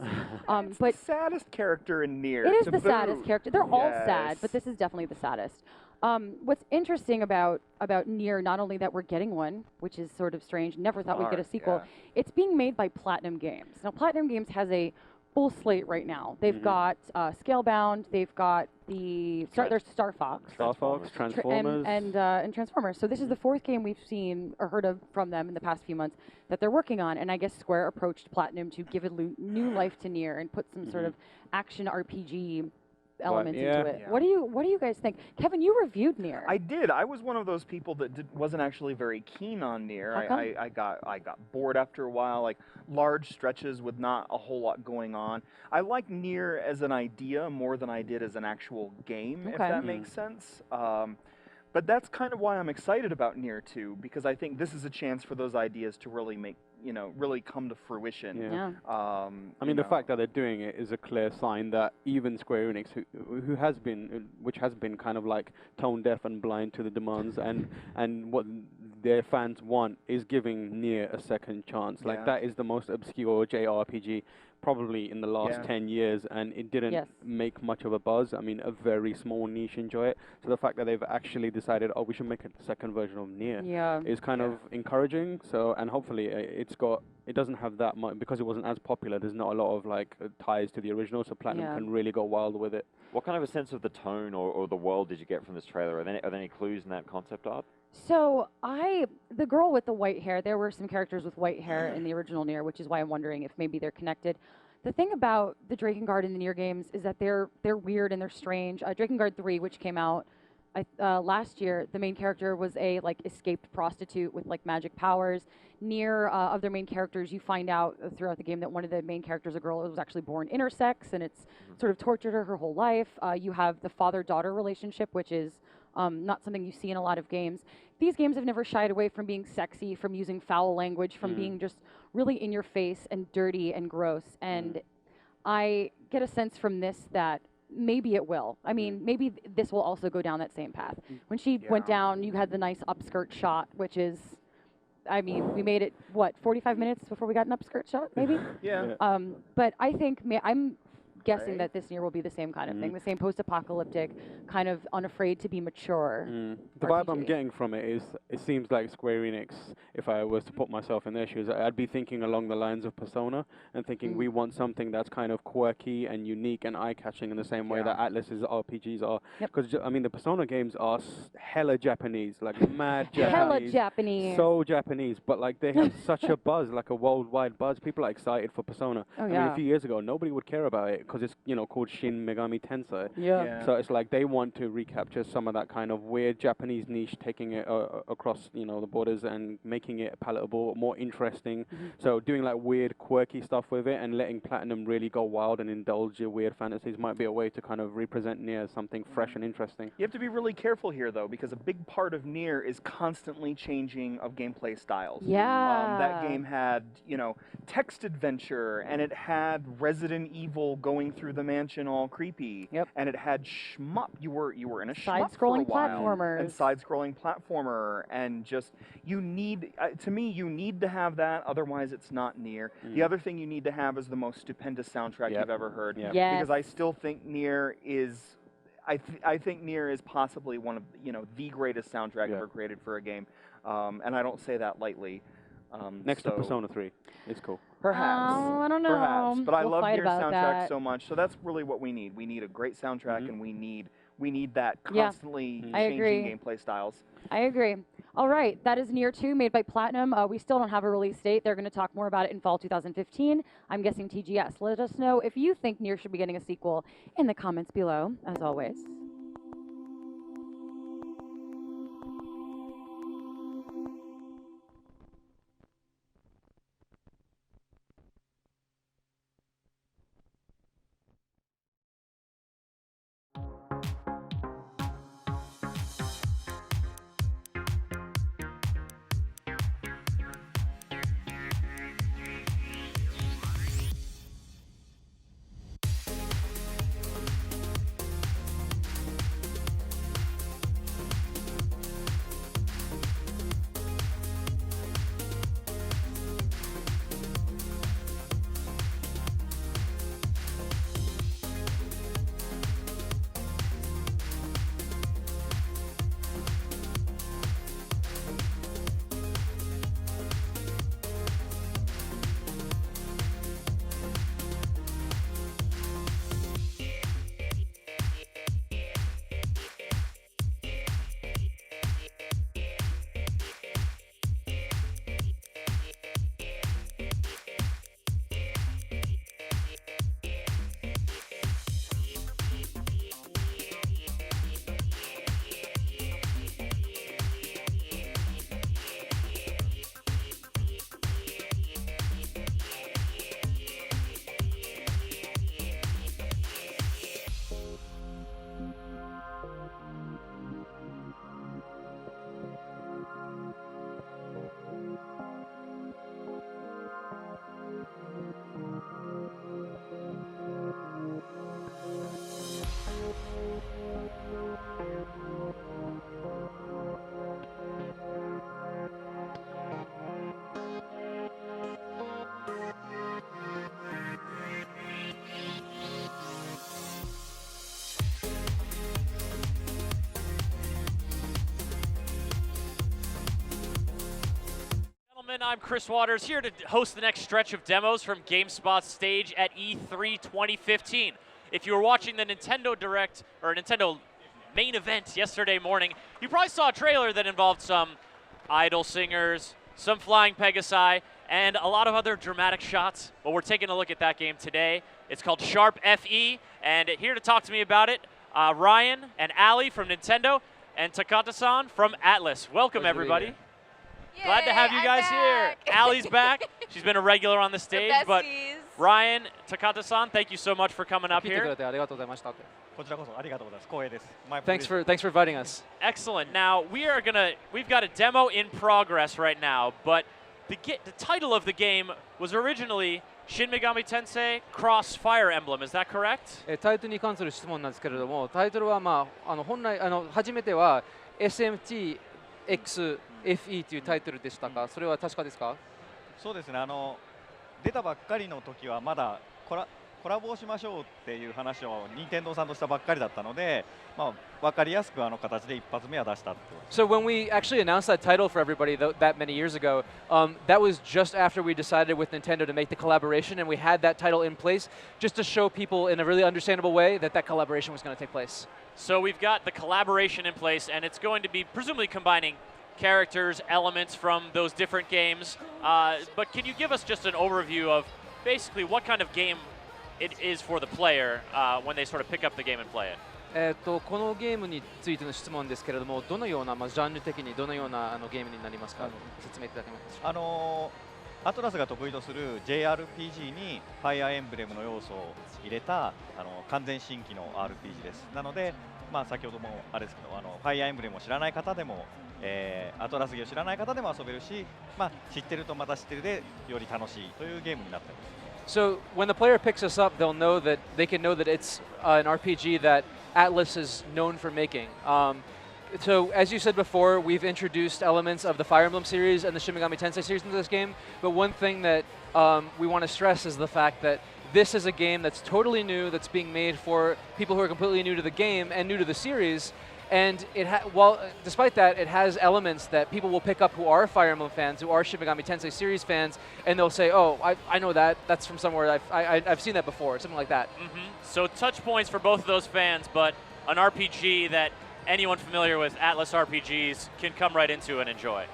It's the saddest character in Nier. It is to the boot. saddest character. They're all sad, Yes. but this is definitely the saddest. What's interesting about Nier, not only that we're getting one, which is sort of strange, never thought we'd get a sequel, it's being made by Platinum Games. Now, Platinum Games has a full slate right now. They've got Scalebound, they've got there's Star Fox. Star Fox, Transformers. And Transformers. So this is the fourth game we've seen or heard of from them in the past few months that they're working on. And I guess Square approached Platinum to give a new life to Nier and put some sort of action RPG elements into it. Yeah. What do you guys think? Kevin, you reviewed Nier. I did. I was one of those people that wasn't actually very keen on Nier. How come? I got bored after a while, like large stretches with not a whole lot going on. I like Nier as an idea more than I did as an actual game, if that makes sense. But that's kind of why I'm excited about Nier 2, because I think this is a chance for those ideas to really really come to fruition. Yeah. I mean, the fact that they're doing it is a clear sign that even Square Enix, which has been kind of like tone deaf and blind to the demands and what their fans want, is giving Nier a second chance. Like that is the most obscure JRPG probably in the last 10 years, and it didn't make much of a buzz. I mean, a very small niche enjoy it. So the fact that they've actually decided, we should make a second version of Nier is kind of encouraging. So, and hopefully it doesn't have that much, because it wasn't as popular, there's not a lot of like ties to the original, so Platinum can really go wild with it. What kind of a sense of the tone or the world did you get from this trailer? Are there any clues in that concept art? So the girl with the white hair, there were some characters with white hair in the original Nier, which is why I'm wondering if maybe they're connected. The thing about the Drakengard in the Nier games is that they're weird and they're strange. Drakengard 3, which came out last year, the main character was a escaped prostitute with magic powers. Nier, of their main characters, you find out throughout the game that one of the main characters, a girl, was actually born intersex, and it's sort of tortured her whole life. You have the father-daughter relationship, which is not something you see in a lot of games. These games have never shied away from being sexy, from using foul language, from being just really in your face and dirty and gross. And I get a sense from this that maybe it will. I mean, maybe this will also go down that same path. When she went down, you had the nice upskirt shot, which is, I mean, we made it, 45 minutes before we got an upskirt shot, maybe? But I think, I'm guessing that this Nier will be the same kind of thing, the same post-apocalyptic, kind of unafraid to be mature. The vibe I'm getting from it is, it seems like Square Enix, if I was to put myself in their shoes, I'd be thinking along the lines of Persona and thinking we want something that's kind of quirky and unique and eye-catching in the same way that Atlas's RPGs are. Because, I mean, the Persona games are hella Japanese, like mad Japanese. Hella Japanese. So Japanese, but they have such a buzz, like a worldwide buzz. People are excited for Persona. Oh, I mean, a few years ago, nobody would care about it because it's, called Shin Megami Tensei. So it's like they want to recapture some of that kind of weird Japanese niche, taking it across, the borders and making it palatable, more interesting. So doing weird, quirky stuff with it and letting Platinum really go wild and indulge your weird fantasies might be a way to kind of represent Nier as something fresh and interesting. You have to be really careful here, though, because a big part of Nier is constantly changing of gameplay styles. That game had, text adventure, and it had Resident Evil going through the mansion all creepy, and it had shmup. You were in a shmup side-scrolling for a while, platformers, and side-scrolling platformer, and just you need to me you need to have that. Otherwise, it's not Nier. The other thing you need to have is the most stupendous soundtrack you've ever heard, because I still think Nier is. I think Nier is possibly one of the greatest soundtrack ever created for a game, and I don't say that lightly. Next to Persona 3, it's cool. Perhaps. I don't know. Perhaps. But I We'll love fight Nier's about soundtrack that. so much. So that's really what we need. We need a great soundtrack, and we need that constantly changing gameplay styles. I agree. All right, that is Nier 2, made by Platinum. We still don't have a release date. They're going to talk more about it in fall 2015. I'm guessing TGS. Let us know if you think Nier should be getting a sequel in the comments below, as always. I'm Chris Waters, here to host the next stretch of demos from GameSpot's stage at E3 2015. If you were watching the Nintendo Direct, or Nintendo main event yesterday morning, you probably saw a trailer that involved some idol singers, some flying Pegasi, and a lot of other dramatic shots. Well, we're taking a look at that game today. It's called Sharp FE, and here to talk to me about it, Ryan and Ali from Nintendo, and Takata-san from Atlas. Welcome, everybody. Yay, Glad to have you guys here. Ali's back. She's been a regular on the stage, but Ryan, Takata-san, thank you so much for coming up here. Thanks for inviting us. Excellent. Now we've got a demo in progress right now, but the title of the game was originally Shin Megami Tensei Cross Fire Emblem. Is that correct? タイトルに関する質問なんですけれども、タイトルは本来初めては SMT XFE というタイトルでしたか？それは確かですか？そうですね。出たばっかりの時はまだコラボをしましょうっていう話を任天堂さんとしたばっかりだったので、分かりやすく形で一発目は出したって。So when we actually announced that title for everybody that many years ago, that was just after we decided with Nintendo to make the collaboration, and we had that title in place just to show people in a really understandable way that collaboration was going to take place. So we've got the collaboration in place, and it's going to be presumably combining characters, elements from those different games. But can you give us just an overview of basically what kind of game it is for the player when they sort of pick up the game and play it? このゲームについての質問ですけれども、どのようなジャンル的にどのようなゲームになりますか？説明いただけますか？アトラスが得意とする JRPG にファイアーエンブレムの要素を入れた完全新規の RPG です。なので、先ほどもあれですけど、ファイアーエンブレムを知らない方でも、アトラスゲーを知らない方でも遊べるし、知ってるとまた知ってるでより楽しいというゲームになっています。So when the player picks us up, they can know that it's an RPG that Atlas is known for making. So as you said before, we've introduced elements of the Fire Emblem series and the Shin Megami Tensei series into this game. But one thing that we want to stress is the fact that this is a game that's totally new, that's being made for people who are completely new to the game and new to the series. And despite that, it has elements that people will pick up who are Fire Emblem fans, who are Shin Megami Tensei series fans, and they'll say, "Oh, I know that. That's from somewhere. I've seen that before," something like that. So touch points for both of those fans, but an RPG that anyone familiar with Atlas RPGs can come right into and enjoy.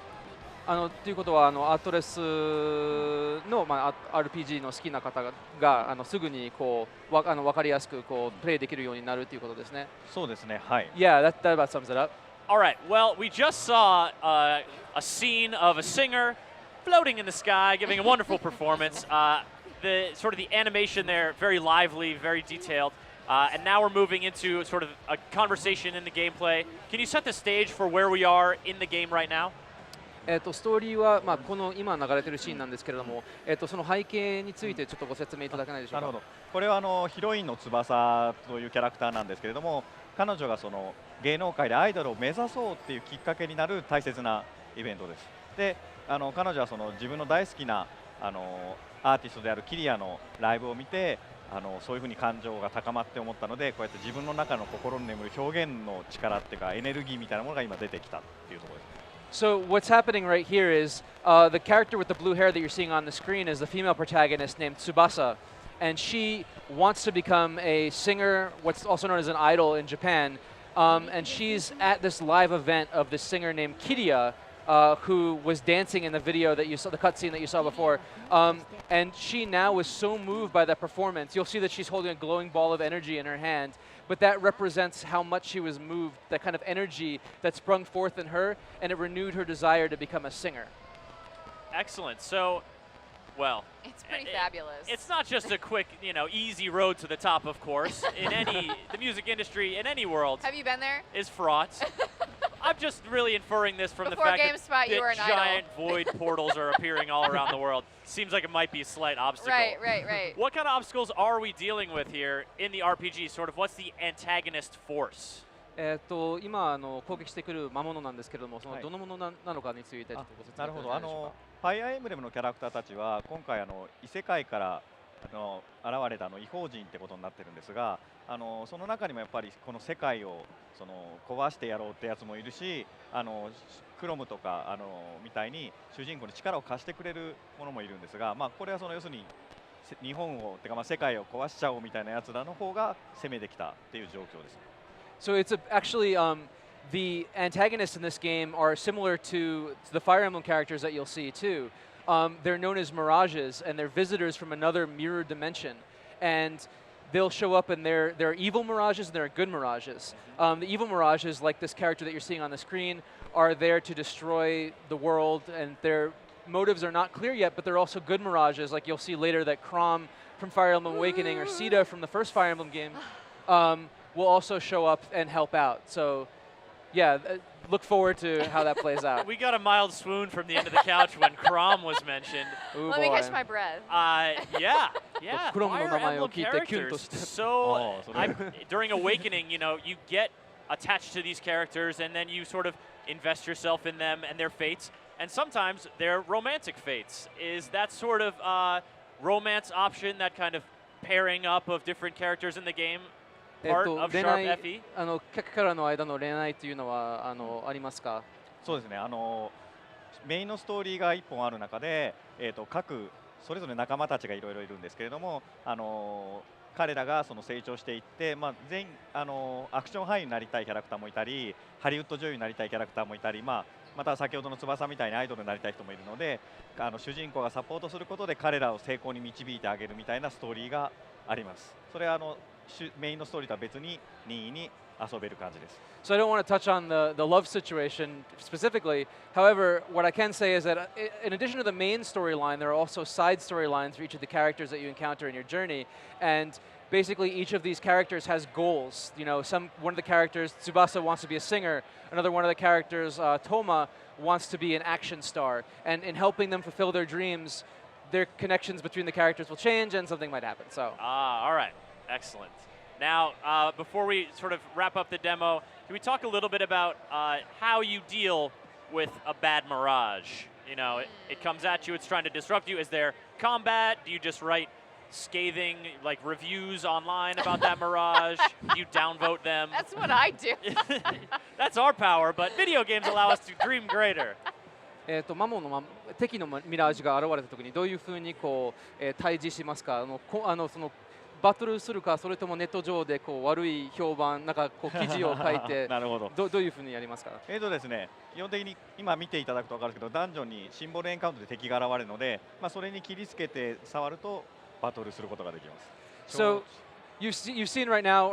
ということはアトレスのRPG の好きな方がすぐにわかりやすくプレイできるようになるということですね。そうですね。はい。Yeah, that about sums it up. All right. Well, we just saw a scene of a singer floating in the sky, giving a wonderful performance. The animation there, very lively, very detailed. And now we're moving into sort of a conversation in the gameplay. Can you set the stage for where we are in the game right now? ストーリーはこの今流れているシーンなんですけれども、その背景についてちょっとご説明いただけないでしょうか。なるほど。これはヒロインの翼というキャラクターなんですけれども、彼女が芸能界でアイドルを目指そうっていうきっかけになる大切なイベントです。で、彼女は自分の大好きなアーティストであるキリアのライブを見て、そういうふうに感情が高まって思ったので、こうやって自分の中の心に眠る表現の力っていうかエネルギーみたいなものが今出てきたっていうところです。So what's happening right here is the character with the blue hair that you're seeing on the screen is the female protagonist named Tsubasa, and she wants to become a singer, what's also known as an idol in Japan, and she's at this live event of this singer named Kiria, who was dancing in the video that you saw, the cutscene that you saw before, and she now was so moved by that performance. You'll see that she's holding a glowing ball of energy in her hand, but that represents how much she was moved, that kind of energy that sprung forth in her, and it renewed her desire to become a singer. Excellent. So, well, it's pretty fabulous. It's not just a quick, easy road to the top, of course. The music industry in any world. Have you been there? Is fraught. I'm just really inferring this from Before the fact GameSpot, that you were an giant idol. void portals are appearing all around the world. Seems like it might be a slight obstacle. Right. What kind of obstacles are we dealing with here in the RPG? Sort of, what's the antagonist force? 今攻撃してくる魔物なんですけれども、そのどのものなのかについてちょっとご説明いただけないでしょうか。ファイアーエンブレムのキャラクターたちは今回異世界から現れた異邦人ってことになってるんですが、その中にもやっぱりこの世界を壊してやろうってやつもいるし、クロムとかみたいに主人公に力を貸してくれるものもいるんですが、これは要するに日本をてか世界を壊しちゃおうみたいなやつらの方が攻めてきたっていう状況です。So it's actually the antagonists in this game are similar to the Fire Emblem characters that you'll see too. They're known as mirages, and they're visitors from another mirror dimension. And they'll show up, and there are evil mirages and there are good mirages. The evil mirages, like this character that you're seeing on the screen, are there to destroy the world, and their motives are not clear yet, but they're also good mirages. Like you'll see later that Chrom from Fire Emblem Awakening or Sita from the first Fire Emblem game will also show up and help out. So yeah, look forward to how that plays out. We got a mild swoon from the end of the couch when Chrom was mentioned. Ooh, Let me catch my breath. Yeah. Fire Emblem characters. So during Awakening, you get attached to these characters, and then you sort of invest yourself in them and their fates, and sometimes their romantic fates. Is that sort of romance option, that kind of pairing up of different characters in the game, part of Sharp FE? 客からの間の恋愛というのはありますか？そうですね。メインのストーリーが1本ある中で、各それぞれ仲間たちがいろいろいるんですけれども、彼らが成長していって、全員アクション俳優になりたいキャラクターもいたり、ハリウッド女優になりたいキャラクターもいたり、また先ほどの翼みたいにアイドルになりたい人もいるので、主人公がサポートすることで彼らを成功に導いてあげるみたいなストーリーがあります。それはメインのストーリーとは別に任意に遊べる感じです。So I don't want to touch on the love situation specifically. However, what I can say is that in addition to the main storyline, there are also side storylines for each of the characters that you encounter in your journey. And basically each of these characters has goals. One of the characters, Tsubasa, wants to be a singer. Another one of the characters, Toma, wants to be an action star. And in helping them fulfill their dreams, their connections between the characters will change and something might happen. So. All right. Excellent. Now, before we sort of wrap up the demo, can we talk a little bit about how you deal with a bad mirage? It comes at you, it's trying to disrupt you. Is there combat? Do you just write scathing reviews online about that mirage? Do you downvote them? That's what I do. That's our power, but video games allow us to dream greater. マモの敵のミラージュが現れたときにどういうふうに対峙しますか？バトルするか、それともネット上で悪い評判、記事を書いてなるほど。どういうふうにやりますか？ですね、基本的に今見ていただくと分かるけど、ダンジョンにシンボルエンカウントで敵が現れるので、それに切りつけて触るとバトルすることができます。So you've seen right now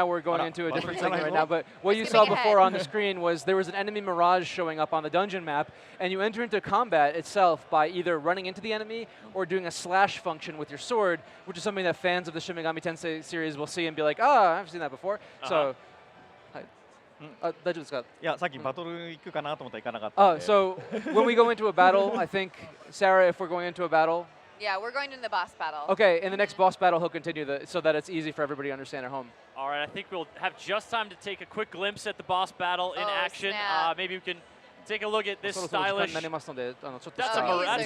we're going into a different segment right now, but what you saw before on the screen was there was an enemy mirage showing up on the dungeon map, and you enter into combat itself by either running into the enemy or doing a slash function with your sword, which is something that fans of the Shin Megami Tensei series will see and be like, I've seen that before. So, 大丈夫ですか？いや、さっきバトル行くかなと思ったら行かなかったんで。So when we go into a battle, I think, Sarah, if we're going into a battle. Yeah, we're going into the boss battle. Okay, in the next boss battle, he'll continue so that it's easy for everybody to understand at home. All right, I think we'll have just time to take a quick glimpse at the boss battle in action. Maybe we can take a look at this stylish. That's a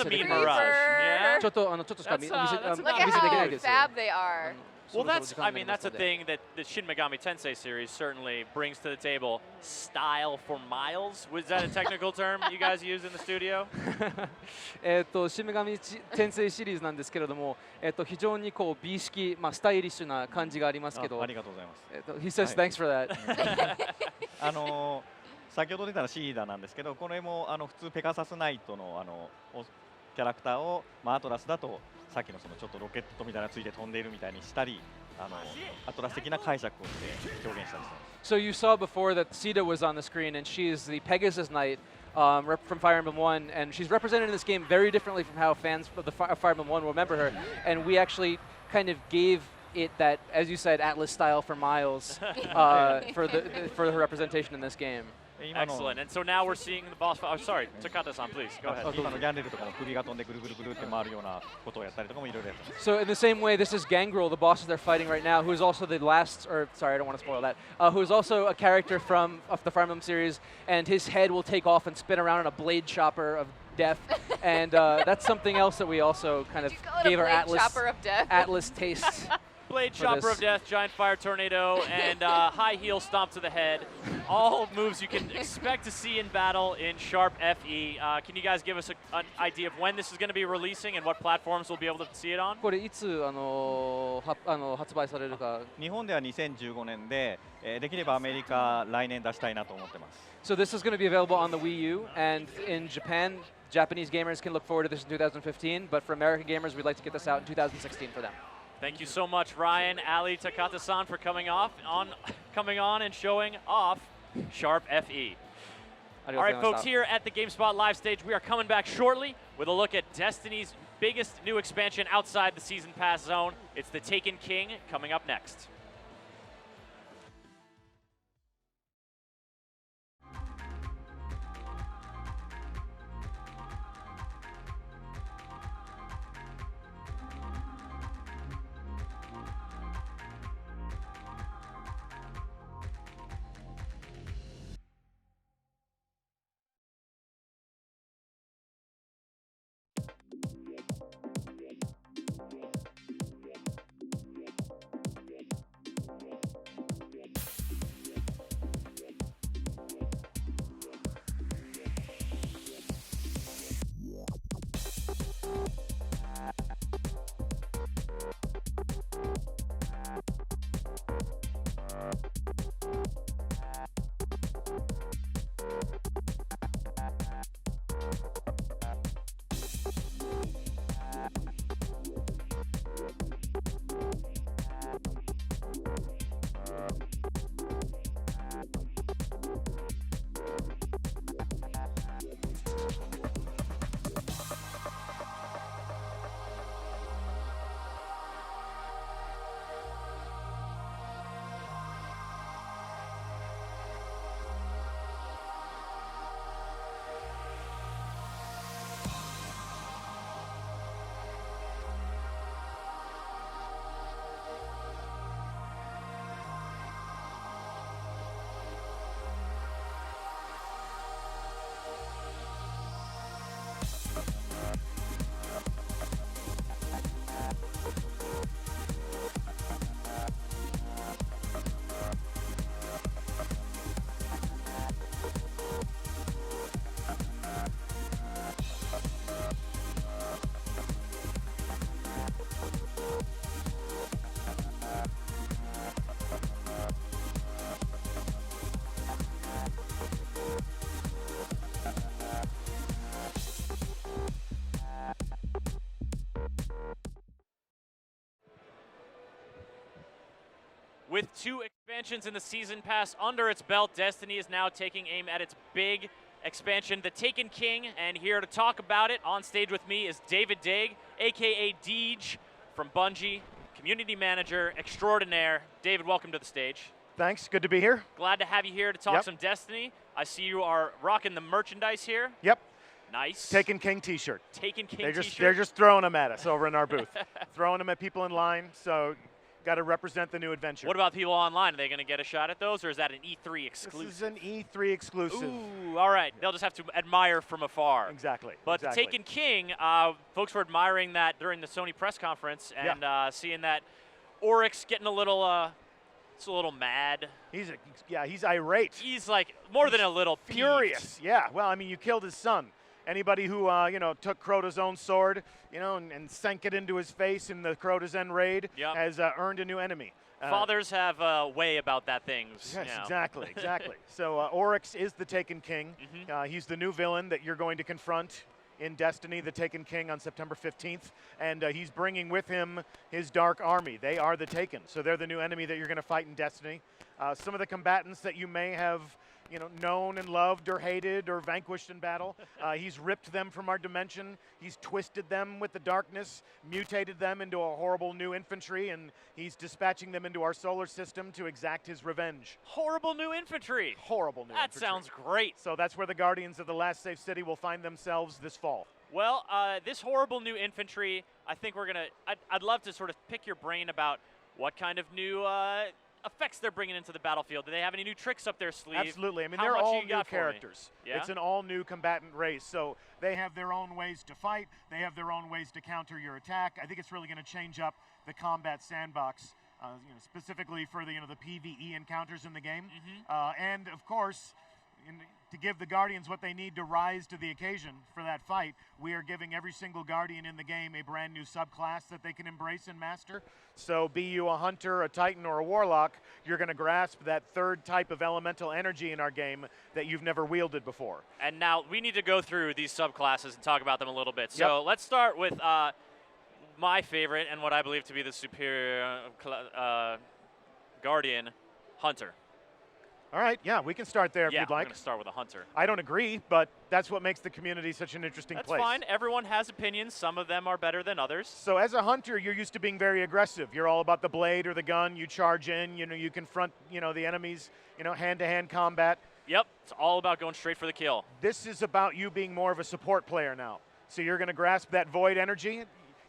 mean mirage. Yeah. Look at how fab they are. Well, that's a thing that the Shin Megami Tensei series certainly brings to the table. Style for miles? Was that a technical term you guys use in the studio? 新女神転生シリーズなんですけれども、非常に美意識、スタイリッシュな感じがありますけど。ありがとうございます。He says thanks for that. 先ほど出たのシーダなんですけど、これも普通ペガサスナイトのキャラクターをアトラスだとさっきのちょっとロケットみたいなついて飛んでいるみたいにしたり、アトラス的な解釈をして表現したりします。So you saw before that Sita was on the screen, and she is the Pegasus Knight from Fire Emblem 1, and she's represented in this game very differently from how fans of the Fire Emblem 1 will remember her. And we actually kind of gave it that, as you said, Atlas style for miles for her representation in this game. Excellent. And so now we're seeing the boss. Oh, sorry, Takata-san, please go ahead. So in the same way, this is Gangrel, the boss they're fighting right now, who is also the last, or sorry, I don't want to spoil that, who is also a character of the Fire Emblem series, and his head will take off and spin around on a blade chopper death, and that's something else that we also kind of gave our Chopper of Death? Atlas taste. Blade for Chopper this. of Death, Giant Fire Tornado, and High Heel Stomp to the Head. All moves you can expect to see in battle in Sharp FE. Can you guys give us an idea of when this is going to be releasing and what platforms we'll be able to see it on? これいつ発売されるか。日本では2015年で、できればアメリカ来年出したいなと思ってます。So this is going to be available on the Wii U, and in Japan, Japanese gamers can look forward to this in 2015, but for American gamers, we'd like to get this out in 2016 for them. Thank you so much, Ryan, Ali, Takata-san, for coming on and showing off Sharp FE. All right, folks, here at the GameSpot Live stage, we are coming back shortly with a look at Destiny's biggest new expansion outside the Season Pass zone. It's the Taken King coming up next. With 2 expansions in the Season Pass under its belt, Destiny is now taking aim at its big expansion, the Taken King, and here to talk about it on stage with me is David Daig, aka Deej from Bungie, community manager extraordinaire. David, welcome to the stage. Thanks, good to be here. Glad to have you here to talk some Destiny. I see you are rocking the merchandise here. Yep. Nice. Taken King t-shirt. Taken King t-shirt. They're just throwing them at us over in our booth. Throwing them at people in line, so got to represent the new adventure. What about people online? Are they going to get a shot at those, or is that an E3 exclusive? This is an E3 exclusive. Ooh, all right. They'll just have to admire from afar. Exactly. But the Taken King, folks were admiring that during the Sony press conference and seeing that Oryx getting a little mad. He's irate. He's like more than a little furious. Yeah. Well, I mean, you killed his son. Anybody who took Crota's own sword, and sank it into his face in the Crota's End raid has earned a new enemy. Fathers have a way about that things. Yes, exactly. So Oryx is the Taken King. He's the new villain that you're going to confront in Destiny, the Taken King, on September 15th. And he's bringing with him his Dark Army. They are the Taken, so they're the new enemy that you're going to fight in Destiny. Some of the combatants that you may have known and loved or hated or vanquished in battle. He's ripped them from our dimension. He's twisted them with the darkness, mutated them into a horrible new infantry, and he's dispatching them into our solar system to exact his revenge. Horrible new infantry. Horrible new infantry. That sounds great. So that's where the Guardians of the Last Safe City will find themselves this fall. Well, this horrible new infantry, I think we're going to, I'd love to sort of pick your brain about what kind of new effects they're bringing into the battlefield? Do they have any new tricks up their sleeve? Absolutely. I mean, How they're much all you new got for me? characters. Yeah? It's an all-new combatant race, so they have their own ways to fight. They have their own ways to counter your attack. I think it's really going to change up the combat sandbox, specifically for the PvE encounters in the game. And of course, to give the Guardians what they need to rise to the occasion for that fight, we are giving every single Guardian in the game a brand new subclass that they can embrace and master. So be you a Hunter, a Titan, or a Warlock, you're going to grasp that third type of elemental energy in our game that you've never wielded before. And now we need to go through these subclasses and talk about them a little bit. So let's start with my favorite and what I believe to be the superior Guardian, Hunter. All right, yeah, we can start there if you'd like. I'm going to start with a Hunter. I don't agree, but that's what makes the community such an interesting place. That's fine. Everyone has opinions. Some of them are better than others. So as a Hunter, you're used to being very aggressive. You're all about the blade or the gun. You charge in, you confront, the enemies, hand-to-hand combat. Yep, it's all about going straight for the kill. This is about you being more of a support player now. So you're going to grasp that void energy.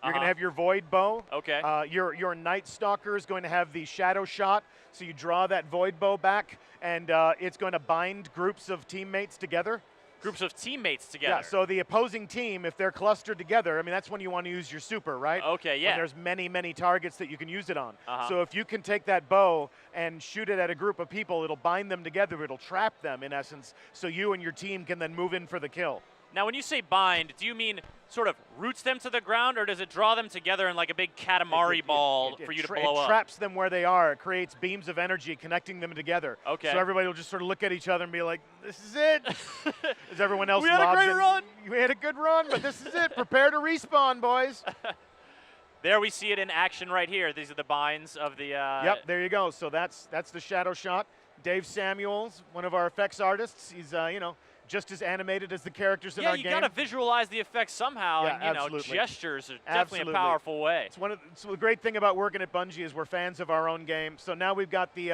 You're going to have your void bow. Okay. Your Night Stalker is going to have the shadow shot. So you draw that void bow back, and it's going to bind groups of teammates together. Groups of teammates together. Yeah, so the opposing team, if they're clustered together, I mean, that's when you want to use your super, right? Okay, yeah. When there's many, many targets that you can use it on. So if you can take that bow and shoot it at a group of people, it'll bind them together. It'll trap them, in essence, so you and your team can then move in for the kill. Now, when you say bind, do you mean sort of roots them to the ground, or does it draw them together in like a big Katamari ball for you to blow up? It traps them where they are. It creates beams of energy connecting them together. Okay. So everybody will just sort of look at each other and be like, this is it. As everyone else We had a lobs great in. run. We had a good run, but this is it. Prepare to respawn, boys. There we see it in action right here. These are the binds of the... Yep, there you go. So that's the shadow shot. Dave Samuels, one of our effects artists, he's, just as animated as the characters in our game. Yeah, you got to visualize the effects somehow, Yeah, and absolutely. gestures are definitely Absolutely. a powerful way. So the great thing about working at Bungie is we're fans of our own game. So now we've got the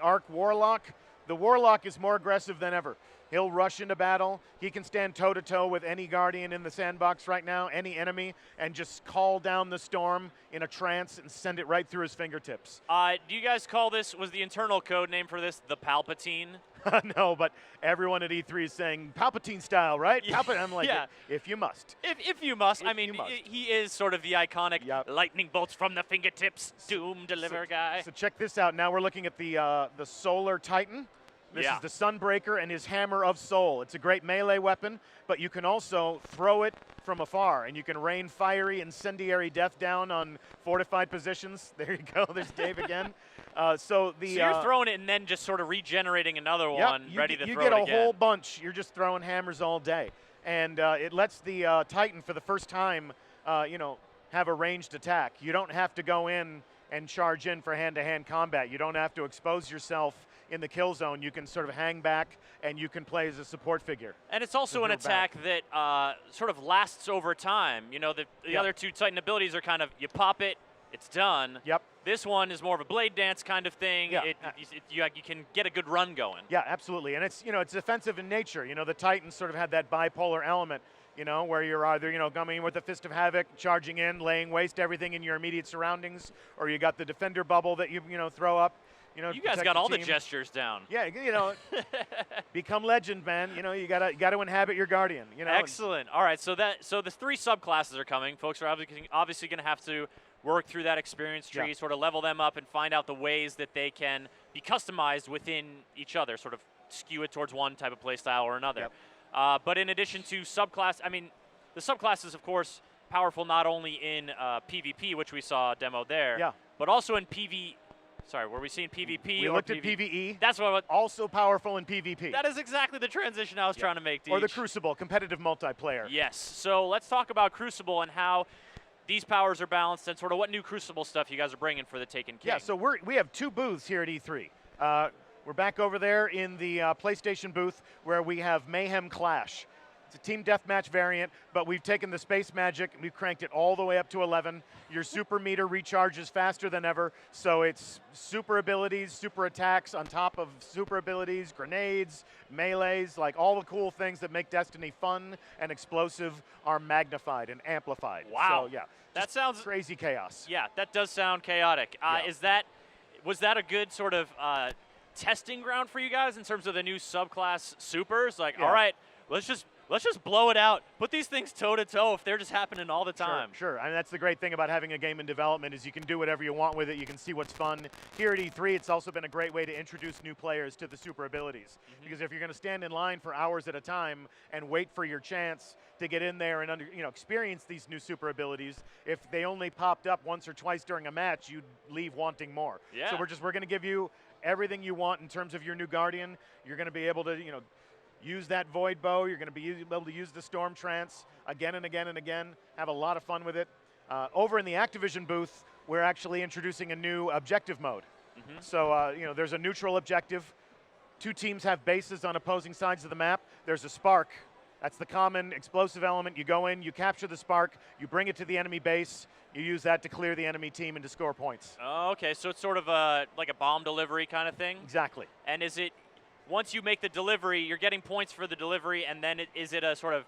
Arc Warlock. The Warlock is more aggressive than ever. He'll rush into battle. He can stand toe-to-toe with any Guardian in the sandbox right now, any enemy, and just call down the storm in a trance and send it right through his fingertips. Do you guys call this, was the internal code name for this the Palpatine? No, but everyone at E3 is saying Palpatine style, right? Yeah. Palpatine. I'm like, if you must. If you must. I mean, he is sort of the iconic lightning bolts from the fingertips, doom deliver guy. So check this out. Now we're looking at the Solar Titan. This is the Sunbreaker and his Hammer of Soul. It's a great melee weapon, but you can also throw it from afar, and you can rain fiery, incendiary death down on fortified positions. There you go. There's Dave again. So you're throwing it and then just sort of regenerating another one, ready to throw it again. You get a whole bunch. You're just throwing hammers all day. And it lets the Titan, for the first time, have a ranged attack. You don't have to go in and charge in for hand-to-hand combat. You don't have to expose yourself in the kill zone. You can sort of hang back, and you can play as a support figure. And it's also an attack that sort of lasts over time. The other two Titan abilities are kind of, you pop it, it's done. Yep. This one is more of a blade dance kind of thing. Yeah. You can get a good run going. Yeah, absolutely. And it's, it's offensive in nature. The Titans sort of had that bipolar element, where you're either, coming in with the Fist of Havoc, charging in, laying waste to everything in your immediate surroundings, or you got the Defender bubble that you throw up. You guys got all the gestures down. Yeah, become legend, man. You gotta inhabit your Guardian. Excellent. All right, so the three subclasses are coming. Folks are obviously going to have to work through that experience tree, sort of level them up, and find out the ways that they can be customized within each other, sort of skew it towards one type of play style or another. But in addition to subclass, the subclass is of course powerful not only in PvP, which we saw demoed there, but also in PvE. Sorry, were we seeing PvP? We looked at PvE. That's what. Also powerful in PvP. That is exactly the transition I was trying to make. Or the Crucible, competitive multiplayer. Yes. So let's talk about Crucible and how these powers are balanced, and sort of what new Crucible stuff you guys are bringing for the Taken King. Yeah. So we have two booths here at E3. We're back over there in the PlayStation booth where we have Mayhem Clash. It's a team deathmatch variant, but we've taken the space magic and we've cranked it all the way up to 11. Your super meter recharges faster than ever, so it's super abilities, super attacks on top of super abilities, grenades, melees, like all the cool things that make Destiny fun and explosive are magnified and amplified. Wow. So, yeah. That sounds crazy chaos. Yeah, that does sound chaotic. Is that was that a good sort of testing ground for you guys in terms of the new subclass supers? Like, all right, let's just blow it out. Put these things toe to toe if they're just happening all the time. Sure. I mean, that's the great thing about having a game in development is you can do whatever you want with it. You can see what's fun. Here at E3, it's also been a great way to introduce new players to the super abilities. Because if you're going to stand in line for hours at a time and wait for your chance to get in there and experience these new super abilities, if they only popped up once or twice during a match, you'd leave wanting more. Yeah. So we're going to give you everything you want in terms of your new Guardian. You're going to be able to, use that Void Bow. You're going to be able to use the Storm Trance again and again and again. Have a lot of fun with it. Over in the Activision booth, we're actually introducing a new objective mode. So, there's a neutral objective. 2 teams have bases on opposing sides of the map. There's a spark. That's the common explosive element. You go in, you capture the spark, you bring it to the enemy base. You use that to clear the enemy team and to score points. Oh, okay, so it's sort of like a bomb delivery kind of thing? Exactly. And is it, once you make the delivery, you're getting points for the delivery, and then is it a sort of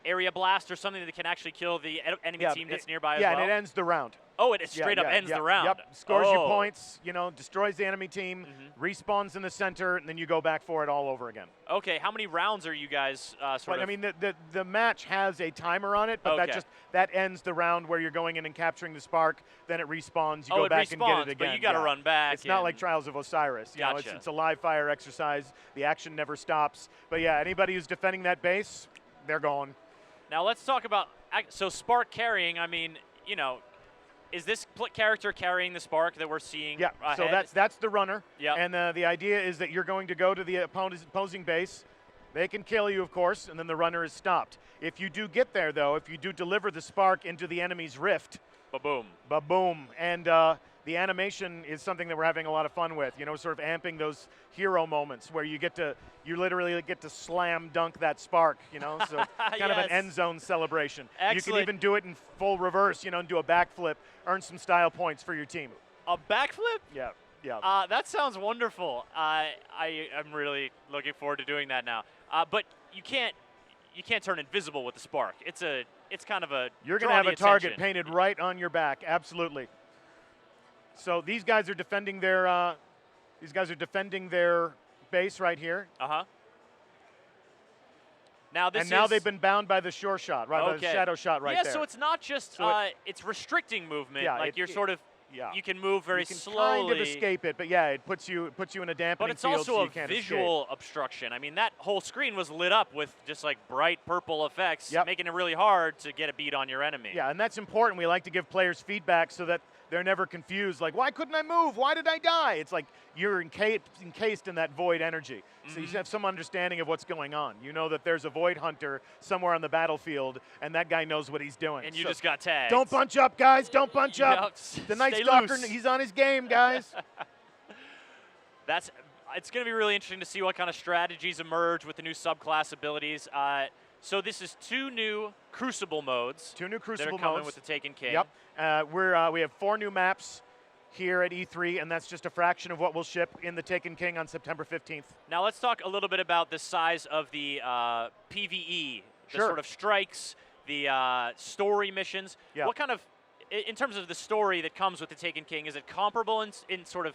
area blast or something that can actually kill the enemy team that's nearby as well? Yeah, and it ends the round. Oh, it straight up ends the round. Yep, scores you points, destroys the enemy team, respawns in the center, and then you go back for it all over again. Okay, how many rounds are you guys sort of? I mean, the match has a timer on it, but that ends the round where you're going in and capturing the spark, then it respawns, you go back and get it again. But you got to run back. It's not like Trials of Osiris. Gotcha. It's a live fire exercise. The action never stops. But yeah, anybody who's defending that base, they're going. Now let's talk about, so spark carrying, I mean, is this character carrying the spark that we're seeing ahead? So that's the runner. Yeah. And the idea is that you're going to go to the opposing base. They can kill you, of course, and then the runner is stopped. If you do get there, though, if you do deliver the spark into the enemy's rift, ba-boom. Ba-boom. And the animation is something that we're having a lot of fun with, sort of amping those hero moments where you literally get to slam dunk that spark, so kind of an end zone celebration. Excellent. You can even do it in full reverse, and do a backflip, earn some style points for your team. A backflip? Yeah. That sounds wonderful. I'm really looking forward to doing that now. But you can't turn invisible with the spark. It's kind of a You're going to have a target painted right on your back. Absolutely. So these guys are defending their base right here. Now they've been bound by the shore shot, right? By the shadow shot right there. Yeah, so it's not just it's restricting movement. Yeah, like you can move very slowly. Kind of escape it, but yeah, it puts you in a dampening field. But it's also so a visual obstruction. I mean, that whole screen was lit up with just like bright purple effects, making it really hard to get a beat on your enemy. Yeah, and that's important. We like to give players feedback so that they're never confused, like, why couldn't I move? Why did I die? It's like you're encased in that void energy. So you have some understanding of what's going on. You know that there's a void hunter somewhere on the battlefield, and that guy knows what he's doing. And you just got tagged. Don't bunch up, guys. Don't bunch up. The Night Stay Stalker, loose. he's on his game, guys. It's going to be really interesting to see what kind of strategies emerge with the new subclass abilities. So this is 2 new Crucible modes. 2 new Crucible that are coming modes with the Taken King. Yep. We have 4 new maps here at E3, and that's just a fraction of what will ship in the Taken King on September 15th. Now let's talk a little bit about the size of the PvE, the sort of strikes, the story missions. Yeah. What kind of, in terms of the story that comes with the Taken King, is it comparable in sort of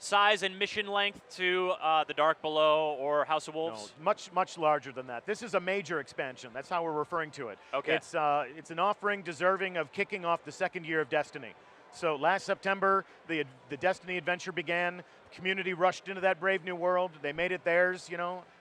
size and mission length to the Dark Below or House of Wolves? No, much larger than that. This is a major expansion. That's how we're referring to it. Okay. It's an offering deserving of kicking off the second year of Destiny. So last September, the Destiny adventure began. The community rushed into that brave new world. They made it theirs,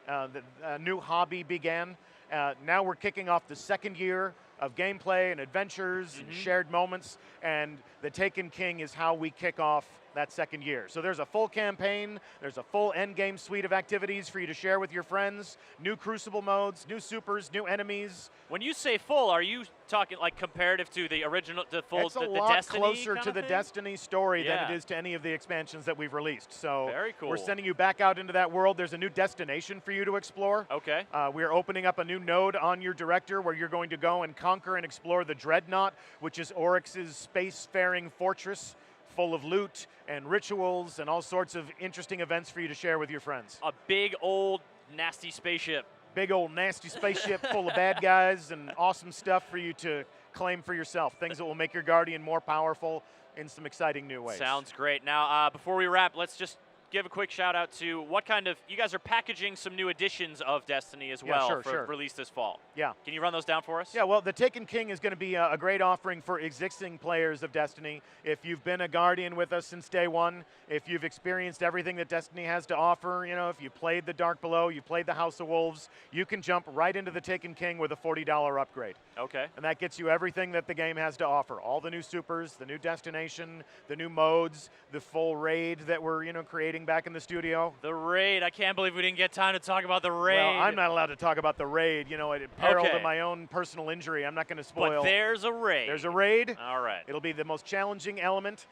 a new hobby began. Now we're kicking off the second year of gameplay and adventures and shared moments, and the Taken King is how we kick off that second year. So there's a full campaign, there's a full endgame suite of activities for you to share with your friends, new Crucible modes, new supers, new enemies. When you say full, are you talking like comparative to the original, the full, it's a the lot Destiny closer to the thing? Destiny story than it is to any of the expansions that we've released. So very cool. We're sending you back out into that world. There's a new destination for you to explore. Okay. We're opening up a new node on your director where you're going to go and conquer and explore the Dreadnought, which is Oryx's spacefaring fortress, full of loot and rituals and all sorts of interesting events for you to share with your friends. A big old nasty spaceship. Big old nasty spaceship full of bad guys and awesome stuff for you to claim for yourself, things that will make your Guardian more powerful in some exciting new ways. Sounds great. Now, before we wrap, let's just give a quick shout out to what kind of, you guys are packaging some new editions of Destiny as well for release this fall. Yeah. Can you run those down for us? Yeah, well, the Taken King is going to be a great offering for existing players of Destiny. If you've been a Guardian with us since day one, if you've experienced everything that Destiny has to offer, you know, if you played the Dark Below, you played the House of Wolves, you can jump right into the Taken King with a $40 upgrade. Okay. And that gets you everything that the game has to offer. All the new supers, the new destination, the new modes, the full raid that we're, you know, creating back in the studio. The raid. I can't believe we didn't get time to talk about the raid. Well, I'm not allowed to talk about the raid, you know, at peril to my own personal injury. I'm not going to spoil. But there's a raid. There's a raid. All right. It'll be the most challenging element.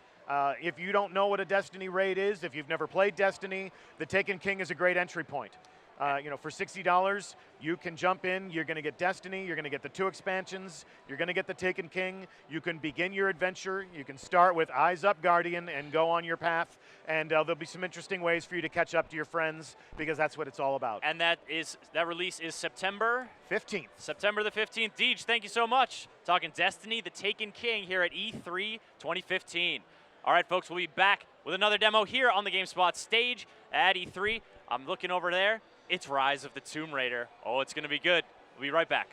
If you don't know what a Destiny raid is, if you've never played Destiny, the Taken King is a great entry point. You know, for $60, you can jump in. You're going to get Destiny. You're going to get the 2 expansions. You're going to get the Taken King. You can begin your adventure. You can start with Eyes Up Guardian and go on your path. And there'll be some interesting ways for you to catch up to your friends because that's what it's all about. And that release is September 15th. September the 15th. Deej, thank you so much. Talking Destiny, the Taken King here at E3 2015. All right, folks, we'll be back with another demo here on the GameSpot stage at E3. I'm looking over there. It's Rise of the Tomb Raider. Oh, it's going to be good. We'll be right back.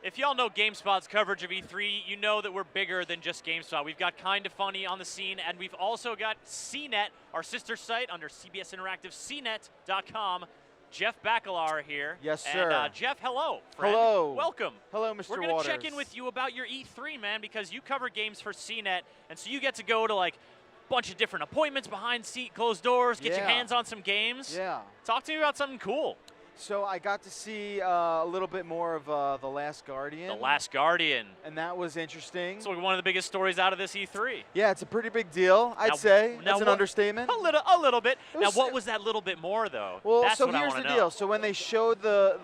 If y'all know GameSpot's coverage of E3, you know that we're bigger than just GameSpot. We've got Kinda Funny on the scene, and we've also got CNET, our sister site under CBS Interactive, CNET.com. Jeff Baccalar here. Yes, sir. And Jeff, hello, friend. Hello. Welcome. Hello, Mr. We're going to check in with you about your E3, man, because you cover games for CNET, and so you get to go to, like, a bunch of different appointments behind closed doors, get your hands on some games. Yeah. Talk to me about something cool. So I got to see a little bit more of The Last Guardian. The Last Guardian. And that was interesting. So one of the biggest stories out of this E3. Yeah, it's a pretty big deal, I'd say. That's an understatement. A little bit. Now, what was that little bit more, though? Well, That's so what here's I the know. deal. So when they showed the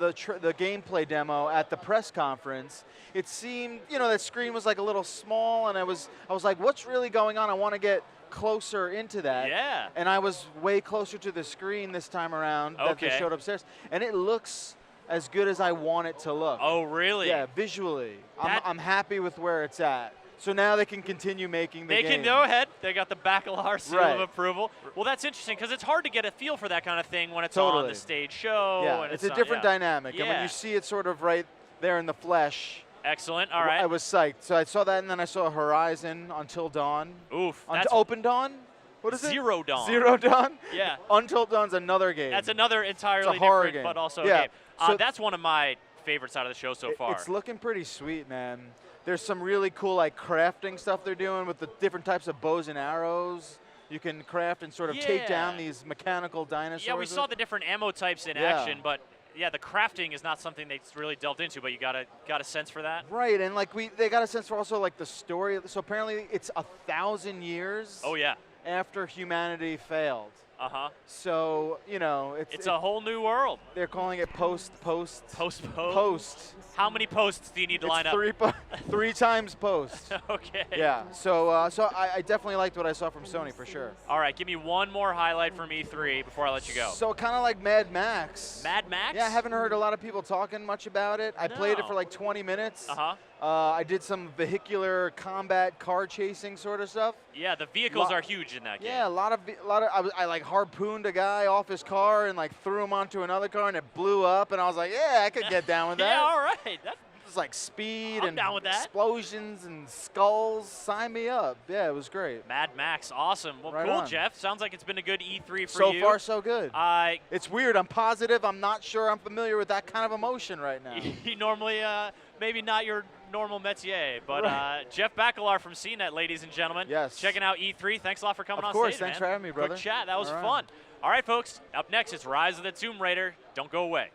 gameplay demo at the press conference, it seemed, you know, that screen was like a little small, and I was like, what's really going on? I want to get closer into that. Yeah. And I was way closer to the screen this time around that they showed upstairs, and it looks as good as I want it to look. Oh, really? Yeah, visually. I'm happy with where it's at. So now they can continue making the game. They can go ahead. They got the Baccalar seal Right. of approval. Well, that's interesting because it's hard to get a feel for that kind of thing when it's Totally. on the stage show. Yeah, and it's a different dynamic. Yeah. And when you see it sort of right there in the flesh, excellent. All right. I was psyched. So I saw that, and then I saw Horizon Until Dawn. Oof. Open Dawn? What is it? Zero Dawn. Zero Dawn? Yeah. Until Dawn's another game. That's another entirely horror different, game. but also Yeah. a game. So That's one of my favorites out of the show so far. It's looking pretty sweet, man. There's some really cool like crafting stuff they're doing with the different types of bows and arrows. You can craft and sort of take down these mechanical dinosaurs. Yeah, we saw the different ammo types in action, but yeah, the crafting is not something they really delved into, but you got a sense for that? Right, and like they got a sense for also like the story. So apparently it's 1,000 years. Oh yeah. After humanity failed. So, you know, it's a whole new world. They're calling it post. How many posts do you need to line up? Three times post. Okay. Yeah. So I definitely liked what I saw from Sony for sure. All right, give me one more highlight from E3 before I let you go. So kind of like Mad Max. Mad Max? Yeah, I haven't heard a lot of people talking much about it. I played it for like 20 minutes. I did some vehicular combat, car chasing sort of stuff. Yeah, the vehicles are huge in that game. Yeah, a lot of. I like harpooned a guy off his car and like threw him onto another car and it blew up and I was like, yeah, I could get down with that. Yeah, all right. It was like speed I'm and down with that. explosions and skulls. Sign me up. Yeah, it was great. Mad Max, awesome. Well, Right cool, on. Jeff. Sounds like it's been a good E3 for you. So far, so good. It's weird. I'm positive. I'm not sure I'm familiar with that kind of emotion right now. You normally, maybe not your normal métier, but Jeff Bakalar from CNET, ladies and gentlemen. Yes. Checking out E3. Thanks a lot for coming on Of course. stage, Thanks man. for having me, brother. Quick chat. That was All right. fun. All right, folks. Up next, it's Rise of the Tomb Raider. Don't go away.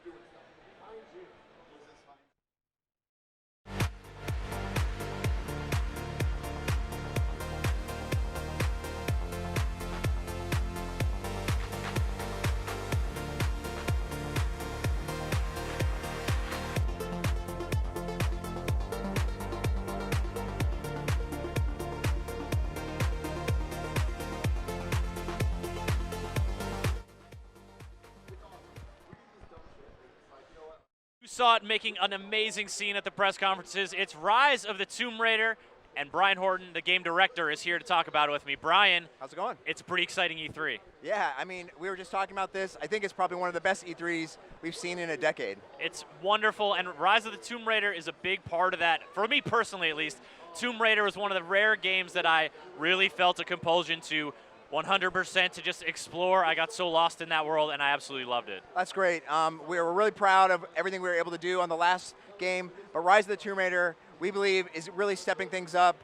You saw it making an amazing scene at the press conferences. It's Rise of the Tomb Raider, and Brian Horton, the game director, is here to talk about it with me. Brian, how's it going? It's a pretty exciting E3. Yeah, I mean, we were just talking about this. I think it's probably one of the best E3s we've seen in a decade. It's wonderful, and Rise of the Tomb Raider is a big part of that. For me personally, at least, Tomb Raider was one of the rare games that I really felt a compulsion to 100% to just explore. I got so lost in that world, and I absolutely loved it. That's great. We were really proud of everything we were able to do on the last game, but Rise of the Tomb Raider, we believe, is really stepping things up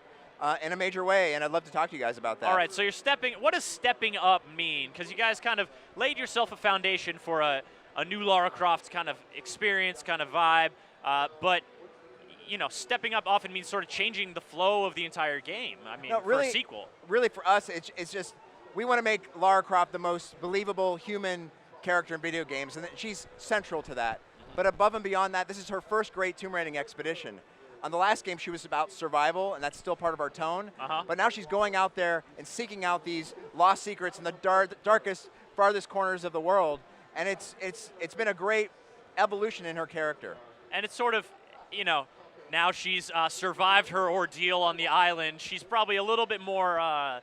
in a major way, and I'd love to talk to you guys about that. All right, so what does stepping up mean? Because you guys kind of laid yourself a foundation for a new Lara Croft kind of experience, kind of vibe, but you know, stepping up often means sort of changing the flow of the entire game. I mean, for a sequel. Really, for us, it's just, we want to make Lara Croft the most believable human character in video games, and she's central to that. But above and beyond that, this is her first great tomb raiding expedition. On the last game, she was about survival, and that's still part of our tone. But now she's going out there and seeking out these lost secrets in the darkest, farthest corners of the world, and it's been a great evolution in her character. And it's sort of, you know, now she's survived her ordeal on the island. She's probably a little bit more, I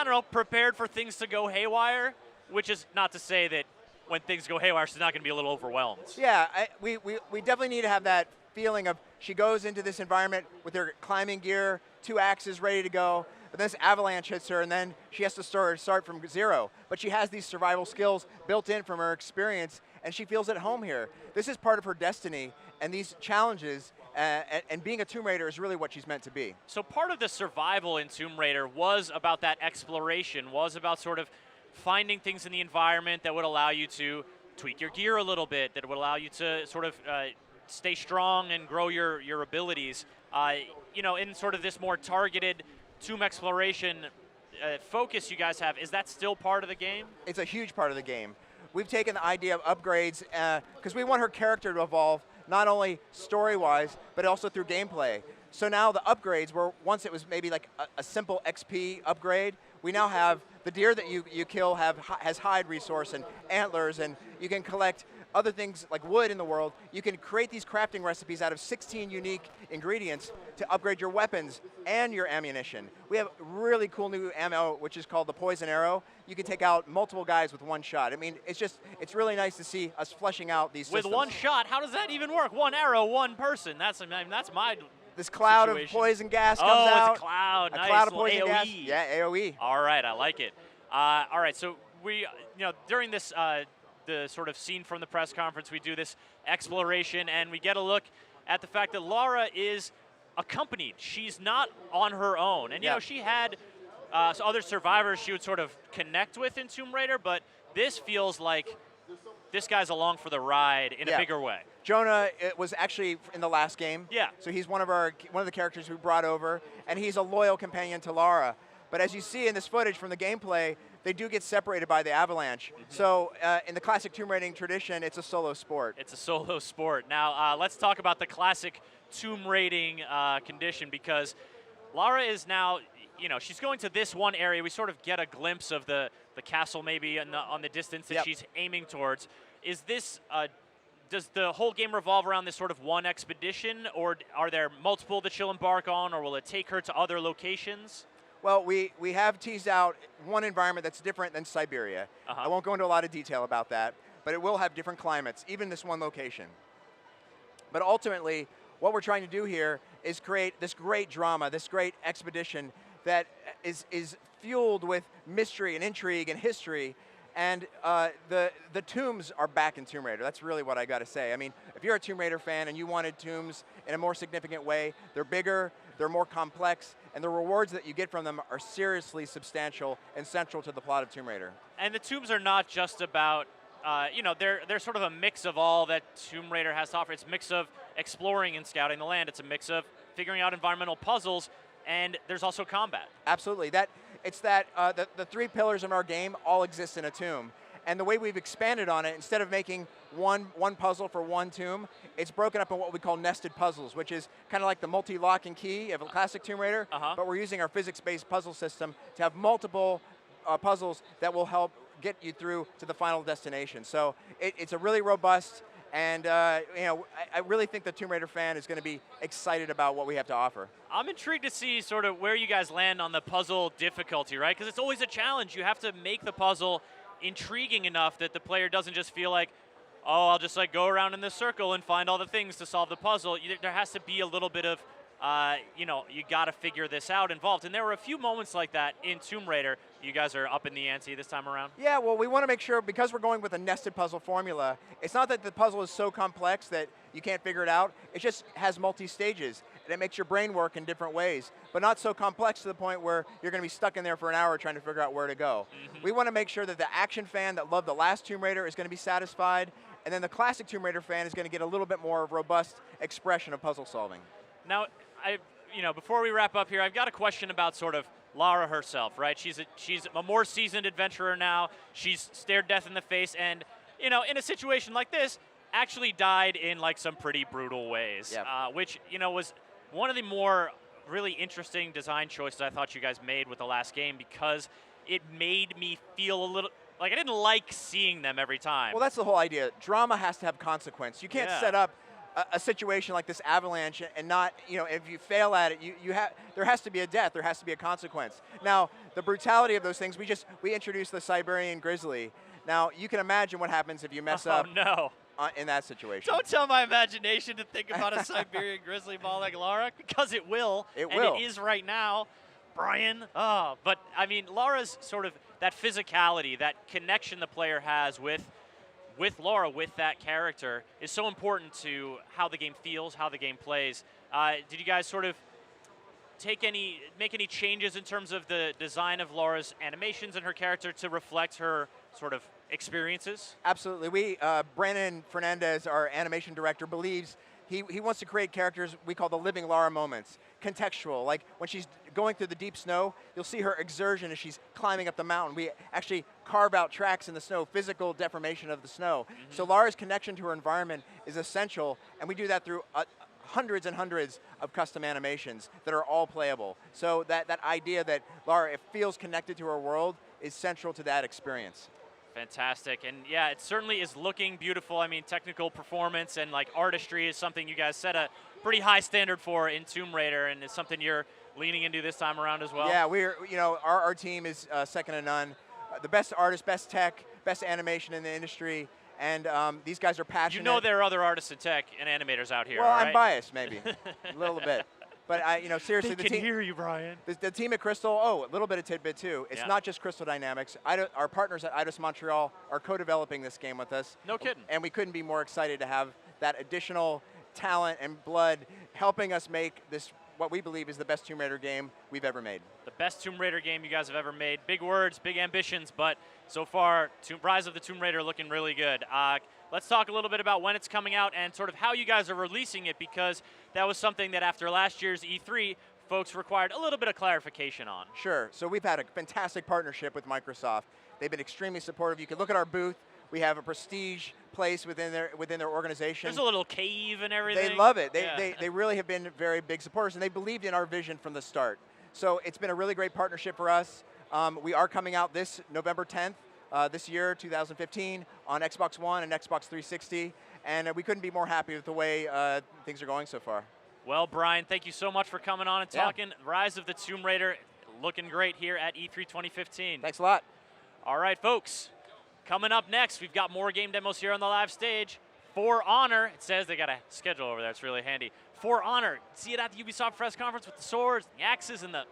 don't know, prepared for things to go haywire, which is not to say that when things go haywire, she's not going to be a little overwhelmed. Yeah, we definitely need to have that feeling of she goes into this environment with her climbing gear, 2 axes ready to go, but this avalanche hits her, and then she has to start from zero. But she has these survival skills built in from her experience, and she feels at home here. This is part of her destiny, and these challenges and being a Tomb Raider is really what she's meant to be. So part of the survival in Tomb Raider was about that exploration, was about sort of finding things in the environment that would allow you to tweak your gear a little bit, that would allow you to sort of stay strong and grow your abilities. You know, in sort of this more targeted tomb exploration focus you guys have, is that still part of the game? It's a huge part of the game. We've taken the idea of upgrades because we want her character to evolve, not only story-wise, but also through gameplay. So now the upgrades, where once it was maybe like a simple XP upgrade, we now have the deer that you kill has hide resource and antlers, and you can collect other things like wood in the world. You can create these crafting recipes out of 16 unique ingredients to upgrade your weapons and your ammunition. We have really cool new ammo, which is called the Poison Arrow. You can take out multiple guys with one shot. I mean, it's really nice to see us fleshing out these systems. With one shot, how does that even work? One arrow, one person. That's my This cloud situation. of poison gas comes out. Oh, it's a cloud. Nice. Cloud of Little poison AOE. gas. Yeah, AOE. All right, I like it. All right, so we, you know, during this the sort of scene from the press conference, we do this exploration, and we get a look at the fact that Lara is accompanied. She's not on her own, and you know, she had other survivors she would sort of connect with in Tomb Raider, but this feels like this guy's along for the ride in a bigger way. Jonah was actually in the last game. Yeah. So he's one of the characters we brought over, and he's a loyal companion to Lara. But as you see in this footage from the gameplay, they do get separated by the avalanche. So in the classic tomb raiding tradition, it's a solo sport. It's a solo sport. Now, let's talk about the classic tomb raiding condition, because Lara is now, she's going to this one area. We sort of get a glimpse of the castle maybe on the distance that she's aiming towards. Is this, does the whole game revolve around this sort of one expedition, or are there multiple that she'll embark on, or will it take her to other locations? Well, we have teased out one environment that's different than Siberia. I won't go into a lot of detail about that, but it will have different climates, even this one location. But ultimately, what we're trying to do here is create this great drama, this great expedition that is fueled with mystery and intrigue and history. And the tombs are back in Tomb Raider. That's really what I got to say. I mean, if you're a Tomb Raider fan and you wanted tombs in a more significant way, they're bigger, they're more complex, and the rewards that you get from them are seriously substantial and central to the plot of Tomb Raider. And the tombs are not just about, they're sort of a mix of all that Tomb Raider has to offer. It's a mix of exploring and scouting the land. It's a mix of figuring out environmental puzzles, and there's also combat. Absolutely. The 3 pillars of our game all exist in a tomb. And the way we've expanded on it, instead of making one puzzle for one tomb, it's broken up in what we call nested puzzles, which is kind of like the multi-lock and key of a classic Tomb Raider, but we're using our physics-based puzzle system to have multiple puzzles that will help get you through to the final destination. So it's a really robust, and I really think the Tomb Raider fan is going to be excited about what we have to offer. I'm intrigued to see sort of where you guys land on the puzzle difficulty, right? Because it's always a challenge. You have to make the puzzle intriguing enough that the player doesn't just feel like, oh, I'll just like go around in this circle and find all the things to solve the puzzle. There has to be a little bit of, you got to figure this out involved. And there were a few moments like that in Tomb Raider. You guys are up in the ante this time around? Yeah, well, we want to make sure, because we're going with a nested puzzle formula, it's not that the puzzle is so complex that you can't figure it out. It just has multi-stages, and it makes your brain work in different ways, but not so complex to the point where you're going to be stuck in there for an hour trying to figure out where to go. We want to make sure that the action fan that loved the last Tomb Raider is going to be satisfied, and then the classic Tomb Raider fan is going to get a little bit more robust expression of puzzle solving. Now, before we wrap up here, I've got a question about sort of Lara herself, right? She's a more seasoned adventurer now. She's stared death in the face, and in a situation like this, actually died in like some pretty brutal ways, which was one of the more really interesting design choices I thought you guys made with the last game, because it made me feel a little like I didn't like seeing them every time. Well, that's the whole idea. Drama has to have consequence. You can't set up a situation like this avalanche and not, if you fail at it, there has to be a death, there has to be a consequence. Now, the brutality of those things, we introduced the Siberian grizzly. Now, you can imagine what happens if you mess up in that situation. Don't tell my imagination to think about a Siberian grizzly ball like Lara, because it will. It is right now, Brian. But I mean, Lara's sort of that physicality, that connection the player has with Lara, with that character, is so important to how the game feels, how the game plays. Did you guys sort of make any changes in terms of the design of Lara's animations and her character to reflect her sort of experiences? Absolutely. Brandon Fernandez, our animation director, believes he wants to create characters we call the living Lara moments, contextual. Like when she's going through the deep snow, you'll see her exertion as she's climbing up the mountain. We actually carve out tracks in the snow, physical deformation of the snow. So Lara's connection to her environment is essential, and we do that through hundreds and hundreds of custom animations that are all playable. So that idea that Lara feels connected to her world is central to that experience. Fantastic. And yeah, it certainly is looking beautiful. I mean, technical performance and like artistry is something you guys set a pretty high standard for in Tomb Raider, and it's something you're leaning into this time around as well. Yeah, our team is second to none. The best artists, best tech, best animation in the industry, and these guys are passionate. You know there are other artists in tech and animators out here, Well, right? I'm biased, maybe, a little bit. But seriously, they can hear you, Brian. The team at Crystal, a little bit of tidbit too. It's not just Crystal Dynamics. Our partners at Eidos Montreal are co-developing this game with us. No kidding. And we couldn't be more excited to have that additional talent and blood helping us make this what we believe is the best Tomb Raider game we've ever made. The best Tomb Raider game you guys have ever made. Big words, big ambitions, but so far, Rise of the Tomb Raider looking really good. Let's talk a little bit about when it's coming out and sort of how you guys are releasing it, because that was something that after last year's E3, folks required a little bit of clarification on. Sure. So we've had a fantastic partnership with Microsoft. They've been extremely supportive. You can look at our booth. We have a prestige place within their organization. There's a little cave and everything. They love it. Yeah. They really have been very big supporters, and they believed in our vision from the start. So it's been a really great partnership for us. We are coming out this November 10th, this year, 2015, on Xbox One and Xbox 360, and we couldn't be more happy with the way things are going so far. Well, Brian, thank you so much for coming on and talking. Rise of the Tomb Raider, looking great here at E3 2015. Thanks a lot. All right, folks. Coming up next, we've got more game demos here on the live stage. For Honor, it says they got a schedule over there. It's really handy. For Honor, see it at the Ubisoft press conference with the swords, the axes, and the...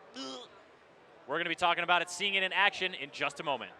We're going to be talking about it, seeing it in action in just a moment.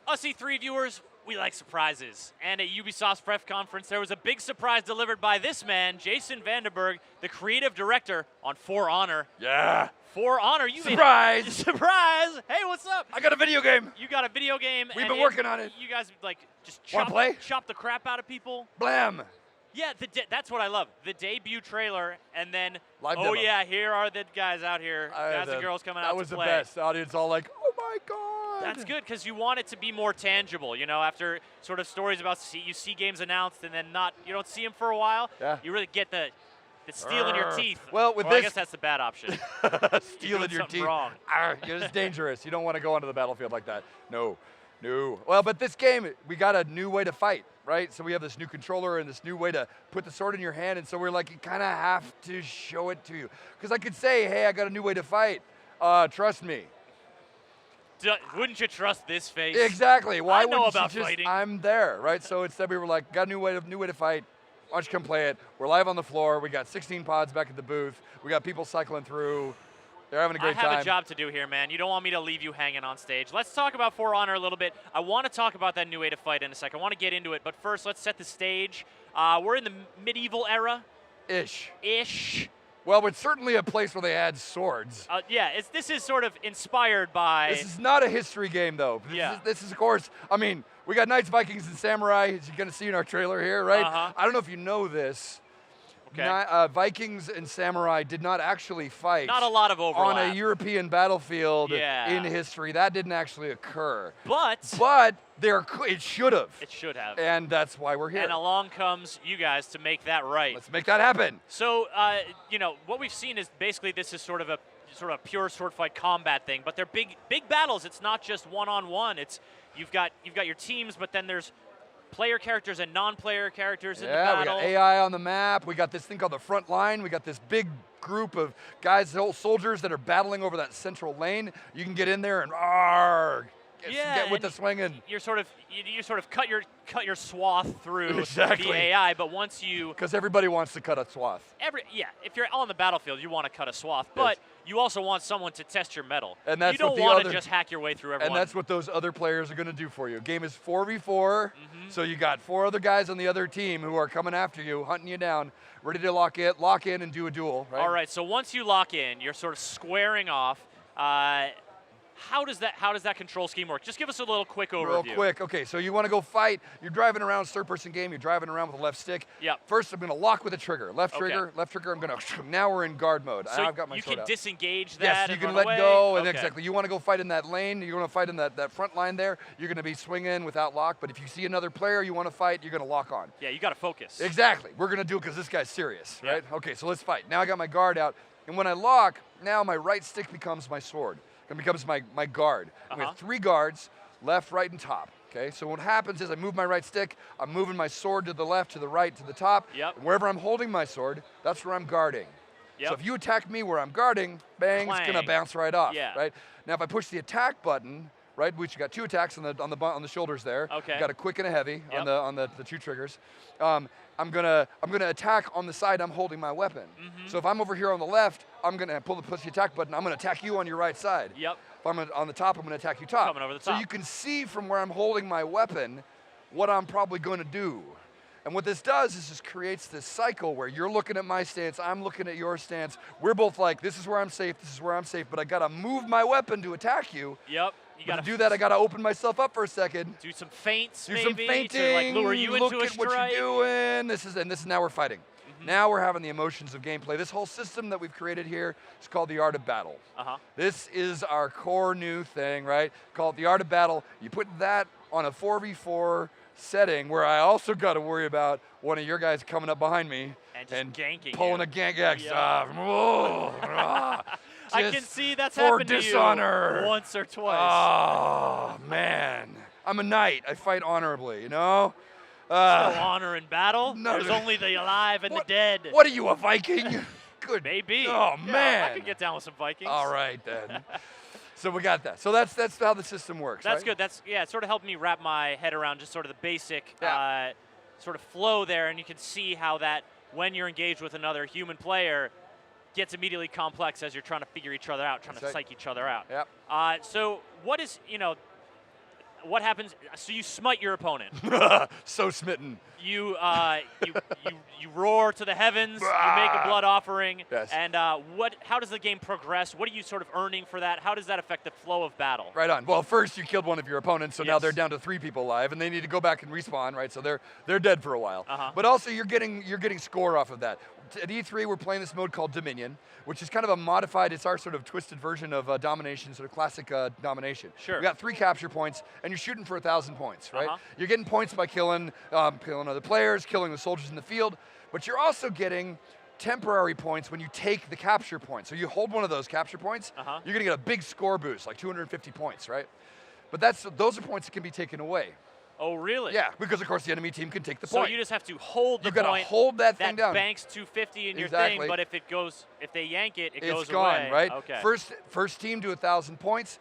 Us E3 viewers, we like surprises. And at Ubisoft's press conference, there was a big surprise delivered by this man, Jason Vandenberg, the creative director on For Honor. Yeah. For Honor, you Surprise! made surprise! Hey, what's up? I got a video game. You got a video game. We've and been working on it. You guys like just Wanna play? chop the crap out of people. Blam. Yeah, that's what I love. The debut trailer, and then Live oh demo. yeah, here are the guys out here, guys and girls coming out to play. That was the best. The audience all like, oh my god. That's good because you want it to be more tangible. You know, after sort of stories about you see games announced and then you don't see them for a while. Yeah. You really get the steel in your teeth. Well, with I this, guess that's the bad option. steel in your teeth. Wrong. It's dangerous. You don't want to go onto the battlefield like that. No. Well, but this game, we got a new way to fight, right? So we have this new controller and this new way to put the sword in your hand, and so we're like, you kind of have to show it to you. Because I could say, hey, I got a new way to fight. Trust me. Wouldn't you trust this face? Exactly. Why I know wouldn't about you just, fighting. I'm there, right? So instead we were like, got a new way to fight. Why don't you come play it? We're live on the floor. We got 16 pods back at the booth. We got people cycling through. They're having a great time. I have a job to do here, man. You don't want me to leave you hanging on stage. Let's talk about For Honor a little bit. I want to talk about that new way to fight in a second. I want to get into it, but first let's set the stage. We're in the medieval era. Ish. Well, it's certainly a place where they had swords. Yeah, this is sort of inspired by... This is not a history game, though. This is, of course, I mean, we got Knights, Vikings, and Samurai, as you're going to see in our trailer here, right? I don't know if you know this. Okay. Vikings and Samurai did not actually fight. Not a lot of overlap. On a European battlefield in history. That didn't actually occur. But it should have. It should have. And that's why we're here. And along comes you guys to make that right. Let's make that happen. So, what we've seen is basically this is sort of a pure sword fight combat thing, but they're big battles. It's not just one-on-one. It's you've got your teams, but then there's player characters and non-player characters in the battle. Yeah, we got AI on the map. We got this thing called the front line. We got this big group of guys, soldiers that are battling over that central lane. You can get in there and get with the swing, and you sort of cut your swath through Exactly. the AI. But once you because everybody wants to cut a swath. If you're on the battlefield, you want to cut a swath, but you also want someone to test your metal. And that's you don't want to just hack your way through everyone. And that's what those other players are going to do for you. Game is 4v4, so you got 4 other guys on the other team who are coming after you, hunting you down, ready to lock in and do a duel. Right? All right. So once you lock in, you're sort of squaring off. How does that control scheme work? Just give us a little quick overview. Real quick. Okay, so you want to go fight. You're driving around, third-person game. You're driving around with a left stick. Yep. First, I'm going to lock with a trigger. Left trigger. I'm going to. Now we're in guard mode. So I've got my you sword can out. disengage that. Yes, you and can run let away? go, and Okay. exactly. You want to go fight in that lane. You want to fight in that front line there. You're going to be swinging without lock. But if you see another player you want to fight, you're going to lock on. Yeah, you got to focus. Exactly. We're going to do it because this guy's serious, right? Okay, so let's fight. Now I got my guard out, and when I lock, now my right stick becomes my sword. It becomes my guard. We have 3 guards, left, right, and top. Okay, so what happens is I move my right stick, I'm moving my sword to the left, to the right, to the top. Yep. And wherever I'm holding my sword, that's where I'm guarding. Yep. So if you attack me where I'm guarding, bang, it's gonna Clang. bounce right off. Yeah. Right? Now if I push the attack button, right, which you got 2 attacks on the shoulders there. Okay. You got a quick and a heavy Yep. on the 2 triggers. I'm gonna attack on the side I'm holding my weapon. So if I'm over here on the left, I'm gonna push the attack button. I'm gonna attack you on your right side. Yep. If I'm on the top, I'm gonna attack you top. Coming over the So top. you can see from where I'm holding my weapon what I'm probably gonna do. And what this does is just creates this cycle where you're looking at my stance, I'm looking at your stance. We're both like, this is where I'm safe, this is where I'm safe, but I gotta move my weapon to attack you. Yep. You But got to do that, I gotta open myself up for a second. do some feints, Do maybe, some feinting, to like lure you look into a at what strike. you're doing. This is now we're fighting. Now we're having the emotions of gameplay. This whole system that we've created here is called the Art of Battle. This is our core new thing, right? Called the Art of Battle. You put that on a 4v4 setting where I also got to worry about one of your guys coming up behind me and ganking pulling you. a gank axe. I can see that's for happened dishonor. to you once or twice. Oh, man. I'm a knight. I fight honorably, you know? No honor in battle. no, There's only the alive and the dead. What are you, a Viking? Good. Maybe. Oh, Yeah, man. I could get down with some Vikings. All right, then. So we got that. So that's how the system works, That's right? good. That's it sort of helped me wrap my head around just sort of the basic sort of flow there, and you can see how that when you're engaged with another human player gets immediately complex as you're trying to figure each other out, trying to psych each other out. Yep. So what is, what happens? So you smite your opponent. So smitten. You roar to the heavens. You make a blood offering. Yes. And how does the game progress? What are you sort of earning for that? How does that affect the flow of battle? Right on. Well, first you killed one of your opponents, so now Yes. they're down to 3 people alive, and they need to go back and respawn, right? So they're dead for a while. Uh-huh. But also you're getting score off of that. At E3, we're playing this mode called Dominion, which is kind of a modified. It's our sort of twisted version of domination, sort of classic domination. Sure. We got 3 capture points, and you're shooting for 1,000 points, right? Uh-huh. You're getting points by killing other players, killing the soldiers in the field, but you're also getting temporary points when you take the capture point. So you hold one of those capture points, you're gonna get a big score boost, like 250 points, right? But those are points that can be taken away. Oh, really? Yeah, because of course the enemy team can take the So point. you just have to hold the You gotta point. hold that thing down. banks 250 in your Exactly. thing, but if they yank it, it It's goes gone, away. right? Okay. First team to 1,000 points,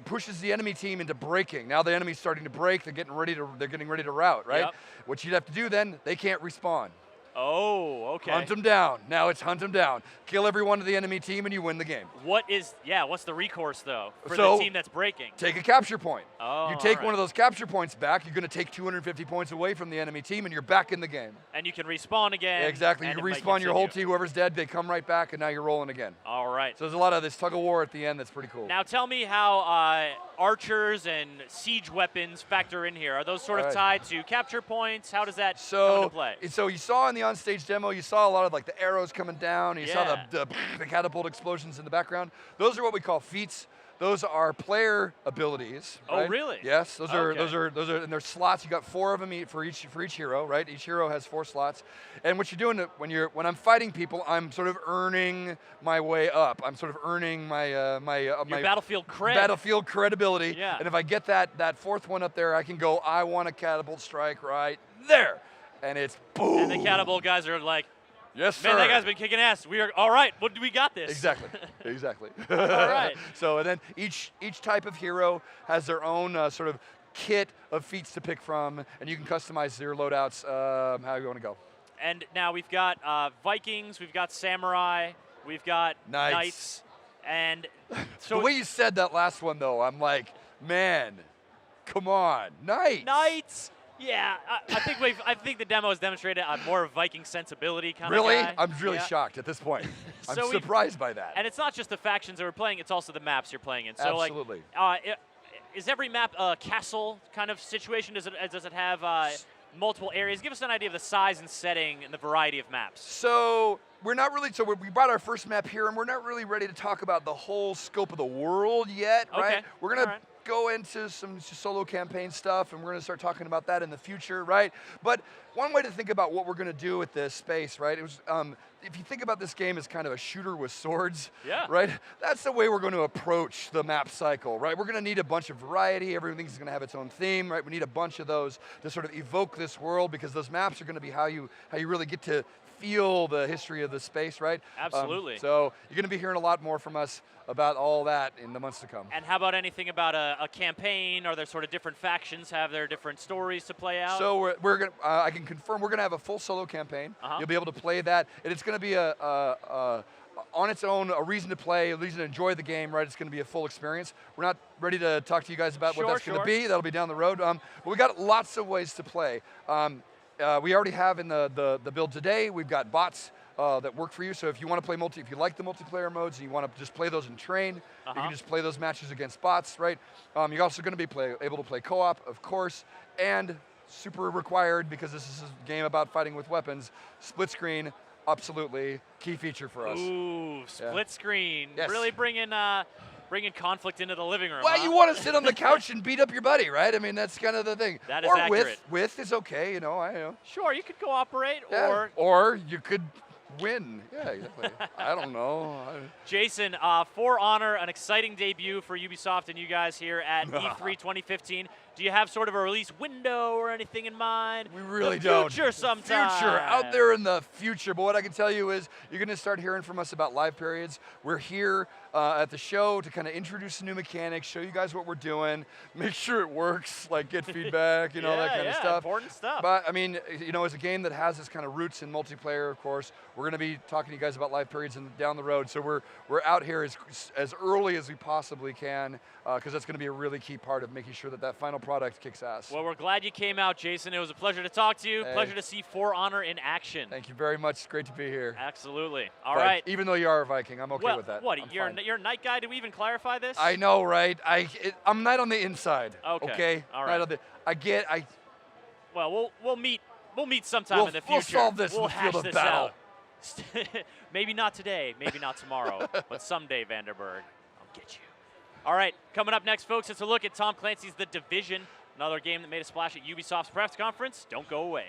pushes the enemy team into breaking. Now the enemy's starting to break. They're getting ready to rout, right? Yep. What you'd have to do then, they can't respawn. Oh, okay. Hunt them down. Now it's hunt them down. Kill every one of the enemy team and you win the game. What's the recourse though for So, the team that's breaking? Take a capture point. Oh, you take all one of right. those capture points back, you're going to take 250 points away from the enemy team and you're back in the game. And you can respawn again. Exactly. You and can it might respawn your whole continue. team. Whoever's dead, they come right back and now you're rolling again. All right. So there's a lot of this tug of war at the end that's pretty cool. Now tell me how archers and siege weapons factor in here. Are those sort of All tied to capture points? How does that come into play? So you saw in the on-stage demo, you saw a lot of like the arrows coming down. You saw the catapult explosions in the background. Those are what we call feats. Those are player abilities. Oh, right? really? Yes, those are, Okay. and there's slots. You got 4 of them for each hero, right? Each hero has 4 slots. And what you're doing when I'm fighting people, I'm sort of earning my way up. I'm sort of earning my my battlefield cred. Battlefield credibility. Yeah. And if I get that 4th one up there, I can go. I want a catapult strike right there, and it's boom. And the catapult guys are like, yes, sir. man, that guy's been kicking ass. We are all right. We got this. Exactly. Exactly. All right. So and then each type of hero has their own sort of kit of feats to pick from, and you can customize their loadouts how you want to go. And now we've got Vikings, we've got samurai, we've got knights, and so the way you said that last one though, I'm like, man, come on, knights. Knights. Yeah, I think the demo has demonstrated a more Viking sensibility kind Really? of guy. I'm really shocked at this point. I'm surprised by that. And it's not just the factions that we're playing; it's also the maps you're playing in. So Absolutely. Is every map a castle kind of situation? Does it have multiple areas? Give us an idea of the size and setting and the variety of maps. So we're not really. So we brought our first map here, and we're not really ready to talk about the whole scope of the world yet, right? Okay. We're gonna go into some solo campaign stuff, and we're gonna start talking about that in the future, right? But one way to think about what we're gonna do with this space, right? It was if you think about this game as kind of a shooter with swords, right? That's the way we're going to approach the map cycle, right? We're going to need a bunch of variety. Everything's going to have its own theme, right? We need a bunch of those to sort of evoke this world, because those maps are going to be how you really get to feel the history of the space, right? Absolutely. So you're going to be hearing a lot more from us about all that in the months to come. And how about anything about a campaign? Are there sort of different factions have their different stories to play out? So we're going to, I can confirm we're going to have a full solo campaign. You'll be able to play that, and it's going to be on its own, a reason to play, a reason to enjoy the game, right? It's going to be a full experience. We're not ready to talk to you guys about what that's going to be. That'll be down the road. But we got lots of ways to play. We already have in the build today, we've got bots that work for you. So if you want to play if you like the multiplayer modes and you want to just play those and train, you can just play those matches against bots, right? You're also going to be able to play co-op, of course, and super required, because this is a game about fighting with weapons, split screen, absolutely key feature for us. Ooh, split screen. Yes. Really bringing conflict into the living room. Well, you want to sit on the couch and beat up your buddy, right? I mean, that's kind of the thing. That is or accurate. With is okay, you know. I know. Sure, you could cooperate, or you could win. Yeah, exactly. I don't know. Jason, For Honor, an exciting debut for Ubisoft and you guys here at E3 2015. Do you have sort of a release window or anything in mind? We really don't. Future sometime. Future, out there in the future. But what I can tell you is you're going to start hearing from us about live periods. We're here at the show to kind of introduce the new mechanics, show you guys what we're doing, make sure it works, like get feedback, you know, that kind of stuff. Important stuff. But I mean, you know, as a game that has this kind of roots in multiplayer, of course, we're going to be talking to you guys about live periods down the road. So we're out here as early as we possibly can, because that's going to be a really key part of making sure that final product kicks ass. Well, we're glad you came out, Jason. It was a pleasure to talk to you. Hey. Pleasure to see For Honor in action. Thank you very much. It's great to be here. Absolutely. All right. Even though you are a Viking, I'm okay with that. What? You're a night guy? Did we even clarify this? I know, right? I'm not on the inside. Okay. All right. Well, we'll meet sometime in the future. We'll solve this in the hash field of this battle. out. Maybe not today, maybe not tomorrow, but someday, Vanderberg, I'll get you. All right, coming up next, folks, it's a look at Tom Clancy's The Division, another game that made a splash at Ubisoft's press conference. Don't go away.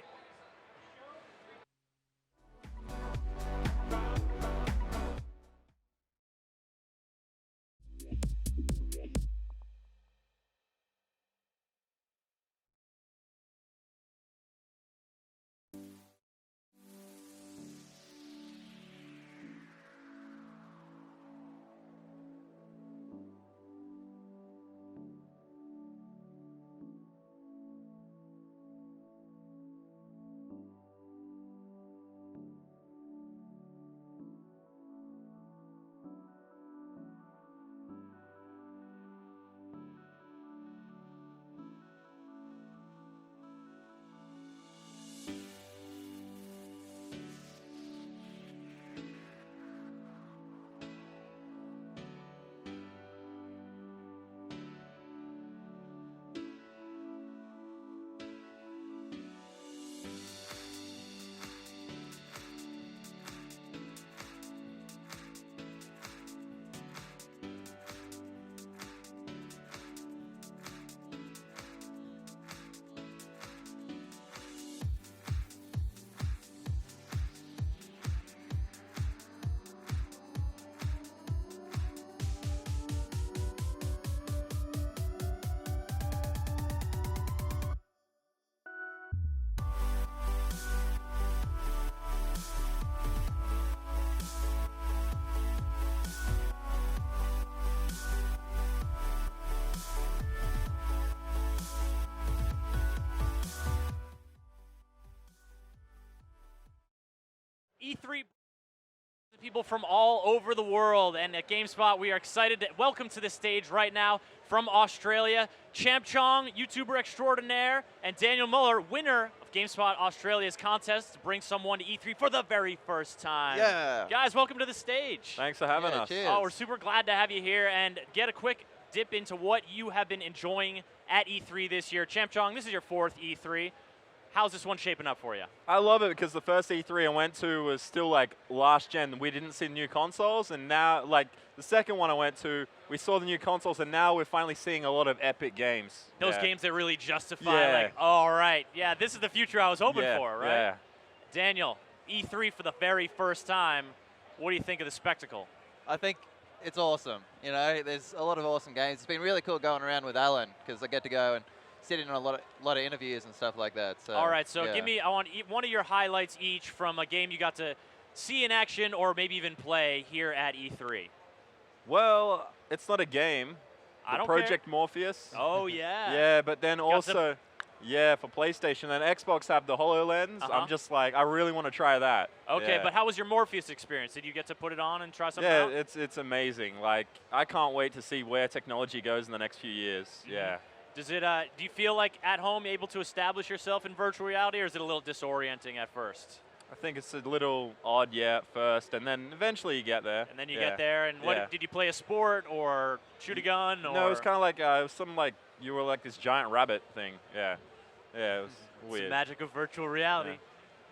E3 people from all over the world. And at GameSpot, we are excited to welcome to the stage right now from Australia, Champ Chong, YouTuber extraordinaire, and Daniel Muller, winner of GameSpot Australia's contest to bring someone to E3 for the very first time. Yeah. Guys, welcome to the stage. Thanks for having us. Oh, we're super glad to have you here and get a quick dip into what you have been enjoying at E3 this year. Champ Chong, this is your 4th E3. How's this one shaping up for you? I love it because the first E3 I went to was still like last gen. We didn't see new consoles, and now like the second one I went to, we saw the new consoles, and now we're finally seeing a lot of epic games. Those games that really justify, like, all right, yeah, this is the future I was hoping for, right? Yeah. Daniel, E3 for the very first time. What do you think of the spectacle? I think it's awesome. You know, there's a lot of awesome games. It's been really cool going around with Alan because I get to go and sit in on a lot of interviews and stuff like that. So, all right, so yeah. give me, I want one of your highlights each from a game you got to see in action or maybe even play here at E3. Well, it's not a game. I don't Project care. Morpheus. Oh, yeah. Yeah, but then You got also, yeah, for PlayStation and Xbox have the HoloLens. I'm just like, I really want to try that. Okay, Yeah. but how was your Morpheus experience? Did you get to put it on and try something Yeah, out? it's amazing. Like, I can't wait to see where technology goes in the next few years. Yeah. Does it? Do you feel like at home able to establish yourself in virtual reality, or is it a little disorienting at first? I think it's a little odd, yeah, at first, and then eventually you get there. And then you get there, and what did you play a sport or shoot a gun? Or No, it was kind of like it was something like you were like this giant rabbit thing. Yeah, yeah, it was It's weird. the magic of virtual reality.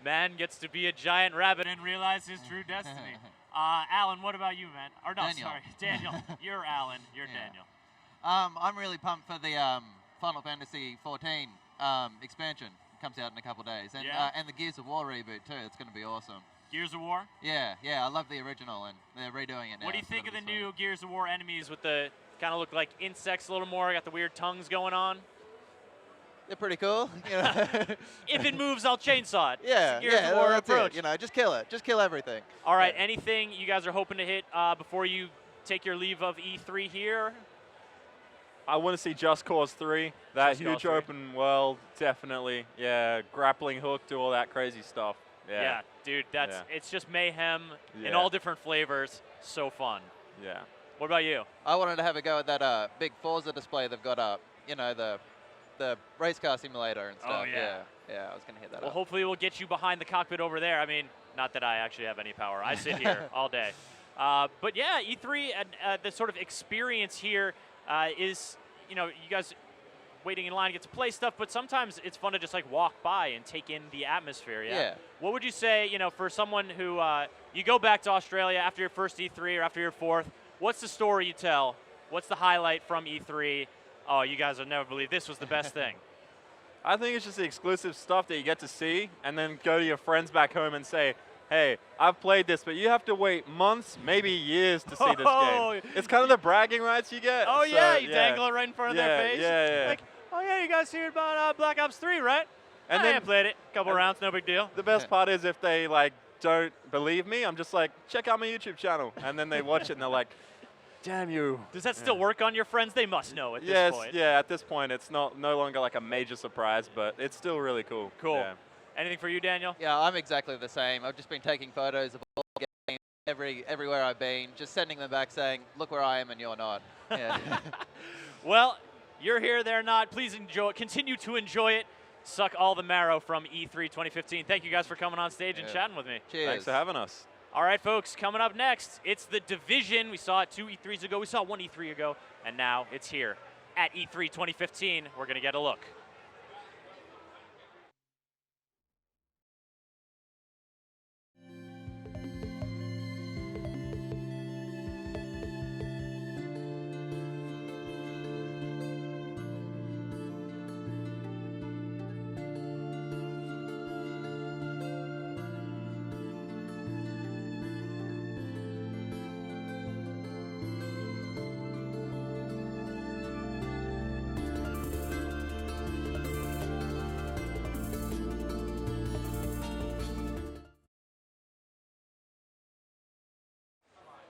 Man gets to be a giant rabbit and realize his true destiny. Alan, what about you, man? Or no, Daniel. sorry, Daniel. You're Alan. You're Daniel. I'm really pumped for the Final Fantasy 14 expansion. It comes out in a couple of days. And, and the Gears of War reboot too. It's going to be awesome. Gears of War? Yeah, I love the original and they're redoing it now. What do you so think of that'll the be new Gears of War enemies with the kind of look like insects a little more? Got the weird tongues going on. They're pretty cool. You know? If it moves, I'll chainsaw it. Yeah, It's the Gears of War that's approach. it. You know, just kill it. Just kill everything. All right, anything you guys are hoping to hit before you take your leave of E3 here? I want to see Just Cause 3. That Just huge Cause 3. open world, definitely. Yeah, grappling hook, do all that crazy stuff. Yeah, dude, it's just mayhem in Yeah. all different flavors. So fun. Yeah. What about you? I wanted to have a go at that big Forza display they've got up. You know, the race car simulator and stuff. Oh, yeah. Yeah, I was going to hit that Well, up. hopefully we'll get you behind the cockpit over there. I mean, not that I actually have any power. I sit here all day. But yeah, E3 and the sort of experience here is, you know, you guys waiting in line to get to play stuff, but sometimes it's fun to just like walk by and take in the atmosphere. Yeah. What would you say, you know, for someone who you go back to Australia after your first E3 or after your 4th, what's the story you tell? What's the highlight from E3? Oh, you guys will never believe this was the best thing. I think it's just the exclusive stuff that you get to see and then go to your friends back home and say, hey, I've played this, but you have to wait months, maybe years to see this game. It's kind of the bragging rights you get. Oh, so, yeah, you dangle it right in front of their face. Yeah. Like, oh, yeah, you guys heard about Black Ops 3, right? And I then played it. Couple rounds, no big deal. The best part is if they like don't believe me, I'm just like, check out my YouTube channel. And then they watch it and they're like, damn you. Does that still work on your friends? They must know at Yes, this point. yeah, at this point it's no longer like a major surprise, but it's still really cool. Cool. Yeah. Anything for you, Daniel? Yeah, I'm exactly the same. I've just been taking photos of all the games everywhere I've been, just sending them back saying, look where I am and you're not. Yeah. Well, you're here, they're not. Please enjoy. Continue to enjoy it. Suck all the marrow from E3 2015. Thank you guys for coming on stage and chatting with me. Cheers. Thanks for having us. All right, folks, coming up next, it's The Division. We saw it 2 E3s ago. We saw 1 E3 ago, and now it's here at E3 2015. We're going to get a look.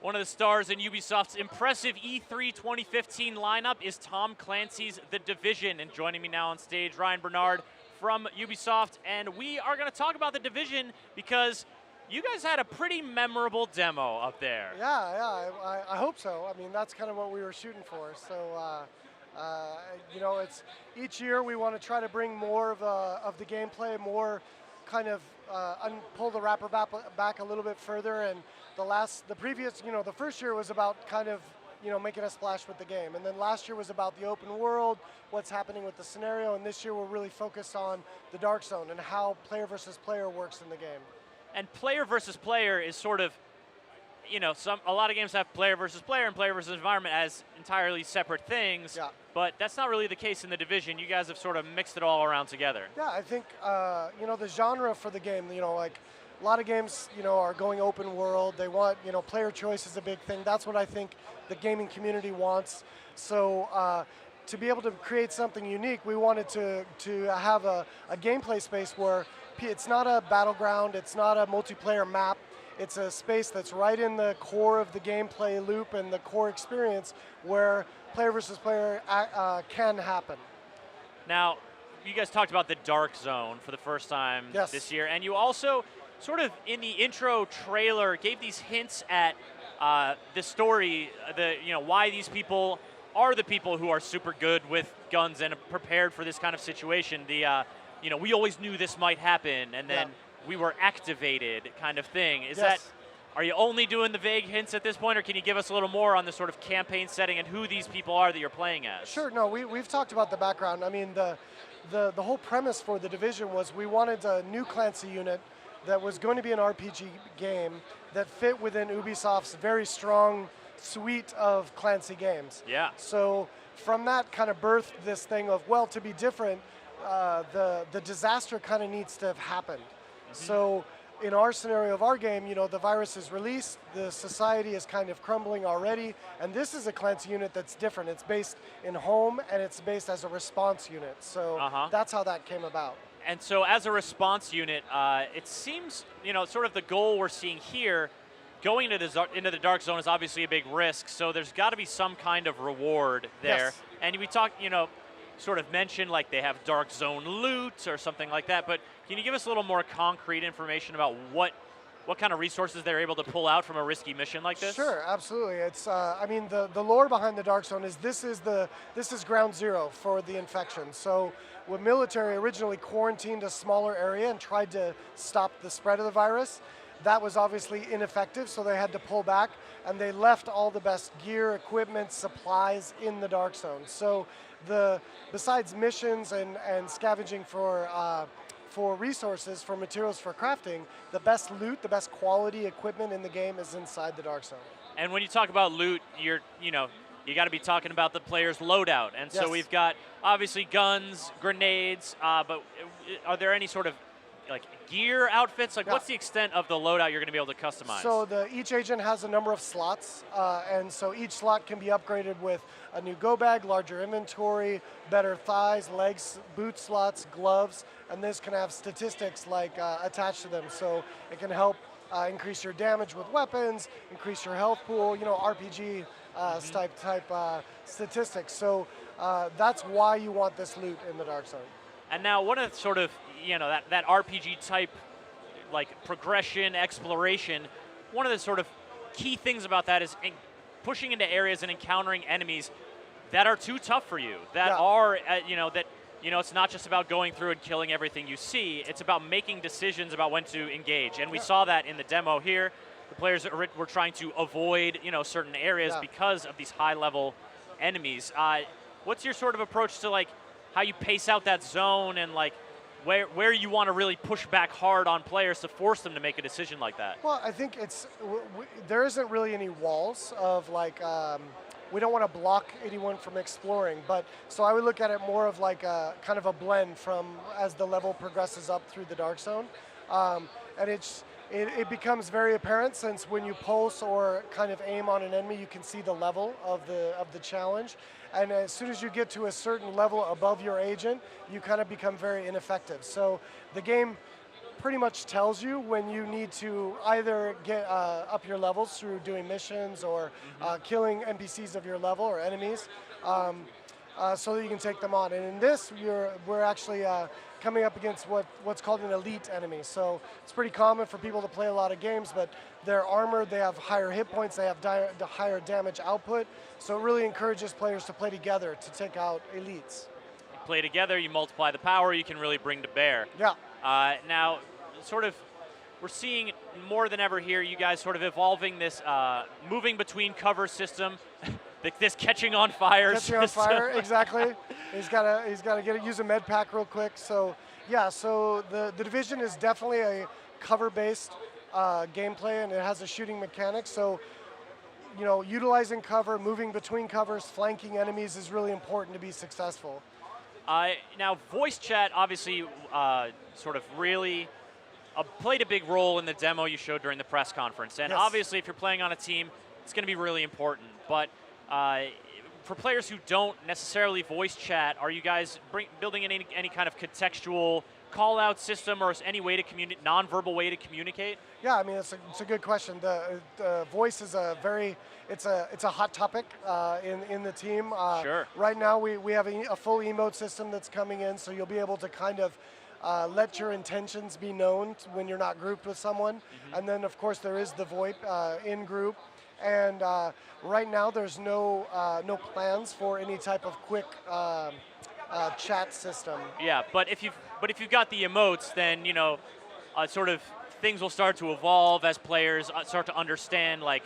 One of the stars in Ubisoft's impressive E3 2015 lineup is Tom Clancy's The Division. And joining me now on stage, Ryan Bernard from Ubisoft. And we are going to talk about The Division because You guys had a pretty memorable demo up there. Yeah, I hope so. I mean, that's kind of what we were shooting for. So, you know, it's each year we want to try to bring more of the gameplay, more kind of pull the wrapper back a little bit further. And the previous, you know, the first year was about kind of, you know, making a splash with the game. And then last year was about the open world, what's happening with the scenario. And this year we're really focused on the Dark Zone and how player versus player works in the game. And player versus player is sort of, you know, a lot of games have player versus player and player versus environment as entirely separate things. Yeah. But that's not really the case in the Division. You guys have sort of mixed it all around together. Yeah, I think, you know, the genre for the game, you know, like a lot of games, you know, are going open world. They want, you know, player choice is a big thing. That's what I think the gaming community wants. So to be able to create something unique, we wanted to have a gameplay space where it's not a battleground, it's not a multiplayer map, it's a space that's right in the core of the gameplay loop and the core experience where player versus player can happen. Now, you guys talked about the Dark Zone for the first time this year, and you also sort of in the intro trailer gave these hints at the story, you know, why these people are the people who are super good with guns and prepared for this kind of situation. You know, we always knew this might happen, and then we were activated kind of thing. Are you only doing the vague hints at this point, or can you give us a little more on the sort of campaign setting and who these people are that you're playing as? Sure, no, we've talked about the background. I mean, the whole premise for the Division was we wanted a new Clancy unit that was going to be an RPG game that fit within Ubisoft's very strong suite of Clancy games. Yeah. So from that kind of birthed this thing of, well, to be different, the disaster kind of needs to have happened. So in our scenario of our game, you know, the virus is released, the society is kind of crumbling already, and this is a Clancy unit that's different. It's based in home, and it's based as a response unit. So that's how that came about. And so as a response unit, it seems, you know, sort of the goal we're seeing here, going into the Dark Zone is obviously a big risk, so there's got to be some kind of reward there. Yes. And we talked, you know, sort of mentioned like they have Dark Zone loot or something like that, but can you give us a little more concrete information about what kind of resources they're able to pull out from a risky mission like this? Sure, absolutely. It's I mean the lore behind the Dark Zone is this is ground zero for the infection. So when military originally quarantined a smaller area and tried to stop the spread of the virus, that was obviously ineffective, so they had to pull back, and they left all the best gear, equipment, supplies in the Dark Zone. So besides missions and scavenging for resources, for materials for crafting, the best loot, the best quality equipment in the game is inside the Dark Zone. And when you talk about loot, you got to be talking about the player's loadout. And so we've got obviously guns, grenades, but are there any sort of like gear outfits? Like what's the extent of the loadout you're going to be able to customize? So each agent has a number of slots, and so each slot can be upgraded with a new go bag, larger inventory, better thighs, legs, boot slots, gloves, and this can have statistics like attached to them. So it can help increase your damage with weapons, increase your health pool, you know, RPG type statistics. So that's why you want this loot in the Dark Zone. And now one of the sort of, you know, that RPG type like progression, exploration, one of the sort of key things about that is pushing into areas and encountering enemies that are too tough for you, that are, it's not just about going through and killing everything you see, it's about making decisions about when to engage. And we saw that in the demo here. The players were trying to avoid, you know, certain areas because of these high-level enemies. What's your sort of approach to, like, how you pace out that zone and, like, where you want to really push back hard on players to force them to make a decision like that? Well, I think there isn't really any walls of, like, we don't want to block anyone from exploring, but so I would look at it more of like a kind of a blend from as the level progresses up through the Dark Zone, and it becomes very apparent since when you pulse or kind of aim on an enemy, you can see the level of the challenge, and as soon as you get to a certain level above your agent, you kind of become very ineffective. So the game pretty much tells you when you need to either get up your levels through doing missions or killing NPCs of your level or enemies, so that you can take them on. And in this, we're actually coming up against what's called an elite enemy. So it's pretty common for people to play a lot of games, but they're armored, they have higher hit points, they have the higher damage output. So it really encourages players to play together to take out elites. You play together, you multiply the power you can really bring to bear. Yeah. Now, sort of, we're seeing more than ever here, you guys sort of evolving this, moving between cover system, this catching on fire system. Catching on fire, exactly. He's got to use a med pack real quick. So yeah, so the Division is definitely a cover-based gameplay, and it has a shooting mechanic. So, you know, utilizing cover, moving between covers, flanking enemies is really important to be successful. Now, voice chat obviously sort of really played a big role in the demo you showed during the press conference. And obviously, if you're playing on a team, it's going to be really important. But for players who don't necessarily voice chat, are you guys building any kind of contextual call-out system or any way to communicate, non-verbal way to communicate? Yeah, I mean, it's a good question. The voice is it's a hot topic in the team. Sure. Right now, we have a full emote system that's coming in, so you'll be able to kind of let your intentions be known when you're not grouped with someone. And then, of course, there is the VoIP in group. And right now, there's no plans for any type of quick chat system. Yeah, but if you've got the emotes, then you know, sort of things will start to evolve as players start to understand, like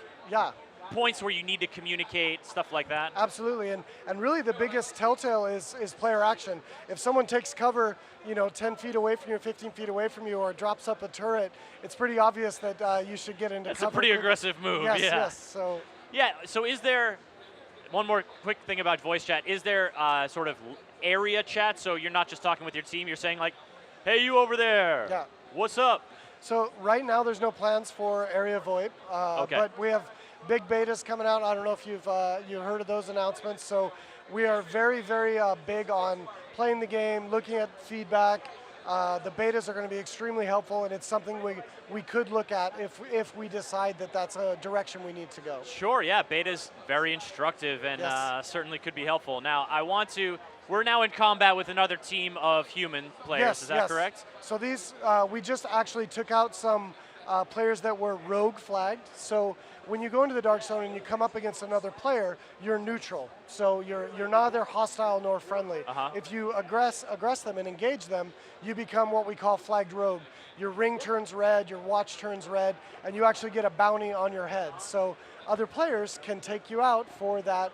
points where you need to communicate, stuff like that. Absolutely, and really the biggest telltale is player action. If someone takes cover, you know, 10 feet away from you, 15 feet away from you, or drops up a turret, it's pretty obvious that you should get into cover. That's a pretty aggressive move. Yes, yeah. Yes. So. Yeah. So is there one more quick thing about voice chat? Is there sort of area chat? So you're not just talking with your team. You're saying like, "Hey, you over there. Yeah. What's up?" So right now there's no plans for area VoIP, but we have big betas coming out. I don't know if you've heard of those announcements. So we are very, very big on playing the game, looking at feedback. The betas are going to be extremely helpful, and it's something we could look at if we decide that that's a direction we need to go. Sure, yeah, beta's very instructive and certainly could be helpful. Now, we're now in combat with another team of human players, is that correct? So these, we just actually took out some players that were rogue flagged. So when you go into the Dark Zone and you come up against another player, you're neutral. So you're neither hostile nor friendly. If you aggress them and engage them, you become what we call flagged rogue. Your ring turns red, your watch turns red, and you actually get a bounty on your head. So other players can take you out for that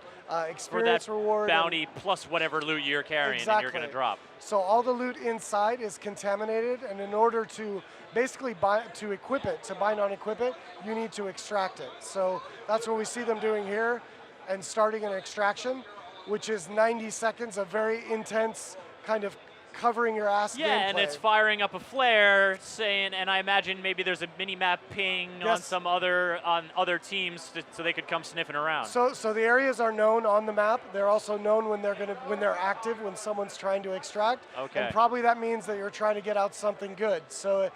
experience reward. Bounty plus whatever loot you're carrying and you're going to drop. So all the loot inside is contaminated, and in order to basically to equip it, to bind on equip it, you need to extract it. So that's what we see them doing here, and starting an extraction, which is 90 seconds of very intense kind of covering your ass gameplay. And it's firing up a flare, and I imagine maybe there's a mini-map ping on other teams so they could come sniffing around. So the areas are known on the map. They're also known when they're active, when someone's trying to extract. Okay. And probably that means that you're trying to get out something good. So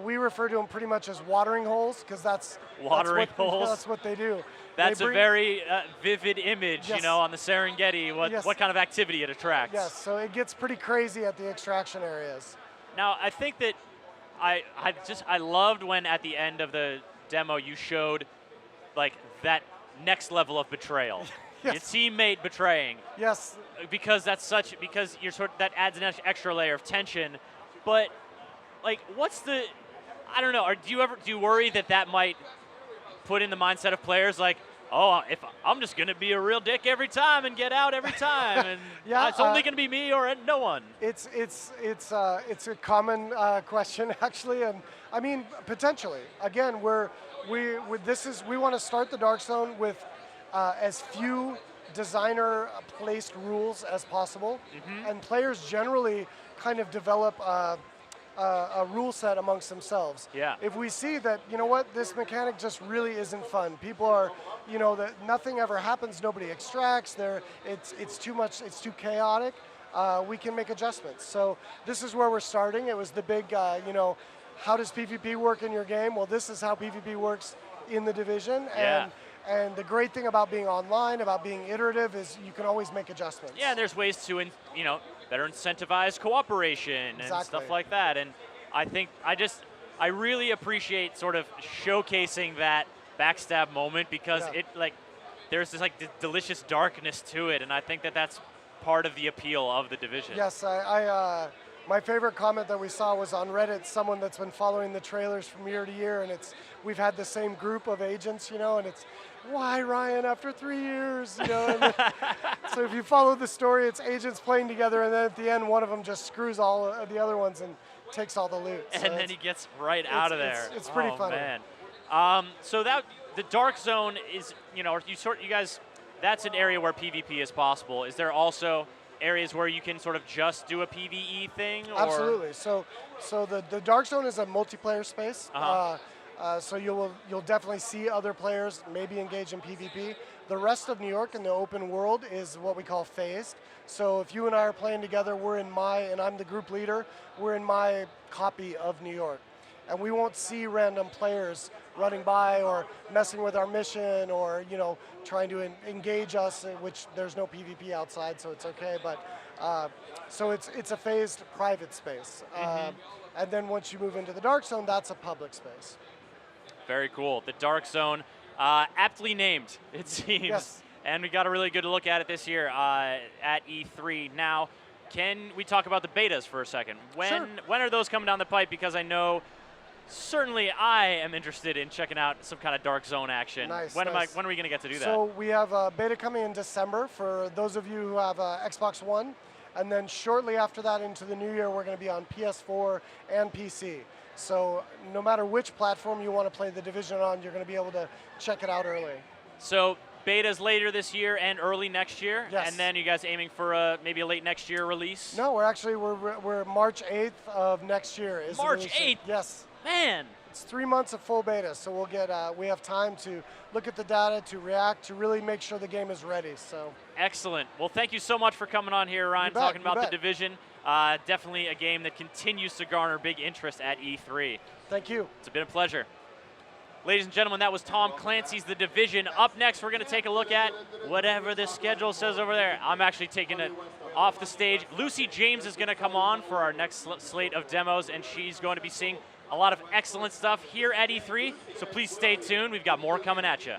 we refer to them pretty much as watering holes, because that's what they do. That's a very vivid image, you know, on the Serengeti, what kind of activity it attracts. Yes, so it gets pretty crazy at the extraction areas. Now, I think that I loved when at the end of the demo you showed like that next level of betrayal. Your teammate betraying. Yes. Because that adds an extra layer of tension. But like I don't know, do you worry that might put in the mindset of players like, oh, if I'm just going to be a real dick every time and get out every time, and it's only going to be me or no one. It's a common question actually, and I mean potentially. Again, we want to start the Dark Zone with as few designer-placed rules as possible, and players generally kind of develop a rule set amongst themselves. Yeah. If we see that, you know what, this mechanic just really isn't fun. People are, you know, that nothing ever happens, nobody extracts, it's too much, it's too chaotic, we can make adjustments. So this is where we're starting. It was the big, you know, how does PvP work in your game? Well, this is how PvP works in the Division. And the great thing about being online, about being iterative, is you can always make adjustments. Yeah, and there's ways to, better incentivize cooperation and stuff like that. And I think I really appreciate sort of showcasing that backstab moment because there's this delicious darkness to it, and I think that's part of the appeal of the Division. Yes, my favorite comment that we saw was on Reddit, someone that's been following the trailers from year to year, and we've had the same group of agents, and it's, why Ryan after 3 years, and so if you follow the story, it's agents playing together, and then at the end, one of them just screws all of the other ones and takes all the loot. So and then he gets right out of there. It's pretty funny. Man. So the Dark Zone is, you guys, that's an area where PvP is possible. Is there also areas where you can sort of just do a PvE thing? Or? Absolutely. So the Dark Zone is a multiplayer space. So you'll definitely see other players maybe engage in PvP. The rest of New York in the open world is what we call phased. So if you and I are playing together, and I'm the group leader, we're in my copy of New York. And we won't see random players running by or messing with our mission or trying to engage us, which there's no PvP outside, so it's okay. But so it's a phased private space. And then once you move into the Dark Zone, that's a public space. Very cool. The Dark Zone, aptly named, it seems. Yes. And we got a really good look at it this year at E3. Now, can we talk about the betas for a second? When are those coming down the pipe? Because I know certainly I am interested in checking out some kind of Dark Zone action. Nice. When are we going to get to do that? So we have a beta coming in December for those of you who have Xbox One. And then shortly after that into the new year, we're going to be on PS4 and PC. So no matter which platform you want to play The Division on, you're going to be able to check it out early. So betas later this year and early next year? Yes. And then you guys aiming for maybe a late next year release? No, we're March 8th of next year. March 8th? Yes. Man. It's 3 months of full beta, so we have time to look at the data, to react, to really make sure the game is ready. So excellent. Well, thank you so much for coming on here, Ryan, talking about The Division. Definitely a game that continues to garner big interest at E3. Thank you. It's been a pleasure. Ladies and gentlemen, that was Tom Clancy's The Division. Up next, we're going to take a look at whatever the schedule says over there. I'm actually taking it off the stage. Lucy James is going to come on for our next slate of demos, and she's going to be seeing a lot of excellent stuff here at E3, so please stay tuned. We've got more coming at you.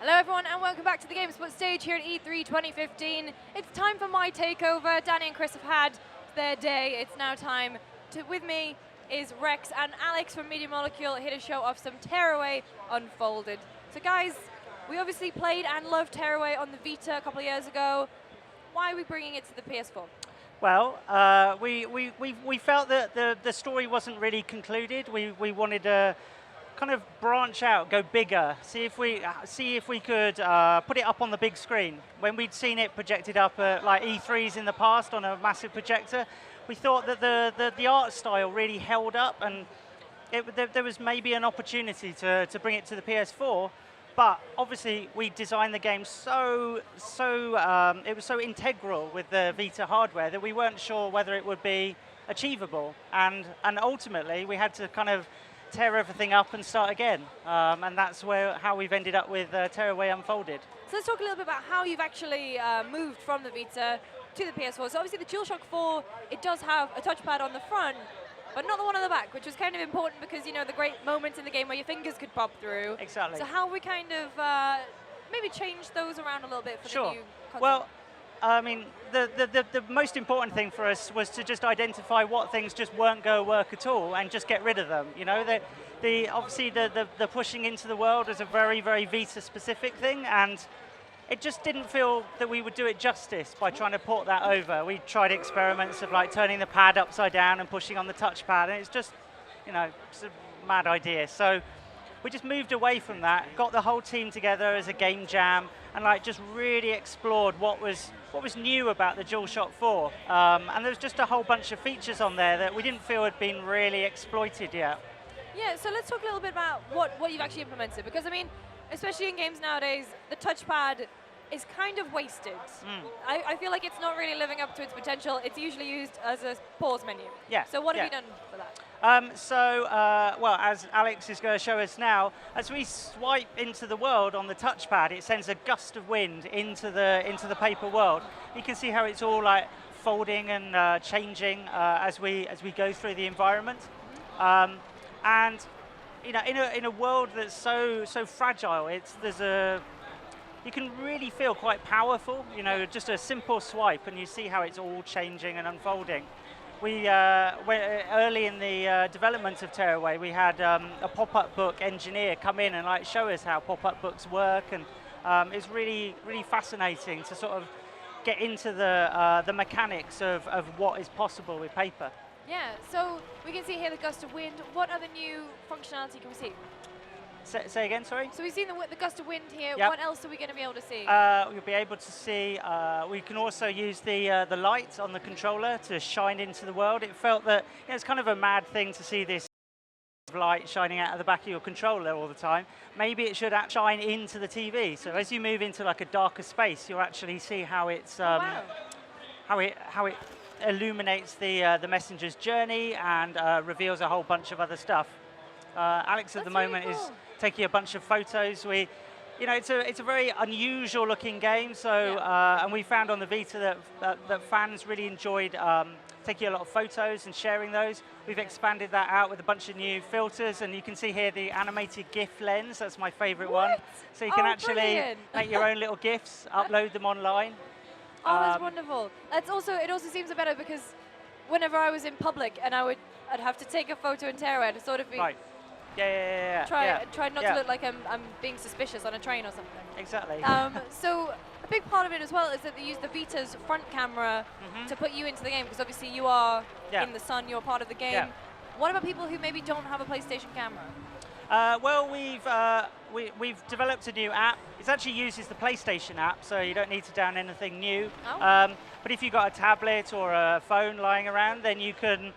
Hello everyone and welcome back to the GameSpot stage here at E3 2015. It's time for my takeover. Danny and Chris have had their day. It's now time to, with me is Rex and Alex from Media Molecule here to show off some Tearaway Unfolded. So guys, we obviously played and loved Tearaway on the Vita a couple of years ago. Why are we bringing it to the PS4? Well, we felt that the story wasn't really concluded. We wanted to kind of branch out, go bigger, see if we could put it up on the big screen. When we'd seen it projected up at like E3s in the past on a massive projector, we thought that the art style really held up, and there was maybe an opportunity to bring it to the PS4. But obviously, we designed the game it was so integral with the Vita hardware that we weren't sure whether it would be achievable, and ultimately we had to kind of tear everything up and start again, and that's how we've ended up with Tearaway Unfolded. So let's talk a little bit about how you've actually moved from the Vita to the PS4. So obviously the DualShock 4, it does have a touchpad on the front, but not the one on the back, which was kind of important because, you know, the great moments in the game where your fingers could pop through. Exactly. So how we kind of maybe change those around a little bit for the new console? Well, I mean, the most important thing for us was to just identify what things just weren't going to work at all and just get rid of them. You know, obviously the pushing into the world was a very, very Vita-specific thing, and it just didn't feel that we would do it justice by trying to port that over. We tried experiments of like turning the pad upside down and pushing on the touchpad, and it's just, you know, it's a mad idea. So we just moved away from that, got the whole team together as a game jam, and like just really explored what was new about the DualShock 4. And there was just a whole bunch of features on there that we didn't feel had been really exploited yet. Yeah, so let's talk a little bit about what you've actually implemented, because I mean, especially in games nowadays, the touchpad is kind of wasted. I feel like it's not really living up to its potential. It's usually used as a pause menu. Yeah. So what have you done for that? Well, as Alex is going to show us now, as we swipe into the world on the touchpad, it sends a gust of wind into the paper world. You can see how it's all like folding and changing as we go through the environment. And you know, in a world that's so fragile, you can really feel quite powerful. You know, just a simple swipe, and you see how it's all changing and unfolding. We early in the development of Tearaway, we had a pop-up book engineer come in and like show us how pop-up books work, and it's really fascinating to sort of get into the mechanics of what is possible with paper. Yeah, so we can see here the gust of wind. What other new functionality can we see? Say again, sorry? So we've seen the gust of wind here. Yep. What else are we going to be able to see? We'll be able to see, we can also use the light on the controller to shine into the world. It felt that, you know, it's kind of a mad thing to see this light shining out of the back of your controller all the time. Maybe it should shine into the TV. So as you move into like a darker space, you'll actually see how it's how it illuminates the messenger's journey and reveals a whole bunch of other stuff. Alex at the moment is taking a bunch of photos. You know, it's a very unusual looking game. So and we found on the Vita that fans really enjoyed taking a lot of photos and sharing those. We've expanded that out with a bunch of new filters, and you can see here the animated GIF lens. That's my favorite one. So you can actually make your own little GIFs, upload them online. Oh, that's wonderful. It also seems better because whenever I was in public and I'd have to take a photo in Tearaway, I'd sort of be try not to look like I'm being suspicious on a train or something. Exactly. So a big part of it as well is that they use the Vita's front camera to put you into the game, because obviously you are in the sun, you're part of the game. What about people who maybe don't have a PlayStation camera? Well, we've developed a new app. It actually uses the PlayStation app, so you don't need to download anything new. But if you've got a tablet or a phone lying around, then you can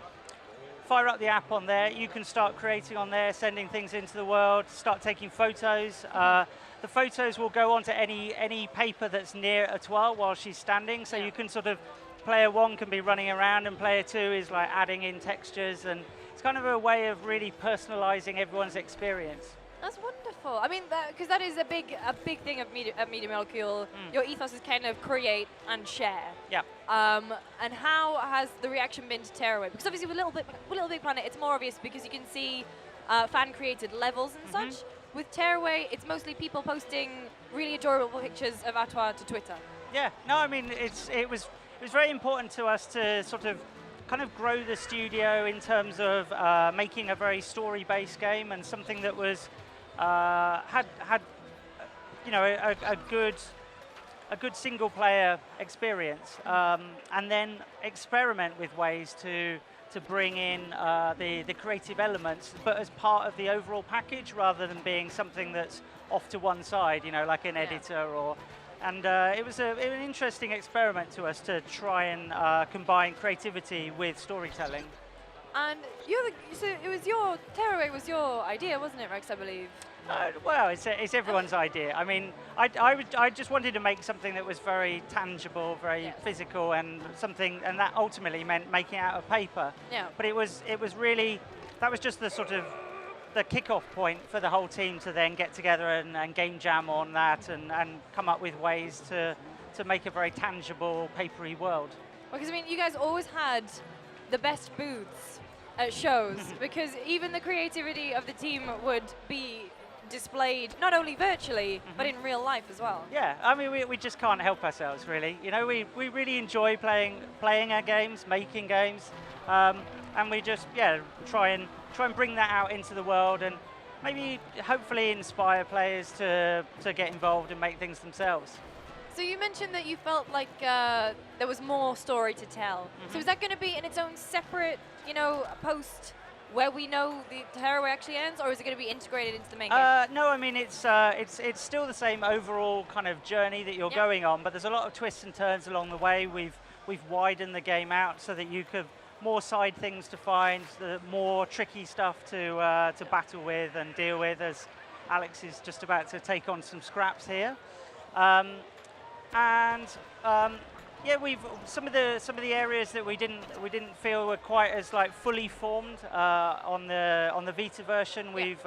fire up the app on there. You can start creating on there, sending things into the world, start taking photos. The photos will go onto any paper that's near Etoile while she's standing, so you can sort of, player one can be running around and player two is like adding in textures, and it's kind of a way of really personalizing everyone's experience. That's wonderful. I mean, because that is a big thing of Media Molecule. Your ethos is kind of create and share. Yeah. And how has the reaction been to Tearaway? Because obviously with Little Big Planet, it's more obvious because you can see fan-created levels and such. with Tearaway, it's mostly people posting really adorable pictures of Atwa to Twitter. Yeah, no, I mean, it was very important to us to sort of kind of grow the studio in terms of making a very story-based game and something that was had you know a good single-player experience, and then experiment with ways to bring in the creative elements, but as part of the overall package rather than being something that's off to one side, you know, like an editor or. And it was an interesting experiment to us to try and combine creativity with storytelling. And so it was Tearaway was your idea, wasn't it, Rex, I believe? Well, it's everyone's idea. I mean, I just wanted to make something that was very tangible, very physical, and that ultimately meant making it out of paper. Yeah. But it was really, that was just the sort of the kickoff point for the whole team to then get together and game jam on that and come up with ways to make a very tangible, papery world. Because I mean, you guys always had the best booths at shows because even the creativity of the team would be displayed not only virtually but in real life as well. Yeah, I mean, we just can't help ourselves, really. You know, we really enjoy playing our games, making games, and we just try and bring that out into the world and maybe hopefully inspire players to get involved and make things themselves. So you mentioned that you felt like there was more story to tell. So is that going to be in its own separate, you know, post where we know the Tearaway actually ends, or is it going to be integrated into the main game? No, I mean it's still the same overall kind of journey that you're going on, but there's a lot of twists and turns along the way. We've widened the game out so that you could more side things to find, the more tricky stuff to battle with and deal with, as Alex is just about to take on some scraps here. Yeah, we've some of the areas that we didn't feel were quite as like fully formed on the Vita version. We've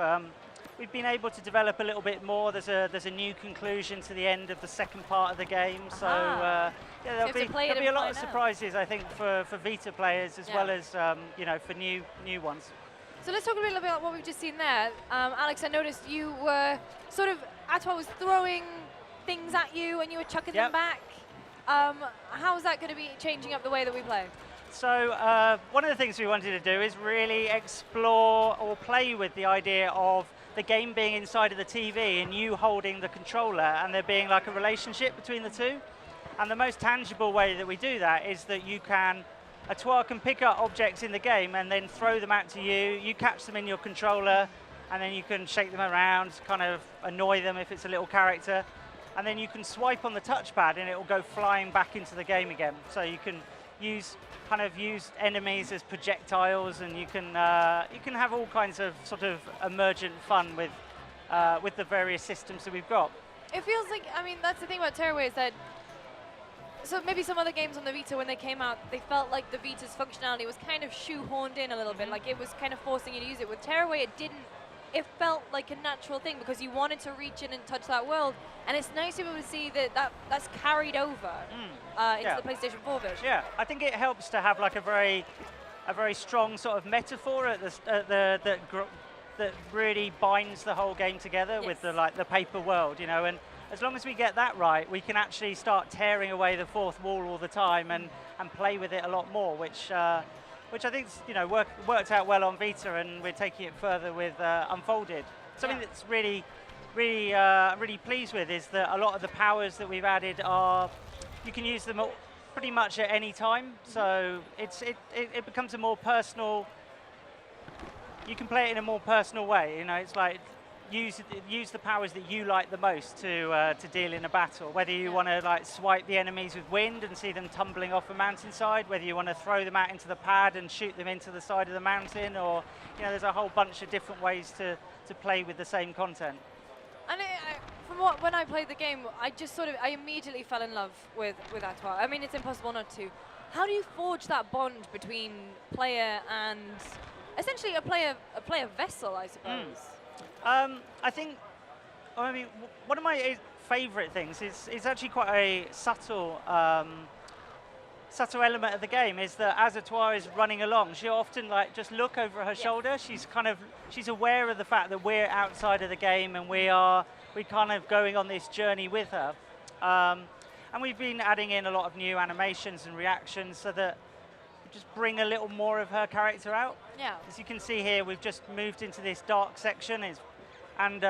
been able to develop a little bit more. There's a new conclusion to the end of the second part of the game, so yeah, there'll be a lot of surprises, I think, for Vita players as well as you know, for new ones. So let's talk a little bit about what we've just seen there. Alex, I noticed you were sort of Atwa was throwing things at you and you were chucking them back. How is that going to be changing up the way that we play? So one of the things we wanted to do is really explore or play with the idea of the game being inside of the TV and you holding the controller and there being like a relationship between the two. And the most tangible way that we do that is that Atwa can pick up objects in the game and then throw them out to you. You catch them in your controller and then you can shake them around, kind of annoy them if it's a little character. And then you can swipe on the touchpad and it will go flying back into the game again. So you can use enemies as projectiles, and you can have all kinds of sort of emergent fun with the various systems that we've got. It feels like, I mean, that's the thing about Tearaway is that, so maybe some other games on the Vita when they came out, they felt like the Vita's functionality was kind of shoehorned in a little bit, like it was kind of forcing you to use it. With Tearaway, it didn't. It felt like a natural thing because you wanted to reach in and touch that world, and it's nice to be able to see that's carried over into the PlayStation 4 version. Yeah, I think it helps to have like a very strong sort of metaphor that really binds the whole game together with the paper world, you know. And as long as we get that right, we can actually start tearing away the fourth wall all the time and play with it a lot more, which I think, you know, worked out well on Vita, and we're taking it further with Unfolded. Something that's really pleased with is that a lot of the powers that we've added you can use them pretty much at any time. So it becomes a more personal. You can play it in a more personal way. You know, it's like use the powers that you like the most to deal in a battle. Whether you want to like swipe the enemies with wind and see them tumbling off a mountainside, whether you want to throw them out into the pad and shoot them into the side of the mountain, or you know, there's a whole bunch of different ways to play with the same content. And when I played the game, I immediately fell in love with Atwa. I mean, it's impossible not to. How do you forge that bond between player and essentially a player vessel, I suppose? I think, I mean, one of my favourite things is actually quite a subtle subtle element of the game is that as Atoir is running along, she'll often like just look over her shoulder. She's aware of the fact that we're outside of the game and we're kind of going on this journey with her. And we've been adding in a lot of new animations and reactions so that we just bring a little more of her character out. Yeah. As you can see here, we've just moved into this dark section, and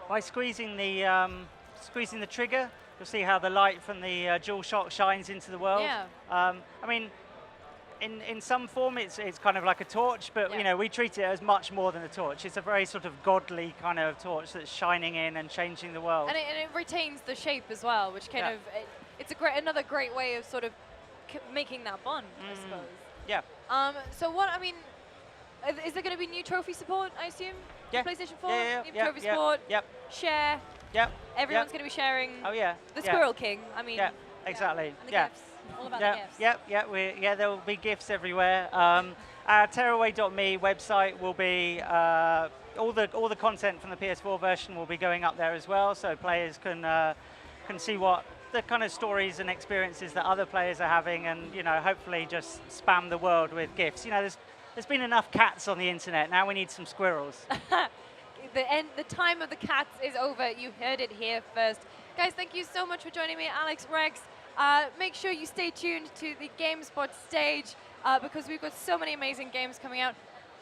by squeezing the trigger, you'll see how the light from the DualShock shines into the world. Yeah. I mean, in some form, it's kind of like a torch, but you know, we treat it as much more than a torch. It's a very sort of godly kind of torch that's shining in and changing the world. And it retains the shape as well, which kind of it's another great way of sort of making that bond, I suppose. Yeah. So what I mean, is there going to be new trophy support? I assume. Yeah. PlayStation 4. New trophy yeah, support. Yep. Share. Yep. Everyone's going to be sharing. Oh yeah. The Squirrel King. I mean. Yeah. Exactly. And the yeah. gifts. All about the gifts. Yep. There will be gifts everywhere. Our Tearaway.me website will be all the content from the PS4 version will be going up there as well, so players can see what the kind of stories and experiences that other players are having, and you know, hopefully just spam the world with gifts. You know, there's been enough cats on the internet. Now we need some squirrels. The time of the cats is over. You heard it here first. Guys, thank you so much for joining me, Alex, Rex. Make sure you stay tuned to the GameSpot stage because we've got so many amazing games coming out.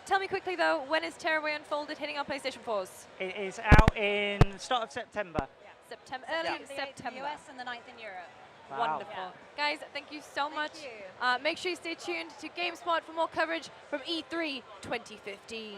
Tell me quickly though, when is Tearaway Unfolded hitting our PlayStation 4s? It is out in start of September. September, early September. In the US and the 9th in Europe. Wow. Wonderful. Guys, thank you so much. Make sure you stay tuned to GameSpot for more coverage from E3 2015.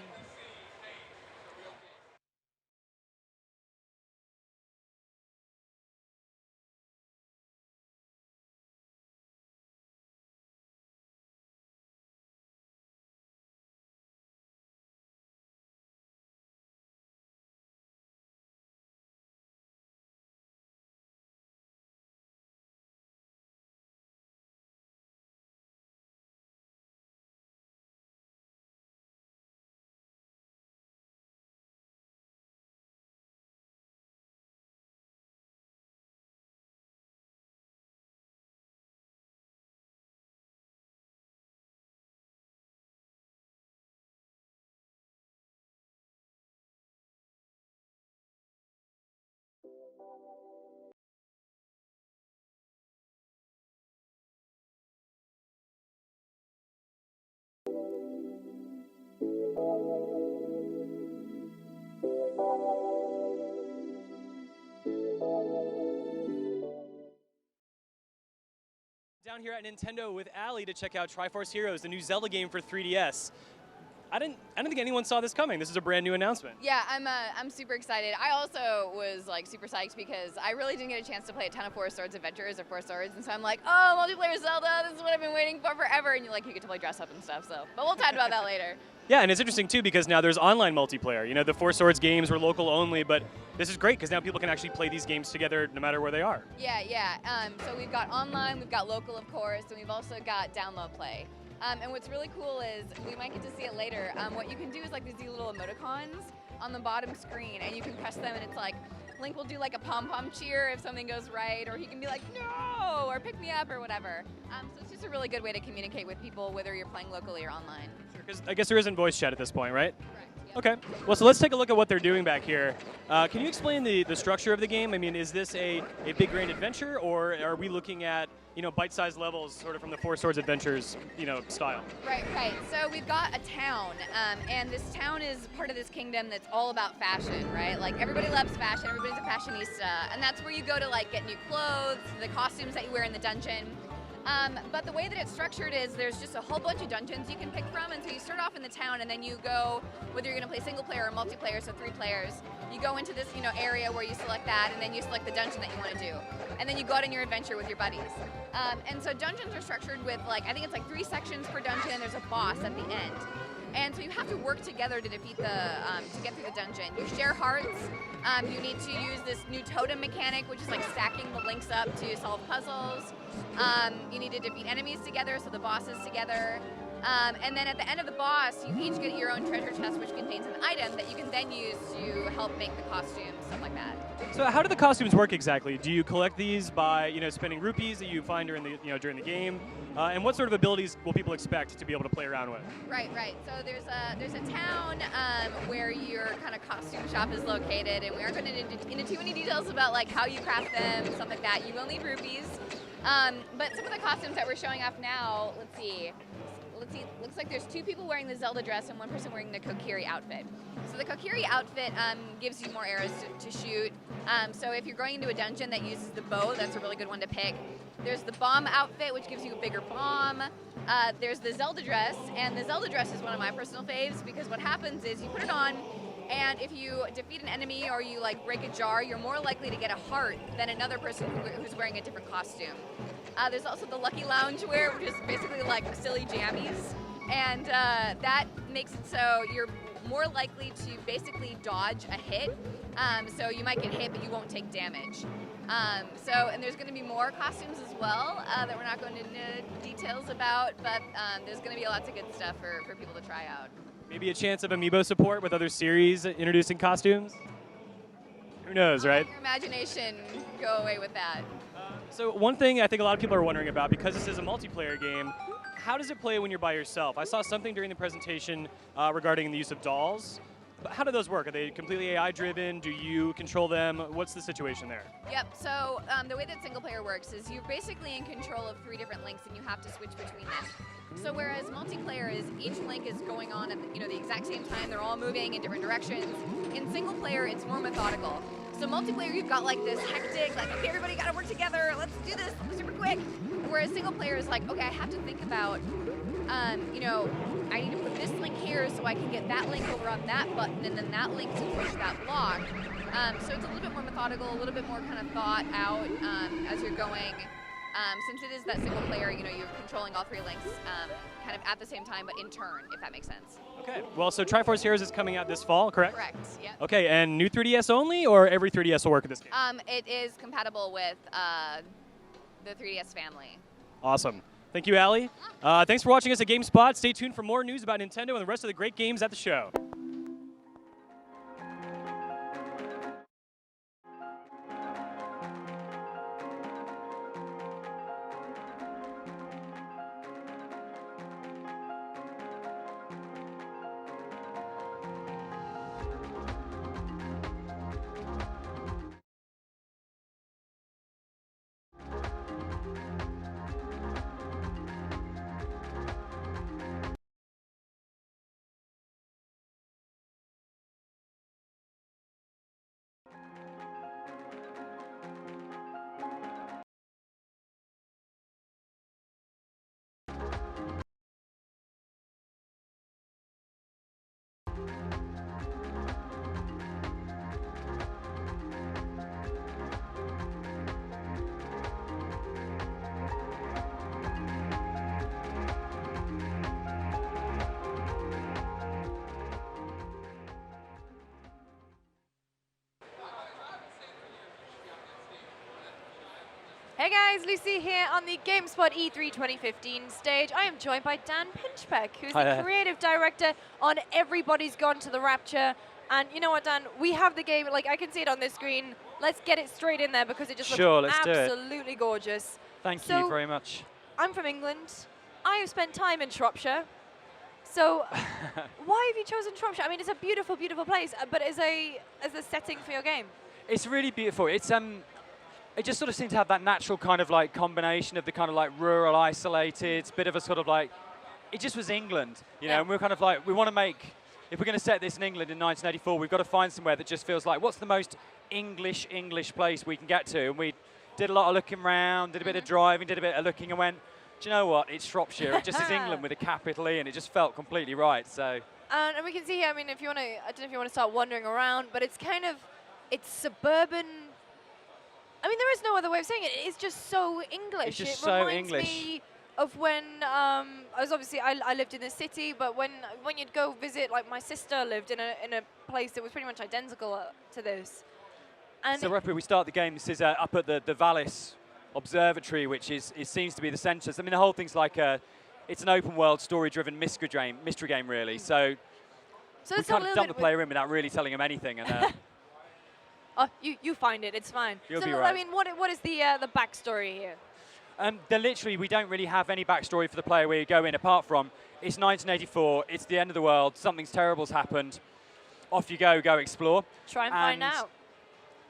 Down here at Nintendo with Allie to check out Triforce Heroes, the new Zelda game for 3DS. I didn't think anyone saw this coming. This is a brand new announcement. Yeah, I'm super excited. I also was like super psyched because I really didn't get a chance to play a ton of Four Swords Adventures or Four Swords, and so I'm like, oh, multiplayer Zelda, this is what I've been waiting for forever, and you get to play dress up and stuff. So, but we'll talk about that later. Yeah, and it's interesting too because now there's online multiplayer. You know, the Four Swords games were local only, but this is great because now people can actually play these games together no matter where they are. Yeah. So we've got online, we've got local, of course, and we've also got download play. And what's really cool is, we might get to see it later, what you can do is these little emoticons on the bottom screen, and you can press them, and it's like, Link will do like a pom-pom cheer if something goes right, or he can be like, no, or pick me up, or whatever. So it's just a really good way to communicate with people, whether you're playing locally or online. Because I guess there isn't voice chat at this point, right? Correct. Yep. Okay. Well, so let's take a look at what they're doing back here. Can you explain the structure of the game? I mean, is this a big grand adventure, or are we looking at bite-sized levels, sort of from the Four Swords Adventures, style? Right. So we've got a town, and this town is part of this kingdom that's all about fashion, right? Like, everybody loves fashion, everybody's a fashionista, and that's where you go to get new clothes, the costumes that you wear in the dungeon. But the way that it's structured is there's just a whole bunch of dungeons you can pick from, and so you start off in the town, and then you go, whether you're going to play single player or multiplayer, so 3 players, you go into this area where you select that, and then you select the dungeon that you want to do, and then you go out on your adventure with your buddies. And so dungeons are structured with I think it's 3 sections per dungeon, and there's a boss at the end. And so you have to work together to defeat to get through the dungeon. You share hearts. You need to use this new totem mechanic, which is stacking the links up to solve puzzles. You need to defeat enemies together, so the bosses together. And then at the end of the boss, you each get your own treasure chest, which contains an item that you can then use to help make the costumes, stuff like that. So how do the costumes work exactly? Do you collect these by spending rupees that you find during the game? And what sort of abilities will people expect to be able to play around with? Right. So there's a town where your kind of costume shop is located, and we aren't going into too many details about like how you craft them, stuff like that. You will need rupees. But some of the costumes that we're showing off now, let's see. Looks like there's 2 people wearing the Zelda dress and 1 person wearing the Kokiri outfit. So the Kokiri outfit gives you more arrows to shoot. So if you're going into a dungeon that uses the bow, that's a really good one to pick. There's the bomb outfit, which gives you a bigger bomb. There's the Zelda dress, and the Zelda dress is one of my personal faves because what happens is you put it on, and if you defeat an enemy or you like break a jar, you're more likely to get a heart than another person who's wearing a different costume. There's also the Lucky Loungewear, which is basically like silly jammies, and that makes it so you're more likely to basically dodge a hit. So you might get hit, but you won't take damage. And there's going to be more costumes as well that we're not going into details about, but there's going to be lots of good stuff for people to try out. Maybe a chance of amiibo support with other series introducing costumes? Who knows, right? Let your imagination go away with that. So one thing I think a lot of people are wondering about, because this is a multiplayer game, how does it play when you're by yourself? I saw something during the presentation regarding the use of dolls. But how do those work? Are they completely AI-driven? Do you control them? What's the situation there? Yep, so the way that single player works is you're basically in control of 3 different links and you have to switch between them. So whereas multiplayer is each link is going on at the exact same time, they're all moving in different directions. In single player, it's more methodical. So multiplayer, you've got like this hectic, like, okay, everybody gotta work together, let's do this super quick. Whereas single player is like, okay, I have to think about, I need to put this link here so I can get that link over on that button and then that link to push that block. So it's a little bit more methodical, a little bit more kind of thought out as you're going. Since it is that single player, you're controlling all 3 links kind of at the same time, but in turn, if that makes sense. Okay. Well, so Triforce Heroes is coming out this fall, correct? Correct, yeah. Okay, and new 3DS only, or every 3DS will work with this game? It is compatible with the 3DS family. Awesome. Thank you, Allie. Thanks for watching us at GameSpot. Stay tuned for more news about Nintendo and the rest of the great games at the show. Hey guys, Lucy here on the GameSpot E3 2015 stage. I am joined by Dan Pinchbeck, who's the creative director on Everybody's Gone to the Rapture. And you know what, Dan? We have the game, like I can see it on this screen. Let's get it straight in there because it just looks absolutely gorgeous. Thank you very much. I'm from England. I have spent time in Shropshire. So why have you chosen Shropshire? I mean, it's a beautiful, beautiful place, but as a setting for your game. It's really beautiful. It's it just sort of seemed to have that natural kind of like combination of the kind of like rural, isolated, bit of a sort of like, it just was England, you know, and we were kind of like, we want to make, if we're going to set this in England in 1984, we've got to find somewhere that just feels like, what's the most English place we can get to? And we did a lot of looking around, did a bit of driving, did a bit of looking, and went, do you know what, it's Shropshire, it just is England with a capital E, and it just felt completely right, so. And we can see here, I mean, if you want to, I don't know if you want to start wandering around, but it's kind of, it's suburban. I mean, there is no other way of saying it. It's just so English. It's just so English. It reminds me of when I was obviously I lived in the city, but when you'd go visit, like my sister lived in a place that was pretty much identical to this. And so we start the game. This is up at the Vallis Observatory, which it seems to be the centre. I mean, the whole thing's like a it's an open world, story-driven mystery game, really. So we kind of dump the player in without really telling him anything. And oh, you find it. It's fine. You'll so be right. I mean, what is the backstory here? We don't really have any backstory for the player where you go in, apart from it's 1984, it's the end of the world, something's terrible's happened. Off you go explore. Try and find out.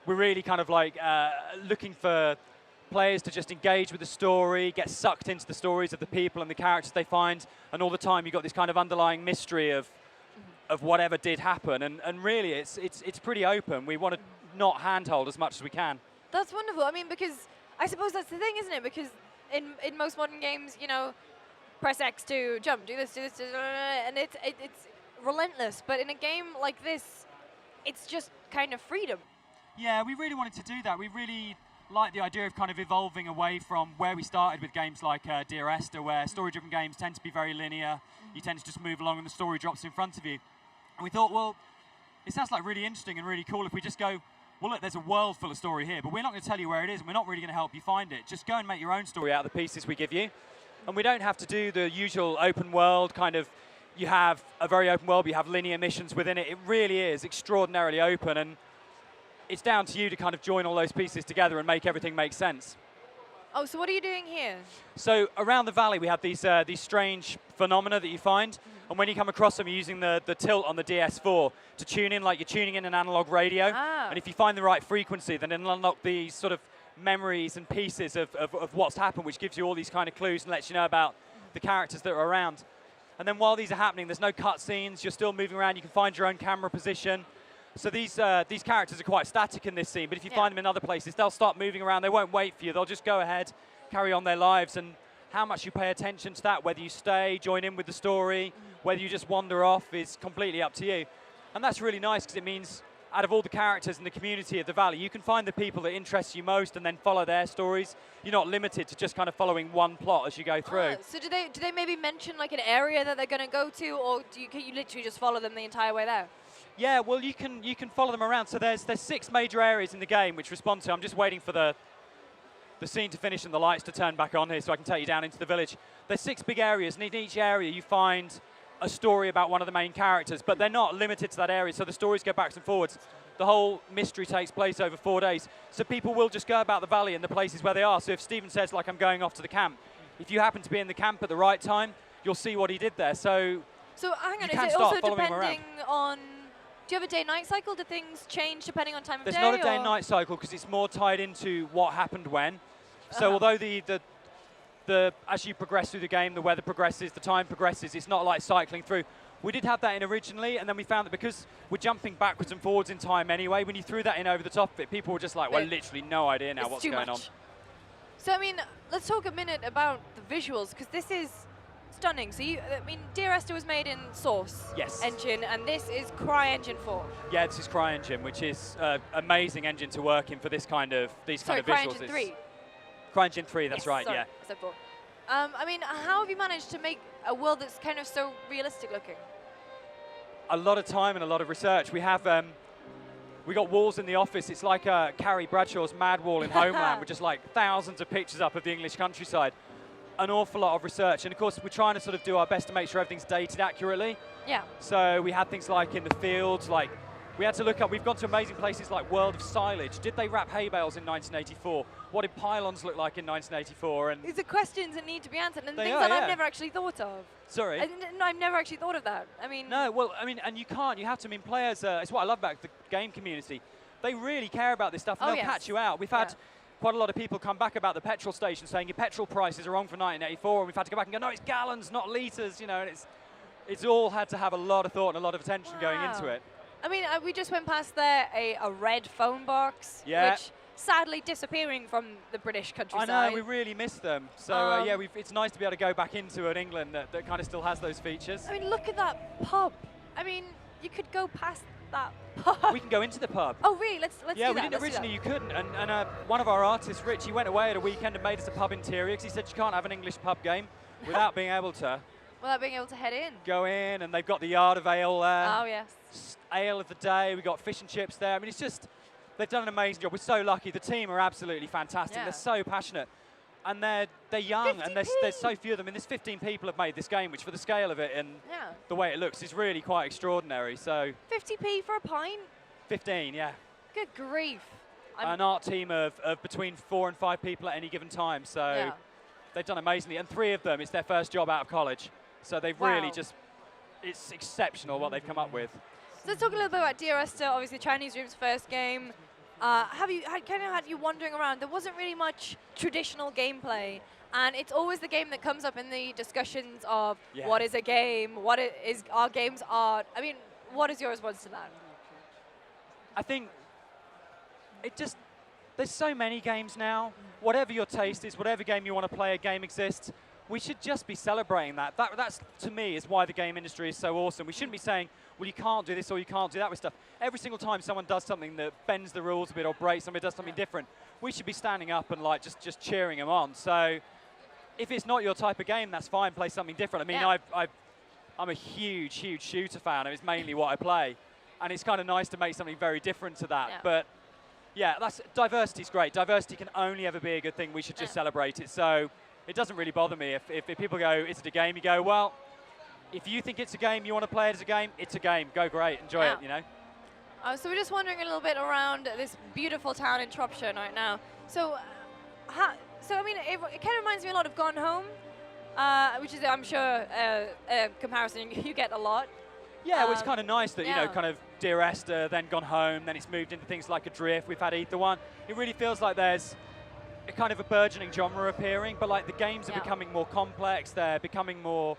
We're really kind of like looking for players to just engage with the story, get sucked into the stories of the people and the characters they find, and all the time you've got this kind of underlying mystery of whatever did happen, and really it's pretty open. We want to not handhold as much as we can. That's wonderful. I mean, because I suppose that's the thing, isn't it? Because in most modern games, you know, press X to jump, do this, and it's relentless. But in a game like this, it's just kind of freedom. Yeah, we really wanted to do that. We really like the idea of kind of evolving away from where we started with games like Dear Esther, where story-driven games tend to be very linear. You tend to just move along and the story drops in front of you. And we thought, well, it sounds like really interesting and really cool if we just go, well, look, there's a world full of story here, but we're not going to tell you where it is, and we're not really going to help you find it. Just go and make your own story out of the pieces we give you. And we don't have to do the usual open world kind of, you have a very open world, but you have linear missions within it. It really is extraordinarily open, and it's down to you to kind of join all those pieces together and make everything make sense. Oh, so what are you doing here? So around the valley, we have these strange phenomena that you find, and when you come across them, you're using the tilt on the DS4 to tune in like you're tuning in an analog radio. Ah. And if you find the right frequency, then it'll unlock these sort of memories and pieces of what's happened, which gives you all these kind of clues and lets you know about the characters that are around. And then while these are happening, there's no cutscenes. You're still moving around. You can find your own camera position. So these characters are quite static in this scene, but if you find them in other places, they'll start moving around. They won't wait for you. They'll just go ahead, carry on their lives. And how much you pay attention to that, whether you stay, join in with the story, whether you just wander off, is completely up to you. And that's really nice because it means out of all the characters in the community of the Valley, you can find the people that interest you most and then follow their stories. You're not limited to just kind of following one plot as you go through. So do they maybe mention like an area that they're going to go to, or can you literally just follow them the entire way there? Yeah, well, you can follow them around. So there's 6 major areas in the game which respond to. I'm just waiting for the scene to finish and the lights to turn back on here so I can take you down into the village. There's 6 big areas, and in each area you find a story about one of the main characters, but they're not limited to that area, so the stories go backwards and forwards. The whole mystery takes place over 4 days, so people will just go about the valley and the places where they are. So if Stephen says, like, I'm going off to the camp, if you happen to be in the camp at the right time, you'll see what he did there. So hang on, you is it also depending on... Do you have a day-night cycle? Do things change depending on time of day? There's not a day-night cycle because it's more tied into what happened when. So although as you progress through the game, the weather progresses, the time progresses, it's not like cycling through. We did have that in originally, and then we found that because we're jumping backwards and forwards in time anyway, when you threw that in over the top of it, people were just like, well, literally no idea now what's going on. So, I mean, let's talk a minute about the visuals, because this is stunning. So, Dear Esther was made in Source engine, and this is CryEngine 4. Yeah, this is CryEngine, which is an amazing engine to work in for these kind of visuals. CryEngine 3. CryEngine 3, that's right, sorry, yeah. I said 4. I mean, how have you managed to make a world that's kind of so realistic looking? A lot of time and a lot of research. We have, we got walls in the office. It's like Carrie Bradshaw's Mad Wall in Homeland, with just like thousands of pictures up of the English countryside. An awful lot of research. And of course, we're trying to sort of do our best to make sure everything's dated accurately. Yeah. So we had things like in the fields, like we had to look up, we've gone to amazing places like World of Silage. Did they wrap hay bales in 1984? What did pylons look like in 1984? And these are questions that need to be answered, and they things are, that I've never actually thought of. Sorry? I've never actually thought of that. I mean... No, well, I mean, and you can't. You have to, players, it's what I love about the game community. They really care about this stuff, and they'll catch you out. We've had quite a lot of people come back about the petrol station saying your petrol prices are wrong for 1984, and we've had to go back and go, no, it's gallons, not litres, you know, and it's all had to have a lot of thought and a lot of attention going into it. I mean, we just went past there a red phone box, which sadly disappearing from the British countryside. I know, we really miss them. So yeah, it's nice to be able to go back into an England that kind of still has those features. I mean, look at that pub. I mean, you could go past that pub. We can go into the pub. Oh, really? Let's do that. Yeah, we didn't originally. You couldn't. And one of our artists, Rich, he went away at a weekend and made us a pub interior because he said you can't have an English pub game without being able to. Without being able to head in. Go in, and they've got the yard of ale there. Oh, yes. Ale of the day. We got fish and chips there. I mean, it's just, they've done an amazing job. We're so lucky. The team are absolutely fantastic. Yeah. They're so passionate. and they're young, and there's so few of them. And there's 15 people have made this game, which for the scale of it and the way it looks is really quite extraordinary. So 50p for a pint? 15, yeah. Good grief. An art team of between 4 and 5 people at any given time. So they've done amazingly, and 3 of them, it's their first job out of college. So they've really just, it's exceptional what they've come up with. So let's talk a little bit about DRS still, obviously Chinese Room's first game. Have you had you wandering around? There wasn't really much traditional gameplay, and it's always the game that comes up in the discussions of what is a game, what is our game's art. I mean, what is your response to that? I think it just, there's so many games now. Whatever your taste is, whatever game you want to play, a game exists. We should just be celebrating that. That's, to me, is why the game industry is so awesome. We shouldn't be saying, well, you can't do this or you can't do that with stuff. Every single time someone does something that bends the rules a bit or breaks somebody does something different, we should be standing up and like just cheering them on. So if it's not your type of game, that's fine, play something different. I mean, I'm a huge shooter fan, and it's mainly what I play. And it's kind of nice to make something very different to that. But yeah, diversity's great. Diversity can only ever be a good thing. We should just celebrate it. So it doesn't really bother me if people go, is it a game? You go, well, if you think it's a game, you want to play it as a game, it's a game. Go great, enjoy it, you know? So we're just wandering a little bit around this beautiful town in Shropshire right now. So, I mean, it kind of reminds me a lot of Gone Home, which is, I'm sure, a comparison you get a lot. Yeah, well, it's kind of nice that, you know, kind of Dear Esther, then Gone Home, then it's moved into things like Adrift. We've had Ether 1. It really feels like there's a kind of a burgeoning genre appearing, but like the games are becoming more complex, they're becoming more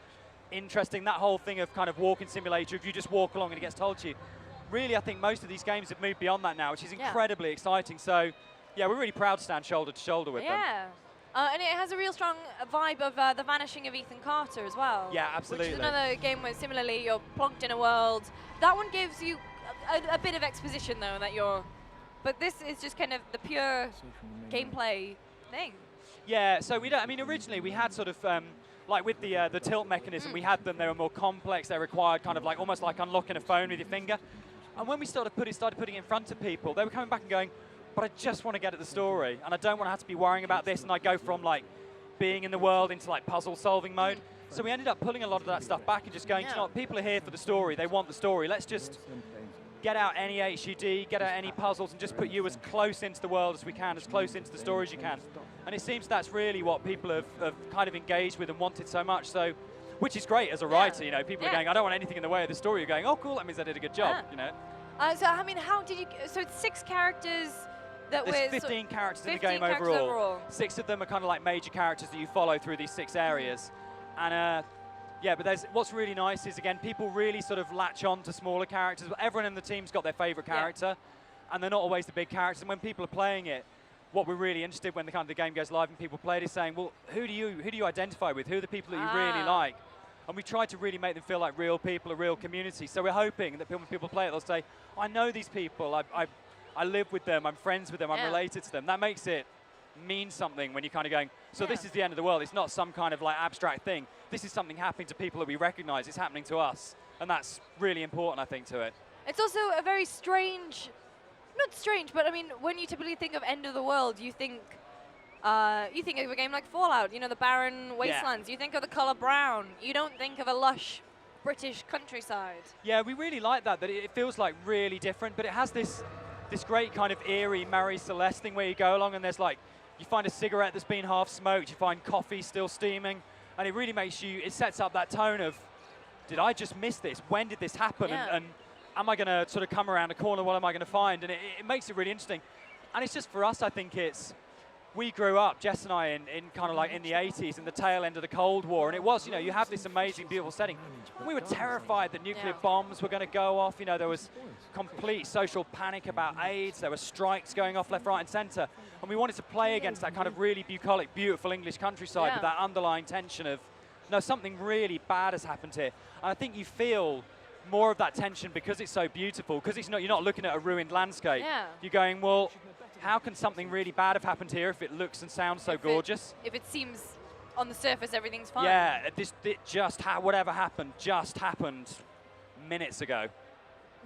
interesting. That whole thing of kind of walking simulator, if you just walk along and it gets told to you. Really, I think most of these games have moved beyond that now, which is incredibly exciting. So, yeah, we're really proud to stand shoulder to shoulder with them. And it has a real strong vibe of The Vanishing of Ethan Carter as well. Yeah, absolutely. Which is another game where similarly you're plonked in a world. That one gives you a bit of exposition though, that you're, but this is just kind of the pure gameplay thing. Yeah, so we don't, I mean, originally we had sort of, like with the tilt mechanism, we had them, they were more complex, they required kind of like, almost like unlocking a phone with your finger. And when we started putting it in front of people, they were coming back and going, but I just want to get at the story, and I don't want to have to be worrying about this, and I go from like being in the world into like puzzle solving mode. So we ended up pulling a lot of that stuff back and just going, you know what, people are here for the story, they want the story, let's just get out any HUD, get out any puzzles, and just put you as close into the world as we can, as close into the story as you can. And it seems that's really what people have kind of engaged with and wanted so much, so, which is great as a writer, you know, people are going, I don't want anything in the way of the story, you're going, oh cool, that means I did a good job, you know. So I mean, how did you, so it's 6 characters, there's 15 characters in the game overall. 6 of them are kind of like major characters that you follow through these 6 areas. And yeah, but what's really nice is, again, people really sort of latch on to smaller characters. Everyone in the team's got their favorite character, and they're not always the big characters. And when people are playing it, what we're really interested when the game goes live and people play it is saying, well, who do you identify with? Who are the people that you really like? And we try to really make them feel like real people, a real community. So we're hoping that when people play it, they'll say, I know these people, I live with them, I'm friends with them, I'm related to them. That makes it mean something when you're kind of going, so this is the end of the world. It's not some kind of like abstract thing. This is something happening to people that we recognize. It's happening to us. And that's really important, I think, to it. It's also a very strange, not strange, but I mean, when you typically think of end of the world, you think of a game like Fallout, you know, the barren wastelands. You think of the color brown. You don't think of a lush British countryside. Yeah, we really like that it feels like really different, but it has this great kind of eerie Marie Celeste thing where you go along and there's like, you find a cigarette that's been half smoked, you find coffee still steaming, and it really makes you, it sets up that tone of, did I just miss this? When did this happen? And am I going to sort of come around a corner? What am I going to find? And it makes it really interesting. And it's just for us, I think we grew up, Jess and I, in kind of like in the 80s, in the tail end of the Cold War, and it was, you know, you have this amazing, beautiful setting. We were terrified that nuclear bombs were going to go off. You know, there was complete social panic about AIDS. There were strikes going off left, right, and center. And we wanted to play against that kind of really bucolic, beautiful English countryside with that underlying tension of, no, something really bad has happened here. And I think you feel more of that tension because it's so beautiful, because it's not, you're not looking at a ruined landscape. You're going, well, how can something really bad have happened here if it looks and sounds so gorgeous? If it seems on the surface everything's fine. Yeah, whatever happened just happened minutes ago.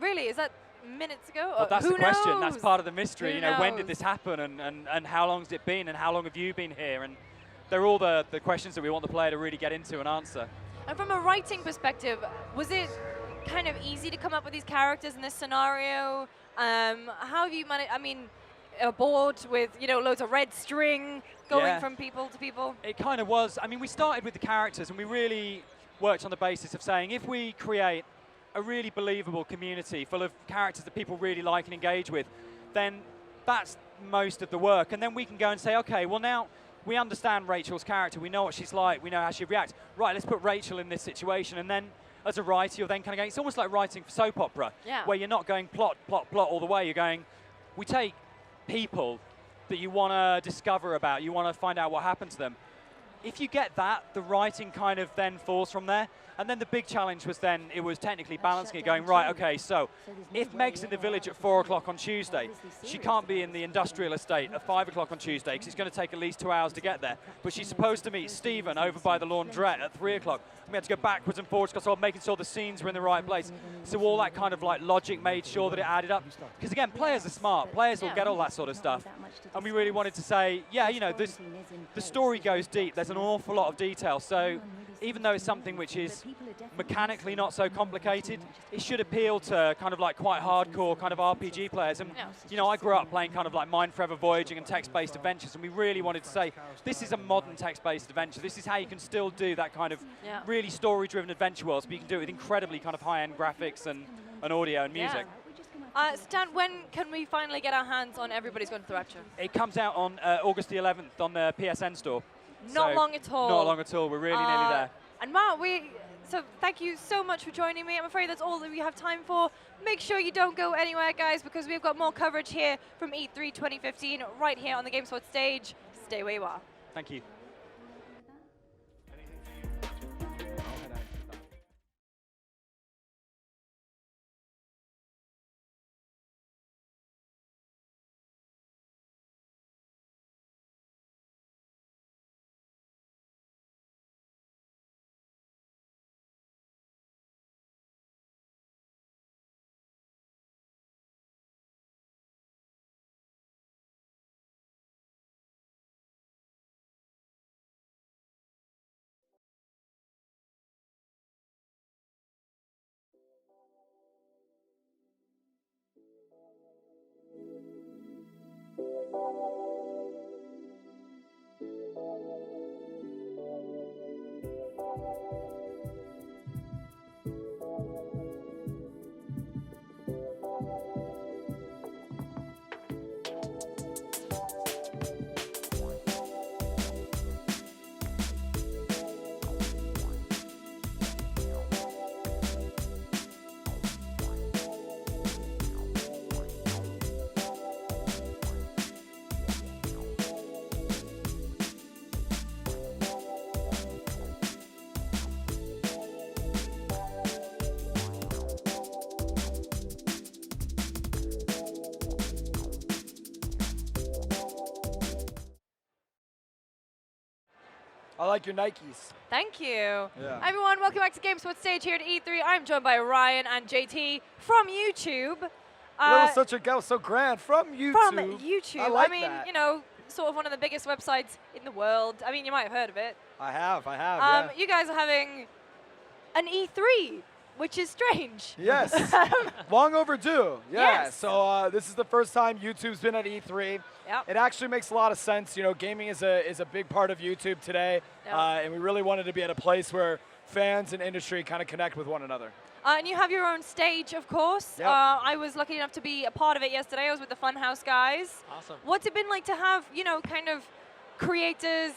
Really? Is that minutes ago? Well, that's Who the question. knows? That's part of the mystery. Who you know, when knows? did this happen, and how long has it been, and how long have you been here? And they're all the questions that we want the player to really get into and answer. And from a writing perspective, was it kind of easy to come up with these characters in this scenario? How have you managed? I mean, a board with loads of red string going from people to people. It kind of was. I mean, we started with the characters, and we really worked on the basis of saying if we create a really believable community full of characters that people really like and engage with, then that's most of the work. And then we can go and say, okay, well now we understand Rachel's character, we know what she's like, we know how she reacts. Right, let's put Rachel in this situation. And then as a writer, you're then kind of going, it's almost like writing for soap opera, where you're not going plot, plot, plot all the way. You're going, we take people that you want to discover about, you want to find out what happened to them. If you get that, the writing kind of then falls from there. And then the big challenge was then, it was technically balancing it, going, right, okay, so if Meg's in the village at 4 o'clock on Tuesday, she can't be in the industrial estate at 5 o'clock on Tuesday, because it's going to take at least 2 hours to get there. But she's supposed to meet Stephen over by the laundrette at 3 o'clock. We had to go backwards and forwards, because I was making sure the scenes were in the right place. So all that kind of like logic made sure that it added up. Because again, players are smart. Players will get all that sort of stuff. And we really wanted to say, yeah, the story goes deep. There's an awful lot of detail. So even though it's something which is mechanically not so complicated, it should appeal to kind of like quite hardcore kind of RPG players. And I grew up playing kind of like Mind Forever Voyaging and text-based adventures, and we really wanted to say, this is a modern text-based adventure. This is how you can still do that kind of really story-driven adventure worlds, but you can do it with incredibly kind of high-end graphics and audio and music. Stan, when can we finally get our hands on Everybody's Going to the Rapture? It comes out on August the 11th on the PSN store. Not long at all. Not long at all. We're really nearly there. And Matt, so thank you so much for joining me. I'm afraid that's all that we have time for. Make sure you don't go anywhere, guys, because we've got more coverage here from E3 2015 right here on the GameSpot stage. Stay where you are. Thank you. I like your Nikes. Thank you. Yeah. Everyone, welcome back to GameSpot Stage here at E3. I'm joined by Ryan and JT from YouTube. That was such a go, so grand. From YouTube. From YouTube. I like mean, that. Sort of one of the biggest websites in the world. I mean, you might have heard of it. I have, yeah. You guys are having an E3, which is strange. Yes, long overdue. Yeah, Yes. so this is the first time YouTube's been at E3. Yep. It actually makes a lot of sense. Gaming is a big part of YouTube today, and we really wanted to be at a place where fans and industry kind of connect with one another. And you have your own stage, of course. Yep. I was lucky enough to be a part of it yesterday. I was with the Funhouse guys. Awesome. What's it been like to have, kind of creators,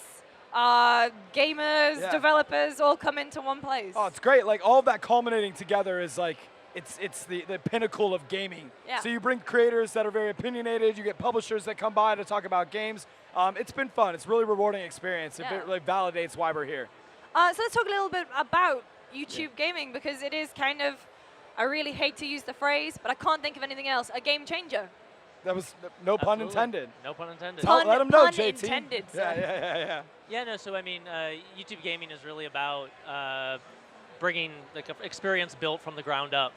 gamers, developers all come into one place? Oh, it's great. Like, all of that culminating together is like, it's the pinnacle of gaming. Yeah. So you bring creators that are very opinionated, you get publishers that come by to talk about games. It's been fun. It's a really rewarding experience. It really validates why we're here. So let's talk a little bit about YouTube gaming, because it is kind of, I really hate to use the phrase, but I can't think of anything else, a game changer. That was no pun intended. No pun intended. Let them know, pun JT. intended, Yeah. Yeah, no, so I mean, YouTube gaming is really about bringing like an experience built from the ground up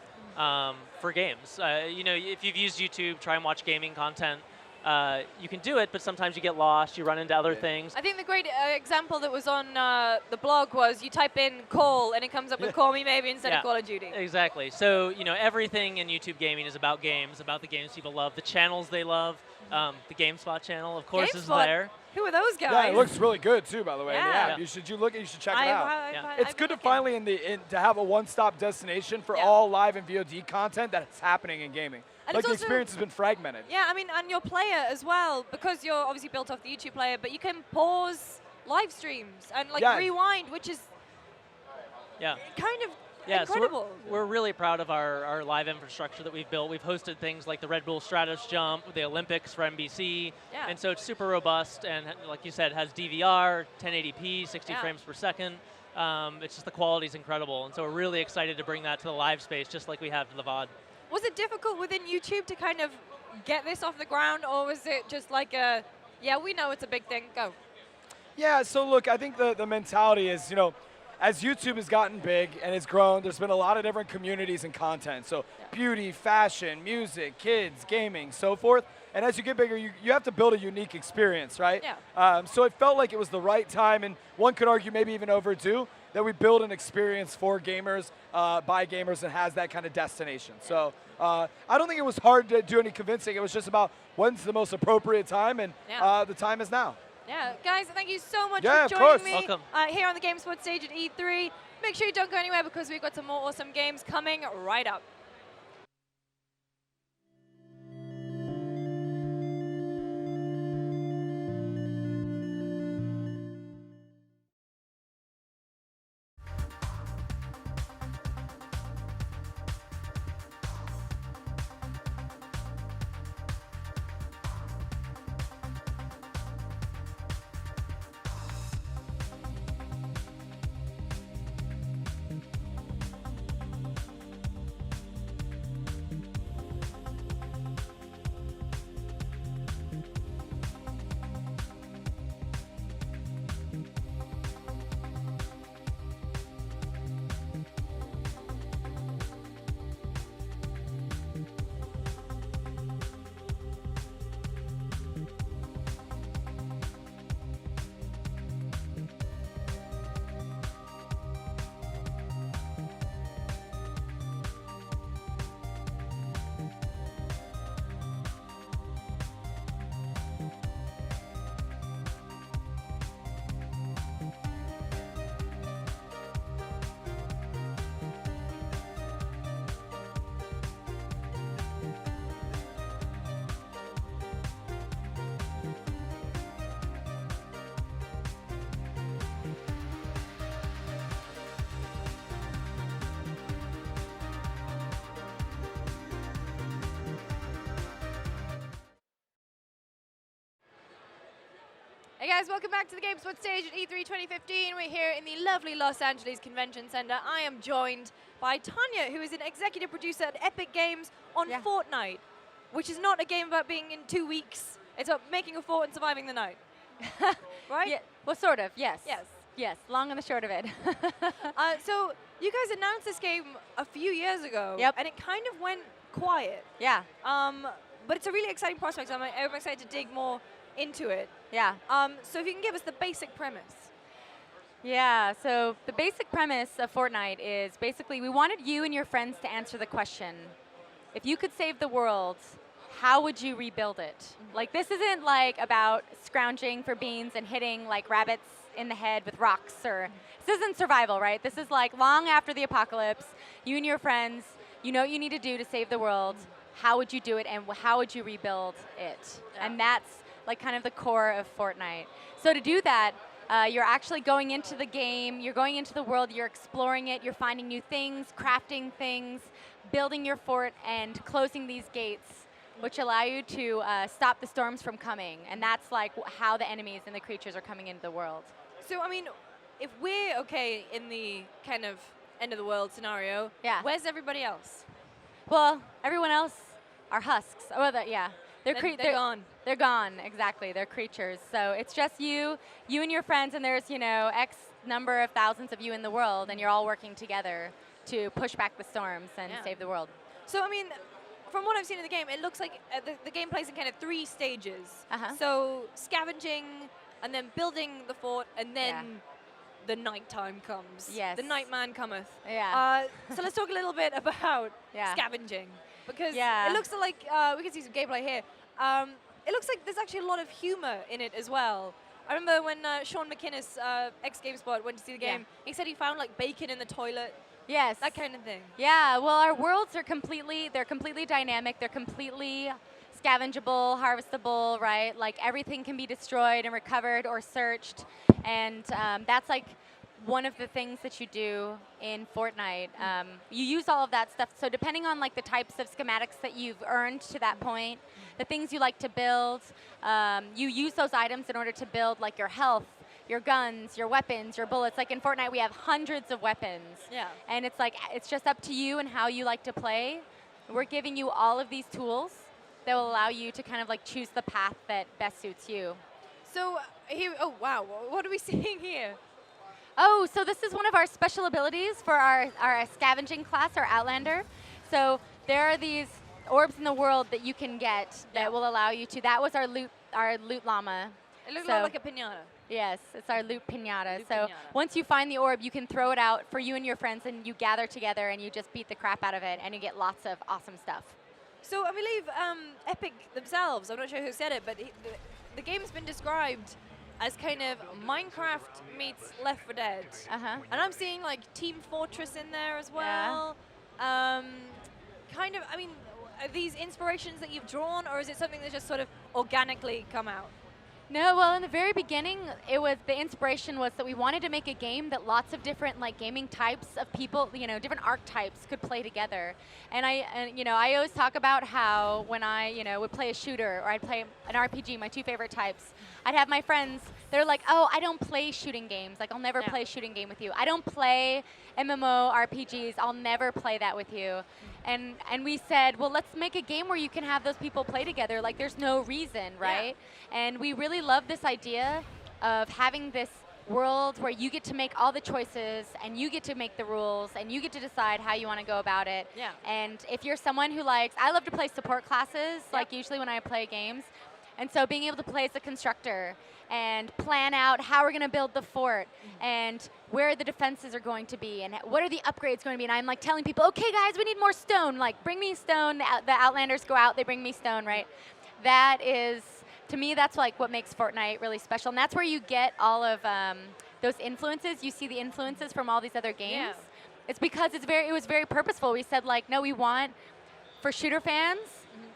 for games. If you've used YouTube, try and watch gaming content. you can do it, but sometimes you get lost, you run into other things. I think the great example that was on the blog was you type in call and it comes up with Call Me Maybe instead of Call of Duty. Exactly. So, everything in YouTube gaming is about games, about the games people love, the channels they love. The GameSpot channel, of course, is there. Who are those guys? Yeah, it looks really good too, by the way. Yeah. Yeah. You should check it out. It's good to looking. finally to have a one-stop destination for all live and VOD content that's happening in gaming. And like it's the also- experience has been fragmented. Yeah, I mean, and your player as well, because you're obviously built off the YouTube player, but you can pause live streams and rewind, which is kind of incredible. So we're really proud of our live infrastructure that we've built. We've hosted things like the Red Bull Stratos Jump, the Olympics for NBC, and so it's super robust and, like you said, has DVR, 1080p, 60 frames per second. It's just the quality is incredible, and so we're really excited to bring that to the live space, just like we have to the VOD. Was it difficult within YouTube to kind of get this off the ground, or was it just like a, yeah, we know it's a big thing, go? Yeah, so look, I think the mentality is, as YouTube has gotten big and it's grown, there's been a lot of different communities and content. So beauty, fashion, music, kids, gaming, so forth. And as you get bigger, you have to build a unique experience, right? Yeah. So it felt like it was the right time, and one could argue maybe even overdue, that we build an experience for gamers, by gamers, that has that kind of destination. So I don't think it was hard to do any convincing. It was just about when's the most appropriate time, and the time is now. Yeah, guys, thank you so much Yeah, for of joining course. me Welcome. Here on the GameSpot stage at E3. Make sure you don't go anywhere because we've got some more awesome games coming right up. Hey guys, welcome back to the GameSpot stage at E3 2015. We're here in the lovely Los Angeles Convention Center. I am joined by Tanya, who is an executive producer at Epic Games on Fortnite, which is not a game about being in 2 weeks. It's about making a fort and surviving the night. Right? Yeah, well, sort of, yes. Yes. Yes, long and the short of it. So you guys announced this game a few years ago, and it kind of went quiet. Yeah. But it's a really exciting prospect. I'm excited to dig more into it. Yeah. So if you can give us the basic premise. Yeah, so the basic premise of Fortnite is basically we wanted you and your friends to answer the question, if you could save the world, how would you rebuild it? Like, this isn't like about scrounging for beans and hitting like rabbits in the head with rocks, or this isn't survival, right? This is like long after the apocalypse, you and your friends, you know what you need to do to save the world, how would you do it, and how would you rebuild it? And that's like kind of the core of Fortnite. So to do that, you're actually going into the game, you're going into the world, you're exploring it, you're finding new things, crafting things, building your fort, and closing these gates, which allow you to stop the storms from coming. And that's like how the enemies and the creatures are coming into the world. So, I mean, if we're okay in the kind of end of the world scenario, where's everybody else? Well, everyone else are husks. Oh, yeah. They're gone. They're gone, exactly. They're creatures. So it's just you and your friends, and there's, you know, X number of thousands of you in the world, and you're all working together to push back the storms and save the world. So, I mean, from what I've seen in the game, it looks like the game plays in kind of 3 stages. So scavenging, and then building the fort, and then the nighttime comes. Yes. The night man cometh. Yeah. So let's talk a little bit about scavenging, because it looks like we can see some gameplay here. It looks like there's actually a lot of humor in it as well. I remember when Sean McInnes, ex-GameSpot, went to see the game, he said he found like bacon in the toilet. Yes. That kind of thing. Yeah, well, our worlds are completely dynamic. They're completely scavengeable, harvestable, right? Like everything can be destroyed and recovered or searched. And that's like one of the things that you do in Fortnite. You use all of that stuff. So depending on like the types of schematics that you've earned to that point, the things you like to build, you use those items in order to build like your health, your guns, your weapons, your bullets. Like in Fortnite, we have hundreds of weapons. Yeah. And it's like, it's just up to you and how you like to play. We're giving you all of these tools that will allow you to kind of like choose the path that best suits you. So here, oh wow, what are we seeing here? Oh, so this is one of our special abilities for our scavenging class, our Outlander. So there are these orbs in the world that you can get that will allow you to, that was our loot llama. It looks like a piñata. Yes, it's our loot piñata. Once you find the orb, you can throw it out for you and your friends, and you gather together and you just beat the crap out of it, and you get lots of awesome stuff. So I believe Epic themselves, I'm not sure who said it, but the game's been described as kind of Minecraft meets Left 4 Dead. And I'm seeing like Team Fortress in there as well. Kind of, I mean, are these inspirations that you've drawn, or is it something that just sort of organically come out? No, well, in the very beginning, the inspiration was that we wanted to make a game that lots of different like gaming types of people, different archetypes could play together. And I always talk about how when I, would play a shooter or I'd play an RPG, my 2 favorite types, I'd have my friends, they're like, oh, I don't play shooting games. Like, I'll never play a shooting game with you. I don't play MMO RPGs. I'll never play that with you. And we said, well, let's make a game where you can have those people play together. Like, there's no reason, right? And we really love this idea of having this world where you get to make all the choices and you get to make the rules and you get to decide how you want to go about it. And if you're someone who likes, I love to play support classes, like usually when I play games. And so being able to play as a constructor and plan out how we're going to build the fort and where the defenses are going to be and what are the upgrades going to be. And I'm like telling people, okay, guys, we need more stone. Like, bring me stone. The Outlanders go out, they bring me stone, right? That is, to me, that's like what makes Fortnite really special. And that's where you get all of those influences. You see the influences from all these other games. It's because it was very purposeful. We said, like, no, we want, for shooter fans,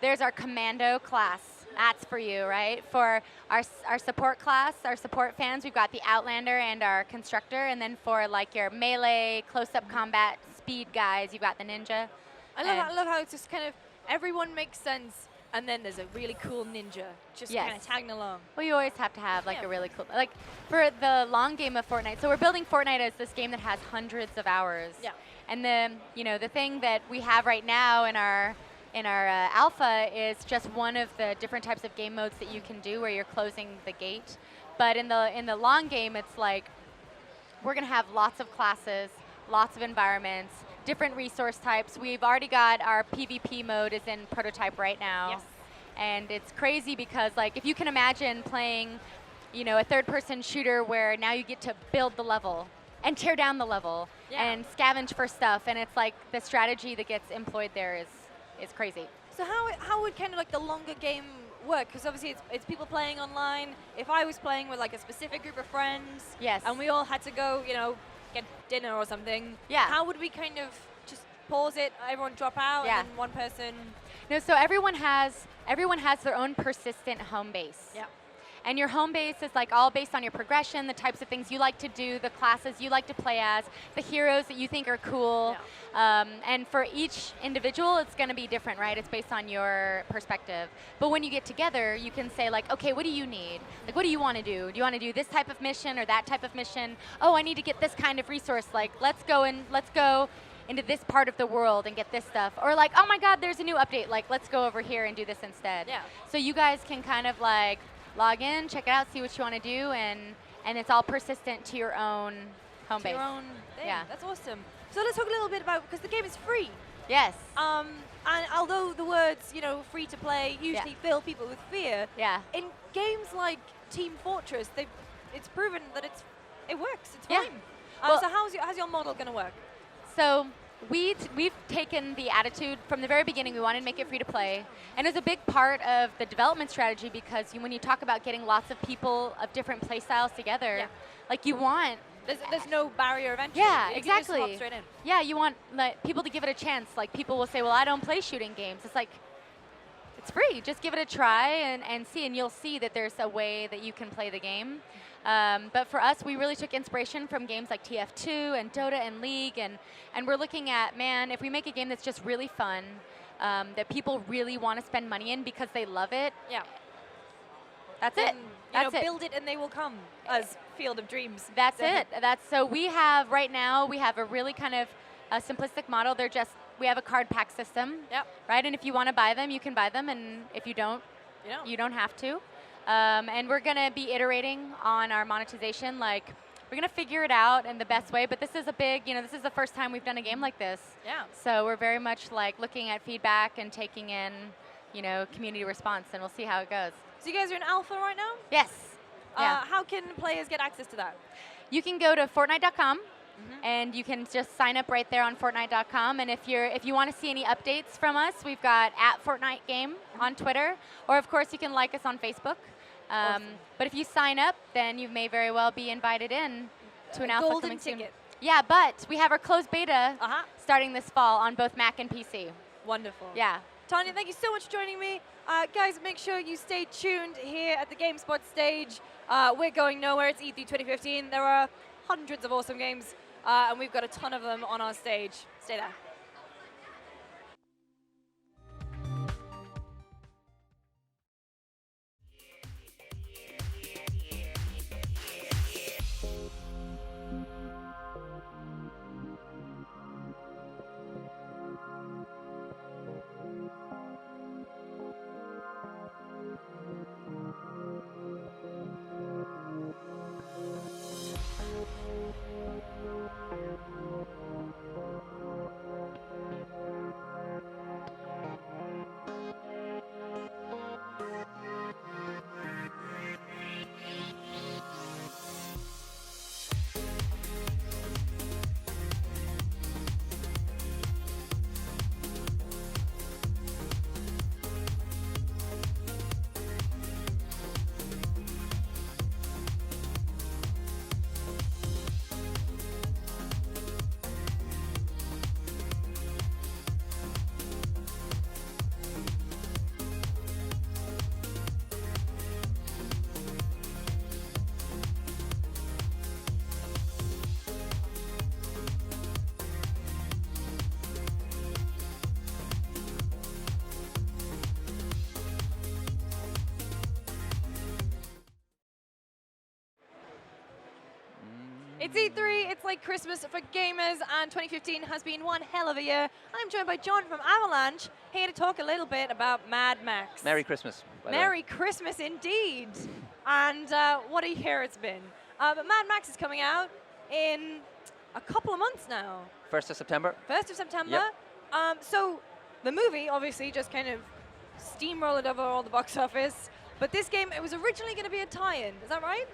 there's our commando class. That's for you, right? For our support class, our support fans, we've got the Outlander and our Constructor. And then for like your melee, close-up combat, speed guys, you've got the Ninja. I love how it's just kind of, everyone makes sense, and then there's a really cool ninja just kind of tagging along. Well, you always have to have like a really cool, like for the long game of Fortnite. So we're building Fortnite as this game that has hundreds of hours. And the thing that we have right now in our alpha is just one of the different types of game modes that you can do where you're closing the gate. But in the long game, it's like we're going to have lots of classes, lots of environments, different resource types. We've already got our PvP mode is in prototype right now. And it's crazy because like if you can imagine playing, a third-person shooter where now you get to build the level and tear down the level and scavenge for stuff, and it's like the strategy that gets employed there is crazy. So how would kind of like the longer game work? Because obviously it's people playing online. If I was playing with like a specific group of friends, and we all had to go, get dinner or something, how would we kind of just pause it, everyone drop out, and then one person? No, so everyone has their own persistent home base. And your home base is like all based on your progression, the types of things you like to do, the classes you like to play as, the heroes that you think are cool. And for each individual, it's going to be different, right? It's based on your perspective. But when you get together, you can say like, okay, what do you need? Like, what do you want to do? Do you want to do this type of mission or that type of mission? Oh, I need to get this kind of resource. Like, let's go into this part of the world and get this stuff. Or like, oh my God, there's a new update. Like, let's go over here and do this instead. So you guys can kind of like log in, check it out, see what you want to do, and it's all persistent to your own home base. Your own thing. That's awesome. So let's talk a little bit about, because the game is free. Yes. And although the words, you know, free to play usually fill people with fear, in games like Team Fortress, it's proven that it works. It's fine. So how's your model going to work? So we've taken the attitude from the very beginning. We wanted to make it free to play, and it was a big part of the development strategy because when you talk about getting lots of people of different play styles together, like you want. There's no barrier of entry. Yeah, You exactly. just hop straight in. Yeah, you want people to give it a chance. Like people will say, well, I don't play shooting games. It's like, it's free. Just give it a try and see, and you'll see that there's a way that you can play the game. But for us, we really took inspiration from games like TF2 and Dota and League, and we're looking at, man, if we make a game that's just really fun, that people really want to spend money in because they love it. Yeah. That's then, it. That's it. Build it and they will come, as Field of Dreams. That's it. So we have right now we have a really kind of a simplistic model. We have a card pack system. Yep. Right, and if you want to buy them, you can buy them, and if you don't, you don't have to. And we're gonna be iterating on our monetization. Like we're gonna figure it out in the best way. But this is a big, this is the first time we've done a game like this. Yeah. So we're very much like looking at feedback and taking in, community response, and we'll see how it goes. So you guys are in alpha right now? Yes. How can players get access to that? You can go to Fortnite.com, and you can just sign up right there on Fortnite.com. And if you want to see any updates from us, we've got @FortniteGame on Twitter, or of course you can like us on Facebook. But if you sign up, then you may very well be invited in to an alpha golden coming soon. ticket. Yeah, but we have our closed beta starting this fall on both Mac and PC. Wonderful. Yeah. Tanya, thank you so much for joining me. Guys, make sure you stay tuned here at the GameSpot stage. We're going nowhere. It's E3 2015. There are hundreds of awesome games, and we've got a ton of them on our stage. Stay there. It's E3, it's like Christmas for gamers, and 2015 has been one hell of a year. I'm joined by John from Avalanche, here to talk a little bit about Mad Max. Merry Christmas. Merry Christmas indeed. And what a year it's been. But Mad Max is coming out in a couple of months now. 1st of September. 1st of September. Yep. So the movie obviously just kind of steamrolled over all the box office. But this game, it was originally going to be a tie-in. Is that right?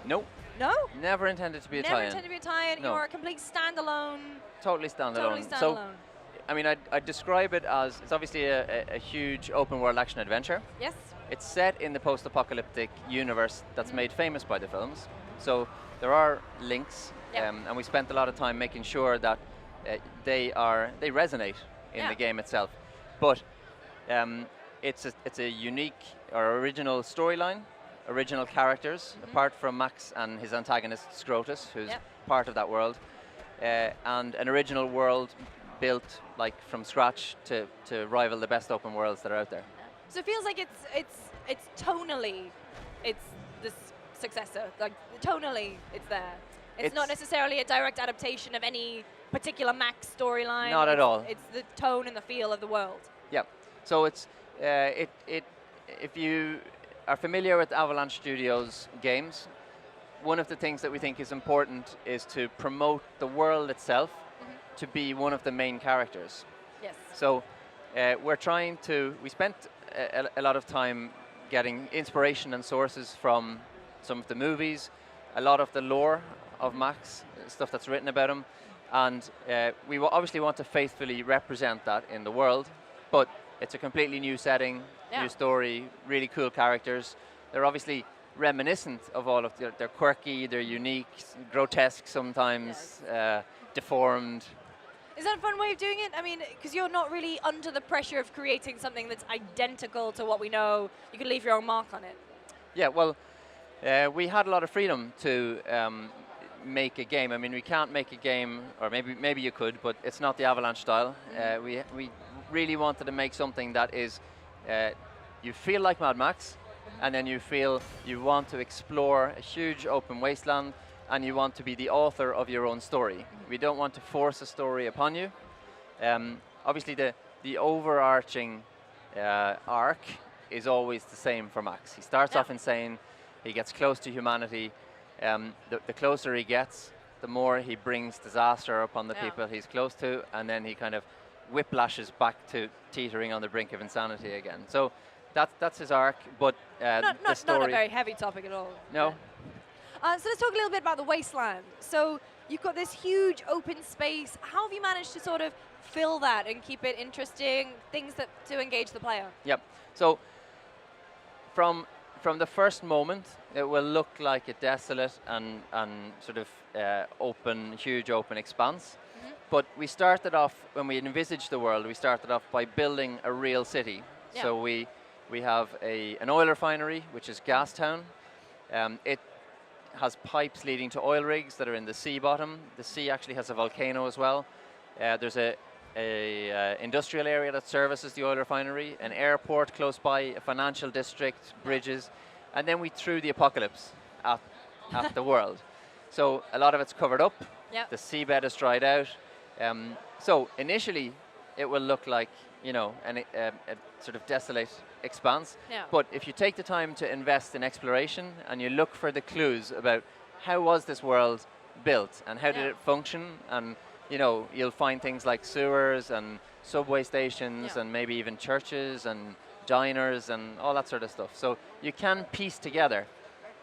No. No? Never intended to be a tie-in. Never intended to be a tie-in. No. You are a complete standalone. Totally standalone. Totally standalone. So, I mean, I'd describe it as, it's obviously a huge open world action adventure. Yes. It's set in the post-apocalyptic universe that's made famous by the films. So there are links, and we spent a lot of time making sure that they resonate in the game itself. But it's a unique or original storyline, original characters, apart from Max and his antagonist Scrotus, who's part of that world, and an original world built like from scratch to rival the best open worlds that are out there. So it feels like it's tonally, it's the successor. Like tonally, it's there. It's not necessarily a direct adaptation of any particular Max storyline. Not at all. It's the tone and the feel of the world. Yeah. So it's if you are familiar with Avalanche Studios games, one of the things that we think is important is to promote the world itself to be one of the main characters. Yes. So we're trying to, we spent a lot of time getting inspiration and sources from some of the movies, a lot of the lore of Max, stuff that's written about him, and we obviously want to faithfully represent that in the world, but it's a completely new setting, new story, really cool characters. They're obviously reminiscent of all of they're quirky, they're unique, grotesque sometimes, deformed. Is that a fun way of doing it? I mean, because you're not really under the pressure of creating something that's identical to what we know. You can leave your own mark on it. Yeah, well, we had a lot of freedom to make a game. I mean, we can't make a game, or maybe you could, but it's not the Avalanche style. We really wanted to make something that is, you feel like Mad Max, and then you feel you want to explore a huge open wasteland, and you want to be the author of your own story. We don't want to force a story upon you. Obviously, the overarching arc is always the same for Max. He starts off insane, he gets close to humanity. The closer he gets, the more he brings disaster upon the people he's close to, and then he kind of whiplashes back to teetering on the brink of insanity again. So that's his arc, but the story... Not a very heavy topic at all. No. So let's talk a little bit about the wasteland. So you've got this huge open space. How have you managed to sort of fill that and keep it interesting, things to engage the player? Yep. So from the first moment, it will look like a desolate and sort of huge open expanse. But we started off, when we envisaged the world, we started off by building a real city. Yeah. So we have an oil refinery, which is Gastown. It has pipes leading to oil rigs that are in the sea bottom. The sea actually has a volcano as well. There's a industrial area that services the oil refinery, an airport close by, a financial district, bridges, and then we threw the apocalypse at the world. So a lot of it's covered up. Yep. The seabed is dried out. So initially, it will look like a sort of desolate expanse. Yeah. But if you take the time to invest in exploration and you look for the clues about how was this world built and how did it function, and you'll find things like sewers and subway stations and maybe even churches and diners and all that sort of stuff. So you can piece together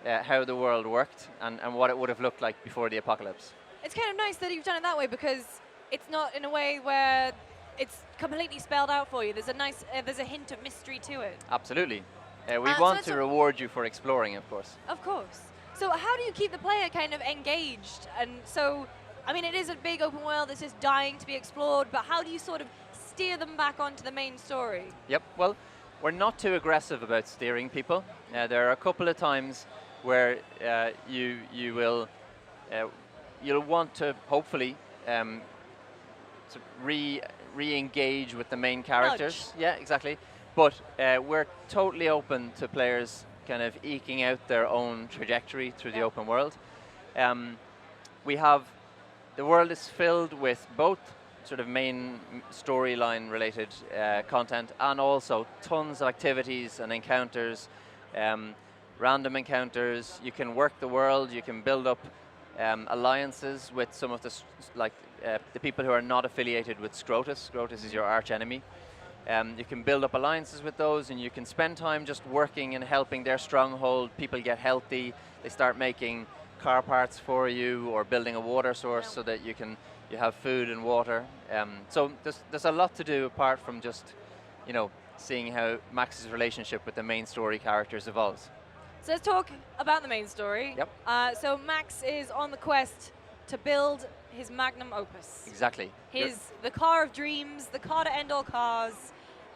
how the world worked and what it would have looked like before the apocalypse. It's kind of nice that you've done it that way, because it's not in a way where it's completely spelled out for you. There's a hint of mystery to it. Absolutely. We want to reward you for exploring, of course. Of course. So how do you keep the player kind of engaged? And so, I mean, it is a big open world that's just dying to be explored, but how do you sort of steer them back onto the main story? Yep. Well, we're not too aggressive about steering people. There are a couple of times where you'll want to hopefully re-engage with the main characters. Nudge. Yeah, exactly. But we're totally open to players kind of eking out their own trajectory through the open world. The world is filled with both sort of main storyline related content and also tons of activities and encounters, random encounters. You can work the world, you can build up alliances with some of the people who are not affiliated with Scrotus. Scrotus is your arch enemy. You can build up alliances with those, and you can spend time just working and helping their stronghold. People get healthy, they start making car parts for you or building a water source so that you have food and water. So there's a lot to do apart from just seeing how Max's relationship with the main story characters evolves. So let's talk about the main story. Yep. So Max is on the quest to build his magnum opus. Exactly. The car of dreams, the car to end all cars.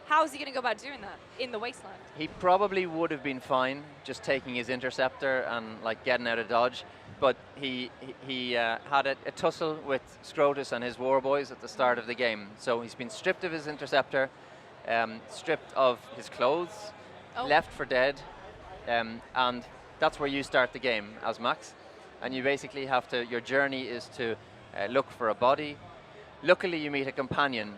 How is he going to go about doing that in the wasteland? He probably would have been fine just taking his interceptor and getting out of Dodge, but he had a tussle with Scrotus and his war boys at the start of the game. So he's been stripped of his interceptor, stripped of his clothes, left for dead, and that's where you start the game as Max. And you basically have to, your journey is to look for a body. Luckily you meet a companion,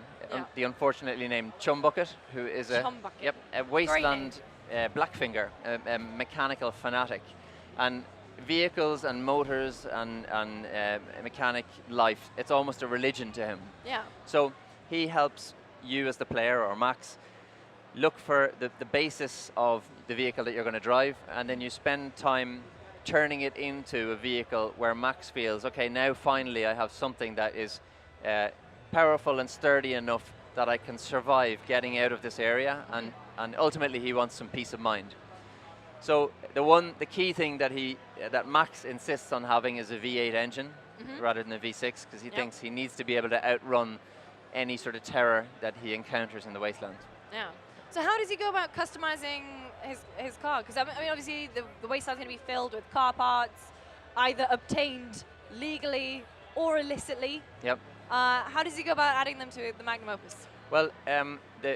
the unfortunately named Chumbucket, who is a wasteland Blackfinger, a mechanical fanatic. And vehicles and motors and mechanic life, it's almost a religion to him. Yeah. So he helps you as the player, or Max, look for the basis of the vehicle that you're going to drive, and then you spend time turning it into a vehicle where Max feels, okay, now finally I have something that is powerful and sturdy enough that I can survive getting out of this area, and ultimately he wants some peace of mind. So the key thing that Max insists on having is a V8 engine rather than a V6, because he thinks he needs to be able to outrun any sort of terror that he encounters in the wasteland. Yeah. So how does he go about customizing his car? Because I mean, obviously the wasteland's going to be filled with car parts, either obtained legally or illicitly. Yep. How does he go about adding them to the Magnum Opus? Well,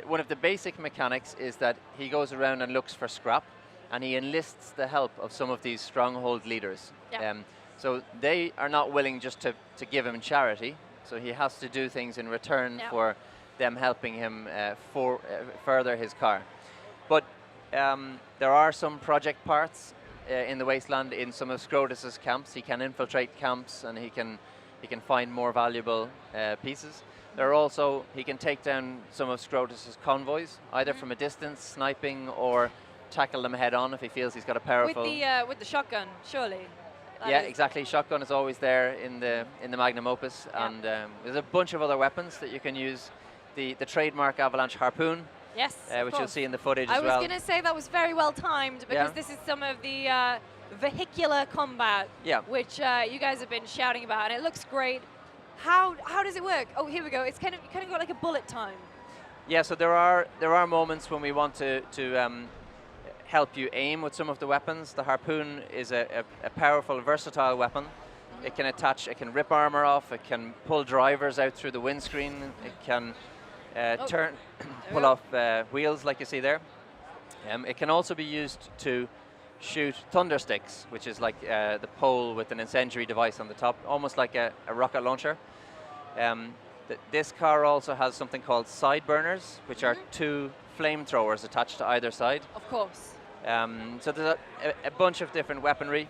one of the basic mechanics is that he goes around and looks for scrap, and he enlists the help of some of these stronghold leaders. Yeah. So they are not willing just to give him charity, so he has to do things in return for them helping him further his car. But there are some project parts in the wasteland in some of Scrotus's camps. He can infiltrate camps, and he can find more valuable pieces. There are also, he can take down some of Scrotus's convoys, either from a distance, sniping, or tackle them head on if he feels he's got a powerful. With the shotgun, surely. Yeah, exactly. Shotgun is always there in the Magnum Opus, and there's a bunch of other weapons that you can use. The trademark Avalanche harpoon. Yes, which you'll see in the footage I as well. was going to say that was very well timed, because this is some of the vehicular combat, which you guys have been shouting about, and it looks great. How does it work? Oh, here we go. It's kind of got like a bullet time. Yeah, so there are moments when we want to help you aim with some of the weapons. The harpoon is a powerful, versatile weapon. It can attach, it can rip armor off, it can pull drivers out through the windscreen, it can pull off wheels like you see there. It can also be used to shoot thunder sticks, which is like the pole with an incendiary device on the top, almost like a rocket launcher. This car also has something called side burners, which are 2 flamethrowers attached to either side. Of course. So there's a bunch of different weaponry.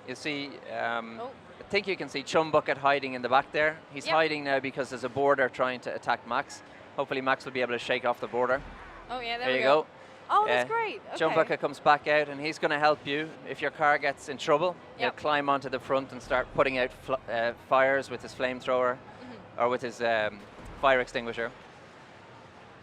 You see, I think you can see Chum Bucket hiding in the back there. He's hiding now because there's a boarder trying to attack Max. Hopefully Max will be able to shake off the boarder. Oh yeah, there you go. Oh, that's great. Okay. Chum Bucket comes back out, and he's going to help you. If your car gets in trouble, he'll climb onto the front and start putting out fires with his flamethrower or with his fire extinguisher.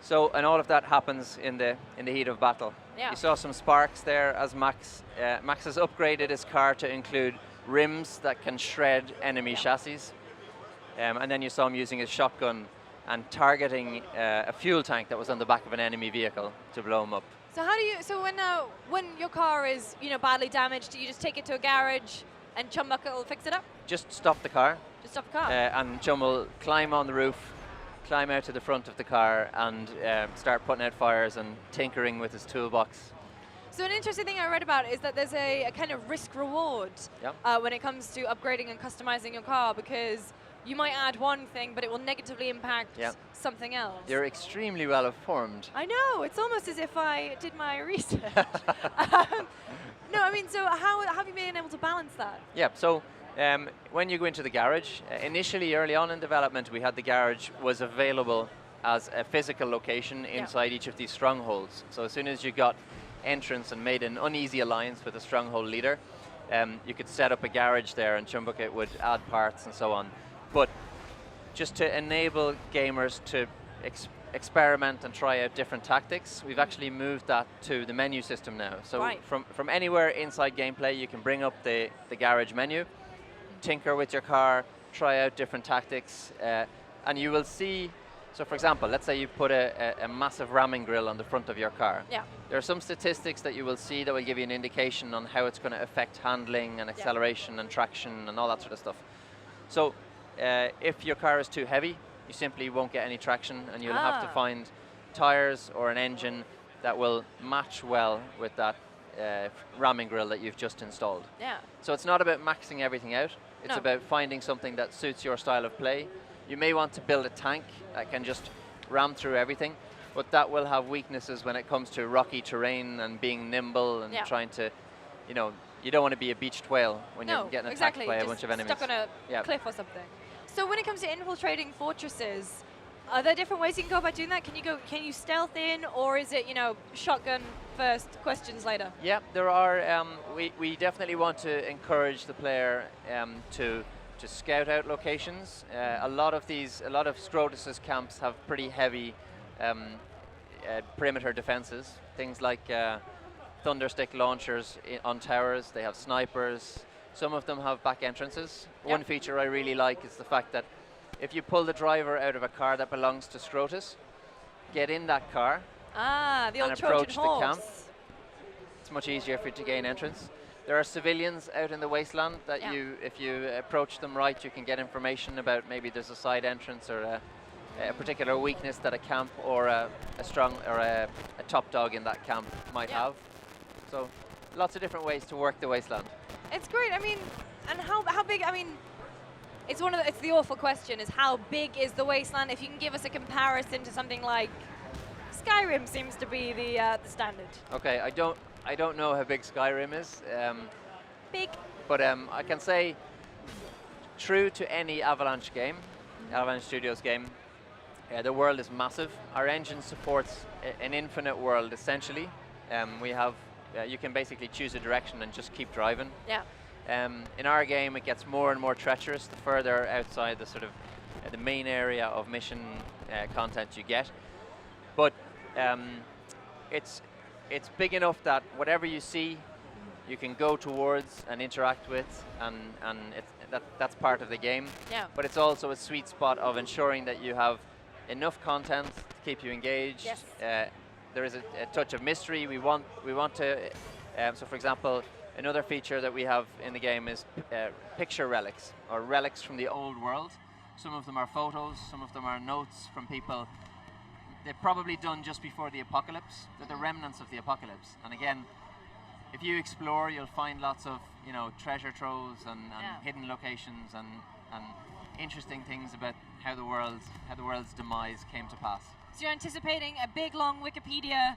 So, and all of that happens in the heat of battle. Yeah. You saw some sparks there as Max has upgraded his car to include rims that can shred enemy chassis. And then you saw him using his shotgun and targeting a fuel tank that was on the back of an enemy vehicle to blow him up. So how do you? So when your car is badly damaged, do you just take it to a garage and Chum Bucket will fix it up? Just stop the car. Just stop the car. And Chum will climb on the roof, climb out to the front of the car, and start putting out fires and tinkering with his toolbox. So an interesting thing I read about is that there's a kind of risk-reward when it comes to upgrading and customizing your car, because you might add one thing, but it will negatively impact something else. You're extremely well informed. I know. It's almost as if I did my research. No, I mean, so how have you been able to balance that? Yeah, so when you go into the garage, initially early on in development, we had the garage was available as a physical location inside each of these strongholds. So as soon as you got entrance and made an uneasy alliance with a stronghold leader, you could set up a garage there, and Chum Bucket would add parts and so on. But just to enable gamers to experiment and try out different tactics, we've actually moved that to the menu system now. So from anywhere inside gameplay, you can bring up the garage menu, tinker with your car, try out different tactics, and you will see. So for example, let's say you put a massive ramming grill on the front of your car. Yeah. There are some statistics that you will see that will give you an indication on how it's going to affect handling and acceleration and traction and all that sort of stuff. So if your car is too heavy, you simply won't get any traction, and you'll have to find tires or an engine that will match well with that ramming grill that you've just installed. Yeah. So it's not about maxing everything out. It's about finding something that suits your style of play. You may want to build a tank that can just ram through everything, but that will have weaknesses when it comes to rocky terrain and being nimble and trying to, you don't want to be a beached whale when you're getting attacked by a bunch of enemies. Stuck on a cliff or something. So when it comes to infiltrating fortresses, Are there different ways you can go about doing that? Can you stealth in, or is it, shotgun first, questions later? Yeah, there are. We definitely want to encourage the player to scout out locations. A lot of Scrotus's camps have pretty heavy perimeter defenses. Things like thunderstick launchers on towers. They have snipers. Some of them have back entrances. Yep. One feature I really like is the fact that if you pull the driver out of a car that belongs to Scrotus, get in that car The old and Trojan approach the horse. camp. It's much easier for you to gain entrance. There are civilians out in the wasteland that if you approach them right, you can get information about maybe there's a side entrance or a particular weakness that a camp or a top dog in that camp might have. So lots of different ways to work the wasteland. It's great. I mean, and how big? I mean, it's the awful question: is how big is the wasteland? If you can give us a comparison to something like Skyrim, seems to be the standard. Okay, I don't know how big Skyrim is. Big. But I can say, true to any Avalanche game, Avalanche Studios game, the world is massive. Our engine supports an infinite world, essentially. We have, you can basically choose a direction and just keep driving. Yeah. In our game, it gets more and more treacherous the further outside the sort of the main area of mission content you get. But it's big enough that whatever you see, you can go towards and interact with, and that's part of the game. Yeah. But it's also a sweet spot of ensuring that you have enough content to keep you engaged. Yes. There is a touch of mystery. We want to. So, for example, another feature that we have in the game is picture relics, or relics from the old world. Some of them are photos, some of them are notes from people they've probably done just before the apocalypse. They're the remnants of the apocalypse. And again, if you explore, you'll find lots of treasure troves and hidden locations and interesting things about how the world's demise came to pass. So you're anticipating a big, long Wikipedia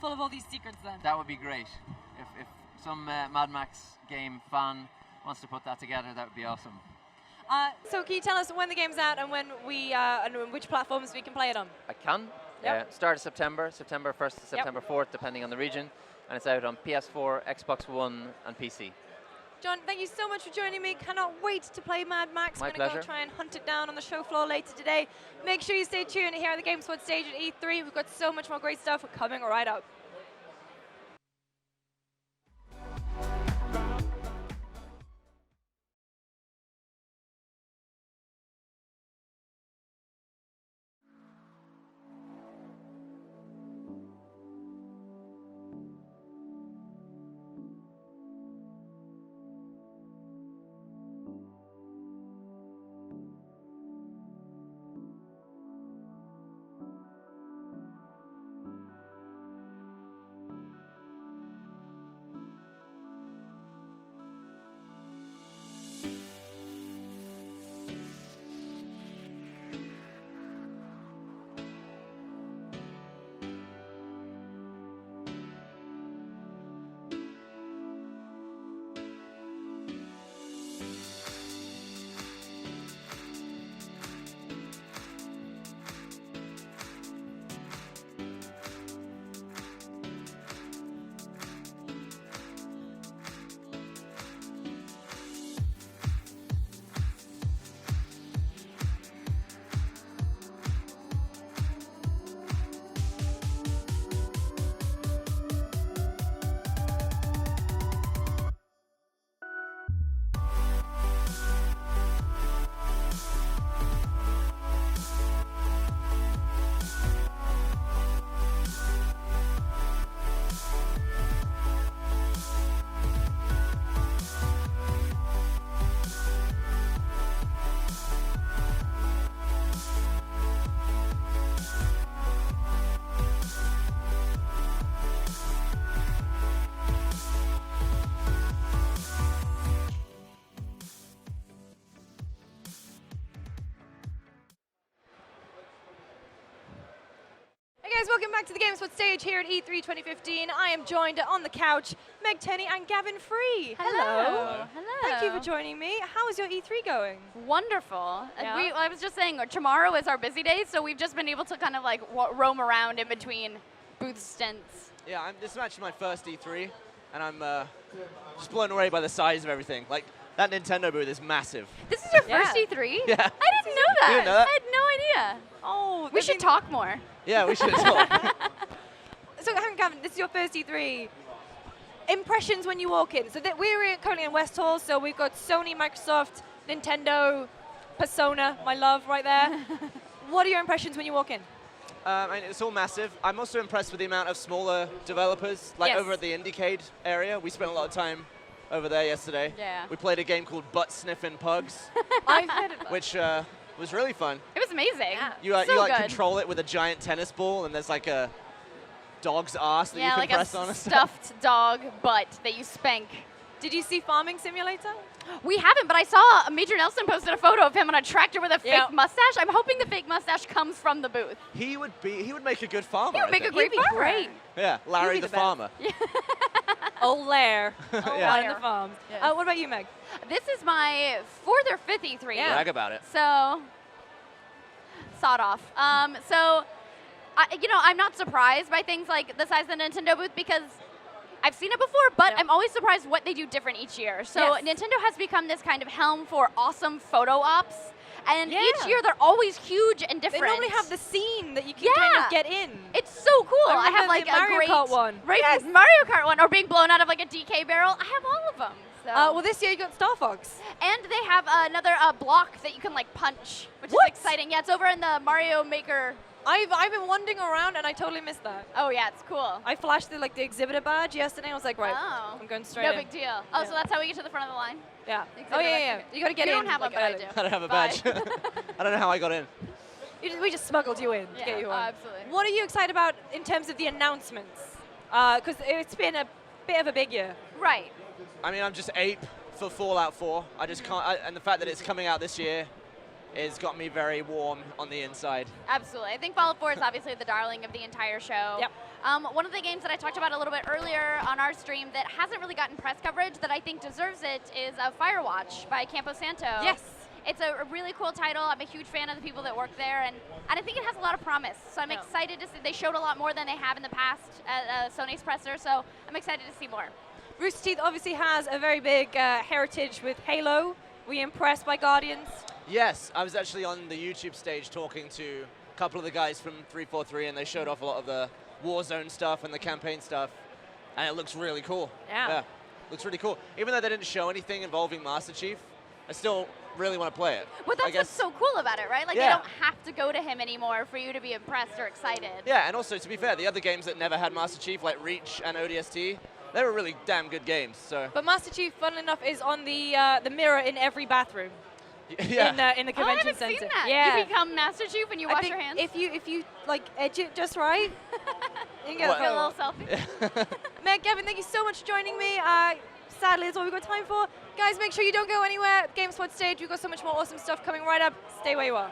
full of all these secrets then? That would be great. If some Mad Max game fan wants to put that together, that would be awesome. So can you tell us when the game's out and when and which platforms we can play it on? I can. Yep. Start of September 1st to September 4th, depending on the region. And it's out on PS4, Xbox One, and PC. John, thank you so much for joining me. Cannot wait to play Mad Max. My I'm going to pleasure. go try and hunt it down on the show floor later today. Make sure you stay tuned here at the GameSpot stage at E3. We've got so much more great stuff coming right up. welcome back to the GameSpot stage here at E3 2015. I am joined on the couch, Meg Tenney and Gavin Free. Hello. Thank you for joining me. How is your E3 going? Wonderful. Yeah. I was just saying, tomorrow is our busy day, so we've just been able to kind of like roam around in between booth stints. Yeah, this is actually my first E3, and I'm just blown away by the size of everything. Like, that Nintendo booth is massive. This is your first E3? Yeah. I didn't know that. You didn't know that? I had no idea. Oh, we should talk more. Yeah, we should talk. So, hang on, Gavin, this is your first E3. Impressions when you walk in. So we're currently in West Hall, so we've got Sony, Microsoft, Nintendo, Persona, my love, right there. What are your impressions when you walk in? I mean, it's all massive. I'm also impressed with the amount of smaller developers. Like Yes. over at the Indiecade area, we spent a lot of time over there yesterday. Yeah. We played a game called Butt Sniffing Pugs, I've heard of that. which was really fun. It was amazing. You so you like good. control it with a giant tennis ball, and there's like a dog's ass that you Yeah, can like press a on. stuffed dog butt that you spank. Did you see Farming Simulator? We haven't, but I saw Major Nelson posted a photo of him on a tractor with a fake Yep. mustache. I'm hoping the fake mustache comes from the booth. He would make a good farmer. He would I make a think. great farmer. Great. Yeah, Larry be the the best. farmer. Old Lair. Yeah. Out in the farms. Yes. What about you, Meg? This is my 4th or 5th E3. Brag about it. So, sawed off. I'm not surprised by things like the size of the Nintendo booth because I've seen it before, but I'm always surprised what they do different each year. So Yes. Nintendo has become this kind of helm for awesome photo ops. And Yeah. each year they're always huge and They different. normally have the scene that you can kind of get in. It's so cool. I I have remember like the a Mario great Kart one. Right, Yes. Mario Kart one, or being blown out of like a DK barrel. I have all of them. So. Well, this year you got Star Fox. And they have another block that you can like punch, which is exciting. Yeah, it's over in the Mario Maker. I've been wandering around and I totally missed that. Oh yeah, it's cool. I flashed the exhibitor badge yesterday. I was like, right, Oh. I'm going straight No in. big deal. Oh, so that's how we get to the front of the line? Yeah. Exhibitor Oh yeah, badge. yeah. You got to get You in. don't have like one, but I early. do. I don't have a Bye. badge. I don't know how I got in. We just smuggled you in to Yeah, get you on. absolutely. What are you excited about in terms of the announcements? Because it's been a bit of a big year. Right. I mean, I'm just ape for Fallout 4. I just can't, and the fact that it's coming out this year has got me very warm on the inside. Absolutely. I think Fallout 4 is obviously the darling of the entire show. Yep. One of the games that I talked about a little bit earlier on our stream that hasn't really gotten press coverage that I think deserves it is Firewatch by Campo Santo. Yes. It's a really cool title. I'm a huge fan of the people that work there, and I think it has a lot of promise. So I'm excited to see. They showed a lot more than they have in the past at Sony's presser, so I'm excited to see more. Rooster Teeth obviously has a very big heritage with Halo. Were you impressed by Guardians? Yes, I was actually on the YouTube stage talking to a couple of the guys from 343, and they showed off a lot of the Warzone stuff and the campaign stuff, and it looks really cool. Yeah. Looks really cool. Even though they didn't show anything involving Master Chief, I still really want to play it. But that's what's so cool about it, right? Like, Yeah. they don't have to go to him anymore for you to be impressed or excited. Yeah, and also, to be fair, the other games that never had Master Chief, like Reach and ODST, they were really damn good games. So But Master Chief, funnily enough, is on the mirror in every bathroom. yeah. In the Oh, I convention haven't center. seen that. Yeah. You become Master Chief when you I wash think your hands? If you like edge it just right, you can get Get a a little photo. selfie. Meg, Gavin, thank you so much for joining me. Sadly, that's all we've got time for. Guys, make sure you don't go anywhere. GameSpot stage, we've got so much more awesome stuff coming right up. Stay where you are.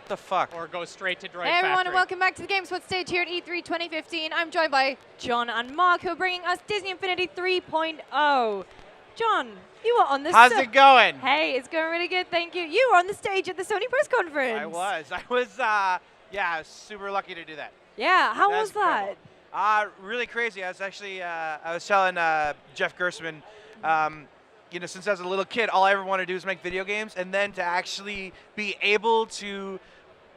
The fuck? Or go straight to Droid Hey everyone, Factory. and welcome back to the GameSpot stage here at E3 2015. I'm joined by John and Mark, who are bringing us Disney Infinity 3.0. John, you were on the How's it going? Hey, it's going really good, thank you. You were on the stage at the Sony press conference. I was, yeah, I was super lucky to do that. Yeah, how That's was that? Really crazy. I was actually, I was telling Jeff Gerstmann, you know, since I was a little kid, all I ever wanted to do was make video games, and then to actually be able to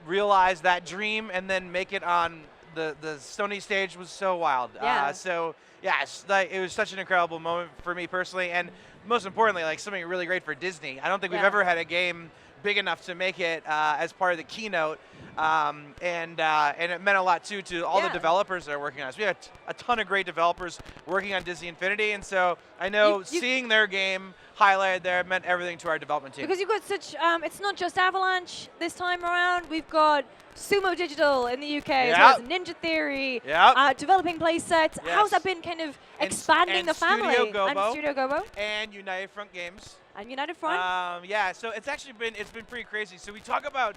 realize that dream and then make it on the Sony stage was so wild. Yeah. So yeah, it was such an incredible moment for me personally, and most importantly, like something really great for Disney. I don't think we've ever had a game big enough to make it as part of the keynote, and it meant a lot too to all the developers that are working on it. So we had a ton of great developers working on Disney Infinity, and so I know seeing their game highlighted there meant everything to our development team. Because you've got such, it's not just Avalanche this time around. We've got Sumo Digital in the UK, as well as Ninja Theory, developing play sets. How's that been kind of expanding the family? And Studio Gobo. And United Front Games. And United Front. Yeah, so it's actually been pretty crazy. So we talk about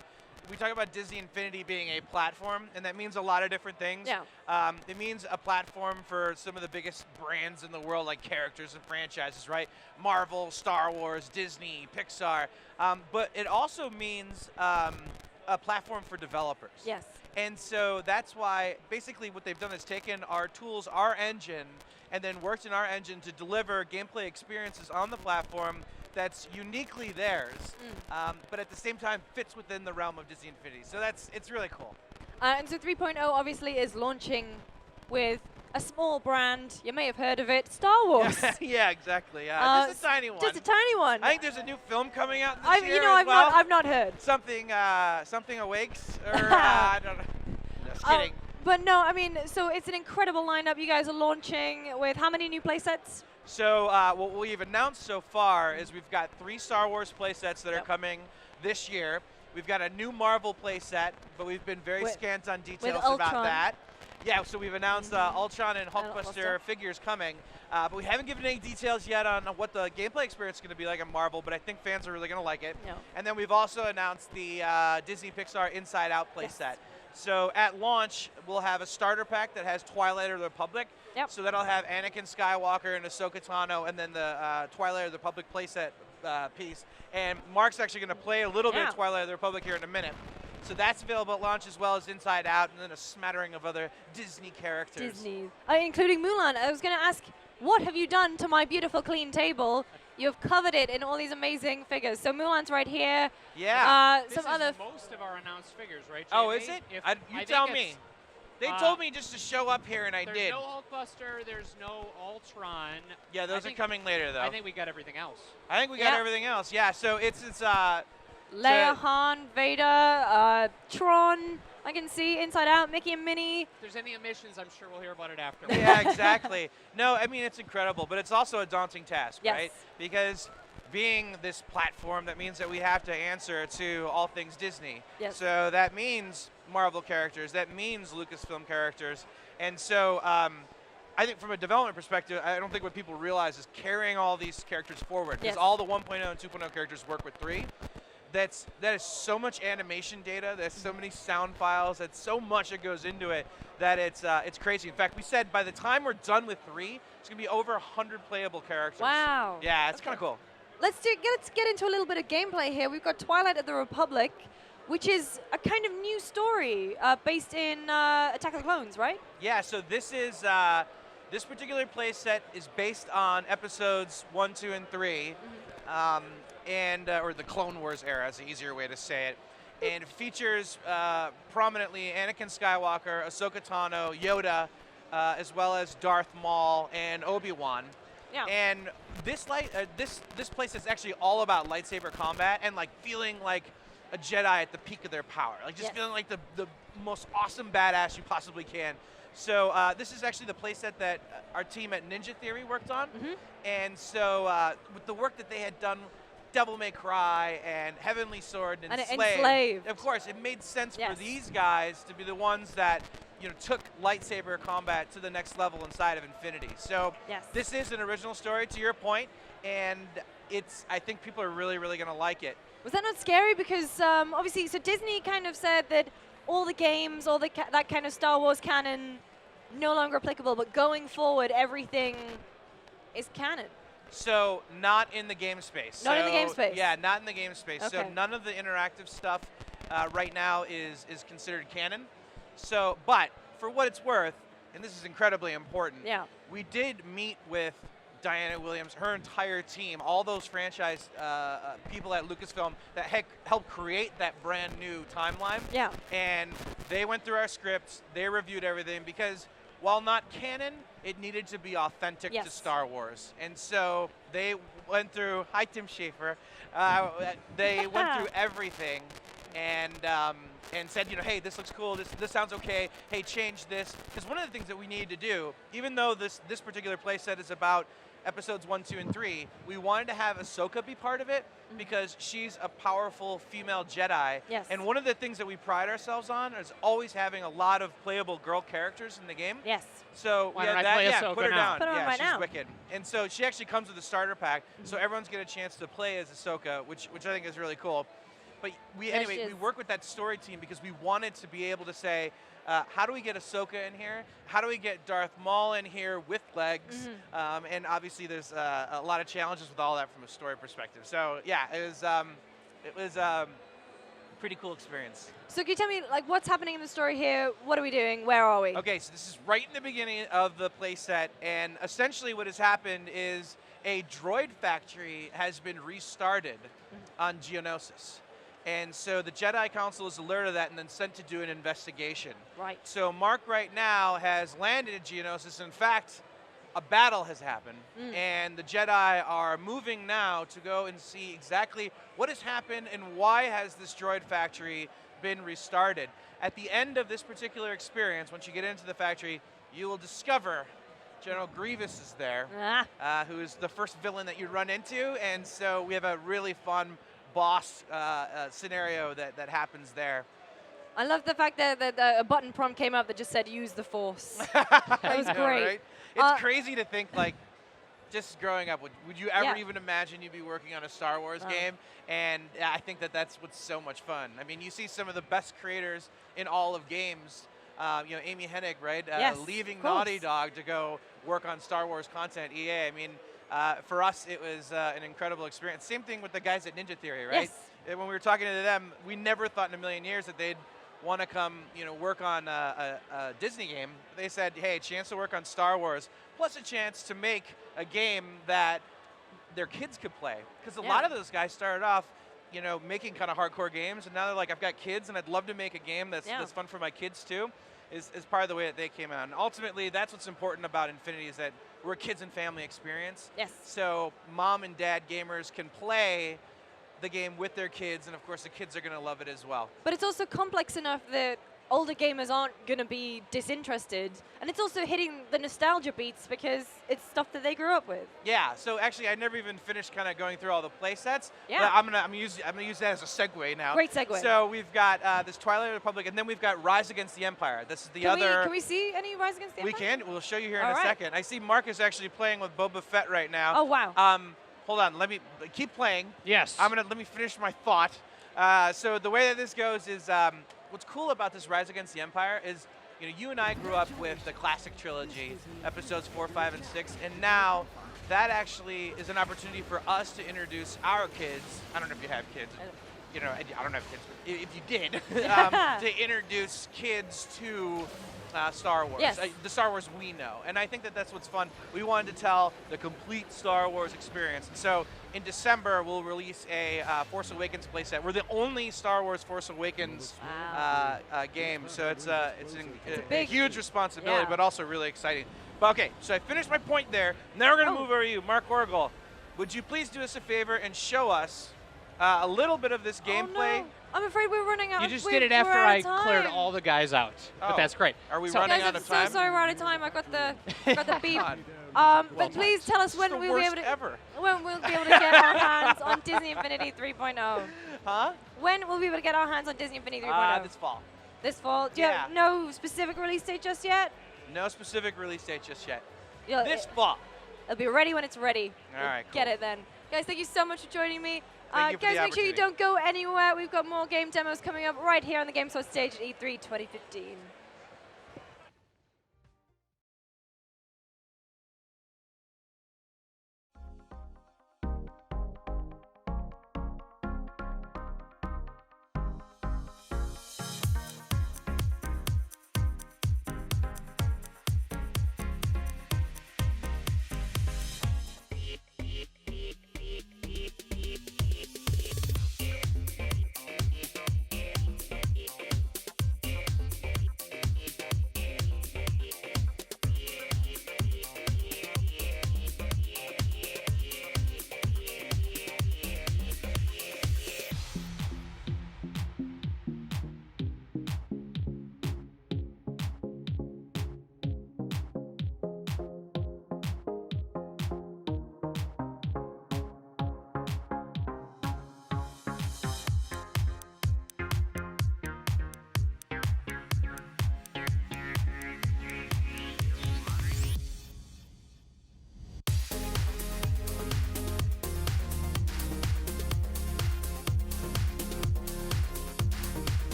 Disney Infinity being a platform, and that means a lot of different things. Yeah. It means a platform for some of the biggest brands in the world, like characters and franchises, right? Marvel, Star Wars, Disney, Pixar. But it also means a platform for developers. Yes. And so that's why basically what they've done is taken our tools, our engine, and then worked in our engine to deliver gameplay experiences on the platform that's uniquely theirs, but at the same time fits within the realm of Disney Infinity. So it's really cool. And so 3.0 obviously is launching with a small brand. You may have heard of it, Star Wars. Yeah, exactly. Just a tiny one. Just a tiny one. I think there's a new film coming out this year I've not heard. Something Awakes, or I don't know. Just kidding. But no, I mean, so it's an incredible lineup. You guys are launching with how many new playsets? So what we've announced so far is we've got 3 Star Wars playsets that are coming this year. We've got a new Marvel playset, but we've been very scant on details about that. Yeah, so we've announced Ultron and Hulkbuster figures coming, but we haven't given any details yet on what the gameplay experience is going to be like on Marvel, but I think fans are really going to like it. Yeah. And then we've also announced the Disney Pixar Inside Out playset. So at launch, we'll have a starter pack that has Twilight of the Republic. So that'll have Anakin Skywalker and Ahsoka Tano, and then the Twilight of the Republic playset piece. And Mark's actually going to play a little bit Yeah. of Twilight of the Republic here in a minute. So that's available at launch, as well as Inside Out, and then a smattering of other Disney characters. Disney. Including Mulan. I was going to ask, what have you done to my beautiful clean table? You've covered it in all these amazing figures. So Mulan's right here. Yeah. This Some is other. most of our announced figures, right, Oh, JB? is it? If- You I tell think me. it's, They told me just to show up here, and I there's did. no Hulkbuster, there's no Ultron. Yeah, those are coming later, though. I think we got everything else. I think we got everything else. Yeah, so it's Leia, Han, Vader, Tron. I can see Inside Out, Mickey and Minnie. If there's any omissions, I'm sure we'll hear about it after. Yeah, exactly. No, I mean, it's incredible, but it's also a daunting task, Yes. right? Because being this platform, that means that we have to answer to all things Disney. Yes. So that means Marvel characters, that means Lucasfilm characters. And so I think from a development perspective, I don't think what people realize is carrying all these characters forward. Because Yes. all the 1.0 and 2.0 characters work with 3. That is so much animation data. There's so many sound files. That's so much that goes into it that it's crazy. In fact, we said by the time we're done with 3, it's gonna be over 100 playable characters. Wow. Yeah, it's kind of cool. Let's get into a little bit of gameplay here. We've got Twilight of the Republic, which is a kind of new story based in Attack of the Clones, right? Yeah. So this is this particular playset is based on episodes 1, 2, and 3, and or the Clone Wars era is the easier way to say it. And it features prominently Anakin Skywalker, Ahsoka Tano, Yoda, as well as Darth Maul and Obi-Wan. Yeah. And this place is actually all about lightsaber combat and like feeling like a Jedi at the peak of their power, like just feeling like the most awesome badass you possibly can. So this is actually the playset that our team at Ninja Theory worked on, and so with the work that they had done, Devil May Cry and Heavenly Sword and Enslaved. Of course, it made sense for Yes. these guys to be the ones that took lightsaber combat to the next level inside of Infinity. So Yes. this is an original story, to your point, and I think people are really, really going to like it. Was that not scary? Because obviously, so Disney kind of said that all the games, all that kind of Star Wars canon, no longer applicable, but going forward, everything is canon. So not in the game space. Not in the game So, space. Yeah, not in the game space. So Okay. none of the interactive stuff right now is considered canon. So, but for what it's worth, and this is incredibly important, Yeah. we did meet with Diana Williams, her entire team, all those franchise people at Lucasfilm that helped create that brand new timeline. Yeah. And they went through our scripts, they reviewed everything, because while not canon, it needed to be authentic to Yes. Star Wars. And so they went through, hi Tim Schafer, they went through everything and said, hey, this looks cool, this sounds okay, hey, change this. Because one of the things that we needed to do, even though this particular playset is about episodes 1, 2, and 3, we wanted to have Ahsoka be part of it because she's a powerful female Jedi. Yes. And one of the things that we pride ourselves on is always having a lot of playable girl characters in the game. Yes. So Why yeah, don't I play yeah, Ahsoka put her now? down. Put her on yeah, right she's now. wicked. And so she actually comes with a starter pack, so everyone's get a chance to play as Ahsoka, which I think is really cool. But Yes, she we is. work with that story team because we wanted to be able to say, how do we get Ahsoka in here? How do we get Darth Maul in here with legs? And obviously there's a lot of challenges with all that from a story perspective. So yeah, it was a pretty cool experience. So can you tell me, like, what's happening in the story here? What are we doing? Where are we? Okay, so this is right in the beginning of the playset, and essentially what has happened is a droid factory has been restarted on Geonosis. And so the Jedi Council is alerted of that and then sent to do an investigation. Right. So Mark right now has landed at Geonosis. In fact, a battle has happened, and the Jedi are moving now to go and see exactly what has happened and why has this droid factory been restarted. At the end of this particular experience, once you get into the factory, you will discover General Grievous is there, who is the first villain that you run into, and so we have a really fun boss scenario that happens there. I love the fact that a button prompt came up that just said "Use the Force." That was I know, great. right? It's crazy to think, like, just growing up, would you ever Yeah. even imagine you'd be working on a Star Wars game? And I think that's what's so much fun. I mean, you see some of the best creators in all of games. Amy Hennig, right? Yes, leaving of course. Naughty Dog to go work on Star Wars content. EA. I mean, For us, it was an incredible experience. Same thing with the guys at Ninja Theory, right? Yes. When we were talking to them, we never thought in a million years that they'd want to come, work on a Disney game. They said, hey, a chance to work on Star Wars, plus a chance to make a game that their kids could play. Because a lot of those guys started off, making kind of hardcore games, and now they're like, I've got kids, and I'd love to make a game that's fun for my kids too. Is part of the way that they came out. And ultimately, that's what's important about Infinity, is that we're a kids and family experience. Yes. So mom and dad gamers can play the game with their kids, and of course the kids are going to love it as well. But it's also complex enough that older gamers aren't going to be disinterested. And it's also hitting the nostalgia beats because it's stuff that they grew up with. Yeah, so actually I never even finished kind of going through all the play sets. Yeah. But I'm gonna use that as a segue now. Great segue. So we've got this Twilight Republic, and then we've got Rise Against the Empire. This is the other. Can we see any Rise Against the We Empire? can. We'll show you here in All a right. second. I see Mark is actually playing with Boba Fett right now. Oh, wow. Hold on. Let me keep playing. Yes. Let me finish my thought. So the way that this goes is, what's cool about this Rise Against the Empire is, you and I grew up with the classic trilogy, episodes 4, 5, and 6, and now that actually is an opportunity for us to introduce our kids. I don't know if you have kids. I don't have kids, but if you did, to introduce kids to Star Wars. Yes. The Star Wars we know. And I think that that's what's fun. We wanted to tell the complete Star Wars experience. And so in December, we'll release a Force Awakens playset. We're the only Star Wars Force Awakens game. So it's a huge responsibility, but also really exciting. But okay, so I finished my point there. Now we're going to move over to you, Mark Orgel. Would you please do us a favor and show us a little bit of this gameplay? No. I'm afraid we're running out. You just did it after I cleared all the guys out. But that's great. Are we So- running Guys, out I'm of time? so sorry we're out of time. I got the beep. God. But please tell us when the we'll be able worst to ever. when we'll be able to get our hands on Disney Infinity 3.0. Huh? When will we be able to get our hands on Disney Infinity 3.0? This fall. This fall. Do you have no specific release date just yet? No specific release date just yet. Yeah, This fall. It'll be ready when it's ready. All right, We'll Get it then. Guys, thank you so much for joining me. Thank you for guys, the make sure you opportunity. don't go anywhere. We've got more game demos coming up right here on the GameSpot stage at E3 2015.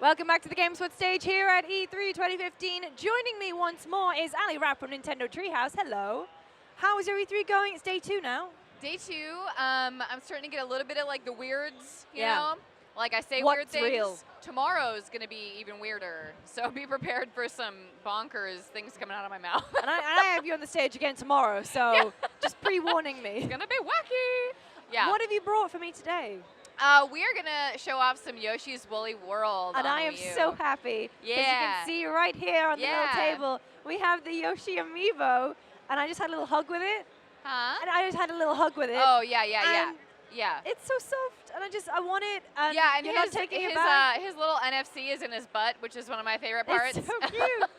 Welcome back to the GameSpot stage here at E3 2015. Joining me once more is Ali Rapp from Nintendo Treehouse. Hello. How is your E3 going? It's day 2 now. Day 2, I'm starting to get a little bit of like the weirds, you Yeah. know? Like I say What's weird things. real? Tomorrow's gonna be even weirder. So be prepared for some bonkers things coming out of my mouth. and I have you on the stage again tomorrow, so just pre-warning me. It's gonna be wacky. Yeah. What have you brought for me today? We are gonna show off some Yoshi's Woolly World. And on I am Wii U. so happy. 'Cause you Yeah. can see right here on the little table, we have the Yoshi Amiibo, and I just had a little hug with it. Huh? And I just had a little hug with it. Oh yeah, yeah, yeah, And yeah. It's so soft, and I want it. And Yeah, and you're his not taking it back. his little NFC is in his butt, which is one of my favorite parts. It's so cute.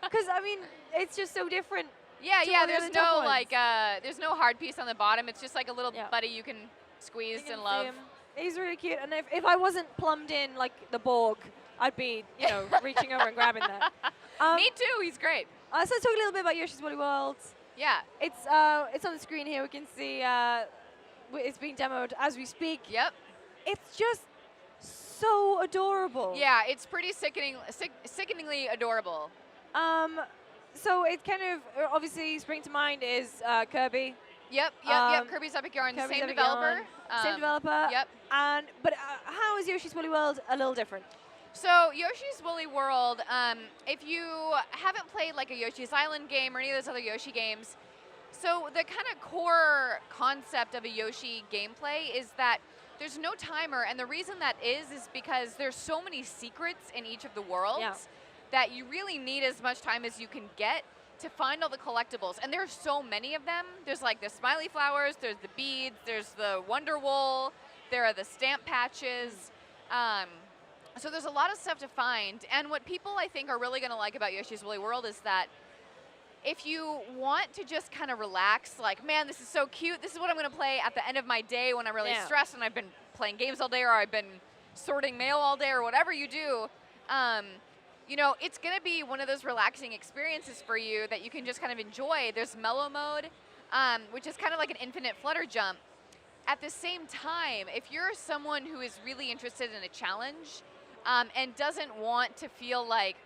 Because I mean, it's just so different. Yeah, to yeah. all the There's other tough no ones. like, there's no hard piece on the bottom. It's just like a little buddy you can squeeze You can and see love. him. He's really cute, and if I wasn't plumbed in like the Borg, I'd be, reaching over and grabbing that. Me too. He's great. So let's talk a little bit about Yoshi's Woolly World. Yeah. It's on the screen here. We can see it's being demoed as we speak. Yep. It's just so adorable. Yeah, it's pretty sickeningly adorable. So it kind of obviously spring to mind is Kirby. Yep, yep. Kirby's Epic Yarn, Kirby's same Epic developer. Yarn, same developer. Yep. But how is Yoshi's Woolly World a little different? So Yoshi's Woolly World, if you haven't played like a Yoshi's Island game or any of those other Yoshi games, so the kind of core concept of a Yoshi gameplay is that there's no timer, and the reason that is because there's so many secrets in each of the worlds that you really need as much time as you can get to find all the collectibles. And there's so many of them. There's like the smiley flowers, there's the beads, there's the Wonder Wool, there are the stamp patches. So there's a lot of stuff to find. And what people, I think, are really going to like about Yoshi's Woolly World is that if you want to just kind of relax, like, man, this is so cute, this is what I'm going to play at the end of my day when I'm really stressed and I've been playing games all day or I've been sorting mail all day or whatever you do, it's going to be one of those relaxing experiences for you that you can just kind of enjoy. There's mellow mode, which is kind of like an infinite flutter jump. At the same time, if you're someone who is really interested in a challenge and doesn't want to feel like,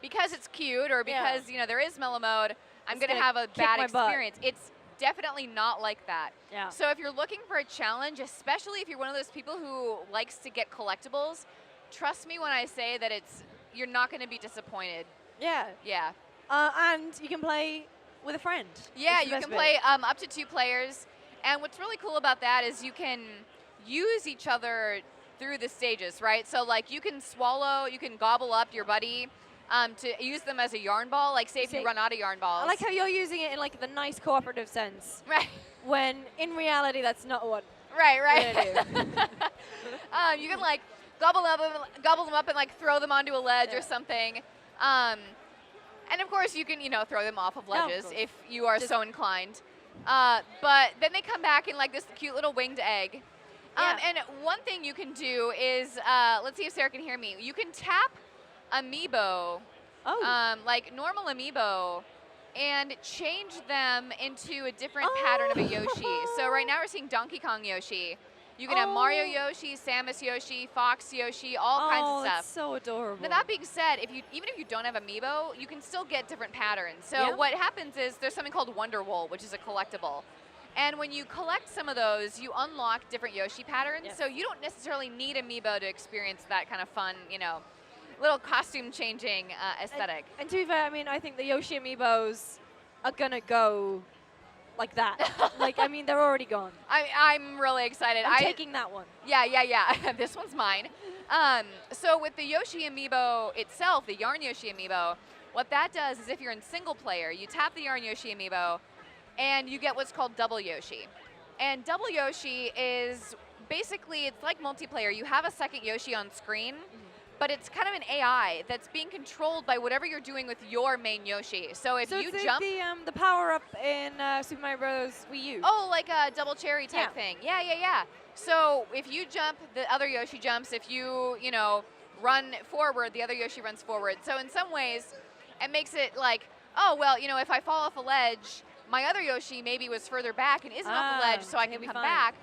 because it's cute or because there is mellow mode, I'm going to have a bad experience. It's definitely not like that. Yeah. So if you're looking for a challenge, especially if you're one of those people who likes to get collectibles, trust me when I say that you're not going to be disappointed. Yeah. Yeah. And you can play with a friend. Yeah, you can play up to 2 players. And what's really cool about that is you can use each other through the stages, right? So like you can gobble up your buddy to use them as a yarn ball. Like say if you run out of yarn balls. I like how you're using it in like the nice cooperative sense. Right. When in reality that's not what. Right. You can like gobble them up and like throw them onto a ledge or something. And of course you can throw them off of ledges if you are so inclined. But then they come back in like this cute little winged egg. And one thing you can do is, let's see if Sarah can hear me. You can tap Amiibo, like normal Amiibo, and change them into a different pattern of a Yoshi. So right now we're seeing Donkey Kong Yoshi. You can have Mario Yoshi, Samus Yoshi, Fox Yoshi, all kinds of stuff. It's so adorable. Now that being said, even if you don't have Amiibo, you can still get different patterns. So what happens is there's something called Wonder Wool, which is a collectible. And when you collect some of those, you unlock different Yoshi patterns. So you don't necessarily need Amiibo to experience that kind of fun, little costume changing aesthetic. And to be fair, I mean, I think the Yoshi Amiibos are gonna go like that. They're already gone. I'm really excited. I'm taking that one. Yeah. This one's mine. So with the Yoshi Amiibo itself, the Yarn Yoshi Amiibo, what that does is if you're in single player, you tap the Yarn Yoshi Amiibo, and you get what's called Double Yoshi. And Double Yoshi is basically, it's like multiplayer. You have a second Yoshi on screen, but it's kind of an AI that's being controlled by whatever you're doing with your main Yoshi. So if you it's jump... the power-up in Super Mario Bros. Wii U. Oh, like a double cherry type thing. Yeah. So if you jump, the other Yoshi jumps. If you, run forward, the other Yoshi runs forward. So in some ways, it makes it like, oh, well, if I fall off a ledge, my other Yoshi maybe was further back and isn't off the ledge, so I can come back.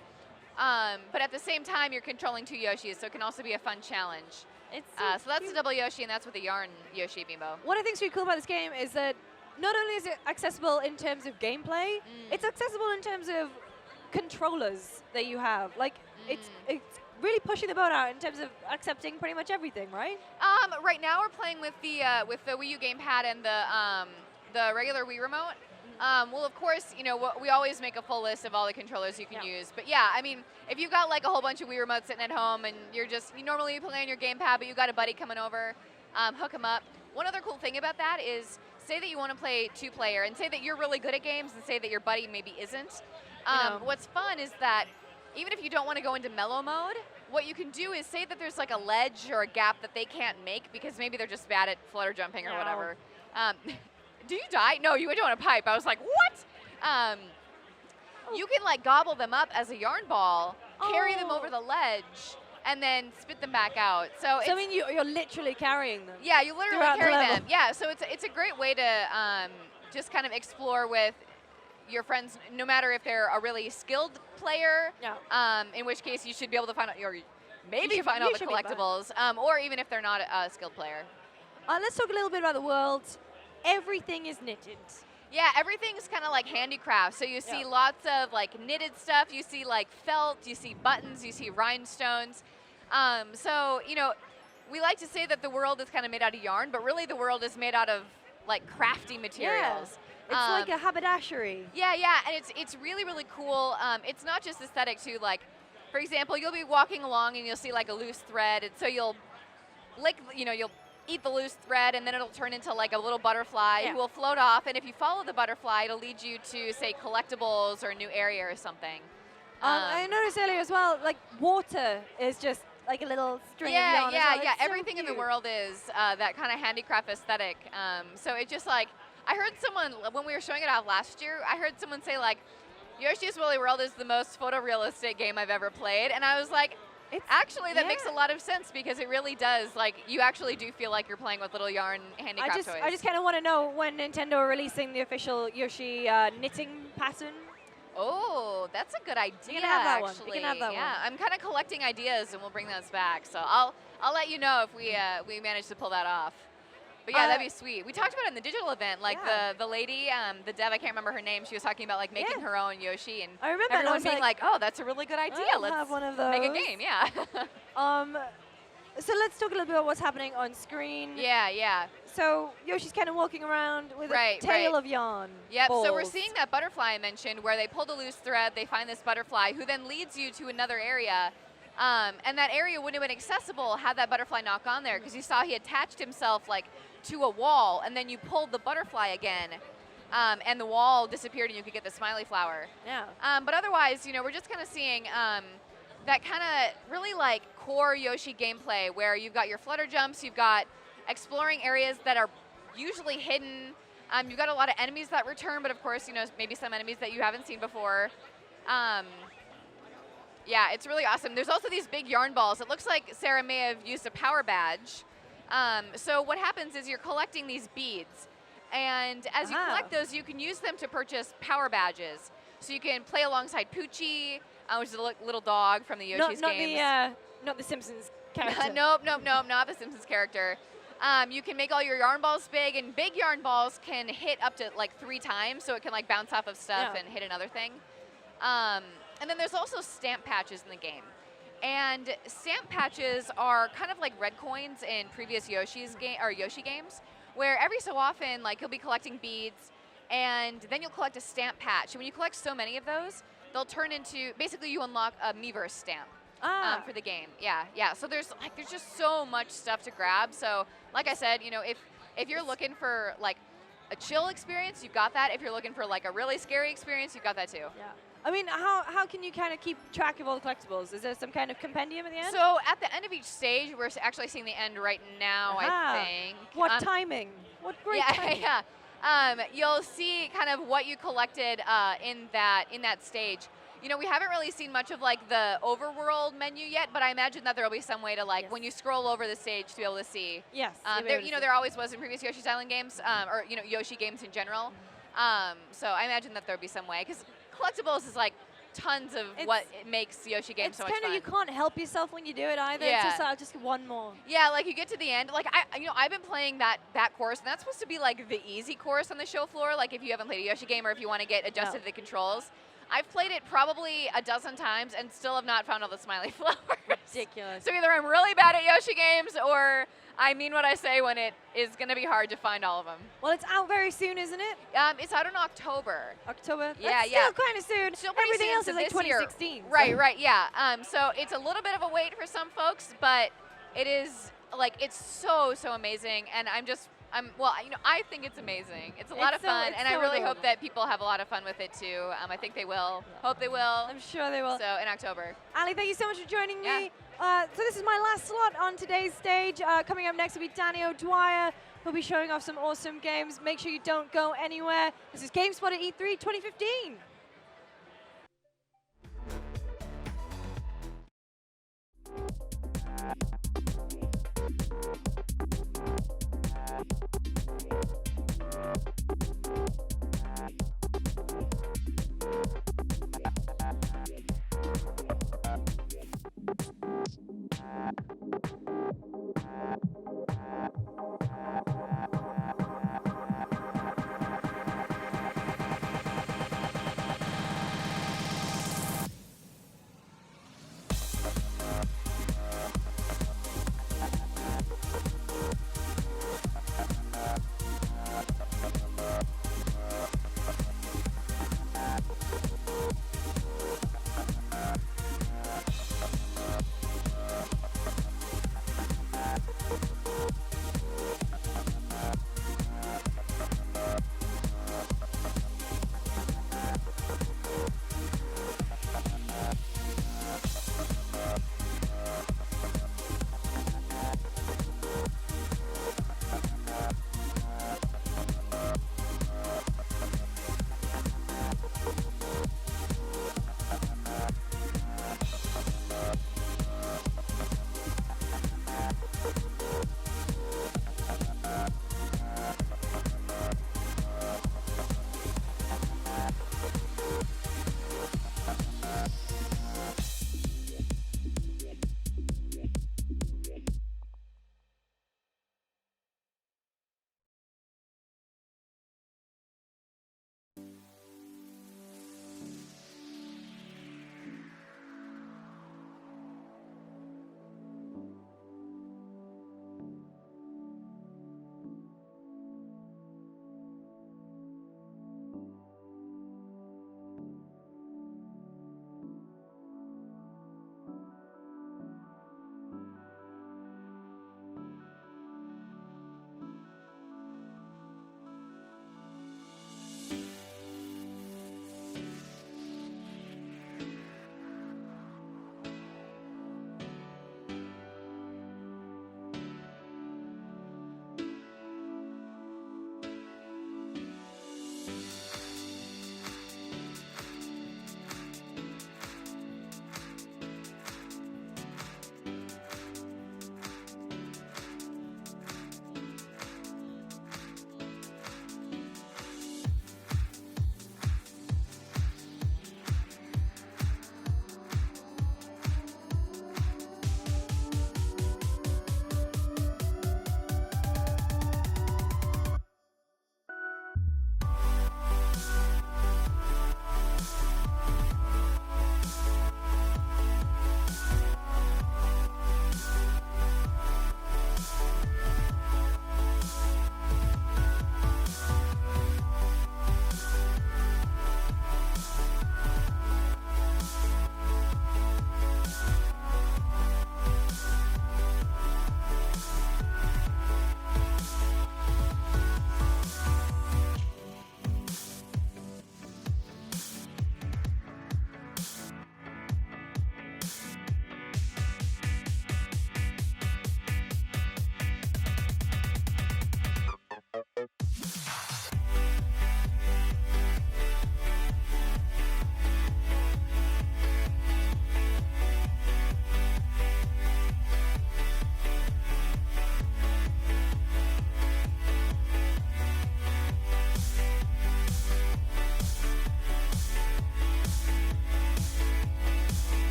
But at the same time, you're controlling 2 Yoshis, so it can also be a fun challenge. It's so that's the double Yoshi, and that's with the yarn Yoshi Bimbo. One of the things really cool about this game is that not only is it accessible in terms of gameplay, it's accessible in terms of controllers that you have. Like, it's really pushing the boat out in terms of accepting pretty much everything, right? Right now, we're playing with the Wii U gamepad and the regular Wii remote. Well, of course, you know, we always make a full list of all the controllers you can use. But yeah, I mean, if you've got like a whole bunch of Wii remotes sitting at home and you normally play on your gamepad, but you got a buddy coming over, hook them up. One other cool thing about that is, say that you want to play 2-player, and say that you're really good at games, and say that your buddy maybe isn't. What's fun is that even if you don't want to go into mellow mode, what you can do is say that there's like a ledge or a gap that they can't make because maybe they're just bad at flutter jumping or whatever. Do you die? No, you went down a pipe. I was like, what? You can like gobble them up as a yarn ball, carry them over the ledge, and then spit them back out. So I mean, you're literally carrying them. Yeah, you literally throughout carry the them. level. Yeah, so it's a great way to just kind of explore with your friends, no matter if they're a really skilled player, in which case you should be able to find out find all the collectibles, or even if they're not a skilled player. Let's talk a little bit about the world. Everything is knitted. Yeah, everything's kind of like handicraft. So you see lots of like knitted stuff. You see like felt. You see buttons. You see rhinestones. So you know, we like to say that the world is kind of made out of yarn, but really the world is made out of like crafty materials. It's like a haberdashery. Yeah, and it's really, really cool. It's not just aesthetic too. Like, for example, you'll be walking along and you'll see like a loose thread, and so you'll you'll eat the loose thread, and then it'll turn into like a little butterfly who will float off. And if you follow the butterfly, it'll lead you to, say, collectibles or a new area or something. I noticed earlier as well, like water is just like a little string of yarn. Yeah. Everything in the world is that kind of handicraft aesthetic. So it just like, I heard someone, when we were showing it off last year, I heard someone say like, Yoshi's Woolly World is the most photorealistic game I've ever played. And I was like, that makes a lot of sense, because it really does. Like, you actually do feel like you're playing with little yarn handicraft toys. I just kind of want to know when Nintendo are releasing the official Yoshi knitting pattern. Oh, that's a good idea. We can have that actually. one. We can have that one. Yeah, I'm kind of collecting ideas, and we'll bring those back. So I'll let you know if we manage to pull that off. But yeah, that'd be sweet. We talked about it in the digital event, like the lady, the dev, I can't remember her name. She was talking about like making her own Yoshi, and I remember everyone being like, "Oh, that's a really good idea. Let's have one of those. Make a game." Yeah. So let's talk a little bit about what's happening on screen. Yeah. So Yoshi's kind of walking around with a tail of yarn. Yep, balls. so we're seeing that butterfly I mentioned, where they pull the loose thread, they find this butterfly, who then leads you to another area. And that area wouldn't have been accessible had that butterfly not gone there, because you saw he attached himself like to a wall, and then you pulled the butterfly again, and the wall disappeared, and you could get the smiley flower. Yeah. But otherwise, we're just kind of seeing that kind of really like core Yoshi gameplay, where you've got your flutter jumps, you've got exploring areas that are usually hidden. You've got a lot of enemies that return, but of course, maybe some enemies that you haven't seen before. Yeah, it's really awesome. There's also these big yarn balls. It looks like Sarah may have used a power badge. So what happens is you're collecting these beads, and as you collect those, you can use them to purchase power badges. So you can play alongside Poochie, which is a little dog from the Yoshi's games. Not the Simpsons character. Nope, not the Simpsons character. You can make all your yarn balls big, and big yarn balls can hit up to like 3 times, so it can like bounce off of stuff and hit another thing. And then there's also stamp patches in the game. And stamp patches are kind of like red coins in previous Yoshi games, where every so often, like, you'll be collecting beads, and then you'll collect a stamp patch. And when you collect so many of those, they'll turn into, basically you unlock a Miiverse stamp for the game. Yeah. So there's just so much stuff to grab. So like I said, if you're looking for like a chill experience, you've got that. If you're looking for like a really scary experience, you've got that too. Yeah. I mean, how can you kind of keep track of all the collectibles? Is there some kind of compendium at the end? So at the end of each stage, we're actually seeing the end right now, I think. What timing? What great timing. Yeah. You'll see kind of what you collected in that stage. We haven't really seen much of like the overworld menu yet, but I imagine that there'll be some way to like when you scroll over the stage to be able to see. Yes. There always was in previous Yoshi's Island games, or Yoshi games in general. So I imagine that there'll be some way, because collectibles is like tons of what it makes Yoshi games so much fun. It's kind of, you can't help yourself when you do it either. Yeah. It's just, just one more. Yeah, like you get to the end, like I've been playing that course, and that's supposed to be like the easy course on the show floor. Like if you haven't played a Yoshi game or if you want to get adjusted to the controls. I've played it probably a dozen times and still have not found all the smiley flowers. Ridiculous. So either I'm really bad at Yoshi games or I mean what I say when it is going to be hard to find all of them. Well, it's out very soon, isn't it? It's out in October. October? Yeah, That's yeah. still kind of soon. Still pretty Everything soon, else so is like this year. 2016. Right, yeah. So it's a little bit of a wait for some folks, but it is, like, it's so amazing. And I think it's amazing. It's a lot of fun, and I really hope that people have a lot of fun with it too. I think they will. Hope they will. I'm sure they will. So in October. Ali, thank you so much for joining me. So this is my last slot on today's stage. Coming up next will be Danny O'Dwyer, who'll be showing off some awesome games. Make sure you don't go anywhere. This is GameSpot at E3 2015.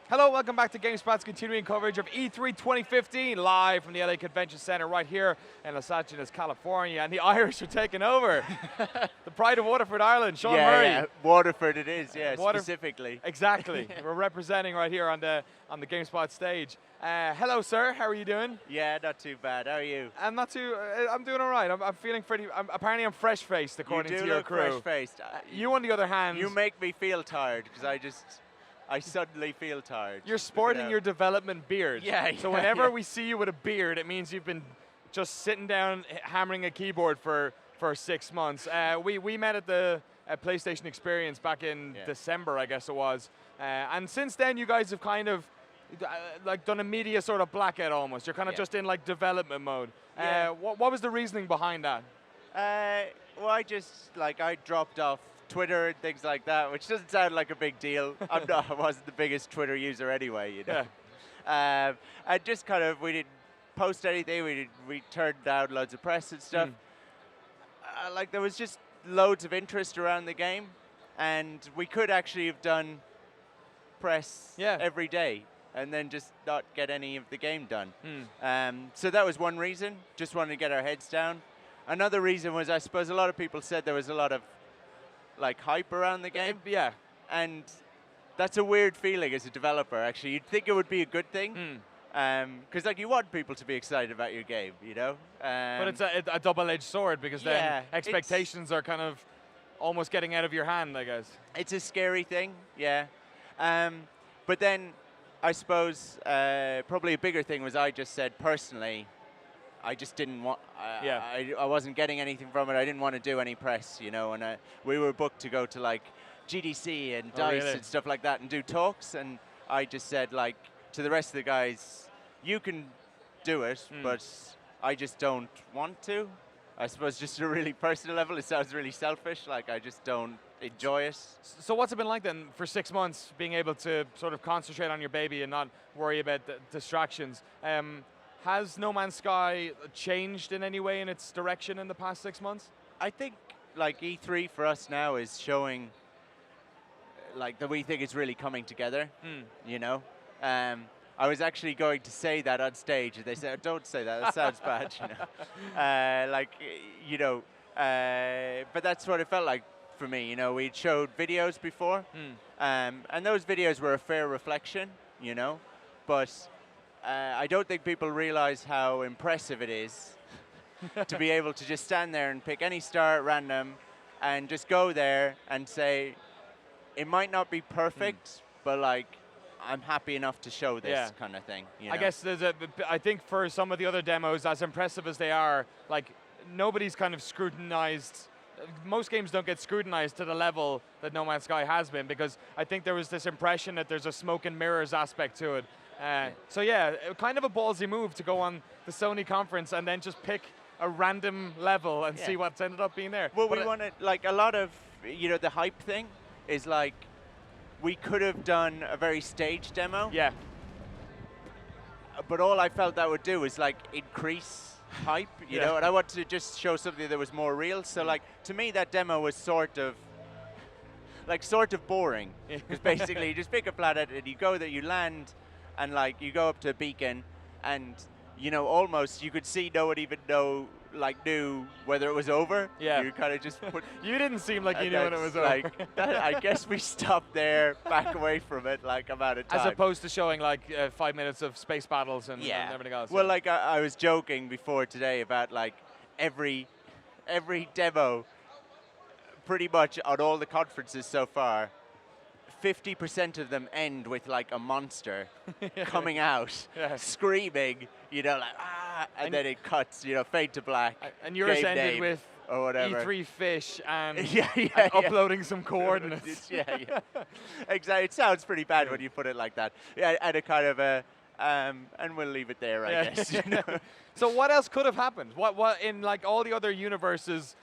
Hello, welcome back to GameSpot's continuing coverage of E3 2015, live from the LA Convention Center right here in Los Angeles, California. And the Irish are taking over. The pride of Waterford, Ireland, Sean Murray. Yeah, Waterford it is, yeah, specifically. Exactly. We're representing right here on the GameSpot stage. Hello, sir. How are you doing? Yeah, not too bad. How are you? I'm not too. I'm doing all right. I'm feeling pretty. Apparently, I'm fresh-faced according you do to your look crew. fresh-faced. You, on the other hand, you make me feel tired because I suddenly feel tired. You're sporting your development beard. Yeah. So whenever we see you with a beard, it means you've been just sitting down hammering a keyboard for 6 months. We met at the PlayStation Experience back in December, I guess it was. And since then, you guys have kind of like done a media sort of blackout almost. You're kind of just in like development mode. Yeah. What was the reasoning behind that? Well, I dropped off Twitter and things like that, which doesn't sound like a big deal. I wasn't the biggest Twitter user anyway, you know. Yeah. And just kind of, we didn't post anything. We turned down loads of press and stuff. Like there was just loads of interest around the game, and we could actually have done press every day and then just not get any of the game done. So that was one reason. Just wanted to get our heads down. Another reason was, I suppose a lot of people said there was a lot of like hype around the game. Yeah. And that's a weird feeling as a developer, actually. You'd think it would be a good thing. Because like you want people to be excited about your game, you know? But it's a double-edged sword, because then expectations are kind of almost getting out of your hand, I guess. It's a scary thing, yeah. But then I suppose probably a bigger thing was, I just said personally, I just didn't want, I wasn't getting anything from it. I didn't want to do any press, you know, and we were booked to go to like GDC and DICE and stuff like that and do talks, and I just said like to the rest of the guys, you can do it, but I just don't want to. I suppose just at a really personal level, it sounds really selfish, like I just don't enjoy it. So what's it been like then for 6 months, being able to sort of concentrate on your baby and not worry about the distractions? Has No Man's Sky changed in any way in its direction in the past 6 months? I think like E3 for us now is showing like that we think it's really coming together, you know? I was actually going to say that on stage, and they said, "Don't say that. That sounds bad." You know, but that's what it felt like for me. You know, we'd showed videos before, and those videos were a fair reflection. You know, but I don't think people realize how impressive it is to be able to just stand there and pick any star at random, and just go there and say, "It might not be perfect, but like." I'm happy enough to show this kind of thing. You know? I guess I think for some of the other demos, as impressive as they are, like nobody's kind of scrutinized. Most games don't get scrutinized to the level that No Man's Sky has been, because I think there was this impression that there's a smoke and mirrors aspect to it. So yeah, kind of a ballsy move to go on the Sony conference and then just pick a random level and see what's ended up being there. Well, we wanted, like a lot of, you know, the hype thing is like, we could have done a very staged demo. Yeah. But all I felt that would do is like increase hype, you know, and I wanted to just show something that was more real. So like, to me, that demo was sort of boring. Because basically you just pick a planet and you go there, you land, and like you go up to a beacon, and you know, almost you could see no one even knew whether it was over. Yeah. You kind of just put. You didn't seem like you knew when it was over. Like, I guess we stopped there, back away from it, like amount of time. As opposed to showing like 5 minutes of space battles and everything else. Well, like I was joking before today about like every demo, pretty much on all the conferences so far, 50% of them end with like a monster coming out, screaming, you know, like and then it cuts, you know, fade to black. And yours ended with or whatever. E3 fish and, and uploading some coordinates. Exactly. It sounds pretty bad when you put it like that. Yeah, and a kind of a, and we'll leave it there, I guess. You know? So what else could have happened? What in like all the other universes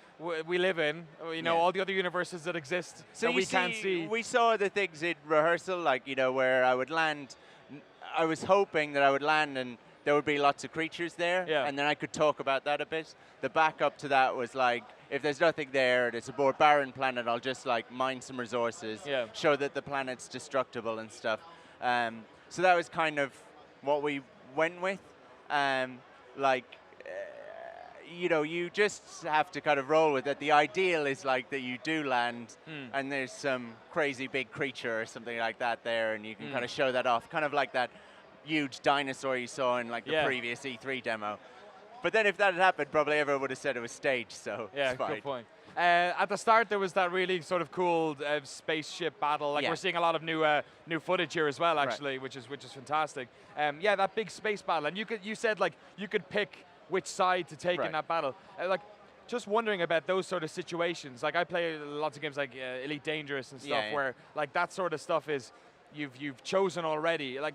we live in, you know, all the other universes that exist so that we can't see. We saw the things in rehearsal, like, you know, where I would land. I was hoping that I would land and there would be lots of creatures there, and then I could talk about that a bit. The backup to that was like, if there's nothing there and it's a more barren planet, I'll just like mine some resources, show that the planet's destructible and stuff. So that was kind of what we went with. You know, you just have to kind of roll with it. The ideal is like that you do land and there's some crazy big creature or something like that there, and you can kind of show that off, kind of like that huge dinosaur you saw in like the previous E3 demo. But then if that had happened, probably everyone would have said it was staged, so it's fine. Good point. At the start, there was that really sort of cool spaceship battle. Like we're seeing a lot of new footage here as well, actually, which is fantastic. Yeah, that big space battle, and you said like you could pick which side to take in that battle. Like, just wondering about those sort of situations. Like I play lots of games like Elite Dangerous and stuff, where like that sort of stuff is you've chosen already. Like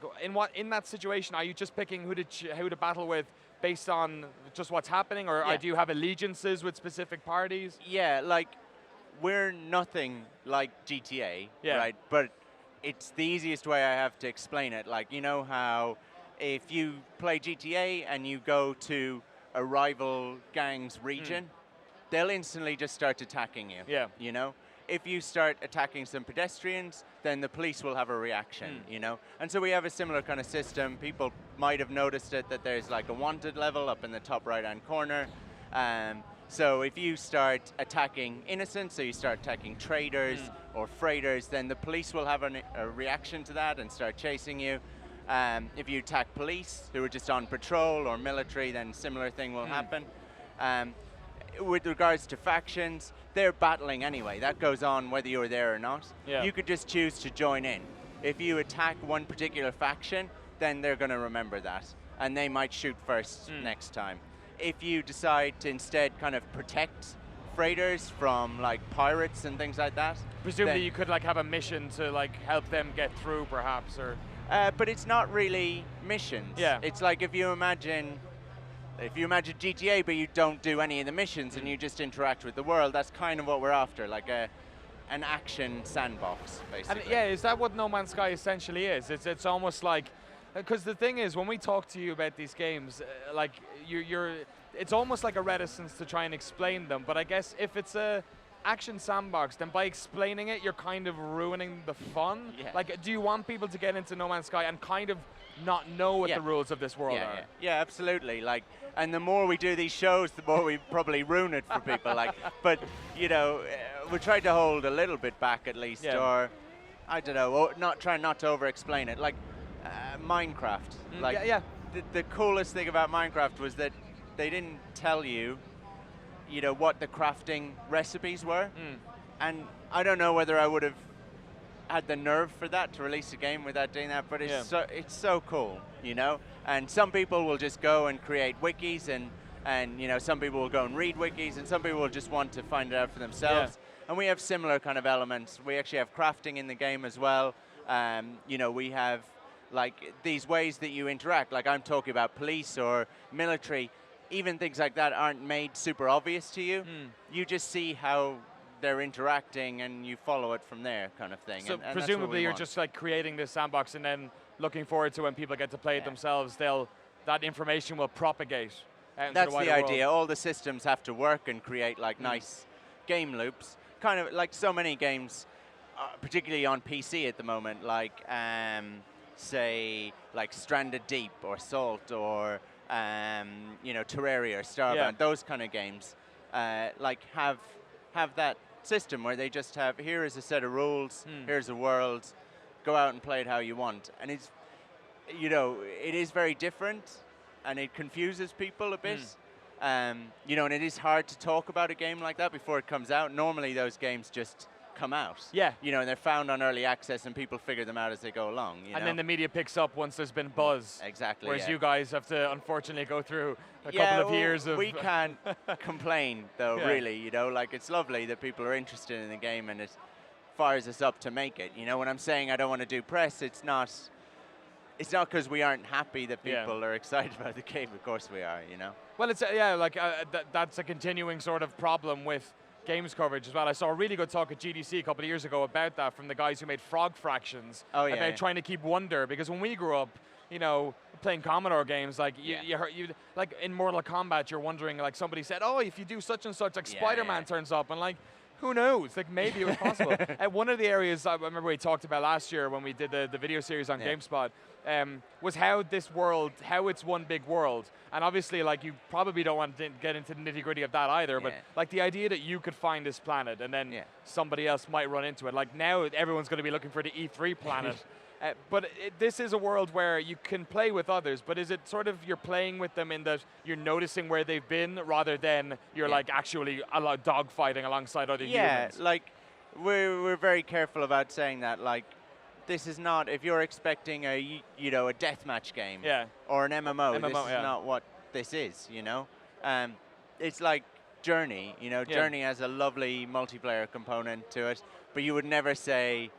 in that situation, are you just picking who to battle with based on just what's happening, or do you have allegiances with specific parties? Yeah, like we're nothing like GTA, right? But it's the easiest way I have to explain it. Like, you know how if you play GTA and you go to a rival gang's region, they'll instantly just start attacking you. Yeah. You know? If you start attacking some pedestrians, then the police will have a reaction, you know? And so we have a similar kind of system. People might have noticed it, that there's like a wanted level up in the top right-hand corner. So if you start attacking innocents, so you start attacking traders or freighters, then the police will have a reaction to that and start chasing you. If you attack police who are just on patrol or military, then similar thing will happen. With regards to factions, they're battling anyway. That goes on whether you're there or not. You could just choose to join in. If you attack one particular faction, then they're going to remember that, and they might shoot first next time. If you decide to instead kind of protect freighters from like pirates and things like that, presumably you could like have a mission to like help them get through, perhaps, or. But it's not really missions. It's like if you imagine GTA, but you don't do any of the missions and you just interact with the world, that's kind of what we're after, like a an action sandbox, basically. And yeah, is that what No Man's Sky essentially is? It's almost like, because the thing is, when we talk to you about these games, like it's almost like a reticence to try and explain them. But I guess if it's a action sandbox, then by explaining it, you're kind of ruining the fun. Yeah. Like, do you want people to get into No Man's Sky and kind of not know what the rules of this world are? Yeah, absolutely. Like, and the more we do these shows, the more we probably ruin it for people. Like, but you know, we try to hold a little bit back at least, or I don't know, or try not to over-explain it. Like Minecraft. Like, the coolest thing about Minecraft was that they didn't tell you, you know, what the crafting recipes were, and I don't know whether I would have had the nerve for that to release a game without doing that, but it's so cool, you know. And some people will just go and create wikis, and you know, some people will go and read wikis, and some people will just want to find it out for themselves. And we have similar kind of elements. We actually have crafting in the game as well. You know, we have like these ways that you interact. Like I'm talking about police or military. Even things like that aren't made super obvious to you. You just see how they're interacting and you follow it from there, kind of thing. So and presumably you're just like creating this sandbox and then looking forward to when people get to play it themselves, that information will propagate out into that's the wider the idea. world. All the systems have to work and create like nice game loops, kind of like so many games, particularly on PC at the moment, like say like Stranded Deep or Salt or you know, Terraria or Starbound, those kind of games, like have that system where they just have, here is a set of rules, here's a world, go out and play it how you want. And it's, you know, it is very different and it confuses people a bit. You know, and it is hard to talk about a game like that before it comes out. Normally those games just come out. Yeah. You know, and they're found on early access and people figure them out as they go along. You and know? then the media picks up once there's been buzz. Exactly. Whereas you guys have to unfortunately go through a yeah, couple of well, years of. we can't complain though, really. You know, like it's lovely that people are interested in the game and it fires us up to make it. You know, when I'm saying I don't want to do press, it's not because we aren't happy that people are excited about the game. Of course we are. You know. Well, it's like that's a continuing sort of problem with games coverage as well. I saw a really good talk at GDC a couple of years ago about that from the guys who made Frog Fractions, about trying to keep wonder, because when we grew up, you know, playing Commodore games, like you heard, like in Mortal Kombat, you're wondering, like somebody said, oh, if you do such and such, like Spider-Man turns up, and like, who knows? Like maybe it was possible. One of the areas I remember we talked about last year when we did the video series on GameSpot was how this world, how it's one big world. And obviously, like, you probably don't want to get into the nitty-gritty of that either, but like the idea that you could find this planet and then somebody else might run into it. Like now everyone's going to be looking for the E3 planet. But this is a world where you can play with others, but is it sort of you're playing with them in that you're noticing where they've been rather than you're like actually dogfighting alongside other humans? Yeah, like we're very careful about saying that. Like, this is not, if you're expecting a deathmatch game or an MMO, this is not what this is, you know? It's like Journey, you know, Journey has a lovely multiplayer component to it, but you would never say,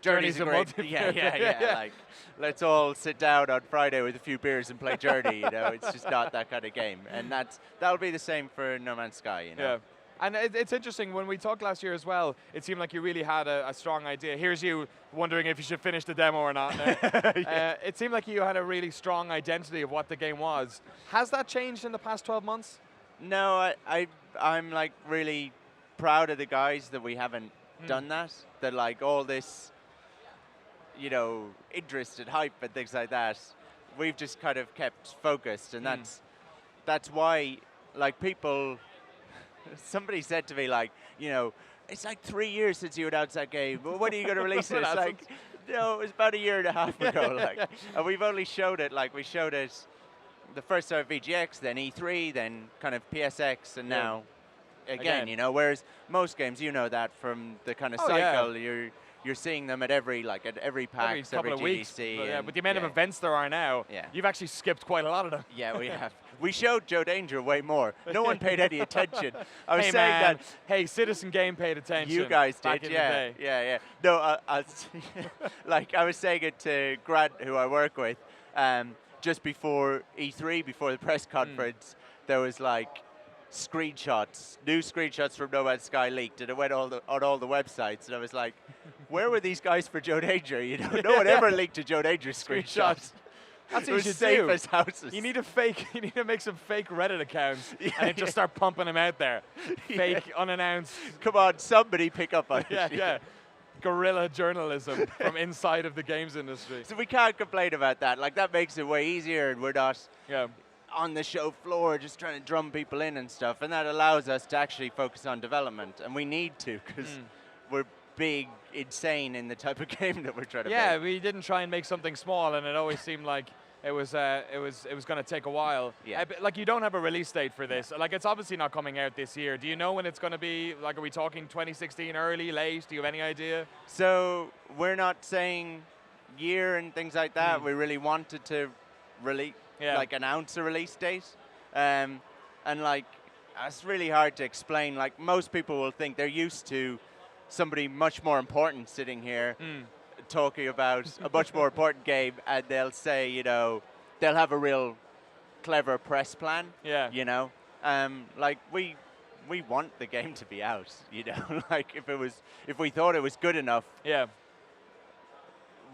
Journey's a great, like, let's all sit down on Friday with a few beers and play Journey, you know? It's just not that kind of game. And that'll be the same for No Man's Sky, you know? Yeah. And it's interesting, when we talked last year as well, it seemed like you really had a strong idea. Here's you wondering if you should finish the demo or not. It seemed like you had a really strong identity of what the game was. Has that changed in the past 12 months? No, I'm like really proud of the guys that we haven't done that. That like all this, you know, interest and hype and things like that, we've just kind of kept focused, and that's why, like, people. Somebody said to me, like, you know, it's like 3 years since you announced that game. Well, when are you going to release it? It's like, no, it was about 1.5 years ago. Like, and we've only showed it, like, we showed it the first time at VGX, then E3, then kind of PSX, and now again, you know. Whereas most games, you know that from the kind of cycle, you're seeing them at every PAX, every couple of weeks. But with the amount of events there are now, you've actually skipped quite a lot of them. Yeah, we have. We showed Joe Danger way more. No one paid any attention. I was saying man. that. Hey, Citizen Game paid attention. You guys back did, in the day. yeah. No, like I was saying it to Grant, who I work with, just before E3, before the press conference, there was like screenshots, new screenshots from No Man's Sky leaked, and it went on all the websites, and I was like, where were these guys for Joe Danger? You know, no one ever leaked a Joe Danger screenshot. That's It what was you should safe do. as houses. You need to make some fake Reddit accounts and just start pumping them out there. Fake, unannounced. Come on, somebody pick up on Yeah, it. yeah. Guerrilla journalism from inside of the games industry. So we can't complain about that. Like, that makes it way easier, and we're not on the show floor just trying to drum people in and stuff, and that allows us to actually focus on development, and we need to, because we're big, insane in the type of game that we're trying to Yeah, make. we didn't try and make something small, and it always seemed like it was going to take a while. Yeah. But, like, you don't have a release date for this. Like, it's obviously not coming out this year. Do you know when it's going to be? Like, are we talking 2016 early, late? Do you have any idea? So we're not saying year and things like that. We really wanted to announce a release date, and like, it's really hard to explain. Like, most people will think they're used to somebody much more important sitting here talking about a much more important game, and they'll say, you know, they'll have a real clever press plan. Yeah. You know, like, we want the game to be out. You know, like, if we thought it was good enough,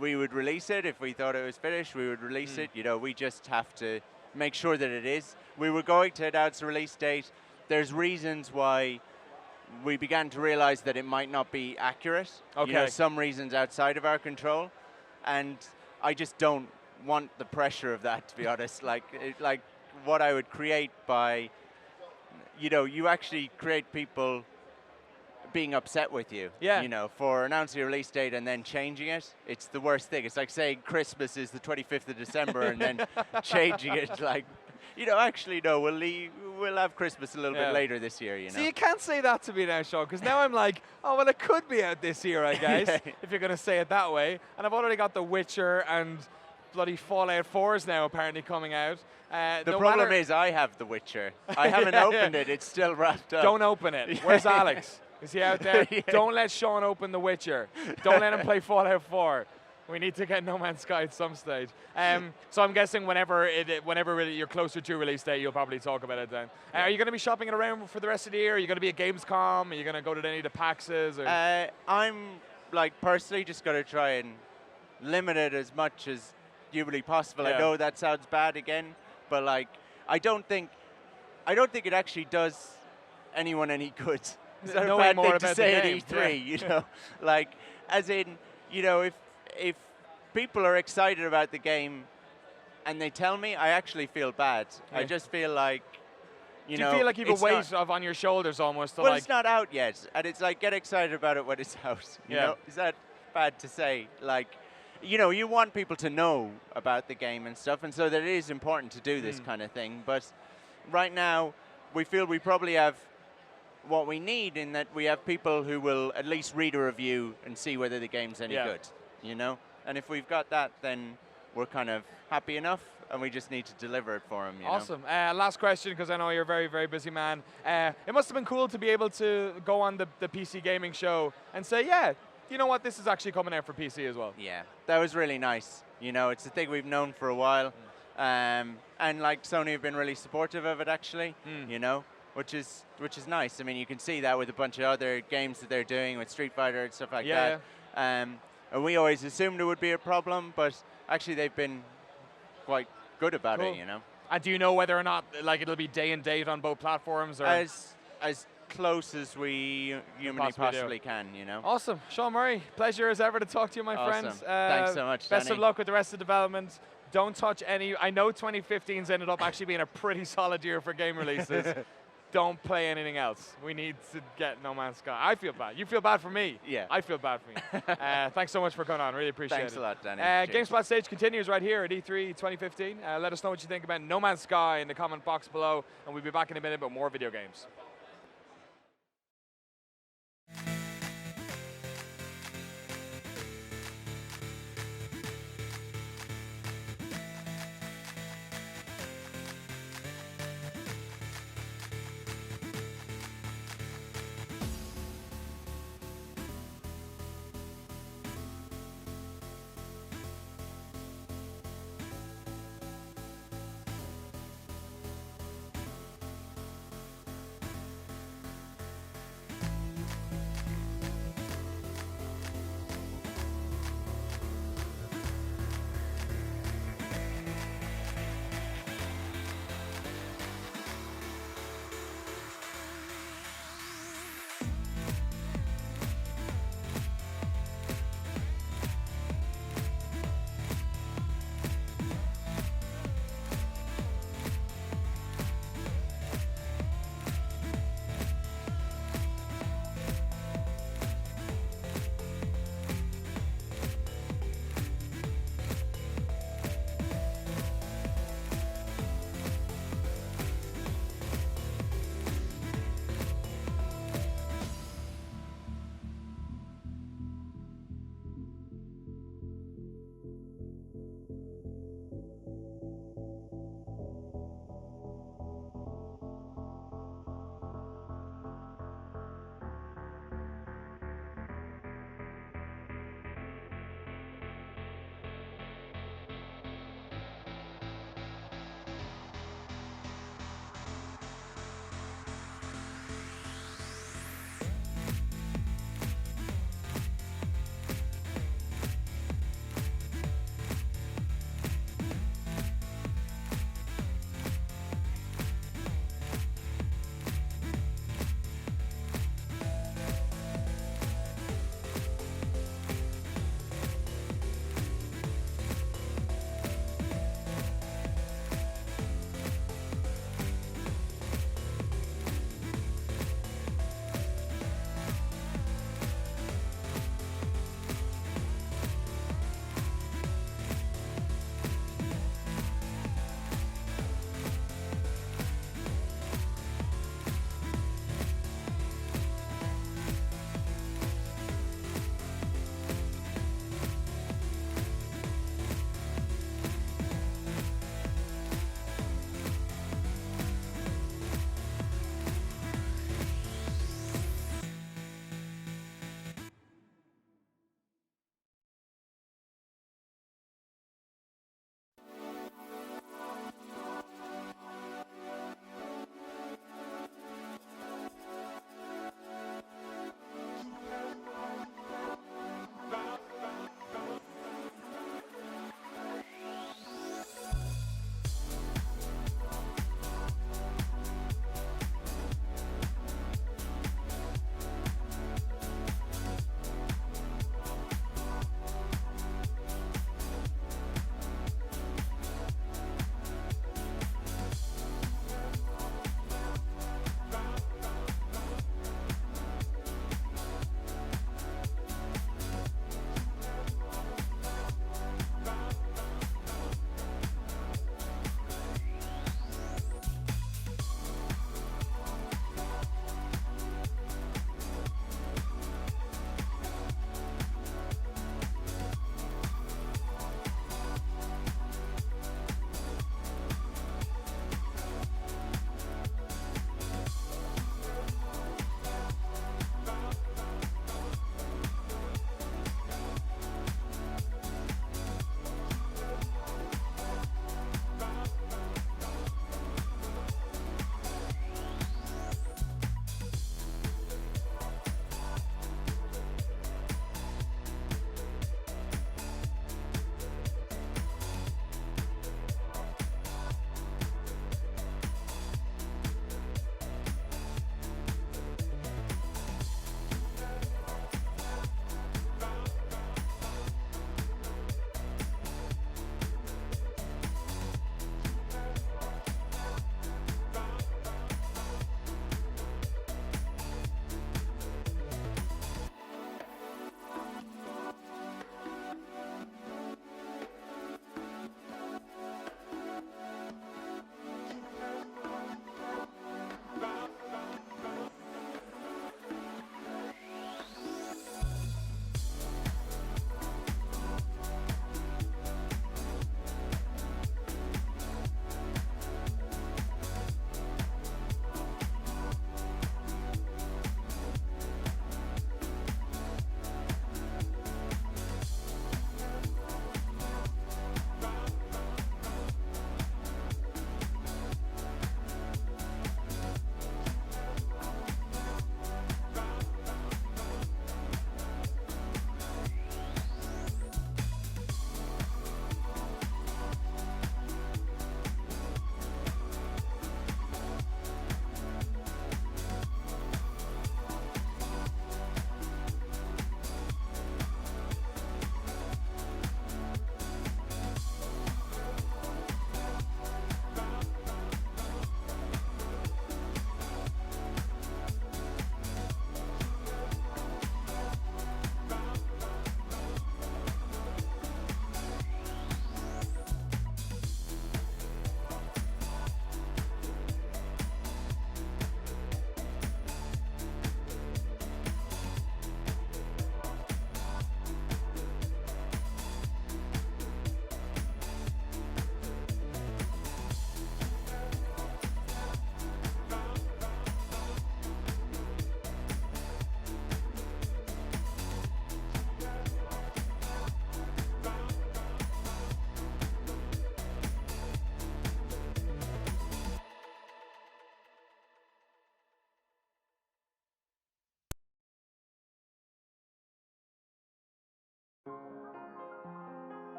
we would release it. If we thought it was finished, we would release it. You know, we just have to make sure that it is. We were going to announce a release date. There's reasons why we began to realize that it might not be accurate. Okay. You know, some reasons outside of our control. And I just don't want the pressure of that, to be honest. Like what I would create by, you know, you actually create people being upset with you. Yeah. You know, for announcing a release date and then changing it. It's the worst thing. It's like saying Christmas is the 25th of December and then changing it like, you know, actually, no, we'll have Christmas a little bit later this year, you know. See, you can't say that to me now, Sean, because now I'm like, oh, well, it could be out this year, I guess, if you're going to say it that way. And I've already got The Witcher and bloody Fallout 4 is now apparently coming out. The problem is I have The Witcher. I haven't opened it. It's still wrapped up. Don't open it. Where's Alex? Is he out there? Don't let Sean open The Witcher. Don't let him play Fallout 4. We need to get No Man's Sky at some stage. So I'm guessing whenever you're closer to release date, you'll probably talk about it then. Are you going to be shopping it around for the rest of the year? Are you going to be at Gamescom? Are you going to go to any of the PAXs? Or? I'm, like, personally just going to try and limit it as much as humanly possible. I know that sounds bad again, but, like, I don't think it actually does anyone any good. It's not a bad thing to say at E3, you know? Like, as in, you know, if people are excited about the game and they tell me, I actually feel bad. Yeah. I just feel like, you know. Do you feel like you have a weight on your shoulders almost? Well, it's not out yet. And it's like, get excited about it when it's out. You know? Is that bad to say? Like, you know, you want people to know about the game and stuff, and so that it is important to do this kind of thing. But right now, we feel we probably have what we need in that we have people who will at least read a review and see whether the game's any good, you know? And if we've got that, then we're kind of happy enough, and we just need to deliver it for them, you Awesome. Last question, because I know you're a very, very busy man. It must have been cool to be able to go on the PC gaming show and say, yeah, you know what, this is actually coming out for PC as well. Yeah, that was really nice. You know, it's a thing we've known for a while. And like Sony have been really supportive of it, actually, you know? Which is nice. I mean, you can see that with a bunch of other games that they're doing with Street Fighter and stuff like that. And we always assumed it would be a problem, but actually they've been quite good about it, you know. And do you know whether or not, like, it'll be day and date on both platforms? Or As close as we humanly possibly can, you know. Awesome. Sean Murray, pleasure as ever to talk to you, my Awesome. friends. Thanks so much, Best Danny. of luck with the rest of the development. Don't touch any. I know 2015's ended up actually being a pretty solid year for game releases. Don't play anything else. We need to get No Man's Sky. I feel bad. You feel bad for me. Yeah. I feel bad for me. Thanks so much for coming on. Really appreciate Thanks it. a lot, Danny. Cheers. GameSpot stage continues right here at E3 2015. Let us know what you think about No Man's Sky in the comment box below, and we'll be back in a minute with more video games.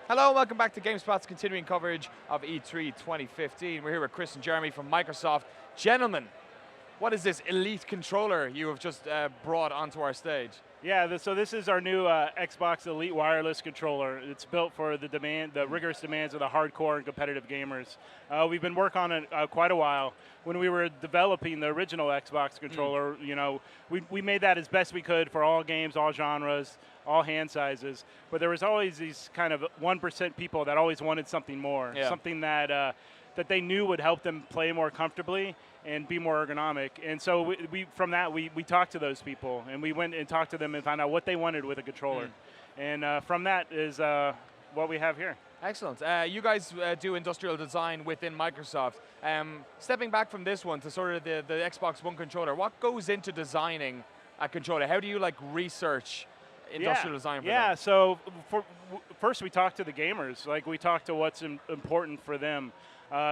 Hello, welcome back to GameSpot's continuing coverage of E3 2015. We're here with Chris and Jeremy from Microsoft. Gentlemen, what is this elite controller you have just brought onto our stage? Yeah, so this is our new Xbox Elite wireless controller. It's built for the rigorous demands of the hardcore and competitive gamers. We've been working on it quite a while. When we were developing the original Xbox controller, you know, we made that as best we could for all games, all genres, all hand sizes. But there was always these kind of 1% people that always wanted something more, something that that they knew would help them play more comfortably and be more ergonomic. And so from that, we talked to those people, and we went and talked to them and found out what they wanted with a controller. And from that is what we have here. Excellent. You guys do industrial design within Microsoft. Stepping back from this one to sort of the Xbox One controller, what goes into designing a controller? How do you like research industrial design for them? So first we talk to the gamers. Like we talk to what's important for them.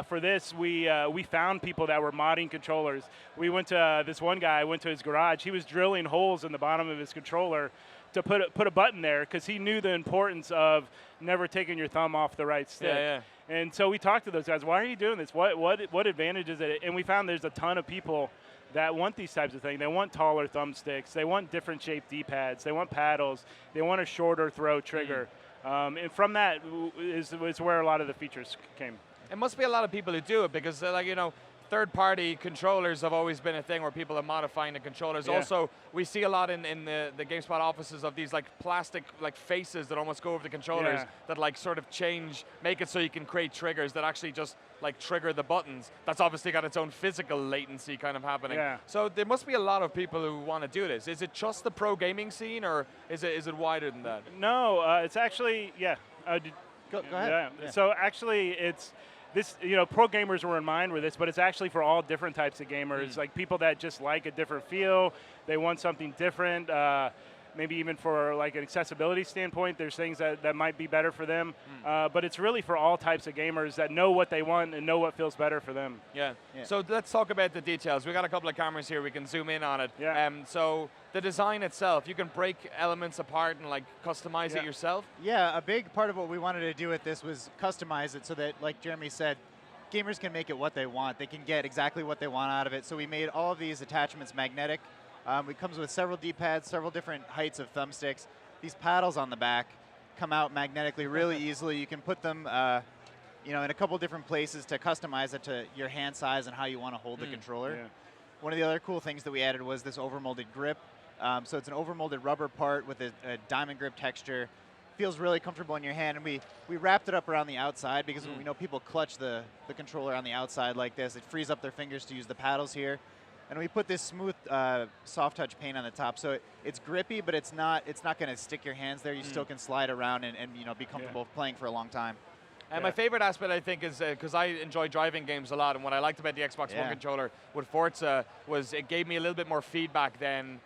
For this, we found people that were modding controllers. We went to this one guy. Went to his garage. He was drilling holes in the bottom of his controller to put a button there because he knew the importance of never taking your thumb off the right stick. And so we talked to those guys. Why are you doing this? What advantage is it? And we found there's a ton of people that want these types of things. They want taller thumbsticks. They want different shaped D-pads. They want paddles. They want a shorter throw trigger. And from that is where a lot of the features came. It must be a lot of people who do it because, like, you know, third-party controllers have always been a thing where people are modifying the controllers. Also, we see a lot in the GameSpot offices of these like plastic like faces that almost go over the controllers that like sort of make it so you can create triggers that actually just like trigger the buttons. That's obviously got its own physical latency kind of happening. So there must be a lot of people who want to do this. Is it just the pro gaming scene, or is it wider than that? No, it's actually Go ahead. So actually, it's this. You know, pro gamers were in mind with this, but it's actually for all different types of gamers. Like people that just like a different feel. They want something different. Maybe even for like an accessibility standpoint, there's things that might be better for them. But it's really for all types of gamers that know what they want and know what feels better for them. So let's talk about the details. We got a couple of cameras here. We can zoom in on it. So the design itself, you can break elements apart and like customize it yourself? Yeah, a big part of what we wanted to do with this was customize it so that, like Jeremy said, gamers can make it what they want. They can get exactly what they want out of it. So we made all of these attachments magnetic. It comes with several D-pads, several different heights of thumbsticks. These paddles on the back come out magnetically really easily. You can put them in a couple different places to customize it to your hand size and how you want to hold the controller. One of the other cool things that we added was this overmolded grip. So it's an overmolded rubber part with a diamond grip texture. Feels really comfortable in your hand, and we wrapped it up around the outside because we know people clutch the controller on the outside like this. It frees up their fingers to use the paddles here. And we put this smooth, soft touch paint on the top, so it's grippy, but it's not going to stick your hands there. You still can slide around and be comfortable playing for a long time. And my favorite aspect, I think, is because I enjoy driving games a lot, and what I liked about the Xbox One controller with Forza was it gave me a little bit more feedback than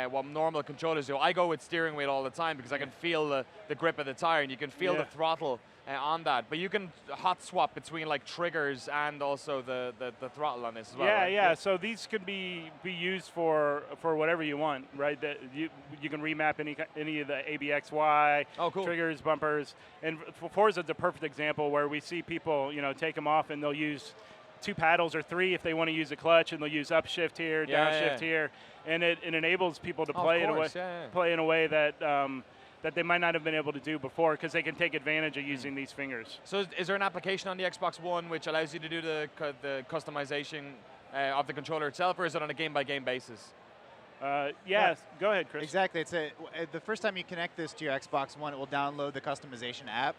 what normal controllers do. I go with steering wheel all the time because I can feel the grip of the tire, and you can feel the throttle on that. But you can hot swap between like triggers and also the throttle on this as well. Right? So these could be used for whatever you want, right? That you can remap any of the ABXY triggers, bumpers, and Forza is a perfect example where we see people take them off and they'll use 2 paddles or 3 if they want to use a clutch, and they'll use upshift here, downshift here, and it enables people to play in a way that that they might not have been able to do before because they can take advantage of using these fingers. So is there an application on the Xbox One which allows you to do the customization of the controller itself, or is it on a game-by-game basis? Go ahead, Chris. Exactly. It's the first time you connect this to your Xbox One, it will download the customization app.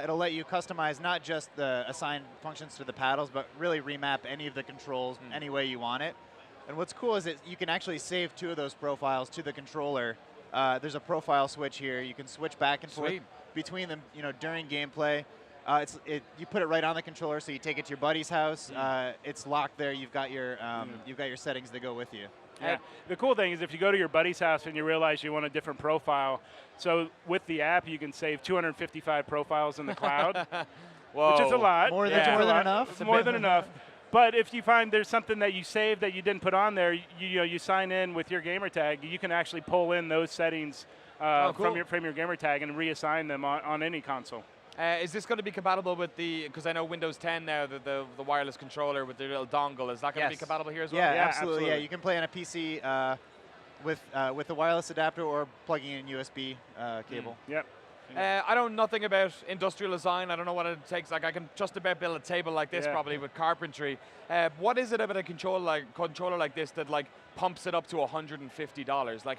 It'll let you customize not just the assigned functions to the paddles, but really remap any of the controls any way you want it. And what's cool is that you can actually save 2 of those profiles to the controller. There's a profile switch here. You can switch back and forth between them, during gameplay. You put it right on the controller, so you take it to your buddy's house. It's locked there. You've got your settings that go with you. The cool thing is if you go to your buddy's house and you realize you want a different profile, so with the app you can save 255 profiles in the cloud, which is a lot. More than enough. It's more than enough. But if you find there's something that you saved that you didn't put on there, you sign in with your gamer tag, you can actually pull in those settings from your gamer tag and reassign them on any console. Is this going to be compatible with because I know Windows 10 now, the wireless controller with the little dongle, is that going to be compatible here as well? Yeah, absolutely. Yeah, you can play on a PC with the wireless adapter or plugging in USB cable. Yep. I know nothing about industrial design. I don't know what it takes. Like I can just about build a table like this probably with carpentry. What is it about a controller like this that like pumps it up to $150? Like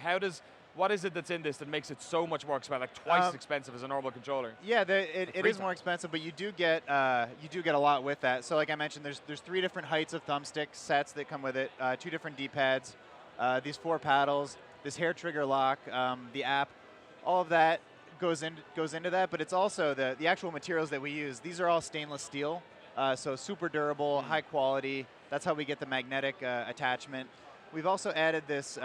what is it that's in this that makes it so much more expensive, like twice as expensive as a normal controller? Yeah, it is more expensive, but you do get a lot with that. So like I mentioned, there's 3 different heights of thumbstick sets that come with it, 2 different D-pads, these 4 paddles, this hair trigger lock, the app, all of that goes into that. But it's also the actual materials that we use. These are all stainless steel, so super durable, high quality. That's how we get the magnetic attachment. We've also added this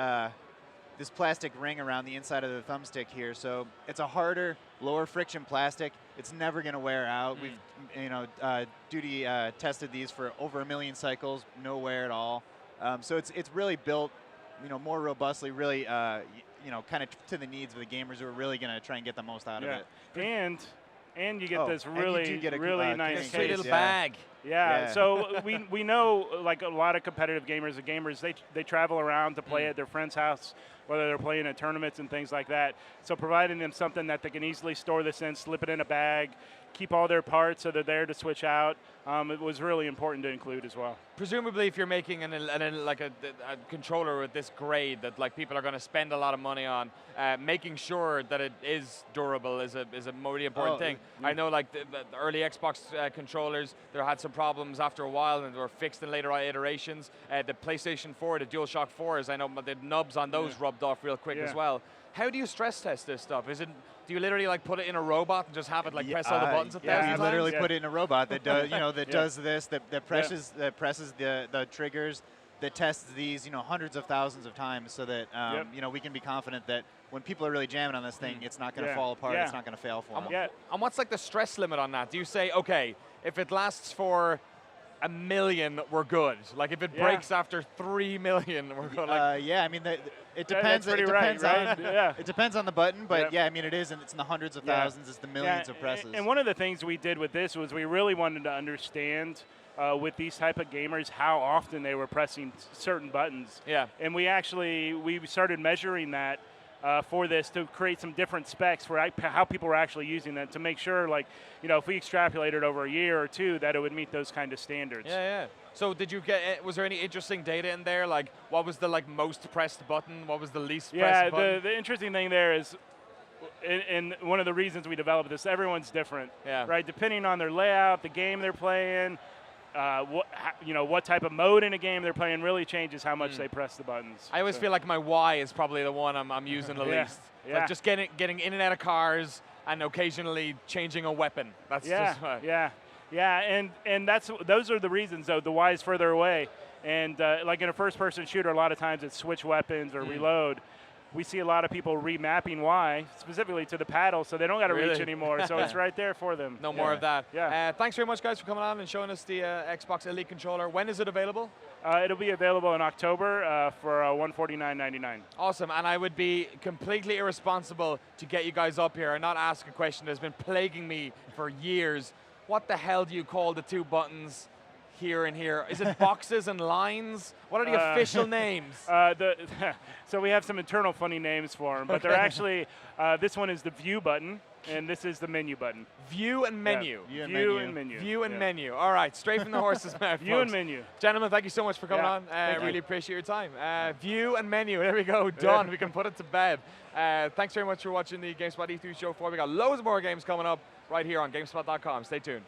plastic ring around the inside of the thumbstick here, so it's a harder, lower friction plastic. It's never going to wear out. We've duty tested these for over 1 million cycles, no wear at all. So it's really built, more robustly, really, kind of to the needs of the gamers who are really going to try and get the most out of it. And you get this really nice sweet little bag. Yeah. So we know like a lot of competitive gamers and gamers they travel around to play at their friend's house, whether they're playing in tournaments and things like that. So providing them something that they can easily store this in, slip it in a bag, keep all their parts so they're there to switch out. It was really important to include as well. Presumably, if you're making a controller with this grade that like people are going to spend a lot of money on, making sure that it is durable is a really important thing. I know like the early Xbox controllers, there had some problems after a while and they were fixed in later iterations. The PlayStation 4, the DualShock 4s, I know the nubs on those rubbed off real quick as well. How do you stress test this stuff? Do you literally like put it in a robot and just have it like press all the buttons 1,000 times? You literally put it in a robot that does does this, that presses the triggers, that tests these hundreds of thousands of times, so that we can be confident that when people are really jamming on this thing, it's not going to fall apart, it's not going to fail for them. And what's like the stress limit on that? Do you say, okay, if it lasts for 1 million, we're good? Like if it breaks after 3 million, we're good? I mean, it depends. It depends on the button, but I mean, it is, and it's in the hundreds of thousands. It's the millions of presses. And one of the things we did with this was we really wanted to understand with these type of gamers how often they were pressing certain buttons. Yeah. And we started measuring that for this to create some different specs for how people were actually using that, to make sure, like, if we extrapolated over a year or 2, that it would meet those kind of standards. Yeah. So was there any interesting data in there? Like, what was the most pressed button? What was the least pressed button? Yeah, the interesting thing there is, and one of the reasons we developed this, everyone's different, right? Depending on their layout, the game they're playing, what type of mode in a game they're playing really changes how much they press the buttons. I always feel like my Y is probably the one I'm using the least. Like just getting in and out of cars and occasionally changing a weapon. That's just and those are the reasons though. The Y is further away, and like in a first-person shooter, a lot of times it's switch weapons or reload. We see a lot of people remapping Y specifically to the paddle, so they don't got to reach anymore. So it's right there for them. No more of that. Thanks very much, guys, for coming on and showing us the Xbox Elite controller. When is it available? It'll be available in October for $149.99. Awesome, and I would be completely irresponsible to get you guys up here and not ask a question that's been plaguing me for years. What the hell do you call the 2 buttons here and here? Is it boxes and lines? What are the official names? So we have some internal funny names for them, but they're actually, this one is the view button, and this is the menu button. View and menu. Yeah. View and menu. View and menu. All right, straight from the horse's mouth. View and menu. Gentlemen, thank you so much for coming on. Really appreciate your time. View and menu. There we go. Done. We can put it to bed. Thanks very much for watching the GameSpot E3 Show 4. We got loads more games coming up right here on GameSpot.com. Stay tuned.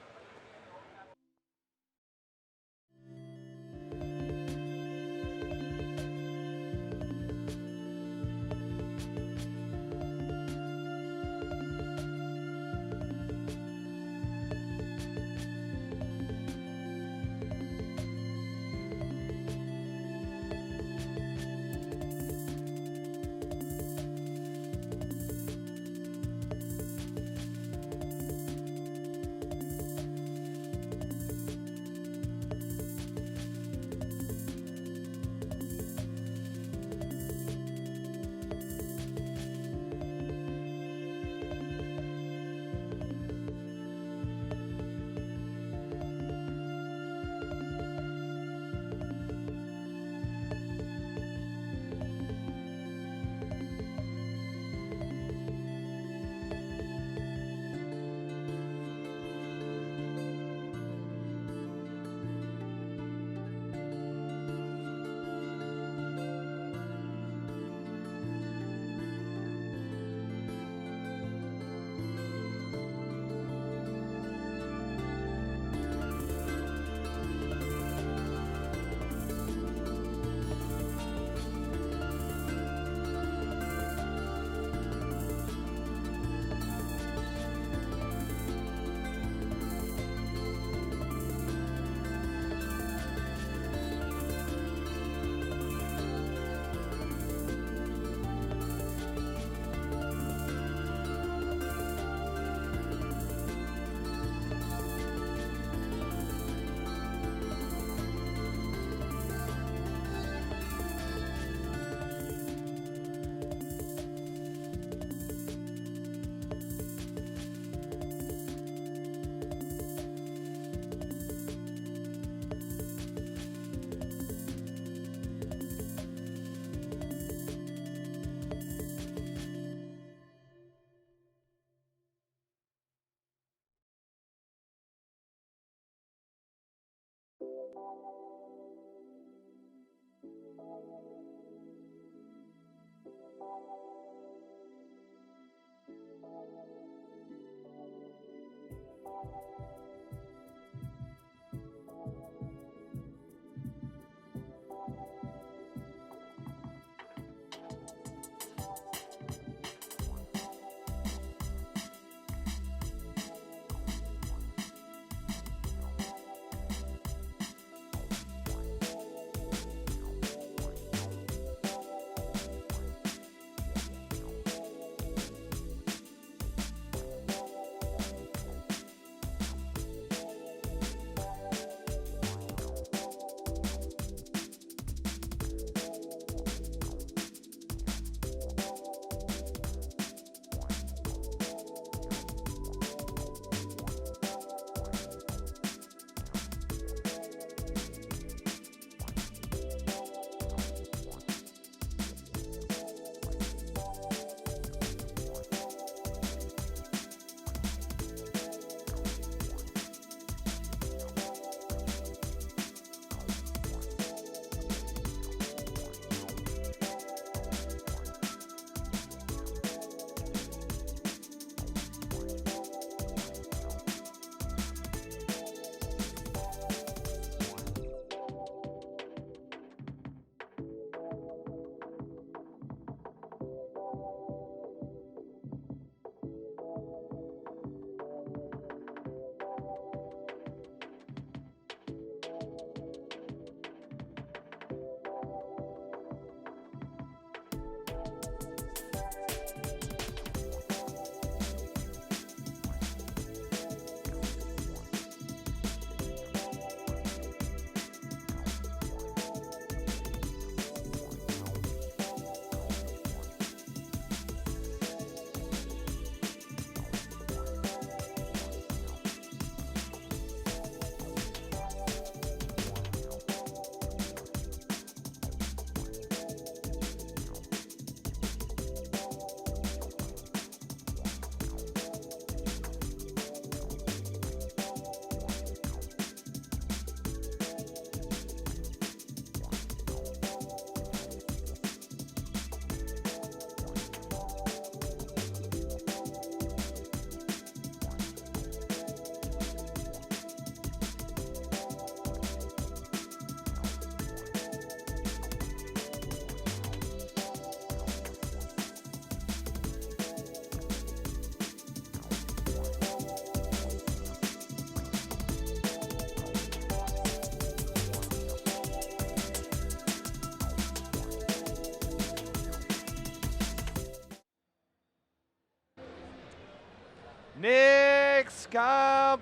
Nick Scarpino,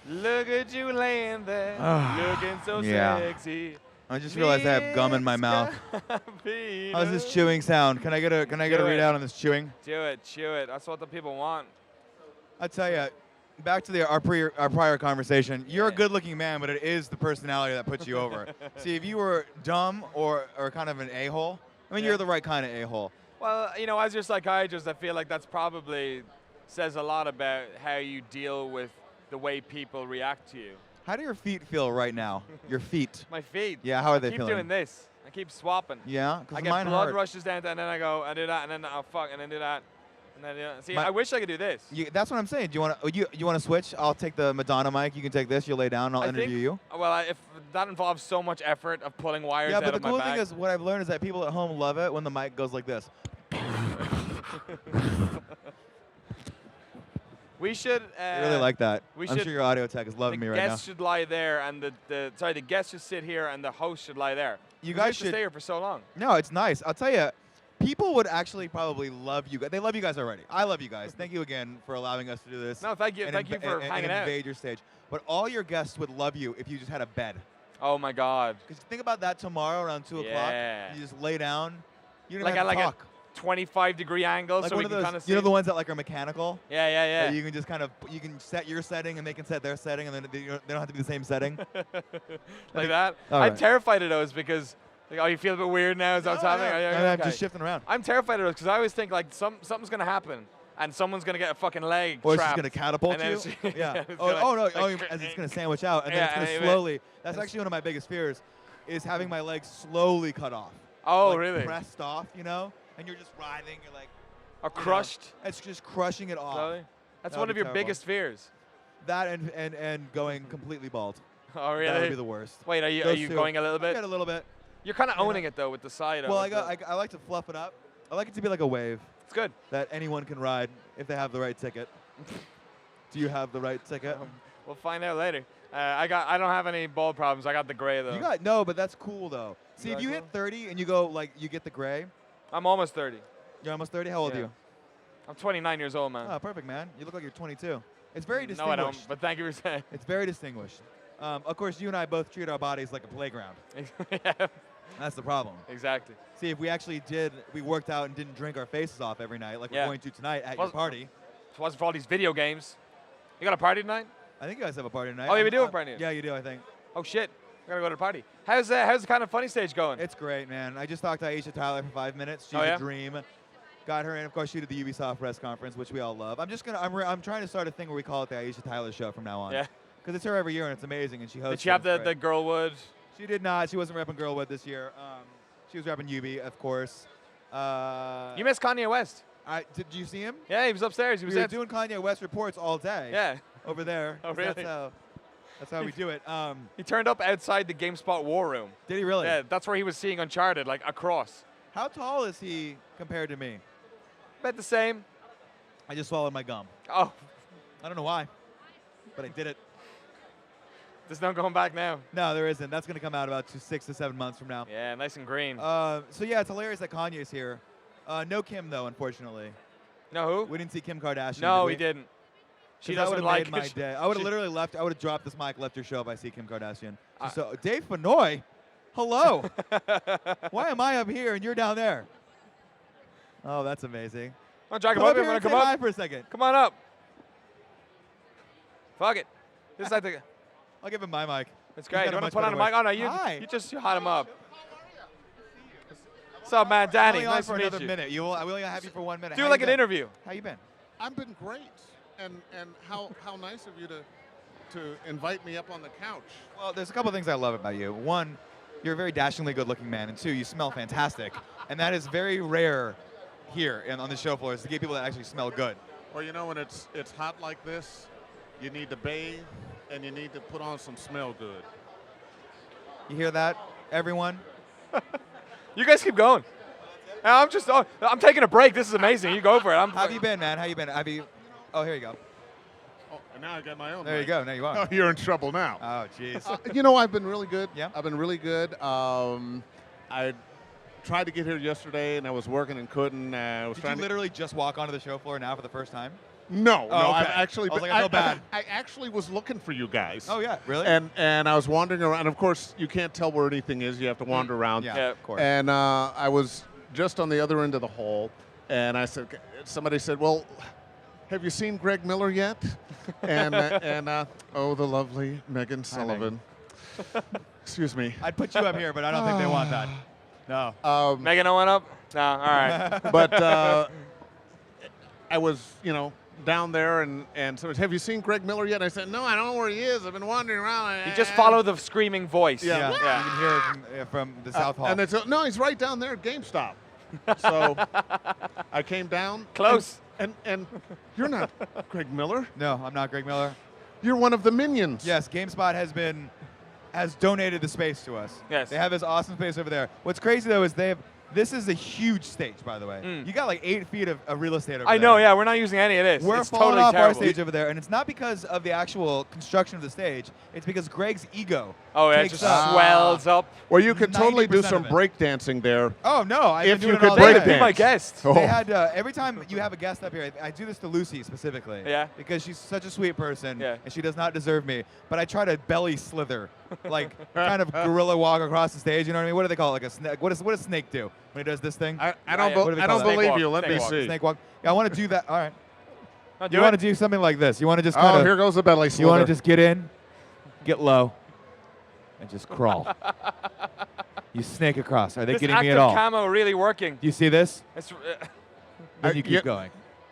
look at you laying there, looking so sexy. I just realized I have gum in my mouth. How's this chewing sound? Can I get a readout on this chewing? Do it, chew it. That's what the people want. I tell you, back to our prior conversation. You're a good-looking man, but it is the personality that puts you over. See, if you were dumb or kind of an a-hole, I mean, you're the right kind of a-hole. Well, you know, as your psychiatrist, I feel like that's probably says a lot about how you deal with the way people react to you. How do your feet feel right now? Your feet. My feet. Yeah, how are they I keep feeling? doing this. I keep swapping. Yeah, I because get mine blood hurt. rushes down, and then I go, I do that, and then I'll fuck, and then do that, and then see. I wish I could do this. That's what I'm saying. Do you want to you want to switch? I'll take the Madonna mic. You can take this. You'll lay down. And I'll interview you. Well, if that involves so much effort of pulling wires Yeah, out but the of my cool back. thing is, what I've learned is that people at home love it when the mic goes like this. We should. I really like that. We I'm should, sure your audio tech is loving me right now. The guests should lie there, and the guests should sit here, and the host should lie there. You We guys have to should stay here for so long. No, it's nice. I'll tell you, people would actually probably love you guys. They love you guys already. I love you guys. Thank you again for allowing us to do this. No, thank you. And Thank you for hanging out. invade your stage. But all your guests would love you if you just had a bed. Oh my God. Because think about that tomorrow around 2 o'clock. Yeah. You just lay down. You don't Like have at to like talk. a 25-degree angle, Like so one we of can those, kind of see. you know the ones that like are mechanical? Yeah, yeah, yeah. That you can just kind of, you can set your setting and they can set their setting and then they don't have to be the same setting. Like that. All I'm right. terrified of those because, like, oh, you feel a bit weird now? Is that what's happening? no. Are you No, I'm okay? just shifting around. I'm terrified of those because I always think like something's gonna happen and someone's gonna get a fucking leg Or it's trapped. just going to catapult and then you. it's- Yeah. it's Oh, gonna, no. like, As it's going to sandwich out. And then Yeah, it's going and to it- slowly. That's actually one of my biggest fears is having my legs slowly cut off. Oh, Like really? Pressed off, you know? And you're just writhing. You're like. Or crushed. It's just crushing it off. Slowly? That's That one would of be your terrible. biggest fears. That and going completely bald. Oh, really? That would be the worst. Wait, are you Those two. going a little bit? Yeah, a little bit. You're kind of Yeah. owning it though with the side. Well, of it. I like to fluff it up. I like it to be like a wave. It's good. That anyone can ride if they have the right ticket. Do you have the right ticket? We'll find out later. I don't have any bald problems. I got the gray though. You got no, but that's cool though. See, got if you cool? hit 30 and you go like you get the gray. I'm almost 30. You're almost 30. How old are Yeah. you? I'm 29 years old, man. Oh, perfect, man. You look like you're 22. It's very No, distinguished. I don't. But thank you for saying. It's very distinguished. Of course, you and I both treat our bodies like a playground. Yeah. That's the problem. Exactly. See, if we actually we worked out and didn't drink our faces off every night like Yeah. we're going to tonight at your party. If it wasn't for all these video games. You got a party tonight? I think you guys have a party tonight. Oh, yeah, we do have a party. Yeah, you do, I think. Oh, shit. We gotta go to the party. How's the kind of funny stage going? It's great, man. I just talked to Aisha Tyler for 5 minutes. She's Oh, yeah? a dream. Got her in. Of course, she did the Ubisoft press conference, which we all love. I'm trying to start a thing where we call it the Aisha Tyler Show from now on. Yeah. Because it's her every year and it's amazing, and she hosts. Did she have it, and the it's great. Girlwood? She did not. She wasn't repping Girlwood this year. She was repping Ubi, of course. You missed Kanye West. Did you see him? Yeah, he was upstairs. He was we were at- doing Kanye West reports all day. Yeah. Over there. Oh, 'cause really? That's how we do it. He turned up outside the GameSpot War Room. Did he really? Yeah, that's where he was seeing Uncharted, like across. How tall is he compared to me? About the same. I just swallowed my gum. Oh. I don't know why, but I did it. There's no going back now. No, there isn't. That's going to come out about 6 to 7 months from now. Yeah, nice and green. So yeah, it's hilarious that Kanye's here. No Kim though, unfortunately. No who? We didn't see Kim Kardashian. No, did we we? didn't. She 'Cause that doesn't would've like made my it. day. I would have She- literally left. I would have dropped this mic, left your show if I see Kim Kardashian. So Dave Fenoy, hello. Why am I up here and you're down there? Oh, that's amazing. Oh, Jack, Come up you here want and to say come up? hi for a second. Come on up. Fuck it. This is like the. I'll give him my mic. It's He's great. got You a want much to put on a better mic? voice. Oh no, you Hi. you just hot him up. What's up, man? Danny, Only on nice for to meet another you. minute. I will only have you for 1 minute. Do How like you an been? interview. How you been? I've been great, and how nice of you to invite me up on the couch. Well, there's a couple things I love about you. One, you're a very dashingly good-looking man, and two, you smell fantastic, and that is very rare here on the show floor. Is to get people that actually smell good. Well, you know, when it's hot like this, you need to bathe and you need to put on some smell good. You hear that, everyone? You guys keep going. I'm taking a break. This is amazing. You go for it. How have you been, man? How you been? Oh, here you go. Oh, and now I got my own. There you mic. go. Now you are. Oh, you're in trouble now. Oh, jeez. You know, I've been really good. Yeah. I've been really good. I tried to get here yesterday, and I was working and couldn't. I was Did trying you literally just walk onto the show floor now for the first time? No, Oh, no. okay. I've actually. I was like, I feel bad. I actually was looking for you guys. Oh yeah, really? And I was wandering around. Of course, you can't tell where anything is. You have to wander around. Yeah, of course. And I was just on the other end of the hall, and I said, somebody said, "Well, have you seen Greg Miller yet?" and oh, the lovely Megan Sullivan. Excuse me. I'd put you up here, but I don't think they want that. No. Megan, no one up? No. All right. But I was, down there, and somebody said, "Have you seen Greg Miller yet?" And I said, "No, I don't know where he is. I've been wandering around." You just follow the screaming voice. Yeah. You can hear it from the South Hall. And they said, "No, he's right down there at GameStop." So I came down. Close. And you're not Greg Miller. No, I'm not Greg Miller. You're one of the minions. Yes, GameSpot has donated the space to us. Yes. They have this awesome space over there. What's crazy though is this is a huge stage, by the way. Mm. You got like 8 feet of real estate over there. I know. Yeah, we're not using any of this. We're it's falling totally off terrible. our stage over there, and it's not because of the actual construction of the stage. It's because Greg's ego. Oh, yeah, it takes just up swells up. Well, you could totally do 90% some of it. breakdancing there. Oh no! I've If been you doing it could all break day. Be my guest. Oh. They had every time you have a guest up here, I do this to Lucy specifically. Yeah. Because she's such a sweet person. Yeah. And she does not deserve me. But I try to belly slither, like kind of gorilla walk across the stage. You know what I mean? What do they call it? Like a snake? What does snake do when he does this thing? I Yeah, don't, yeah. be- What do they I call don't that? believe Snake you. walk, Let me snake walk. see. Snake walk. Yeah, I want to do that. All right. No, You do want it. to do something like this? You want to just Oh, kind of. here goes the belly You want slither. to just get in, get low, and just crawl. You snake across. Are they This getting me at active all? camo really working. Do you see this? It's, Then you keep yeah. going.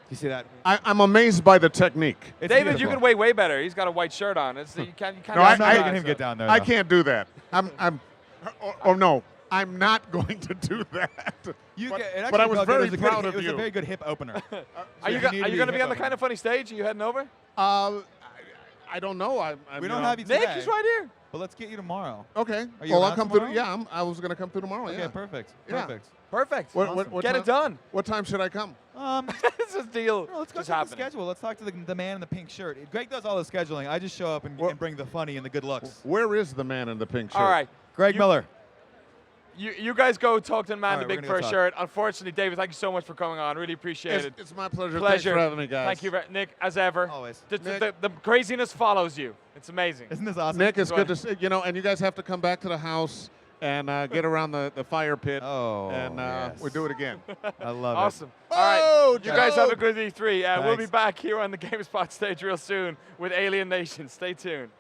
You see that? I'm amazed by the technique. It's David, you beautiful. can way better. He's got a white shirt on. You can't. No, I'm not making him get down there. I though. can't do that. Oh no, I'm not going to do that. But I was very proud of you. It was you. a very good hip opener. Are you going to be on the Kind of Funny stage? Are you heading over? I don't know. We don't have you today. Nick, he's right here. But let's get you tomorrow. Okay. Are you Well, around I'll come tomorrow? through. Yeah, I was going to come through tomorrow. Okay, yeah. perfect. Yeah. Perfect. What Get time, it done. What time should I come? This is deal. No, let's go just check happening. the schedule. Let's talk to the man in the pink shirt. Greg does all the scheduling. I just show up and bring the funny and the good looks. Where is the man in the pink shirt? All right. Greg Miller. You guys go talk to the man in All the right, big we're gonna fur go shirt. Unfortunately, David, thank you so much for coming on. Really appreciate it. It's my pleasure. Pleasure. Thanks for having me, guys. Thank you, Nick, as ever. Always. The craziness follows you. It's amazing. Isn't this awesome? Nick, it's good to see. And you guys have to come back to the house and get around the fire pit. Oh, and yes. we'll do it again. I love Awesome. it. All right. Oh, You guys have a good E3. We'll be Thanks. back here on the GameSpot stage real soon with Alien Nation. Stay tuned.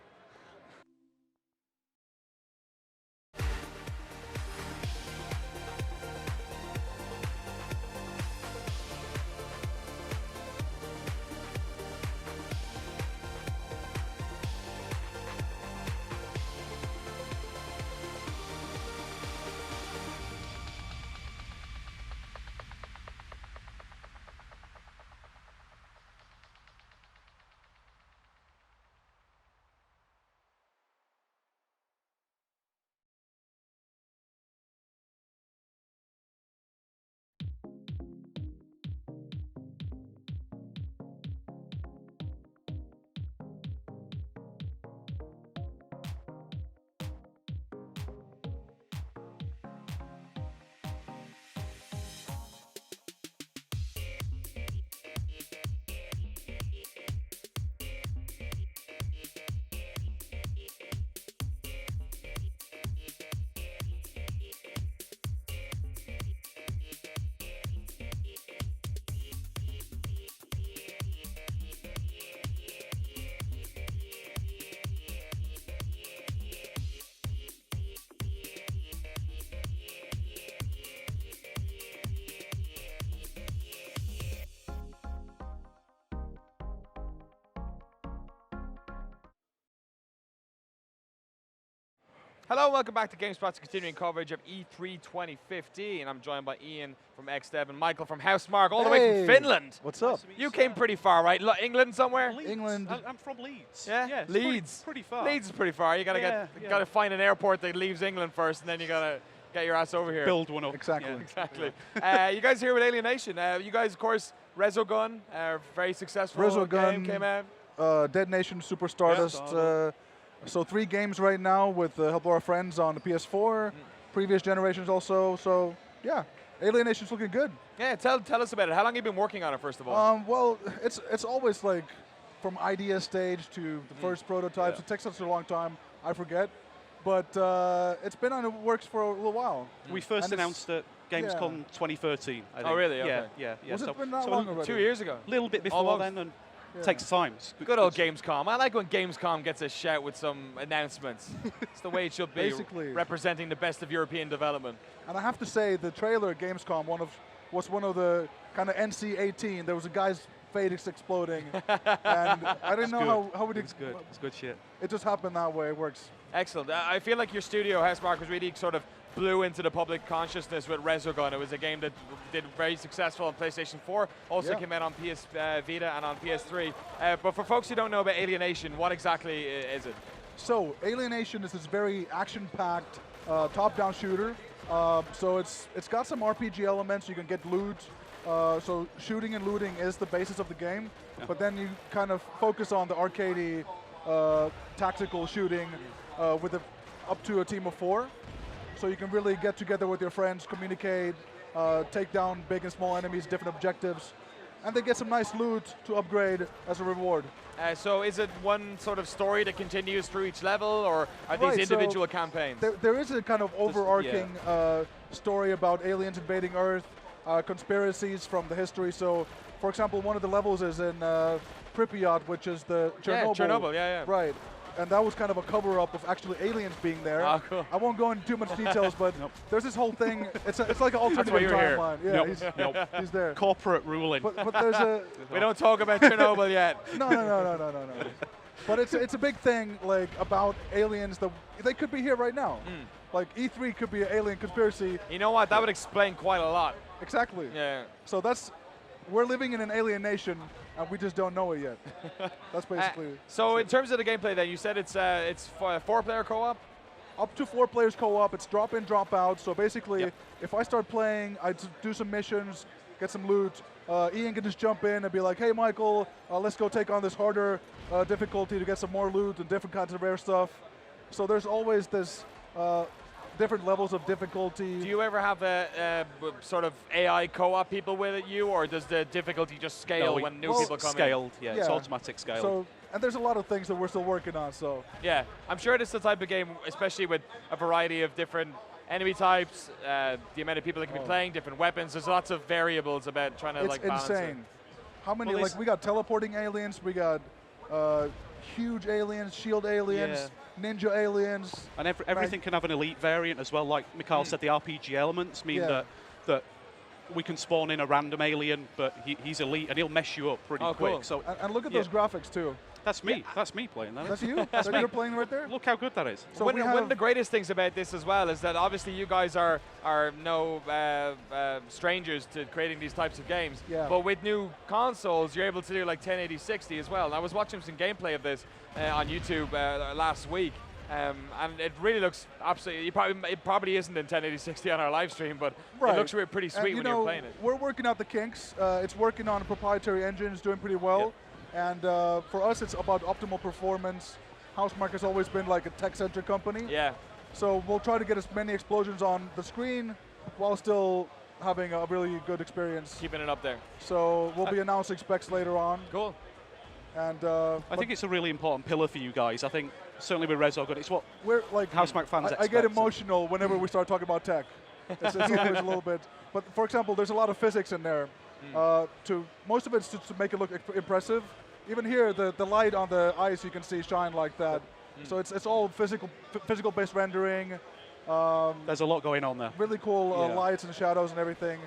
Hello, welcome back to GameSpot's continuing coverage of E3 2015. I'm joined by Ian from XDev and Michael from Housemarque, all the way from Finland. What's up? You came pretty far, right? England somewhere? England. I'm from Leeds. Yeah, it's Leeds. Pretty far. Leeds is pretty far. You gotta gotta find an airport that leaves England first, and then you gotta get your ass over here. Build one up. Exactly. Yeah. Exactly. You guys here with Alien Nation. You guys, of course, Resogun, very successful game came out. Dead Nation, Super Stardust. So 3 games right now with the help of our friends on the PS4. Previous generations also. So yeah, Alien Nation's looking good. Yeah, tell us about it. How long have you been working on it, first of all? Well, it's always like from idea stage to the first prototypes. It takes such a long time. I forget. But it's been on the works for a little while. We first announced at Gamescom 2013. I think. Oh, really? Okay. Yeah. Was it been that long already? 2 years ago. A little bit before Almost. then, and takes time. Good old Gamescom. I like when Gamescom gets a shout with some announcements. It's the way it should be. Basically. Representing the best of European development. And I have to say, the trailer at Gamescom was one of the kind of NC-18. There was a guy's face exploding, and I didn't know how it. It's good. It's good shit. It just happened that way. It works. Excellent. I feel like your studio, Housemarque, was really sort of blew into the public consciousness with Resogun. It was a game that did very successful on PlayStation 4, also came out on PS Vita and on PS3. But for folks who don't know about Alien Nation, what exactly is it? So, Alien Nation is this very action-packed top-down shooter. So it's got some RPG elements. You can get loot. So shooting and looting is the basis of the game. But then you kind of focus on the arcadey tactical shooting with up to a team of 4. So you can really get together with your friends, communicate, take down big and small enemies, different objectives, and then get some nice loot to upgrade as a reward. So is it one sort of story that continues through each level, or are these individual campaigns? There is a kind of overarching story about aliens invading Earth, conspiracies from the history. So, for example, one of the levels is in Pripyat, which is the Chernobyl. Yeah, Chernobyl, yeah. Right. And that was kind of a cover-up of actually aliens being there. Oh, cool. I won't go into too much details, but there's this whole thing. It's like an alternative timeline. Yeah, he's there. Corporate ruling. But there's a. We don't talk about Chernobyl yet. No. But it's a big thing like about aliens that they could be here right now. Like E3 could be an alien conspiracy. You know what? That would explain quite a lot. Exactly. Yeah. So we're living in an alien nation, and we just don't know it yet. That's basically. So in terms of the gameplay, then you said it's 4-player co-op. Up to 4 players co-op. It's drop in, drop out. So basically, if I start playing, I do some missions, get some loot. Ian can just jump in and be like, "Hey, Michael, let's go take on this harder difficulty to get some more loot and different kinds of rare stuff." So there's always this different levels of difficulty. Do you ever have a sort of AI co-op people with you, or does the difficulty just scale when new people come scaled, in? yeah, it's automatic scaled. So, and there's a lot of things that we're still working on. So yeah, I'm sure this is the type of game, especially with a variety of different enemy types, the amount of people that can be playing, different weapons. There's lots of variables about trying to balance it. It's insane. How many? Like we got teleporting aliens, we got huge aliens, shield aliens, ninja aliens, and everything can have an elite variant as well. Like Mikhail said, the RPG elements mean that we can spawn in a random alien, but he's elite and he'll mess you up pretty quick. Cool. So and look at those graphics too. That's me. That's me playing that. That's you? That's me. You're playing right there? Look how good that is. So one of the greatest things about this as well is that obviously you guys are no strangers to creating these types of games. Yeah. But with new consoles, you're able to do like 1080 60 as well. And I was watching some gameplay of this on YouTube last week. And it really looks absolutely. It probably isn't in 1080 60 on our live stream, but it looks pretty sweet when you're playing it. We're working out the kinks. It's working on a proprietary engine. It's doing pretty well. And for us, it's about optimal performance. Housemarque has always been like a tech-centric company. Yeah. So we'll try to get as many explosions on the screen while still having a really good experience. Keeping it up there. So we'll be announcing specs later on. Cool. And I think it's a really important pillar for you guys. I think certainly with Resogun, it's what we're like Housemarque fans expect. I get emotional whenever we start talking about tech. It's always a little bit. But for example, there's a lot of physics in there. Most of it's just to make it look impressive. Even here, the light on the ice you can see shine like that. So it's all physical-based rendering. There's a lot going on there. Really cool lights and shadows and everything.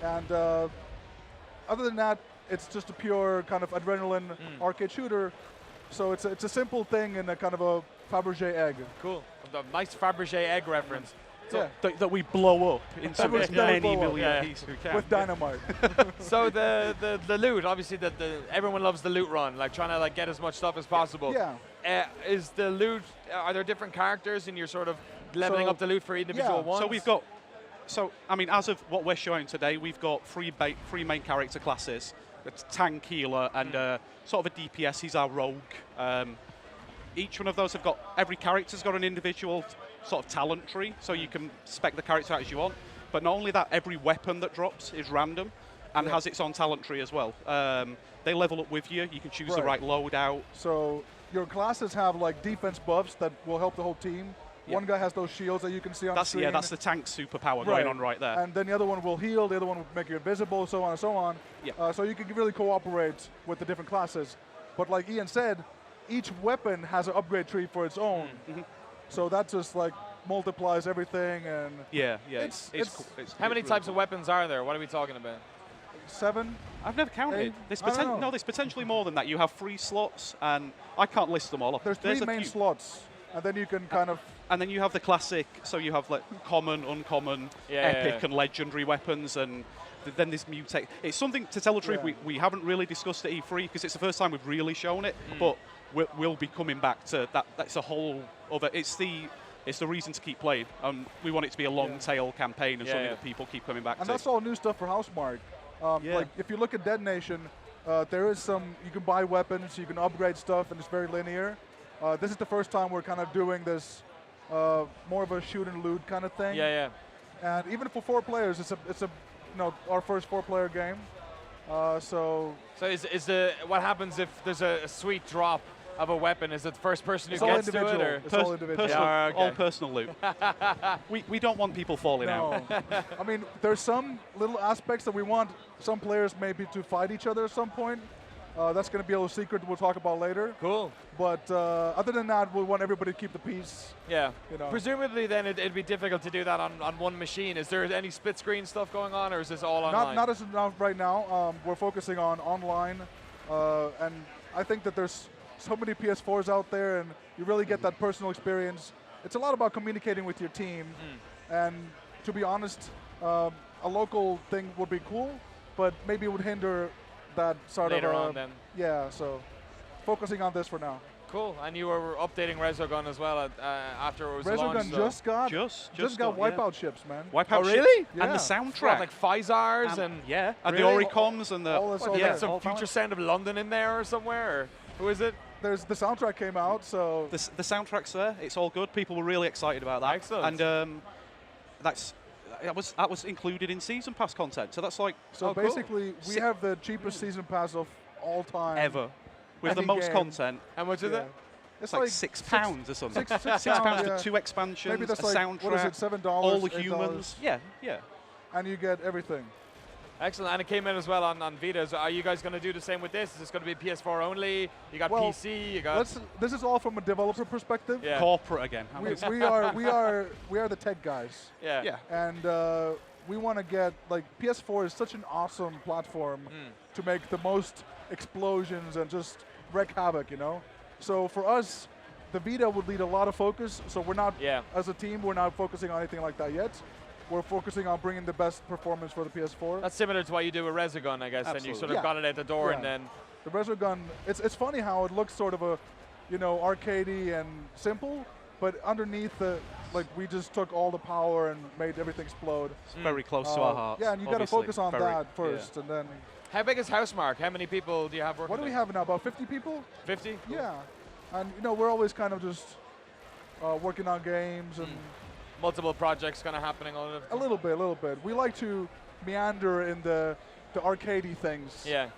And other than that, it's just a pure kind of adrenaline arcade shooter. So it's a simple thing in a kind of a Fabergé egg. Cool. A nice Fabergé egg reference. So that we blow up into as many million pieces we can. With dynamite. So the loot, obviously everyone loves the loot run, like trying to get as much stuff as possible. Yeah. Is the loot, are there different characters and you're sort of leveling up the loot for individual ones? So we've got, I mean, as of what we're showing today, we've got three main character classes. It's tank, healer, and sort of a DPS. He's our rogue. Each one of those every character's got an individual sort of talent tree, so you can spec the character out as you want. But not only that, every weapon that drops is random and has its own talent tree as well. They level up with you. You can choose the right loadout. So your classes have like defense buffs that will help the whole team. One guy has those shields that you can see on screen. Yeah, that's the tank superpower going on right there. And then the other one will heal, the other one will make you invisible, so on and so on. Yeah. So you can really cooperate with the different classes. But like Ian said, each weapon has an upgrade tree for its own. So that just like multiplies everything. And it's how many types of weapons are there? What are we talking about? 7? I've never counted. There's potentially more than that. You have 3 slots, and I can't list them all off. There's 3 main slots, and then you can kind of... And then you have the classic, so you have like common, uncommon, epic, and legendary weapons, and then this mutate. It's something, to tell the truth, we haven't really discussed at E3, because it's the first time we've really shown it, but we'll be coming back to that. That's a whole other... It's the reason to keep playing. We want it to be a long tail campaign and something that people keep coming back to. And that's all new stuff for Housemarque. Like if you look at Dead Nation, there is some, you can buy weapons, you can upgrade stuff, and it's very linear. This is the first time we're kind of doing this more of a shoot and loot kind of thing. And even for 4 players, it's our first 4-player game. So what happens if there's a sweet drop of a weapon? Is it the first person who gets to it? Or? It's all individual. All personal loot. we don't want people falling out. I mean, there's some little aspects that we want some players maybe to fight each other at some point. That's going to be a little secret we'll talk about later. Cool. But other than that, we want everybody to keep the peace. Yeah. You know. Presumably then it'd be difficult to do that on one machine. Is there any split screen stuff going on, or is this all online? Not as of right now. We're focusing on online. And I think that there's so many PS4s out there, and you really get that personal experience. It's a lot about communicating with your team, and to be honest, a local thing would be cool, but maybe it would hinder that sort Later of. on then. Yeah, so focusing on this for now. Cool, and you were updating Resogun as well after it was launched. Resogun so. just got Wipeout ships, man. Wipeout ships? Really? Yeah. And the soundtrack. Like Physars and yeah, and really? the Oricoms and the some future sound of London in there or somewhere. Or who is it? There's the soundtrack came out, so the soundtrack's there. It's all good. People were really excited about that. Excellent. And that was included in season pass content. So that's like basically we have the cheapest season pass of all time ever, with the Any most game. content. How much is it? It's like £6 or something. £6 £6 yeah. for 2 expansions, Maybe that's a like, soundtrack, what is it, $7? all the $8? humans. Yeah. And you get everything. Excellent, and it came out as well on Vita. So are you guys going to do the same with this? Is this going to be PS4 only? You got PC, you got... This is all from a developer perspective. Yeah. Corporate again. We are the tech guys. Yeah. And we want to get, like, PS4 is such an awesome platform to make the most explosions and just wreak havoc, you know? So for us, the Vita would need a lot of focus, so we're not, as a team, we're not focusing on anything like that yet. We're focusing on bringing the best performance for the PS4. That's similar to what you do with Resogun, I guess, and you sort of got it out the door and then... The Resogun, it's funny how it looks sort of a, arcadey and simple, but underneath we just took all the power and made everything explode. It's very close to our hearts. Yeah, and you got to focus on that first, and then... How big is Housemarque? How many people do you have working What do we have now, about 50 people? 50? Cool. Yeah. And, we're always kind of just working on games and... Multiple projects kind of happening all of A little bit. We like to meander in the arcadey things. Yeah.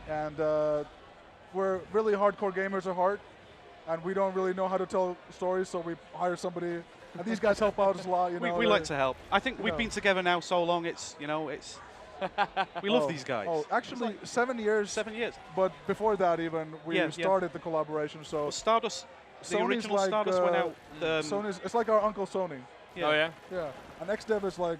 And we're really hardcore gamers at heart, and we don't really know how to tell stories, so we hire somebody. And these guys help out a lot, We like to help. I think we've been together now so long, it's we love these guys. Oh, actually, 7 years. 7 years. But before that even, we started the collaboration, so... Well, Stardust, the Sony's original like, Stardust went out... Sony's, it's like our Uncle Sony. Yeah. Oh, yeah? Yeah. And XDev is like...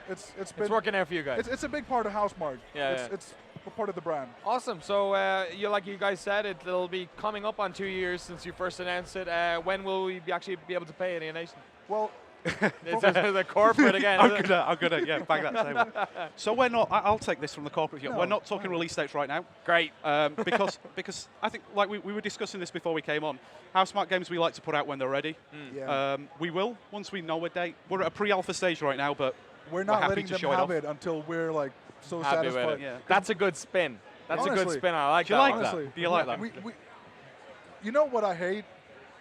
It's working out for you guys. It's a big part of Housemarque. Yeah, It's a part of the brand. Awesome. So, like you guys said, it'll be coming up on 2 years since you first announced it. When will we actually be able to pay Alienation? Well... It's the corporate again. I'm gonna bang that table. So we're not. I'll take this from the corporate view. No, we're not talking release dates right now. Great. Because I think like we were discussing this before we came on. Housemarque games we like to put out when they're ready. Yeah. We will once we know a date. We're at a pre-alpha stage right now, but we're not happy letting to them show have it it until we're like so Happy satisfied. with it. Yeah. That's a good spin. That's Honestly, a good spin. I like do that. you like one. that? Do you like that? We, you know what I hate?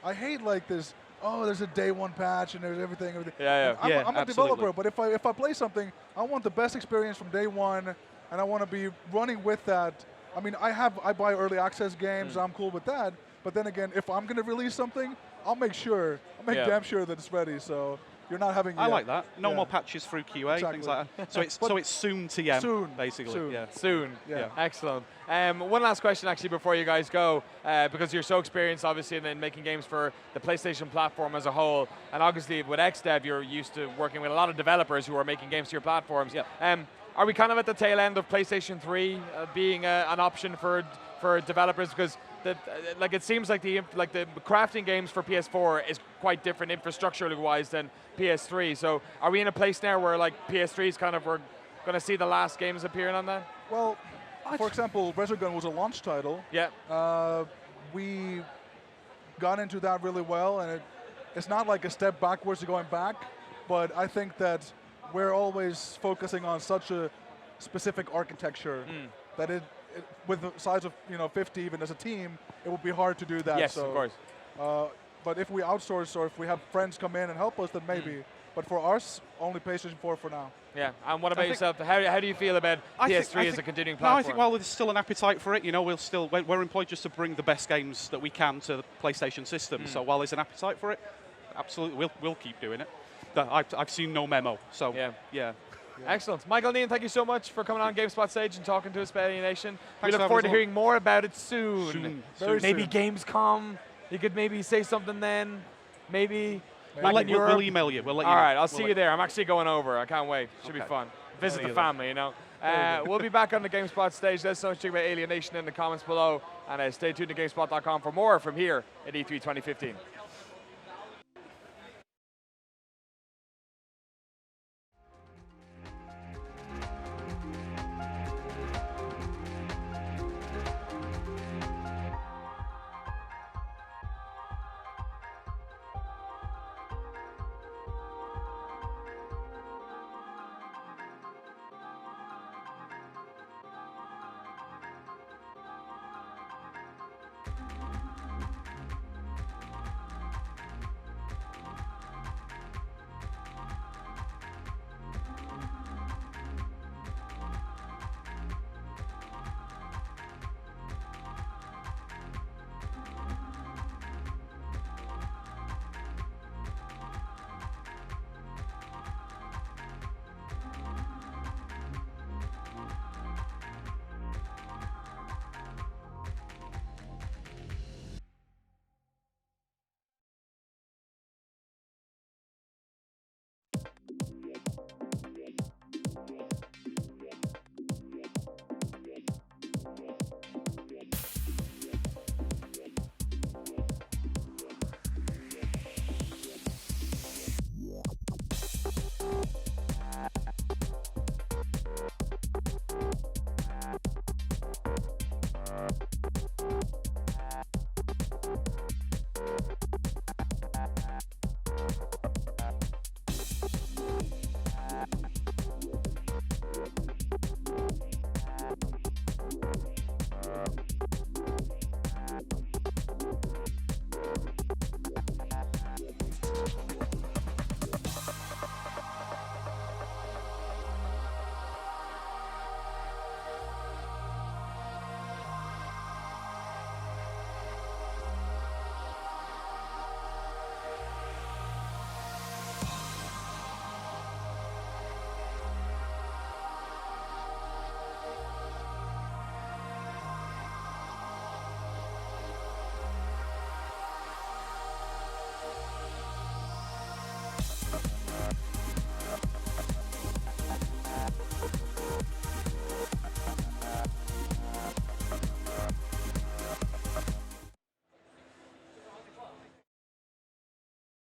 I hate like this. Oh, there's a day one patch and there's everything. Yeah. I'm a developer, but if I play something, I want the best experience from day one, and I want to be running with that. I mean, I buy early access games. I'm cool with that. But then again, if I'm gonna release something, I'll make damn sure that it's ready. So you're not having. I like that. No more patches through QA, things like that. So it's soon TM. Soon, basically. soon. Yeah. Soon. Yeah. Excellent. One last question, actually, before you guys go, because you're so experienced, obviously, in making games for the PlayStation platform as a whole, and obviously with XDev, you're used to working with a lot of developers who are making games to your platforms. Yeah. Are we kind of at the tail end of PlayStation 3 being an option for developers? Because it seems like the crafting games for PS4 is quite different infrastructurally wise than PS3. So are we in a place now where like PS3 is kind of we're going to see the last games appearing on that? Well, for example, Resogun was a launch title. Yeah. We got into that really well, and it's not like a step backwards to going back, but I think that we're always focusing on such a specific architecture that with the size of 50 even as a team, it would be hard to do that. Yes, so, of course. But if we outsource or if we have friends come in and help us, then maybe. But for us, only PlayStation 4 for now. Yeah, and what about yourself? How do you feel about PS3 as a continuing platform? No, I think while there's still an appetite for it, we're employed just to bring the best games that we can to the PlayStation system. So while there's an appetite for it, absolutely, we'll keep doing it. I've seen no memo, so yeah. Excellent. Michael Neen, thank you so much for coming on GameSpot Stage and talking to us about Alienation. We Thanks look for forward to having us hearing more about it soon. Very maybe soon. Gamescom. You could maybe say something then. Maybe. We'll email you. We'll let you All know. right, I'll see you there. I'm actually going over. I can't wait. Should be fun. visit the Look at that. family, you know. We'll be back on the GameSpot stage. There's so much about Alienation in the comments below. And stay tuned to GameSpot.com for more from here at E3 2015.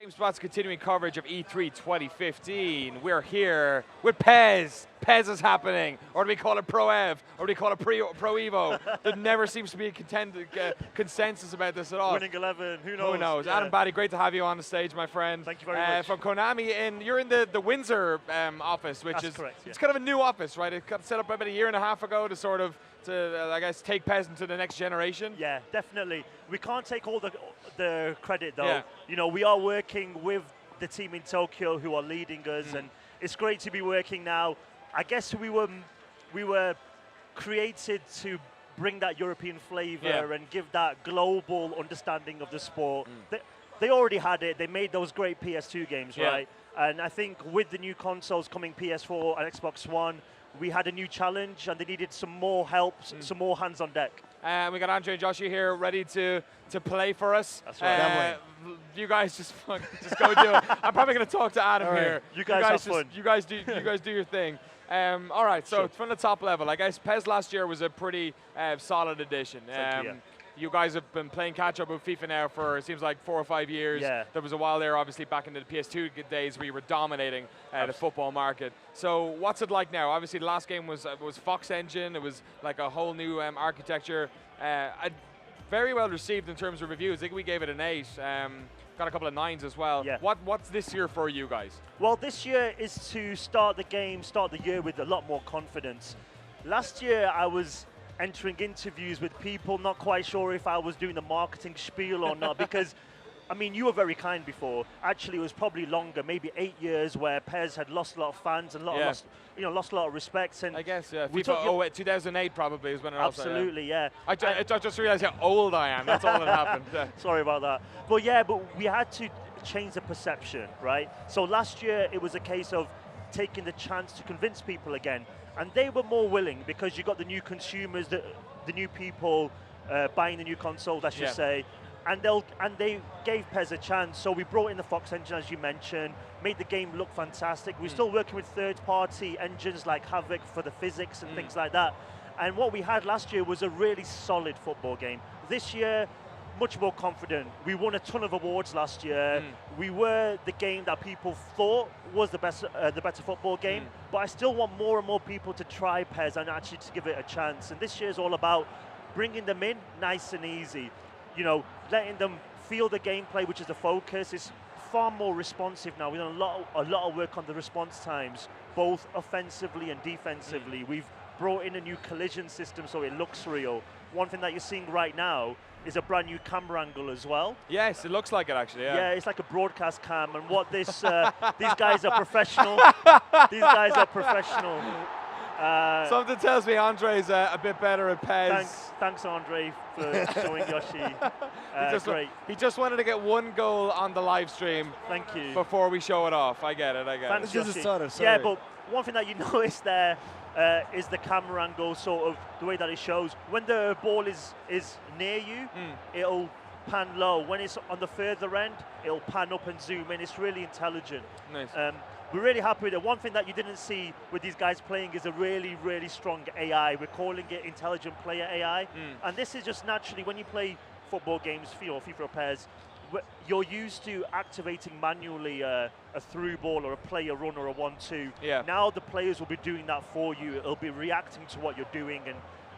GameSpot's continuing coverage of E3 2015. We're here with Pez. Pez is happening. Or do we call it Pro Ev? Or do we call it Pro Evo? There never seems to be a consensus about this at all. Winning 11, who knows? Who knows? Yeah. Adam Batty, great to have you on the stage, my friend. Thank you very much. From Konami, and you're in the Windsor office, which That's is correct, it's kind of a new office, right? It got set up about a year and a half ago to sort of, I guess, take Pez into the next generation. Yeah, definitely. We can't take all the credit, though. Yeah. You know, we are working with the team in Tokyo who are leading us, and it's great to be working now. I guess we were created to bring that European flavor and give that global understanding of the sport. They already had it. They made those great PS2 games, right? And I think with the new consoles coming, PS4 and Xbox One, we had a new challenge, and they needed some more help, some more hands on deck. We got Andre and Joshua here ready to play for us. That's right. You guys just go do it. I'm probably going to talk to Adam All right. here. You guys have fun. You guys do your thing. All right, so from the top level, I guess PES last year was a pretty solid addition. You guys have been playing catch-up with FIFA now for, it seems like, 4 or 5 years. Yeah. There was a while there, obviously, back in the PS2 days where you were dominating the football market. So what's it like now? Obviously, the last game was Fox Engine. It was like a whole new architecture. Very well received in terms of reviews. I think we gave it an 8. Got a couple of 9s as well. Yeah. What's this year for you guys? Well, this year is to start the year with a lot more confidence. Last year, I was entering interviews with people, not quite sure if I was doing the marketing spiel or not, because, I mean, you were very kind before. Actually, it was probably longer, maybe 8 years, where PES had lost a lot of fans and lost a lot of respect. And I guess, FIFA 2008 probably is when it absolutely, also, I just realized how old I am. That's all that happened. Sorry about that. But we had to change the perception, right? So last year, it was a case of taking the chance to convince people again. And they were more willing because you got the new consumers, the new people buying the new consoles, I should say. and they gave PES a chance. So we brought in the Fox engine, as you mentioned, made the game look fantastic. We're still working with third-party engines like Havoc for the physics and things like that. And what we had last year was a really solid football game. This year, much more confident. We won a ton of awards last year. We were the game that people thought was the better football game. But I still want more and more people to try PES and actually to give it a chance. And this year is all about bringing them in nice and easy. You know, letting them feel the gameplay, which is the focus. It's far more responsive now. We've done a lot of work on the response times, both offensively and defensively. We've brought in a new collision system so it looks real. One thing that you're seeing right now is a brand new camera angle as well. Yes, it looks like it actually. Yeah. Yeah, it's like a broadcast cam, and what this these guys are professional. These guys are professional. Something tells me Andre's a bit better at PES. Thanks, Andre, for showing Yoshi. He just wanted to get one goal on the live stream. Thank you. Before we show it off. I get it. Thanks, Yoshi. Yoshi. Yeah, but one thing that you notice there is the camera angle, sort of the way that it shows. When the ball is near you, it'll pan low. When it's on the further end, it'll pan up and zoom in. It's really intelligent. Nice. We're really happy with it. One thing that you didn't see with these guys playing is a really, really strong AI. We're calling it intelligent player AI. And this is just naturally, when you play football games, FIFA or PES, you're used to activating manually a through ball or a player run or a 1-2. Yeah. Now the players will be doing that for you. It'll be reacting to what you're doing,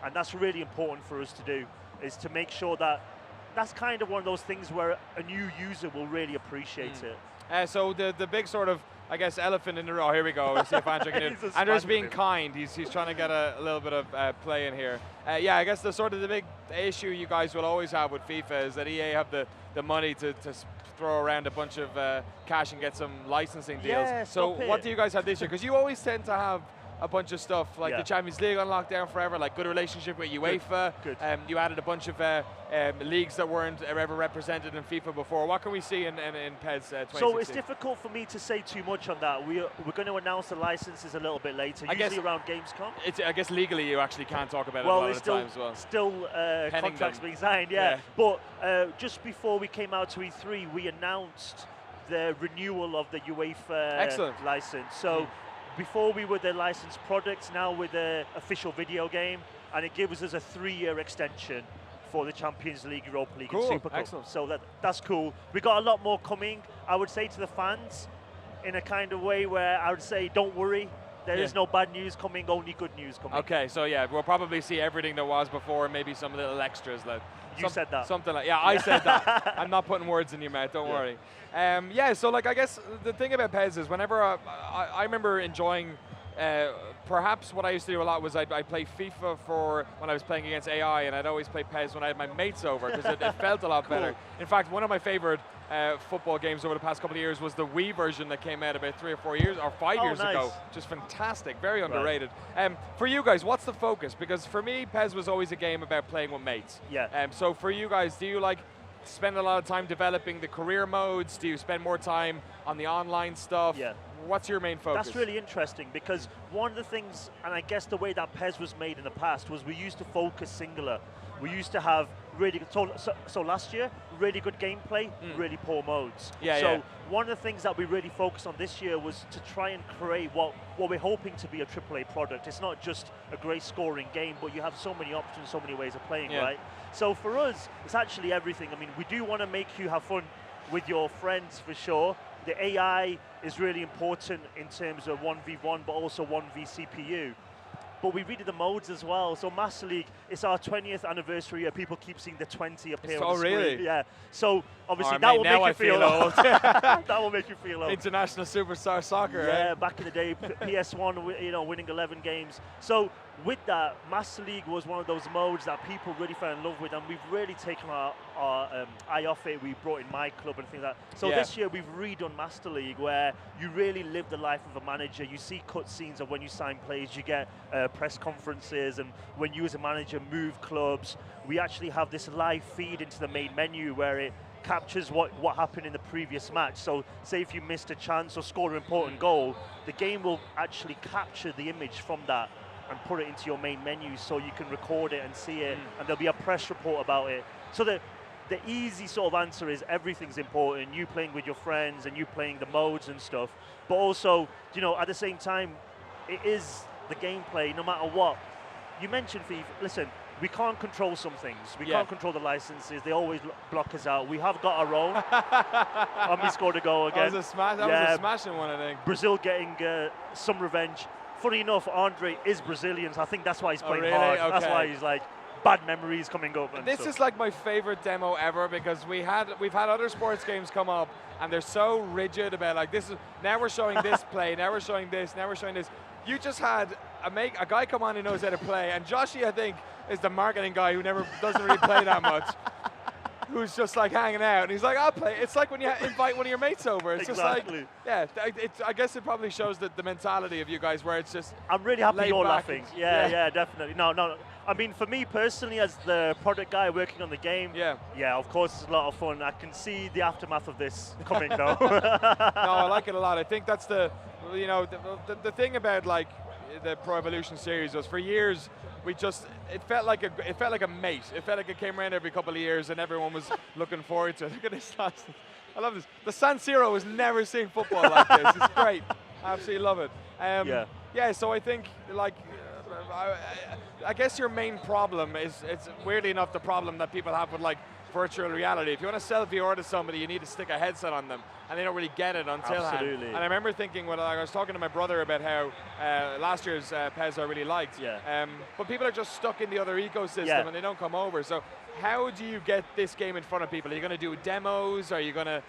and that's really important for us to do, is to make sure that that's kind of one of those things where a new user will really appreciate it. So the big sort of, I guess, elephant in the room. Oh, here we go. We'll see if Andrew can do it. Andrew's being kind. He's trying to get a little bit of play in here. Yeah, I guess the big issue you guys will always have with FIFA is that EA have the money to throw around a bunch of cash and get some licensing deals. Yeah, so what do you guys have this year? Because you always tend to have a bunch of stuff like the Champions League on lockdown forever, like good relationship with UEFA. Good. You added a bunch of leagues that weren't ever represented in FIFA before. What can we see in PES 2016? So it's difficult for me to say too much on that. We're going to announce the licenses a little bit later, usually around Gamescom. I guess legally you actually can't talk about it a lot of the time as well. Still contracts being signed, yeah. But just before we came out to E3, we announced the renewal of the UEFA license. So before we were the licensed products, now we're the official video game, and it gives us a 3-year extension for the Champions League, Europa League, and Super Cup. Excellent. So that's cool. We got a lot more coming. I would say to the fans, in a kind of way where I would say, don't worry, there is no bad news coming, only good news coming. Okay, so yeah, we'll probably see everything that was before, maybe some little extras. You said that. Something like, I said that. I'm not putting words in your mouth, don't worry. Yeah, so I guess the thing about PES is whenever I remember enjoying, perhaps what I used to do a lot was I'd play FIFA for when I was playing against AI, and I'd always play PES when I had my mates over, because it felt a lot better. In fact, one of my favorite football games over the past couple of years was the Wii version that came out about 3 or 4 years, or 5 years ago. Just fantastic, very underrated. For you guys, what's the focus? Because for me, PES was always a game about playing with mates. Yeah. So for you guys, do you spend a lot of time developing the career modes? Do you spend more time on the online stuff? Yeah. What's your main focus? That's really interesting, because one of the things, and I guess the way that PES was made in the past, was we used to focus singular. We used to have really good, so last year, really good gameplay, really poor modes. One of the things that we really focused on this year was to try and create what we're hoping to be a AAA product. It's not just a great scoring game, but you have so many options, so many ways of playing, right? So for us, it's actually everything. I mean, we do want to make you have fun with your friends for sure. The AI is really important in terms of 1v1, but also 1v CPU. But we redid the modes as well. So Master League, it's our 20th anniversary. People keep seeing the 20 appear on the screen. Really? Yeah. So obviously that will make you feel old. That will make you feel old. International Superstar Soccer. Yeah, back in the day, PS1, winning 11 games. So with that, Master League was one of those modes that people really fell in love with, and we've really taken our eye off it. We brought in My Club and things like that. So this year we've redone Master League, where you really live the life of a manager. You see cutscenes of when you sign players, you get press conferences, and when you as a manager move clubs, we actually have this live feed into the main menu where it captures what happened in the previous match. So say if you missed a chance or scored an important goal, the game will actually capture the image from that and put it into your main menu so you can record it and see it, and there'll be a press report about it. So that the easy sort of answer is everything's important. You playing with your friends and you playing the modes and stuff. But also, you know, at the same time, it is the gameplay, no matter what. You mentioned FIFA. Listen, we can't control some things. We can't control the licenses. They always block us out. We have got our own. And we scored a goal again. That was a smashing one, I think. Brazil getting some revenge. Funny enough, Andre is Brazilian, so I think that's why he's playing really? hard. Okay. That's why he's like, bad memories coming up. And This stuff. is like my favorite demo ever because we've had other sports games come up and they're so rigid about like this is now we're showing this play, now we're showing this, now we're showing this. You just had a guy come on who knows how to play, and Joshy I think is the marketing guy who never doesn't really play that much. Who's just like hanging out, and he's like, I'll play. It's like when you invite one of your mates over. It's Exactly. just like, yeah. I guess it probably shows the mentality of you guys where it's just. I'm really happy laid you're back laughing. and- Yeah, definitely. No. I mean, for me personally, as the product guy working on the game, yeah, of course, it's a lot of fun. I can see the aftermath of this coming, though. No, I like it a lot. I think that's the thing about like the Pro Evolution series was for years it felt like a mate. It felt like it came around every couple of years and everyone was looking forward to it. Look at this last. I love this. The San Siro has never seen football like this. It's great. I absolutely love it. Yeah. So I think like. I guess your main problem is, it's weirdly enough the problem that people have with like virtual reality. If you want to sell VR to somebody, you need to stick a headset on them, and they don't really get it until Absolutely. And I remember thinking when I was talking to my brother about how last year's PES I really liked. But people are just stuck in the other ecosystem and they don't come over. So how do you get this game in front of people? Are you going to do demos? Are you going to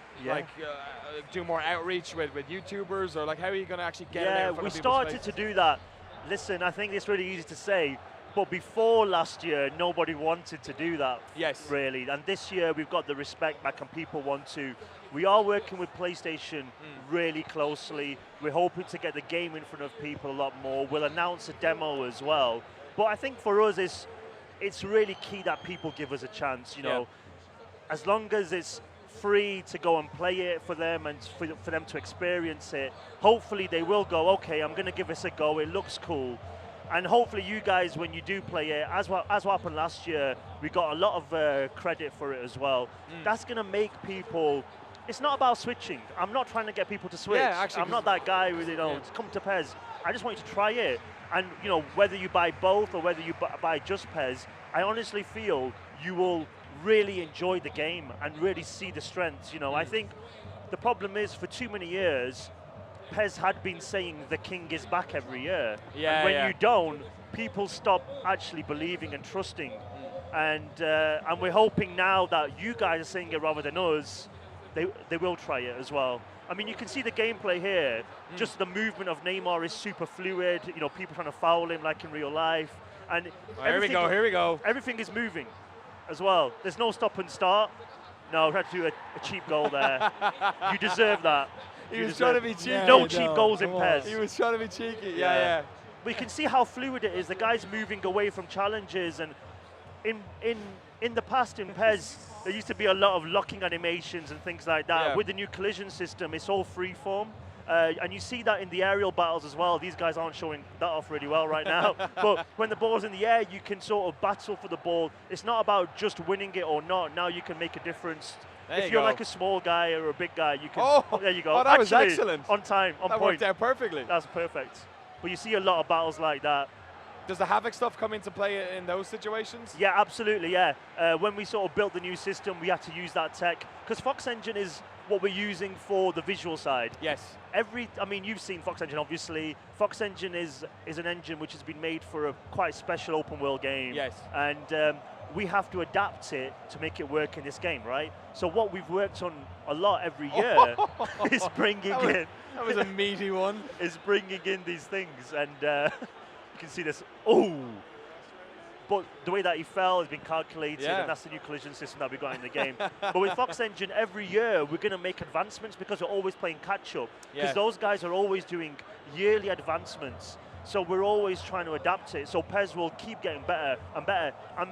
do more outreach with YouTubers, or like how are you going to actually get it out in front of people's started to do that. Listen, I think it's really easy to say, but before last year, nobody wanted to do that. Yes. Really. And this year, we've got the respect back and people want to. We are working with PlayStation really closely. We're hoping to get the game in front of people a lot more. We'll announce a demo as well. But I think for us, it's really key that people give us a chance, you know. As long as it's free to go and play it for them and for them to experience it, hopefully they will go, okay, I'm going to give this a go, it looks cool. And hopefully you guys, when you do play it, as what happened last year, we got a lot of credit for it as well. That's going to make people, it's not about switching. I'm not trying to get people to switch. I'm not that guy who, you know, come to PES. I just want you to try it. And, you know, whether you buy both or whether you buy just PES, I honestly feel you will really enjoy the game and really see the strengths. You know, I think the problem is for too many years, PES had been saying the king is back every year. And when you don't, people stop actually believing and trusting. And we're hoping now that you guys are saying it rather than us, they will try it as well. I mean, you can see the gameplay here. Just the movement of Neymar is super fluid. You know, people trying to foul him like in real life. And here we go. Everything is moving as well. There's no stop and start. No, we had to do a cheap goal there. You deserve that. He was trying to be cheeky. No cheap goals in PES. He was trying to be cheeky. Yeah. We can see how fluid it is. The guy's moving away from challenges, and in the past in PES, there used to be a lot of locking animations and things like that. With the new collision system, it's all freeform. And you see that in the aerial battles as well. These guys aren't showing that off really well right now. But when the ball's in the air, you can sort of battle for the ball. It's not about just winning it or not. Now you can make a difference. If you're like a small guy or a big guy, you can. Oh, there you go. Oh, that was excellent. On time, on point. That worked out perfectly. That's perfect. But you see a lot of battles like that. Does the Havoc stuff come into play in those situations? Yeah, absolutely, yeah. When we sort of built the new system, we had to use that tech. Because Fox Engine is what we're using for the visual side. Yes. I mean, you've seen Fox Engine, obviously. Fox Engine is an engine which has been made for a quite special open world game. Yes. And we have to adapt it to make it work in this game, right? So what we've worked on a lot every year is bringing in... That was a meaty one. Is bringing in these things, and you can see this. Oh! But the way that he fell has been calculated, and that's the new collision system that we got in the game. But with Fox Engine, every year we're going to make advancements because we're always playing catch-up. Because those guys are always doing yearly advancements. So we're always trying to adapt it. So PES will keep getting better and better. And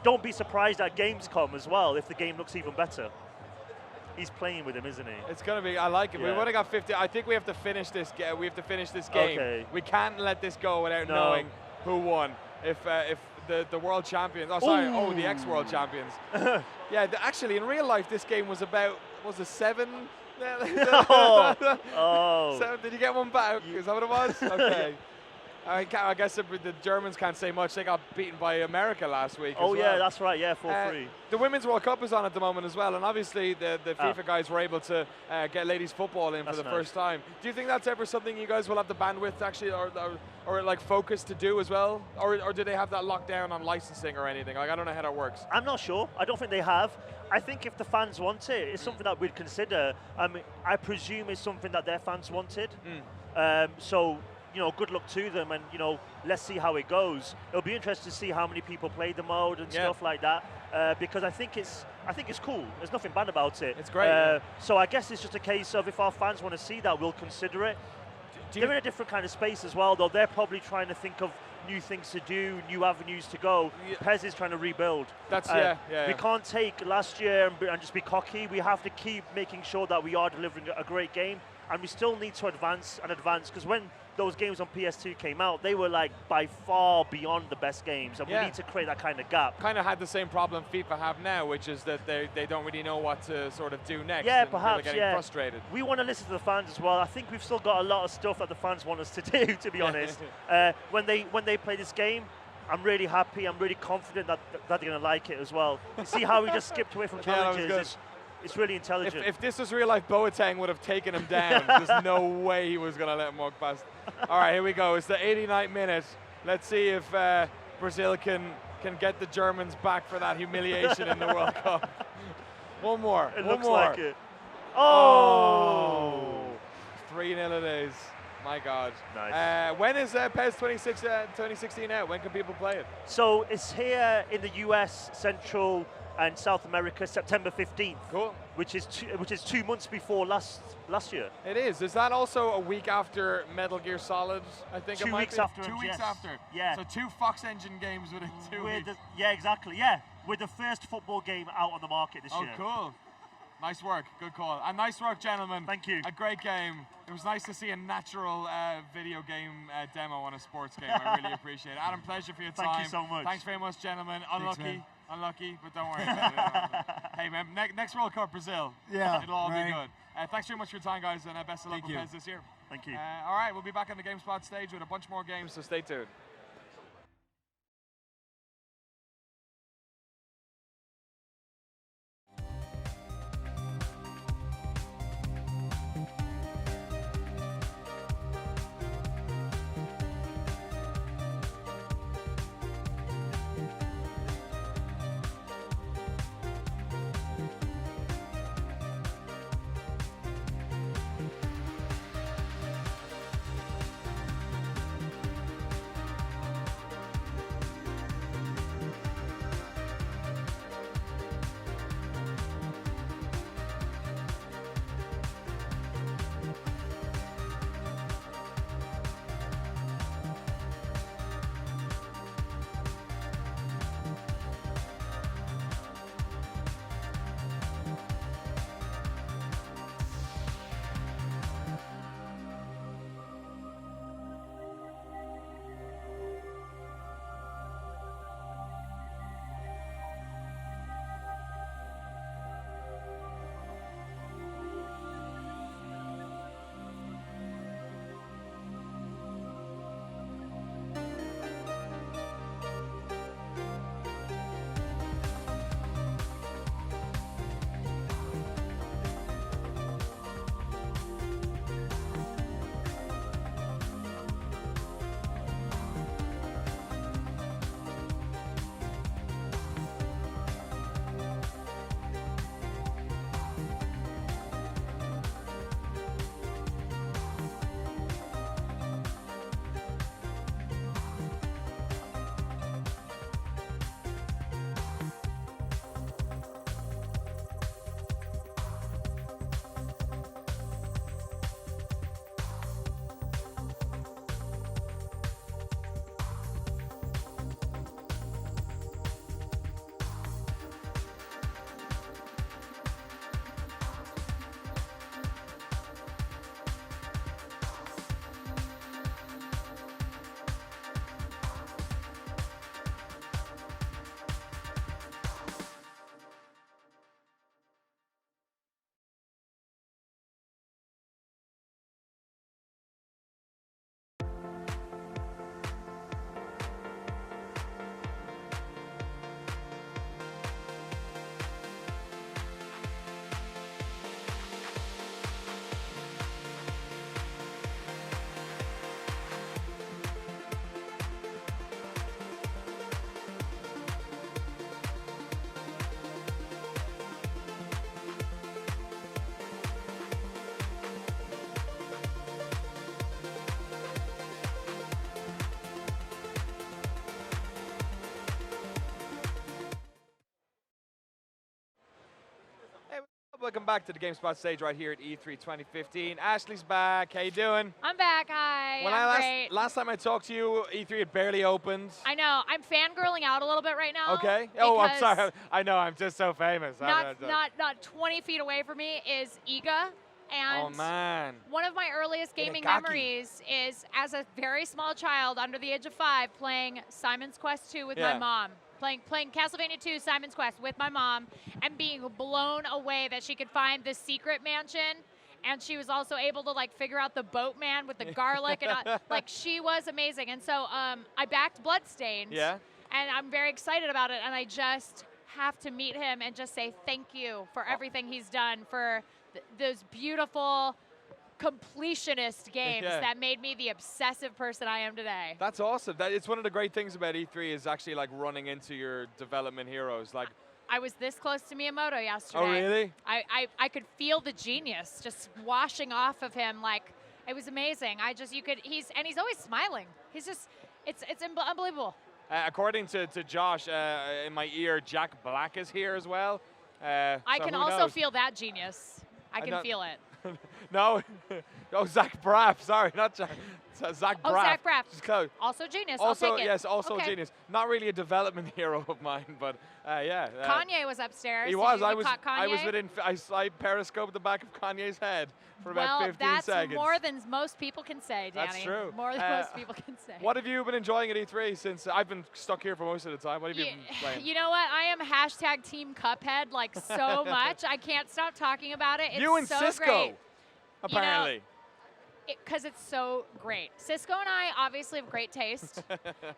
don't be surprised at Gamescom as well if the game looks even better. He's playing with him, isn't he? It's gonna be. I like it. Yeah. We've only got 50. I think we have to finish this. We have to finish this game. Okay. We can't let this go without knowing who won. if the world champions, the ex-world champions. Yeah, actually, in real life, this game was about, was it 7? Oh. 7, did you get one back? Is that what it was? Okay. I guess the Germans can't say much. They got beaten by America last week. Oh, as yeah, well. that's right. Yeah, 4-3. The Women's World Cup is on at the moment as well, and obviously the FIFA guys were able to get ladies football in for the first time. Do you think that's ever something you guys will have the bandwidth actually, or like focus to do as well, or do they have that locked down on licensing or anything? Like I don't know how that works. I'm not sure. I don't think they have. I think if the fans want it, it's something that we'd consider. I mean, I presume it's something that their fans wanted. So, you know, good luck to them, and you know, let's see how it goes. It'll be interesting to see how many people play the mode and stuff like that, because I think it's cool. There's nothing bad about it. It's great. So I guess it's just a case of if our fans want to see that, we'll consider it. They're in a different kind of space as well, though. They're probably trying to think of new things to do, new avenues to go. PES is trying to rebuild. That's We can't take last year and just be cocky. We have to keep making sure that we are delivering a great game, and we still need to advance, because when those games on PS2 came out, they were like by far beyond the best games, and we need to create that kind of gap. Kind of had the same problem FIFA have now, which is that they don't really know what to sort of do next. Yeah, and perhaps. Getting frustrated. We want to listen to the fans as well. I think we've still got a lot of stuff that the fans want us to do. To be honest, when they play this game, I'm really happy. I'm really confident that they're going to like it as well. You see how we just skipped away from challenges? It's really intelligent. If this was real life, Boateng would have taken him down. There's no way he was going to let him walk past. All right, here we go. It's the 89th minute. Let's see if Brazil can get the Germans back for that humiliation in the World Cup. One more. It one looks more. like it. Oh! 3-0 it is. My God. Nice. When is PES 2016 out? When can people play it? So it's here in the US, Central and South America, September 15th. Cool. Which is 2 months before last year. It is. Is that also a week after Metal Gear Solid? I think 2 it might weeks be. after. 2 weeks yes. after. Yeah. So 2 Fox Engine games within 2 weeks. Yeah, exactly. Yeah, with the first football game out on the market this year. Oh, cool. Nice work. Good call. And nice work, gentlemen. Thank you. A great game. It was nice to see a natural video game demo on a sports game. I really appreciate it. Adam, pleasure for your time. Thank you so much. Thanks very much, gentlemen. Thanks, Unlucky, but don't worry about it. Hey, man, next World Cup, Brazil. Yeah, It'll all right. be good. Thanks very much for your time, guys, and best of luck with PES this year. Thank you. All right, we'll be back on the GameSpot stage with a bunch more games, so stay tuned. Welcome back to the GameSpot stage right here at E3 2015. Ashley's back. How you doing? I'm back. Hi. I'm great. Last time I talked to you, E3 had barely opened. I know. I'm fangirling out a little bit right now. Okay. Oh, I'm sorry. I know. I'm just so famous. Not 20 feet away from me is Iga. And oh, man. One of my earliest gaming memories is as a very small child under the age of 5 playing Simon's Quest 2 with my mom. Playing Castlevania 2 Simon's Quest with my mom and being blown away that she could find the secret mansion, and she was also able to like figure out the boatman with the garlic and like she was amazing. And so I backed Bloodstained. Yeah. And I'm very excited about it, and I just have to meet him and just say thank you for everything he's done for those beautiful completionist games that made me the obsessive person I am today. That's awesome. It's one of the great things about E3 is actually like running into your development heroes. Like I was this close to Miyamoto yesterday. Oh, really? I could feel the genius just washing off of him. Like it was amazing. He's always smiling. He's just it's unbelievable. According to Josh, in my ear, Jack Black is here as well. I can also feel that genius. I can feel it. No. Oh, Zach Braff. Sorry, not Jack. Zach Braff. Oh, Zach Braff. Just close. Also genius. Also, I'll take it. yes, also okay. genius. Not really a development hero of mine, but yeah. Kanye was upstairs. He was. I was within. I periscoped the back of Kanye's head for about 15 that's seconds. more than most people can say, Danny. That's true. More than most people can say. What have you been enjoying at E3 since I've been stuck here for most of the time? What have you been playing? You know what? I am hashtag Team Cuphead like so much. I can't stop talking about it. It's you and so Cisco, great. apparently. Because it's so great. Cisco and I obviously have great taste.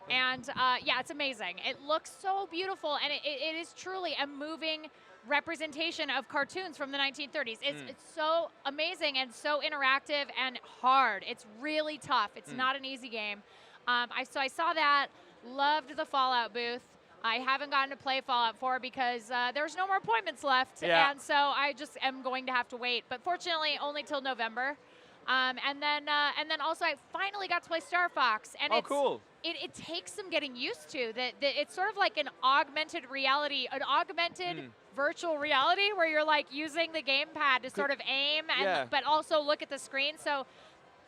And yeah, it's amazing. It looks so beautiful, and it is truly a moving representation of cartoons from the 1930s. It's so amazing and so interactive and hard. It's really tough. It's not an easy game. So I saw that, loved the Fallout booth. I haven't gotten to play Fallout 4 because there's no more appointments left, and so I just am going to have to wait. But fortunately, only till November. And then also I finally got to play Star Fox, and cool. It takes some getting used to. That it's sort of like an augmented reality, an augmented virtual reality where you're like using the gamepad to sort of aim, but also look at the screen. So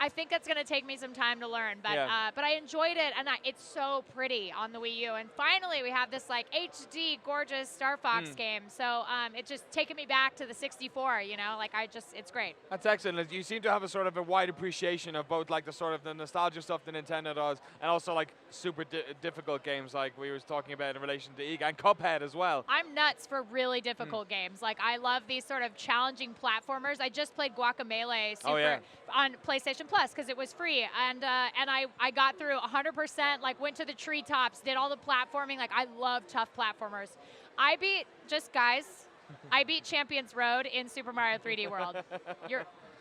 I think that's going to take me some time to learn, but I enjoyed it, and it's so pretty on the Wii U. And finally, we have this like HD gorgeous Star Fox game. So it's just taking me back to the 64. You know, like it's great. That's excellent. You seem to have a sort of a wide appreciation of both like the sort of the nostalgia stuff that Nintendo does, and also like super difficult games like we were talking about in relation to Iga and Cuphead as well. I'm nuts for really difficult games. Like I love these sort of challenging platformers. I just played Guacamelee on PlayStation Plus because it was free, and I got through 100%. Like went to the treetops, did all the platforming. Like I love tough platformers. I beat Champions Road in Super Mario 3D World.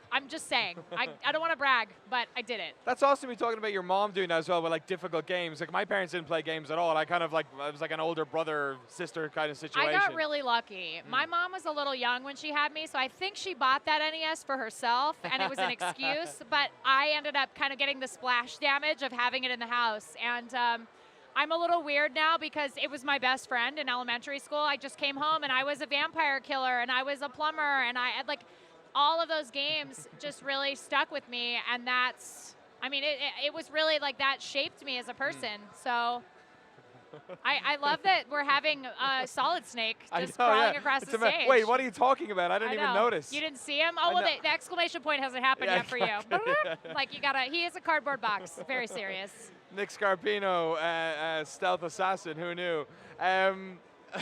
I'm just saying. I don't want to brag, but I did it. That's awesome. You're talking about your mom doing that as well with like difficult games. Like my parents didn't play games at all. I kind of like it was like an older brother sister kind of situation. I got really lucky. My mom was a little young when she had me, so I think she bought that NES for herself, and it was an excuse. But I ended up kind of getting the splash damage of having it in the house, and I'm a little weird now because it was my best friend in elementary school. I just came home and I was a vampire killer and I was a plumber, and I had like. All of those games just really stuck with me, and it was really like that shaped me as a person. So I love that we're having Solid Snake just crawling across the stage. Wait, what are you talking about? I didn't even notice. You didn't see him? Oh, well, the exclamation point hasn't happened yet for you. Like he is a cardboard box. Very serious. Nick Scarpino, stealth assassin, who knew?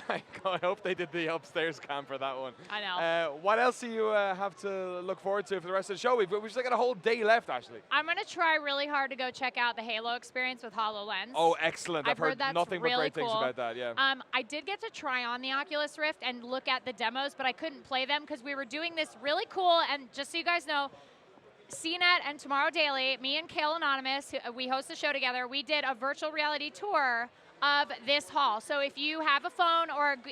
I hope they did the upstairs cam for that one. I know. What else do you have to look forward to for the rest of the show? We've still got a whole day left, Ashley. I'm going to try really hard to go check out the Halo experience with HoloLens. Oh, excellent. I've heard that's nothing really but great things about that, yeah. I did get to try on the Oculus Rift and look at the demos, but I couldn't play them because we were doing this really cool, and just so you guys know, CNET and Tomorrow Daily, me and Kale Anonymous, we host the show together, we did a virtual reality tour of this hall. So if you have a phone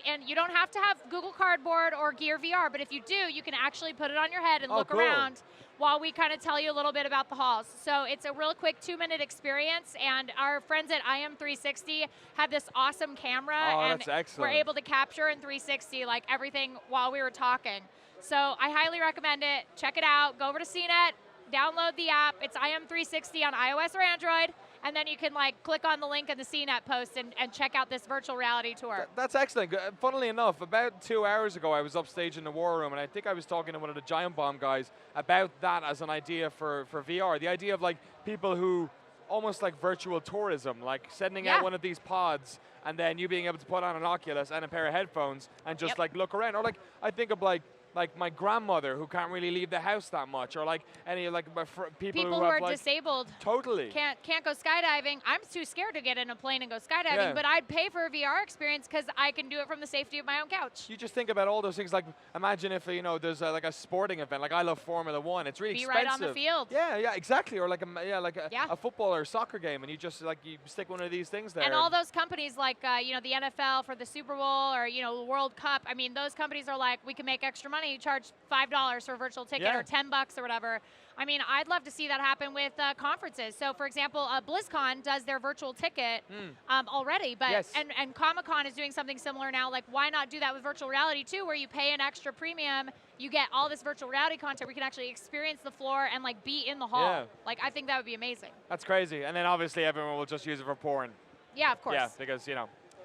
and you don't have to have Google Cardboard or Gear VR, but if you do, you can actually put it on your head and look around while we kind of tell you a little bit about the halls. So it's a real quick 2-minute experience, and our friends at IM360 have this awesome camera, and that's excellent. we're able to capture in 360 like everything while we were talking. So I highly recommend it. Check it out. Go over to CNET, download the app. It's IM360 on iOS or Android. And then you can click on the link in the CNET post and check out this virtual reality tour. That's excellent. Funnily enough, about 2 hours ago, I was upstage in the War Room, and I think I was talking to one of the Giant Bomb guys about that as an idea for VR. The idea of people who almost like virtual tourism, like sending out one of these pods, and then you being able to put on an Oculus and a pair of headphones and just look around. Or I think of like my grandmother who can't really leave the house that much, or any people who are have disabled. Totally. Can't go skydiving. I'm too scared to get in a plane and go skydiving, Yeah. but I'd pay for a VR experience because I can do it from the safety of my own couch. You just think about all those things. Like, imagine if there's a sporting event. Like, I love Formula One. It's really Be expensive. right on the field. Yeah, exactly. Or a football or soccer game, and you just you stick one of these things there. And all those companies the NFL for the Super Bowl or the World Cup. I mean, those companies are like, we can make extra money. You charge $5 for a virtual ticket or $10 or whatever. I mean, I'd love to see that happen with conferences. So, for example, BlizzCon does their virtual ticket already, but and Comic-Con is doing something similar now. Like, why not do that with virtual reality too, where you pay an extra premium, you get all this virtual reality content where you can actually experience the floor and be in the hall. Yeah. I think that would be amazing. That's crazy. And then obviously everyone will just use it for porn. Yeah, of course. Yeah, because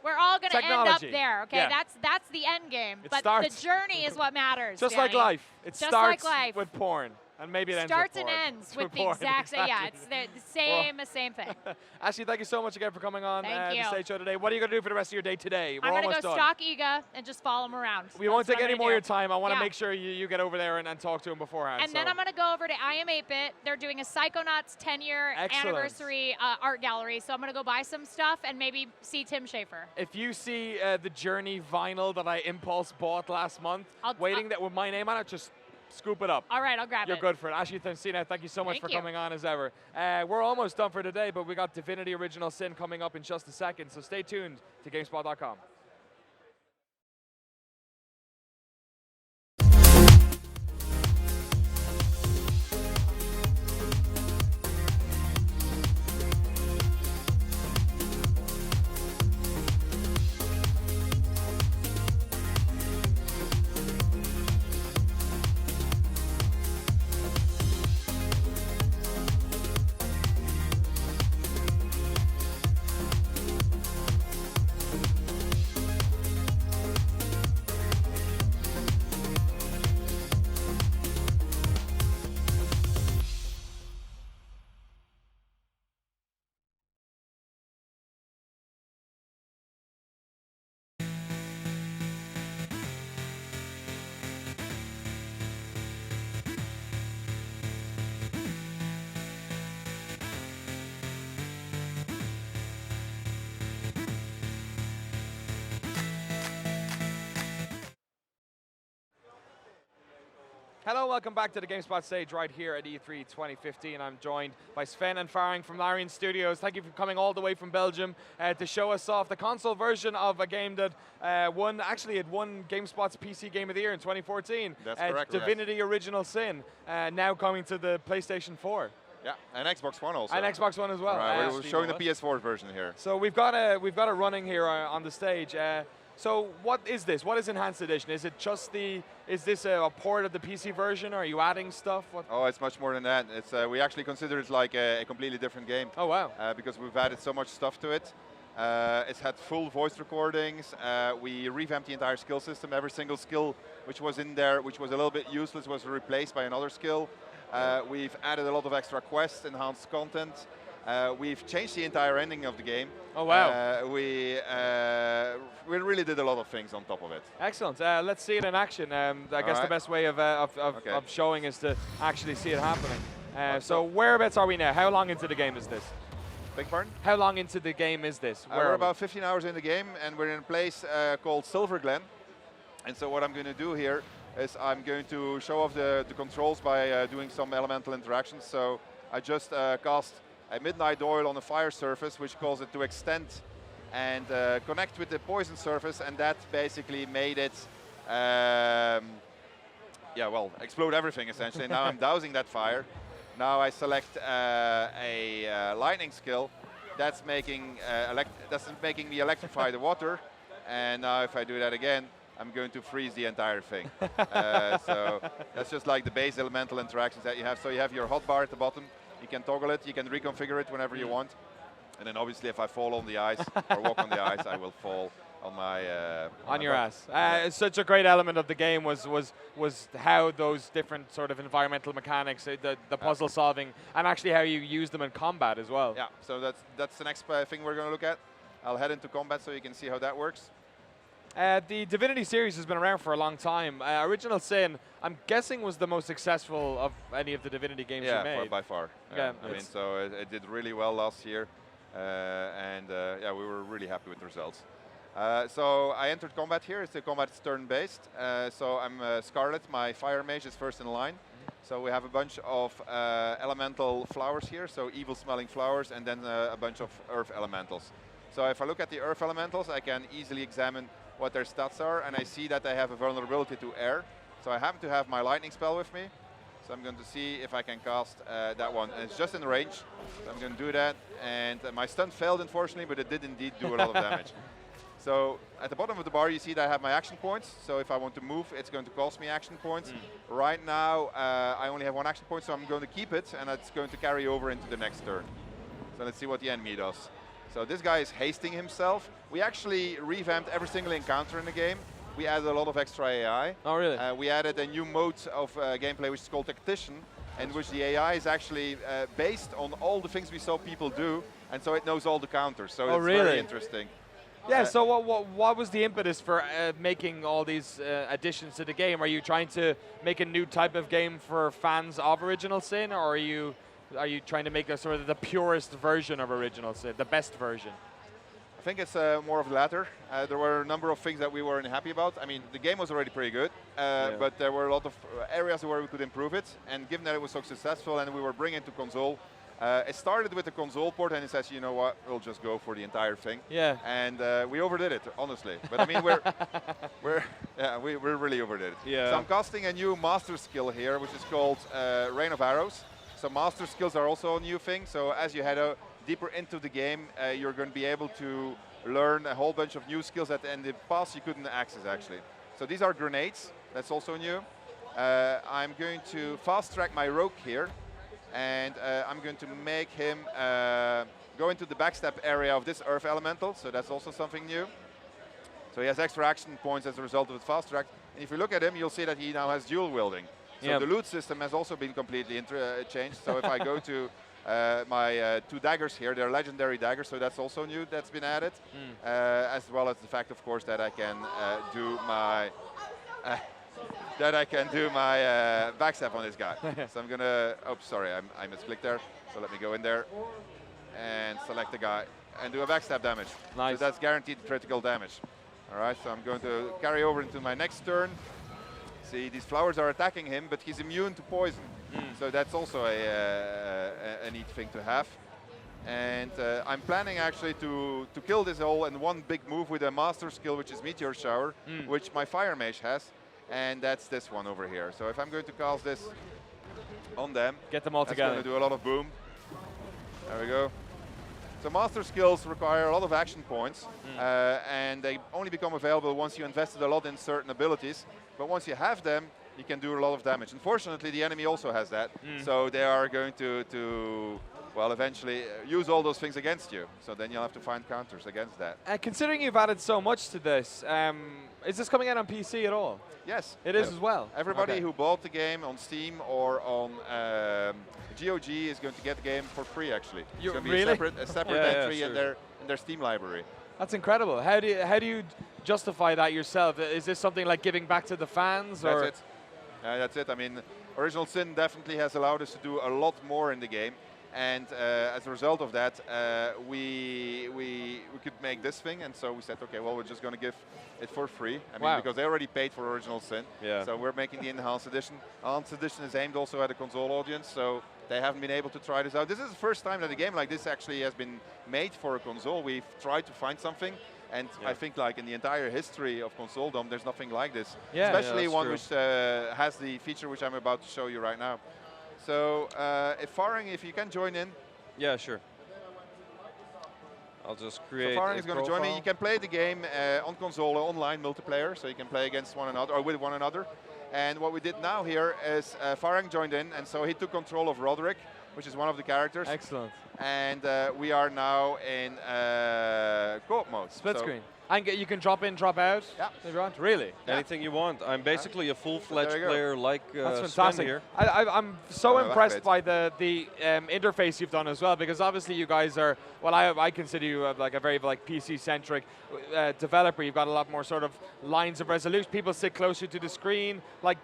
we're all going to end up Technology. there, okay? Yeah. That's the end game. It But starts- the journey is what matters. Just like Danny. life. It Just starts like life. with porn. And maybe it Starts ends with and porn. ends with the porn, exact same. Yeah, exactly. it's the same thing. Ashley, thank you so much again for coming on Thank the you. stage show today. What are you going to do for the rest of your day today? We're I'm going almost to go done. stalk Iga and just follow him around. We won't That's take what any I'm more of gonna your time. I want to Yeah. make sure you get over there and talk to him beforehand. And then I'm going to go over to I Am 8-Bit. They're doing a Psychonauts 10-year Excellent. anniversary art gallery. So I'm going to go buy some stuff and maybe see Tim Schafer. If you see the Journey vinyl that I impulse bought last month, waiting that with my name on it, just scoop it up. All right, I'll grab You're it. good for it. Ashley Thensina, thank you so much Thank for you. coming on as ever. We're almost done for today, but we got Divinity Original Sin coming up in just a second, so stay tuned to GameSpot.com. Hello, welcome back to the GameSpot stage right here at E3 2015. I'm joined by Sven and Faring from Larian Studios. Thank you for coming all the way from Belgium to show us off the console version of a game that it won GameSpot's PC Game of the Year in 2014. That's correct. Divinity Original Sin, now coming to the PlayStation 4. Yeah, and Xbox One also. And Xbox One as well. Right, we're showing the PS4 version here. So we've got it running here on the stage. So what is this? What is Enhanced Edition? Is it just is this a port of the PC version, or are you adding stuff? Oh, it's much more than that. It's we actually consider it like a completely different game. Oh, wow. Because we've added so much stuff to it. It's had full voice recordings. We revamped the entire skill system. Every single skill which was in there, which was a little bit useless, was replaced by another skill. We've added a lot of extra quests, enhanced content. We've changed the entire ending of the game. Oh, wow. We really did a lot of things on top of it. Excellent. Let's see it in action. I guess the best way of showing is to actually see it happening. So whereabouts are we now? How long into the game is this? Beg pardon? How long into the game is this? We're about 15 hours in the game, and we're in a place called Silver Glen. And so what I'm going to do here is I'm going to show off the controls by doing some elemental interactions. So I just cast a Midnight Oil on the fire surface, which caused it to extend and connect with the poison surface, and that basically made it, explode everything essentially. Now I'm dousing that fire. Now I select a lightning skill. That's making me electrify the water. And now if I do that again, I'm going to freeze the entire thing. So that's just like the base elemental interactions that you have. So you have your hotbar at the bottom. You can toggle it. You can reconfigure it whenever you want. And then obviously, if I fall on the ice or walk on the ice, I will fall on my on your ass. It's such a great element of the game was how those different sort of environmental mechanics, the puzzle solving, and actually how you use them in combat as well. Yeah. So that's the next thing we're going to look at. I'll head into combat so you can see how that works. The Divinity series has been around for a long time. Original Sin, I'm guessing, was the most successful of any of the Divinity games you made. Yeah, by far. Yeah, I mean, so it did really well last year, and yeah, we were really happy with the results. So I entered combat here. It's a combat turn-based. So I'm Scarlet. My fire mage is first in line. So we have a bunch of elemental flowers here, so evil-smelling flowers, and then a bunch of earth elementals. So if I look at the earth elementals, I can easily examine what their stats are, and I see that they have a vulnerability to air. So I happen to have my lightning spell with me. So I'm going to see if I can cast that one. And it's just in range, so I'm going to do that. And my stun failed, unfortunately, but it did indeed do a lot of damage. So at the bottom of the bar, you see that I have my action points. So if I want to move, it's going to cost me action points. Right now, I only have one action point, so I'm going to keep it, and it's going to carry over into the next turn. So let's see what the enemy does. So this guy is hasting himself. We actually revamped every single encounter in the game. We added a lot of extra AI. Oh, really? We added a new mode of gameplay which is called Tactician, in which the AI is actually based on all the things we saw people do, and so it knows all the counters. So it's very interesting. Yeah, so what was the impetus for making all these additions to the game? Are you trying to make a new type of game for fans of Original Sin, or are you trying to make a sort of the purest version of Original Sin, the best version? I think it's more of the latter. There were a number of things that we weren't happy about. I mean, the game was already pretty good, but there were a lot of areas where we could improve it. And given that it was so successful and we were bringing it to console, it started with the console port, and it says, you know what, we'll just go for the entire thing. Yeah. And we overdid it, honestly. But I mean, we really overdid it. Yeah. So I'm casting a new master skill here, which is called Rain of Arrows. So master skills are also a new thing. So as you head deeper into the game, you're going to be able to learn a whole bunch of new skills that in the past you couldn't access, actually. So these are grenades. That's also new. I'm going to fast track my rogue here, and I'm going to make him go into the backstep area of this earth elemental. So that's also something new. So he has extra action points as a result of the fast track. And if you look at him, you'll see that he now has dual wielding. So the loot system has also been completely changed. So if I go to my 2 daggers here, they're legendary daggers, so that's also new, that's been added. As well as the fact, of course, that I can do my backstab on this guy. So I'm gonna, oops, sorry, I misclicked there. So let me go in there and select the guy and do a backstab damage. Nice. So that's guaranteed critical damage. All right, so I'm going to carry over into my next turn. See, these flowers are attacking him, but he's immune to poison. So that's also a neat thing to have. And I'm planning actually to kill this all in one big move with a master skill, which is Meteor Shower, which my Fire Mage has. And that's this one over here. So if I'm going to cast this on them, get them all together. That's going to do a lot of boom. There we go. So master skills require a lot of action points, and they only become available once you invested a lot in certain abilities. But once you have them, you can do a lot of damage. Unfortunately, the enemy also has that, so they are going to well, eventually use all those things against you. So then you'll have to find counters against that. Considering you've added so much to this, is this coming out on PC at all? Yes. It is as well? Everybody who bought the game on Steam or on GOG is going to get the game for free, actually. It's going to be a separate entry in their Steam library. That's incredible. How do you justify that yourself? Is this something like giving back to the fans? That's or? it. That's it. I mean, Original Sin definitely has allowed us to do a lot more in the game. And as a result of that, we could make this thing, and so we said, okay, well, we're just going to give it for free. I mean, because they already paid for Original Sin. Yeah. So we're making the Enhanced Edition. Enhanced Edition is aimed also at a console audience, so they haven't been able to try this out. This is the first time that a game like this actually has been made for a console. We've tried to find something, and I think like in the entire history of consoledom, there's nothing like this. Yeah, especially one true. which has the feature which I'm about to show you right now. So if Faring, if you can join in. Yeah, sure. I'll just So create Faring is going to join me. You can play the game on console, online multiplayer, so you can play against one another or with one another. And what we did now here is Faring joined in, and so he took control of Roderick, which is one of the characters. Excellent. And we are now in co-op mode. Split so screen. And you can drop in, drop out if you want. Really? Anything you want. I'm basically a full-fledged player like That's Sven fantastic. here. I'm so impressed by the interface you've done as well, because obviously you guys are, well, I consider you like a very PC-centric developer. You've got a lot more sort of lines of resolution. People sit closer to the screen. Like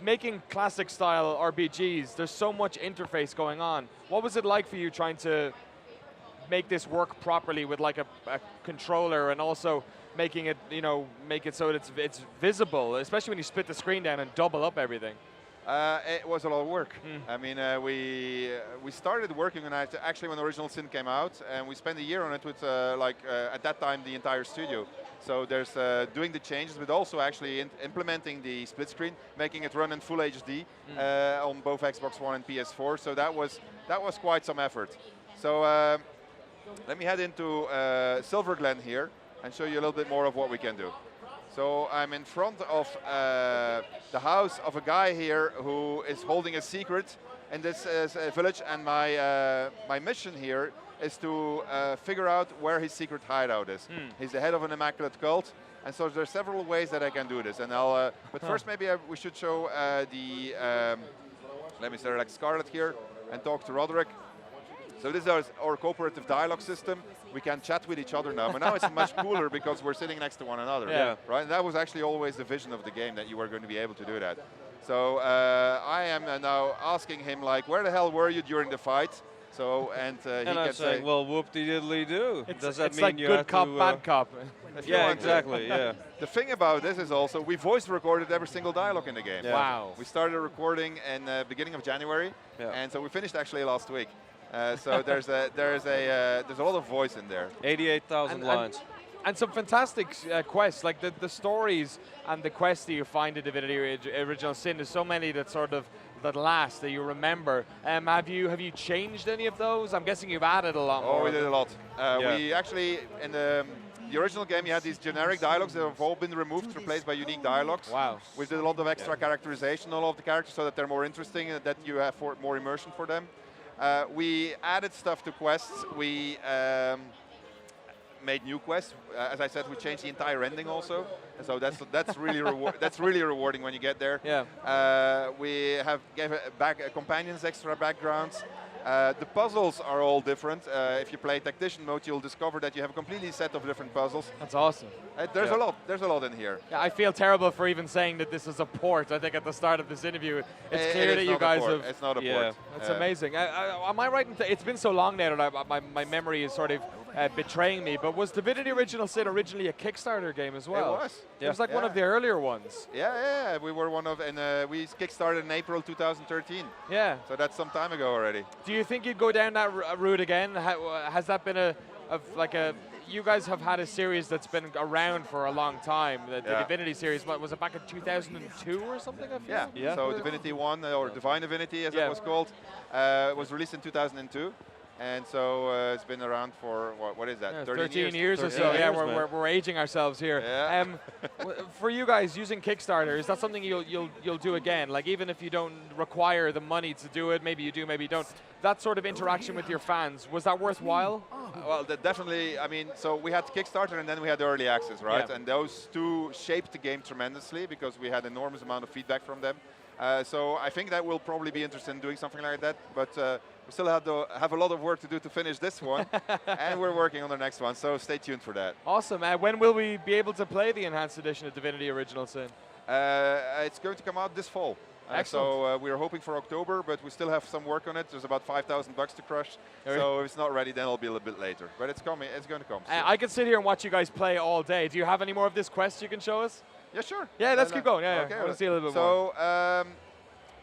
making classic style RPGs, there's so much interface going on. What was it like for you trying to make this work properly with like a controller, and also making it, make it so that it's visible, especially when you split the screen down and double up everything? It was a lot of work. I mean, we started working on it actually when Original Sin came out, and we spent a year on it with at that time the entire studio. So there's doing the changes, but also actually implementing the split screen, making it run in full HD on both Xbox One and PS4. So that was quite some effort. So let me head into Silver Glen here and show you a little bit more of what we can do. So I'm in front of the house of a guy here who is holding a secret in this village, and my mission here is to figure out where his secret hideout is. He's the head of an immaculate cult, and so there's several ways that I can do this. And I'll, but first maybe we should show let me select Scarlet here and talk to Roderick. So this is our cooperative dialogue system. We can chat with each other now, but now it's much cooler because we're sitting next to one another. Yeah. Right. And that was actually always the vision of the game, that you were going to be able to do that. So I am now asking him, like, where the hell were you during the fight? So and he And I'm can saying, say, well, whoop-de-diddly-do. Does that mean like you good have cop, to, bad cop? Yeah, exactly. Yeah. The thing about this is also we voice recorded every single dialogue in the game. Yeah. Wow. We started recording in the beginning of January, and so we finished actually last week. So there's a lot of voice in there. 88,000 lines. And some fantastic quests, like the stories and the quests that you find in Divinity Original Sin. There's so many that last, that you remember. Have you changed any of those? I'm guessing you've added a lot more. Oh, we did a lot. We actually, in the original game, you had these generic dialogues that have all been removed, replaced by unique dialogues. Wow. We did a lot of extra characterization on all of the characters so that they're more interesting, that you have more immersion for them. We added stuff to quests. We made new quests. As I said, we changed the entire ending also, and so that's really that's really rewarding when you get there. Yeah. We gave companions extra backgrounds. The puzzles are all different. If you play Tactician mode, you'll discover that you have a completely set of different puzzles. That's awesome. There's a lot. There's a lot in here. Yeah, I feel terrible for even saying that this is a port. I think at the start of this interview, it's clear that you guys have. It's not a port. That's amazing. Am I right? It's been so long now that my memory is sort of betraying me. But was Divinity Original Sin originally a Kickstarter game as well? It was. It was like one of the earlier ones. Yeah. We were one of, and we kickstarted in April 2013. Yeah. So that's some time ago already. Do you think you'd go down that route again? Has that been you guys have had a series that's been around for a long time. The Divinity series, what was it, back in 2002 or something? I feel? Yeah. So Divinity 1, or Divine Divinity as it was called, was released in 2002. And so it's been around for, what is that, 13 years or so. Yeah, we're aging ourselves here. Yeah. For you guys, using Kickstarter, is that something you'll do again? Like, even if you don't require the money to do it, maybe you do, maybe you don't. That sort of interaction with your fans, was that worthwhile? Well, definitely. I mean, so we had Kickstarter and then we had early access, right? Yeah. And those two shaped the game tremendously because we had enormous amount of feedback from them. So I think that we'll probably be interested in doing something like that. But we still have a lot of work to do to finish this one. And we're working on the next one, so stay tuned for that. Awesome. When will we be able to play the Enhanced Edition of Divinity Original Sin? It's going to come out this fall. So we're hoping for October, but we still have some work on it. There's about $5,000 to crush. So if it's not ready, then it'll be a little bit later. But it's coming. It's going to come. I can sit here and watch you guys play all day. Do you have any more of this quest you can show us? Yeah, sure. Yeah, let's keep going. Yeah, okay, I want to see a little bit more.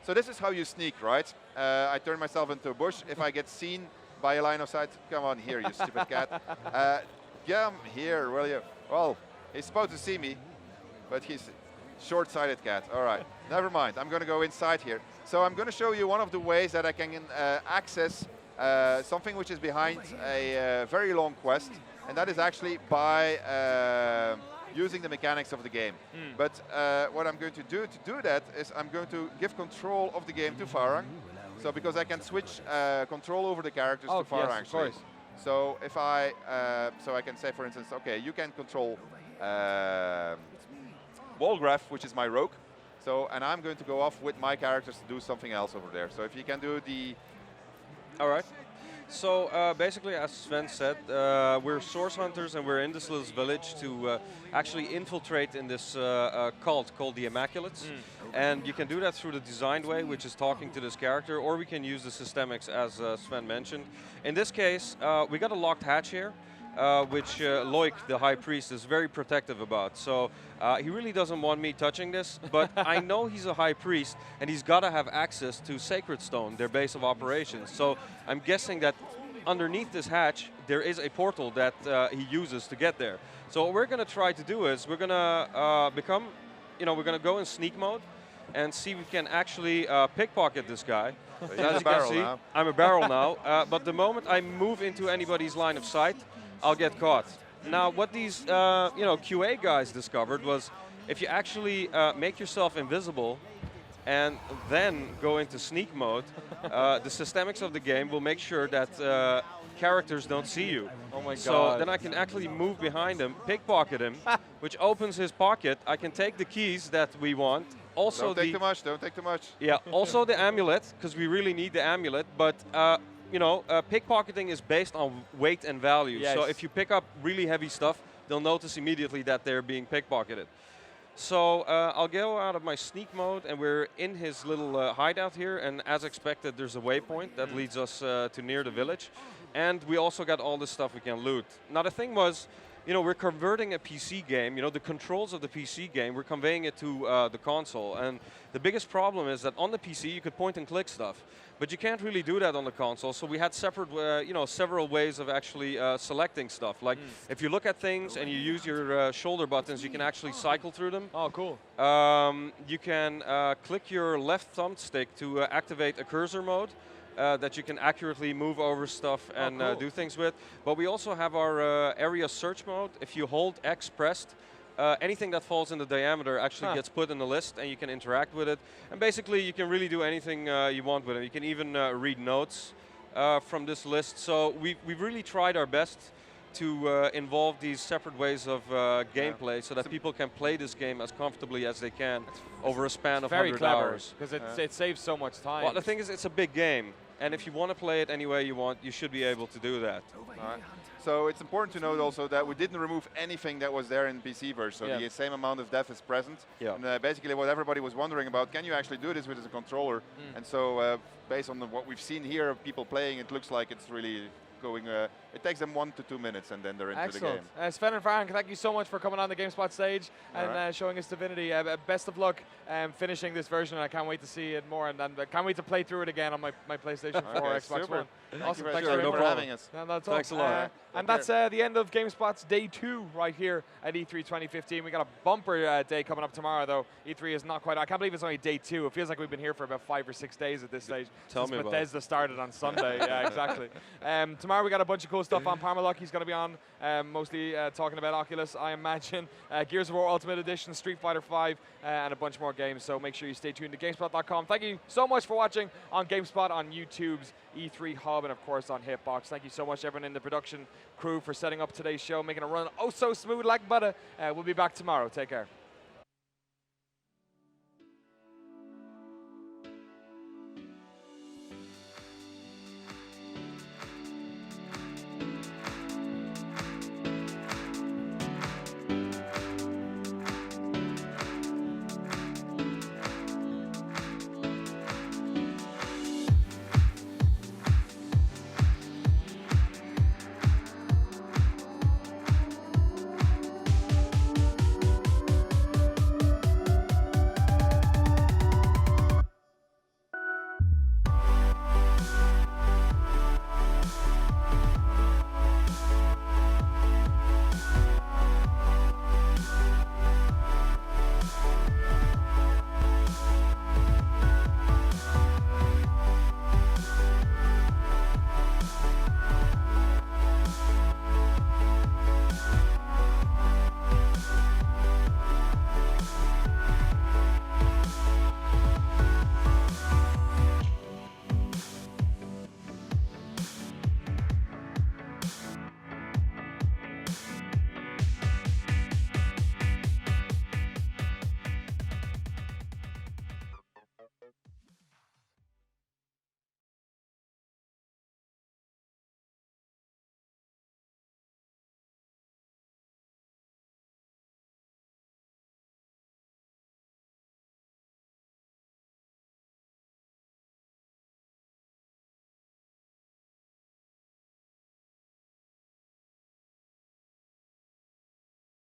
So this is how you sneak, right? I turn myself into a bush. If I get seen by a line of sight, come on here, you stupid cat. Come here, will you? Well, he's supposed to see me, but he's short-sighted cat. All right, never mind. I'm going to go inside here. So I'm going to show you one of the ways that I can access something which is behind a very long quest, and that is actually by using the mechanics of the game. But what I'm going to do that is I'm going to give control of the game to Farang. So because I can switch control over the characters to Farang. Yes, of course. So if I can say, for instance, okay, you can control Walgraf, which is my rogue. So, and I'm going to go off with my characters to do something else over there. So if you can do the... All right. So basically, as Sven said, we're source hunters and we're in this little village to actually infiltrate in this cult called the Immaculates. And you can do that through the designed way, which is talking to this character, or we can use the systemics, as Sven mentioned. In this case, we got a locked hatch here, which Loic, the High Priest, is very protective about. So he really doesn't want me touching this, but I know he's a High Priest, and he's got to have access to Sacred Stone, their base of operations. So I'm guessing that underneath this hatch, there is a portal that he uses to get there. So what we're going to try to do is we're going to we're going to go in sneak mode and see if we can actually pickpocket this guy. As you can see, I'm a barrel now. But the moment I move into anybody's line of sight, I'll get caught. Now, what these QA guys discovered was if you actually make yourself invisible and then go into sneak mode, the systemics of the game will make sure that characters don't see you. Oh my god. So then I can actually move behind him, pickpocket him, which opens his pocket. I can take the keys that we want. Also don't take too much, don't take too much. Yeah, also the amulet, because we really need the amulet, but pickpocketing is based on weight and value. Yes. So if you pick up really heavy stuff, they'll notice immediately that they're being pickpocketed. So I'll go out of my sneak mode, and we're in his little hideout here, and as expected, there's a waypoint that leads us to near the village. And we also got all this stuff we can loot. Now the thing was, we're converting a PC game, the controls of the PC game, we're conveying it to the console. And the biggest problem is that on the PC you could point and click stuff, but you can't really do that on the console. So we had separate, several ways of actually selecting stuff. Like if you look at things and you use your shoulder buttons, you can actually cycle through them. Oh, cool. You can click your left thumbstick to activate a cursor mode. That you can accurately move over stuff and do things with. But we also have our area search mode. If you hold X pressed, anything that falls in the diameter actually gets put in the list and you can interact with it. And basically you can really do anything you want with it. You can even read notes from this list. So we've really tried our best to involve these separate ways of gameplay so that people can play this game as comfortably as they can over a span of 100 hours. Because it saves so much time. Well, the thing is, it's a big game. And if you want to play it any way you want, you should be able to do that. All right. So it's important to note also that we didn't remove anything that was there in the PC version. So the same amount of depth is present. Yeah. And basically what everybody was wondering about, can you actually do this with a controller? And so based on what we've seen here of people playing, it looks like it's really going, it takes them 1 to 2 minutes and then they're into the game. Sven and Farhan, thank you so much for coming on the GameSpot stage and showing us Divinity. Best of luck finishing this version. I can't wait to see it more and can't wait to play through it again on my PlayStation 4 or Xbox One. Awesome, thanks very much for having us. That's Thanks a lot. And that's the end of GameSpot's Day 2 right here at E3 2015. We got a bumper day coming up tomorrow, though. E3 is not quite. I can't believe it's only Day 2. It feels like we've been here for about 5 or 6 days at this stage. Tell me about Bethesda started on Sunday. Yeah, exactly. Tomorrow we got a bunch of cool stuff on. Parmaluck, he's going to be on, mostly talking about Oculus, I imagine. Gears of War Ultimate Edition, Street Fighter 5, and a bunch more games. So make sure you stay tuned to GameSpot.com. Thank you so much for watching on GameSpot on YouTube's E3 Hub and, of course, on Hitbox. Thank you so much, everyone in the production crew, for setting up today's show, making it run oh so smooth like butter. We'll be back tomorrow. Take care.